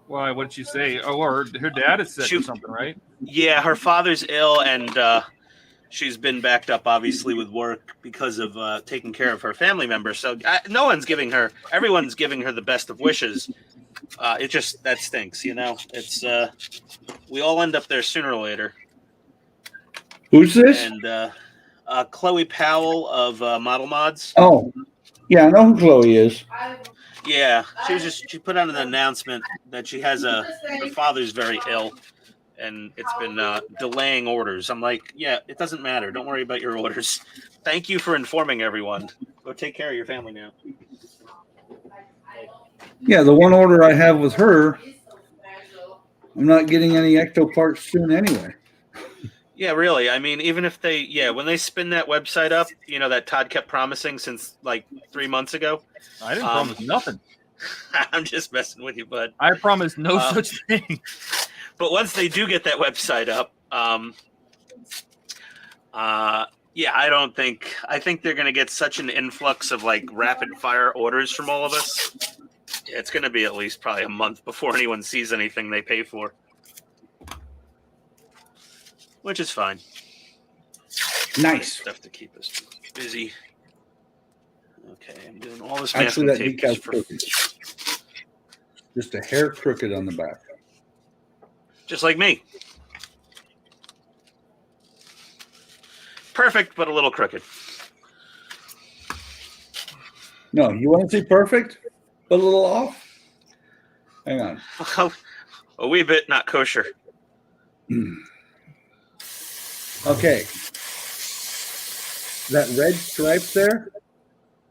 Why? What did she say? Oh, her dad is sick or something, right? Yeah, her father's ill, and she's been backed up, obviously, with work because of taking care of her family members. So everyone's giving her the best of wishes. That stinks, It's we all end up there sooner or later. Who's this? And Chloe Powell of Model Mods. Oh, yeah, I know who Chloe is. Yeah, she put out an announcement that she has her father's very ill, and it's been delaying orders. I'm like, yeah, it doesn't matter. Don't worry about your orders. Thank you for informing everyone. Go take care of your family now. Yeah, the one order I have with her, I'm not getting any ecto parts soon anyway. Yeah, really. I mean, even if when they spin that website up, that Todd kept promising since like 3 months ago. I didn't promise nothing. I'm just messing with you, bud. I promised no such thing. But once they do get that website up, I think they're going to get such an influx of like rapid fire orders from all of us. It's going to be at least probably a month before anyone sees anything they pay for. which is fine. Nice. Stuff to keep us busy. Okay, I'm doing all this Actually, masking that tape decal's crooked. Just a hair crooked on the back. just like me. Perfect, but a little crooked. No, you want to see perfect, but a little off? Hang on. A wee bit not kosher. Okay. That red stripe there?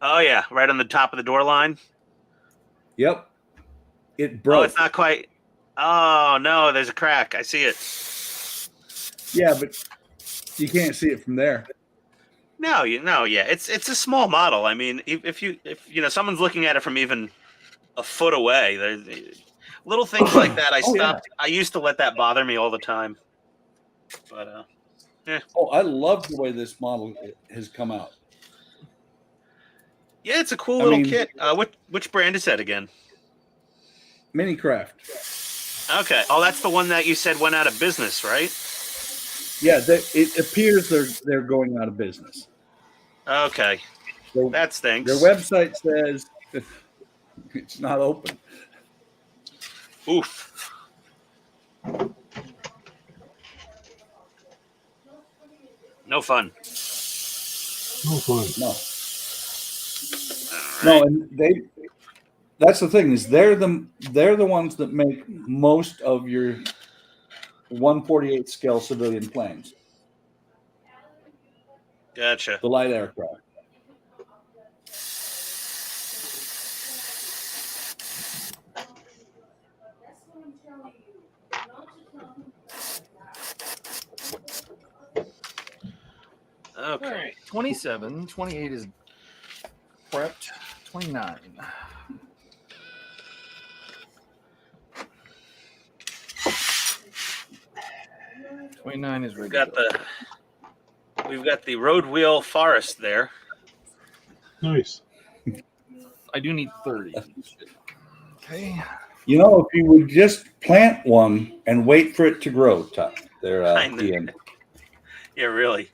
Oh, yeah, right on the top of the door line. Yep. It Oh, broke. it's not quite. Oh, no, there's a crack. I see it. Yeah, but you can't see it from there. No, yeah, it's a small model. I mean, if someone's looking at it from even a foot away, little things like that. I stopped. Yeah. I used to let that bother me all the time. But yeah. Oh, I love the way this model has come out. Yeah, it's a cool little kit. Which brand is that again? Minicraft. Okay. Oh, that's the one that you said went out of business, right? Yeah, it appears they're going out of business. Okay. That stinks. Their website says it's not open. Oof. No fun. No fun. No. No, and that's the thing, is they're the ones that make most of your 1/48 scale civilian planes. Gotcha. The light aircraft. Okay. 27, 28 is prepped. 29. '29 is ready. We've got the road wheel forest there. Nice. I do need 30. Okay. You know, if you would just plant one and wait for it to grow, Todd. They're Ian. Yeah, really.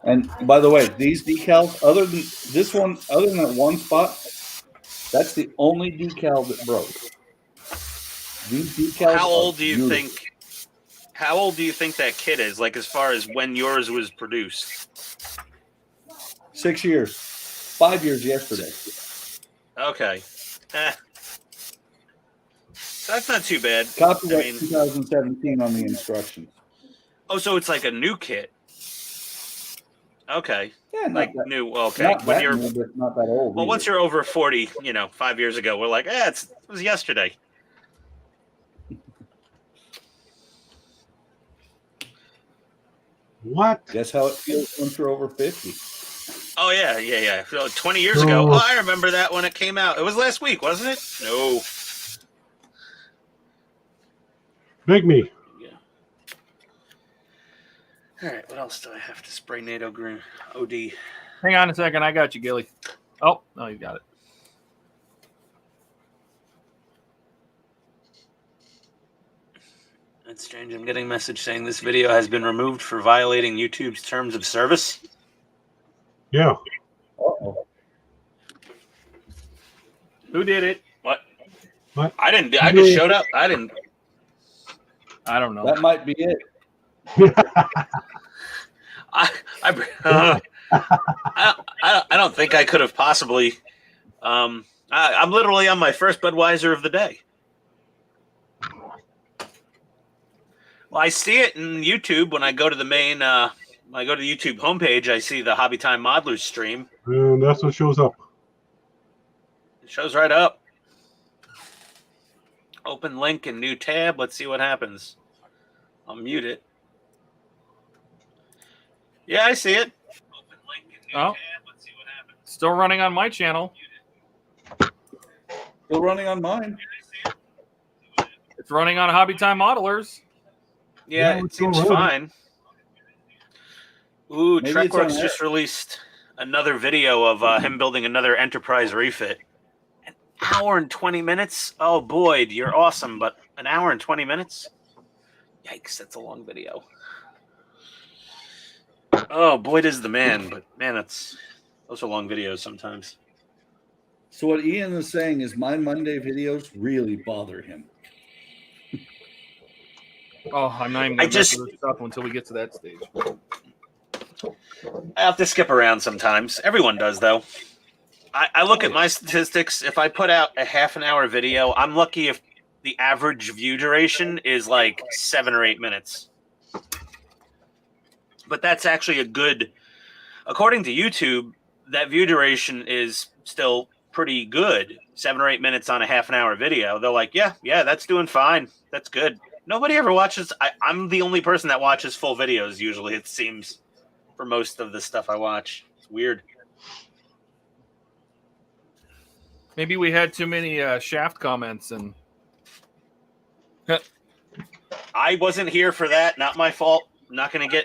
And by the way, these decals, other than this one, other than that one spot, that's the only decal that broke. These decals. How old do you think? How old do you think that kit is? Like, as far as when yours was produced? 6 years. 5 years yesterday. Okay. That's not too bad. Copyright 2017 on the instructions. Oh, so it's like a new kit. Okay. Yeah, like that, new. Okay. Not when that you're new, but not that old. Well, either. once you're over 40, 5 years ago, we're like, it was yesterday. What? Guess how it feels once you're over 50. Oh, yeah. 20 years ago. Oh, I remember that when it came out. It was last week, wasn't it? No. Big me. Yeah. All right, what else do I have to spray NATO green? OD. Hang on a second. I got you, Gilly. Oh, no, you got it. That's strange. I'm getting a message saying this video has been removed for violating YouTube's terms of service. Yeah. Uh-oh. Who did it? What? I didn't. I just showed up. I don't know. That might be it. I don't think I could have possibly. I'm literally on my first Budweiser of the day. Well, I see it in YouTube when I go to the main. When I go to the YouTube homepage, I see the Hobby Time Modelers stream. And that's what shows up. It shows right up. Open link and new tab. Let's see what happens. I'll mute it. Yeah, I see it. Open link and new tab. Let's see what happens. Still running on my channel. Still running on mine. It's running on Hobby Time Modelers. Yeah, it seems fine. Ooh, Maybe Trekworks just released another video of him building another Enterprise refit. hour and 20 minutes. Oh, Boyd, you're awesome, but an hour and 20 minutes? Yikes, that's a long video. Oh, Boyd is the man, but man, those are long videos sometimes. So what Ian is saying is my Monday videos really bother him. Oh, I'm not even going to mess with this stuff until we get to that stage. I have to skip around sometimes. Everyone does, though. I look at my statistics. If I put out a half an hour video, I'm lucky if the average view duration is like 7 or 8 minutes. But that's actually a good, according to YouTube, that view duration is still pretty good. 7 or 8 minutes on a half an hour video. They're like, yeah, that's doing fine. That's good. Nobody ever watches. I'm the only person that watches full videos usually, it seems, for most of the stuff I watch. It's weird. Maybe we had too many Shaft comments and. I wasn't here for that. Not my fault. I'm not going to get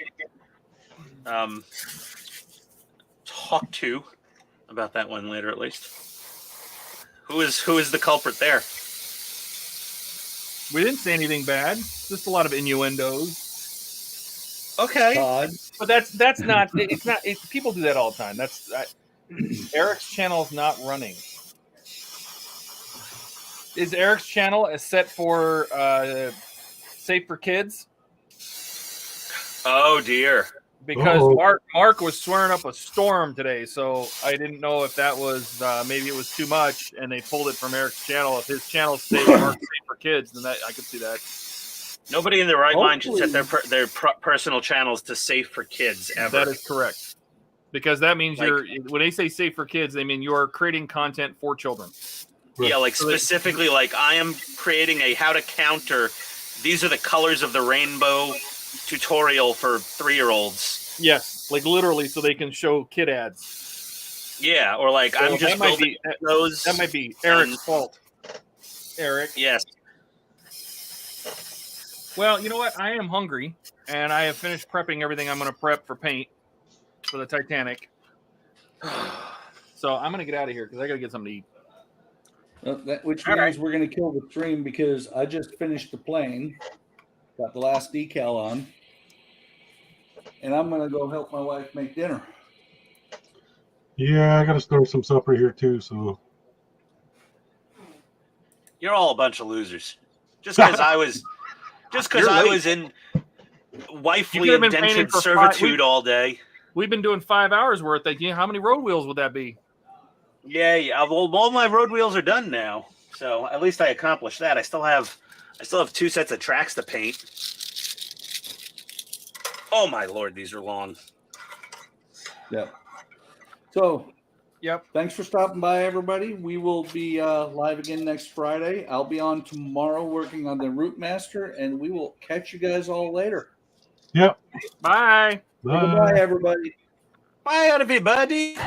talked to about that one later, at least. Who is the culprit there? We didn't say anything bad. Just a lot of innuendos. Okay. TODD. But that's not. It's not. People do that all the time. Eric's channel is not running. Is Eric's channel set for safe for kids? Oh dear. Because Mark was swearing up a storm today, so I didn't know if that was maybe it was too much, and they pulled it from Eric's channel. If his channel's safe for kids, then I could see that. Nobody in their right mind should set their personal channels to safe for kids ever. That is correct, because that means when they say safe for kids, they mean you're creating content for children. Yeah, like specifically, like I am creating a how to counter. These are the colors of the rainbow tutorial for 3-year-olds. Yes, like literally, so they can show kid ads. Yeah, or like So I'm just building those. That might be Eric's fault. Eric. Yes. Well, you know what? I am hungry, and I have finished prepping everything I'm going to prep for paint for the Titanic. So I'm going to get out of here because I got to get something to eat. Which means we're going to kill the stream because I just finished the plane, got the last decal on, and I'm going to go help my wife make dinner. Yeah, I got to start some supper here too. So You're all a bunch of losers. Just because I was in wifely indentured servitude all day. We've been doing 5 hours worth. How many road wheels would that be? Yeah. Well, all my road wheels are done now, so at least I accomplished that. I still have 2 sets of tracks to paint. Oh my lord, these are long. Yep. So, yep. Thanks for stopping by, everybody. We will be live again next Friday. I'll be on tomorrow working on the Root Master, and we will catch you guys all later. Yep. Bye. Goodbye, everybody. Bye, everybody.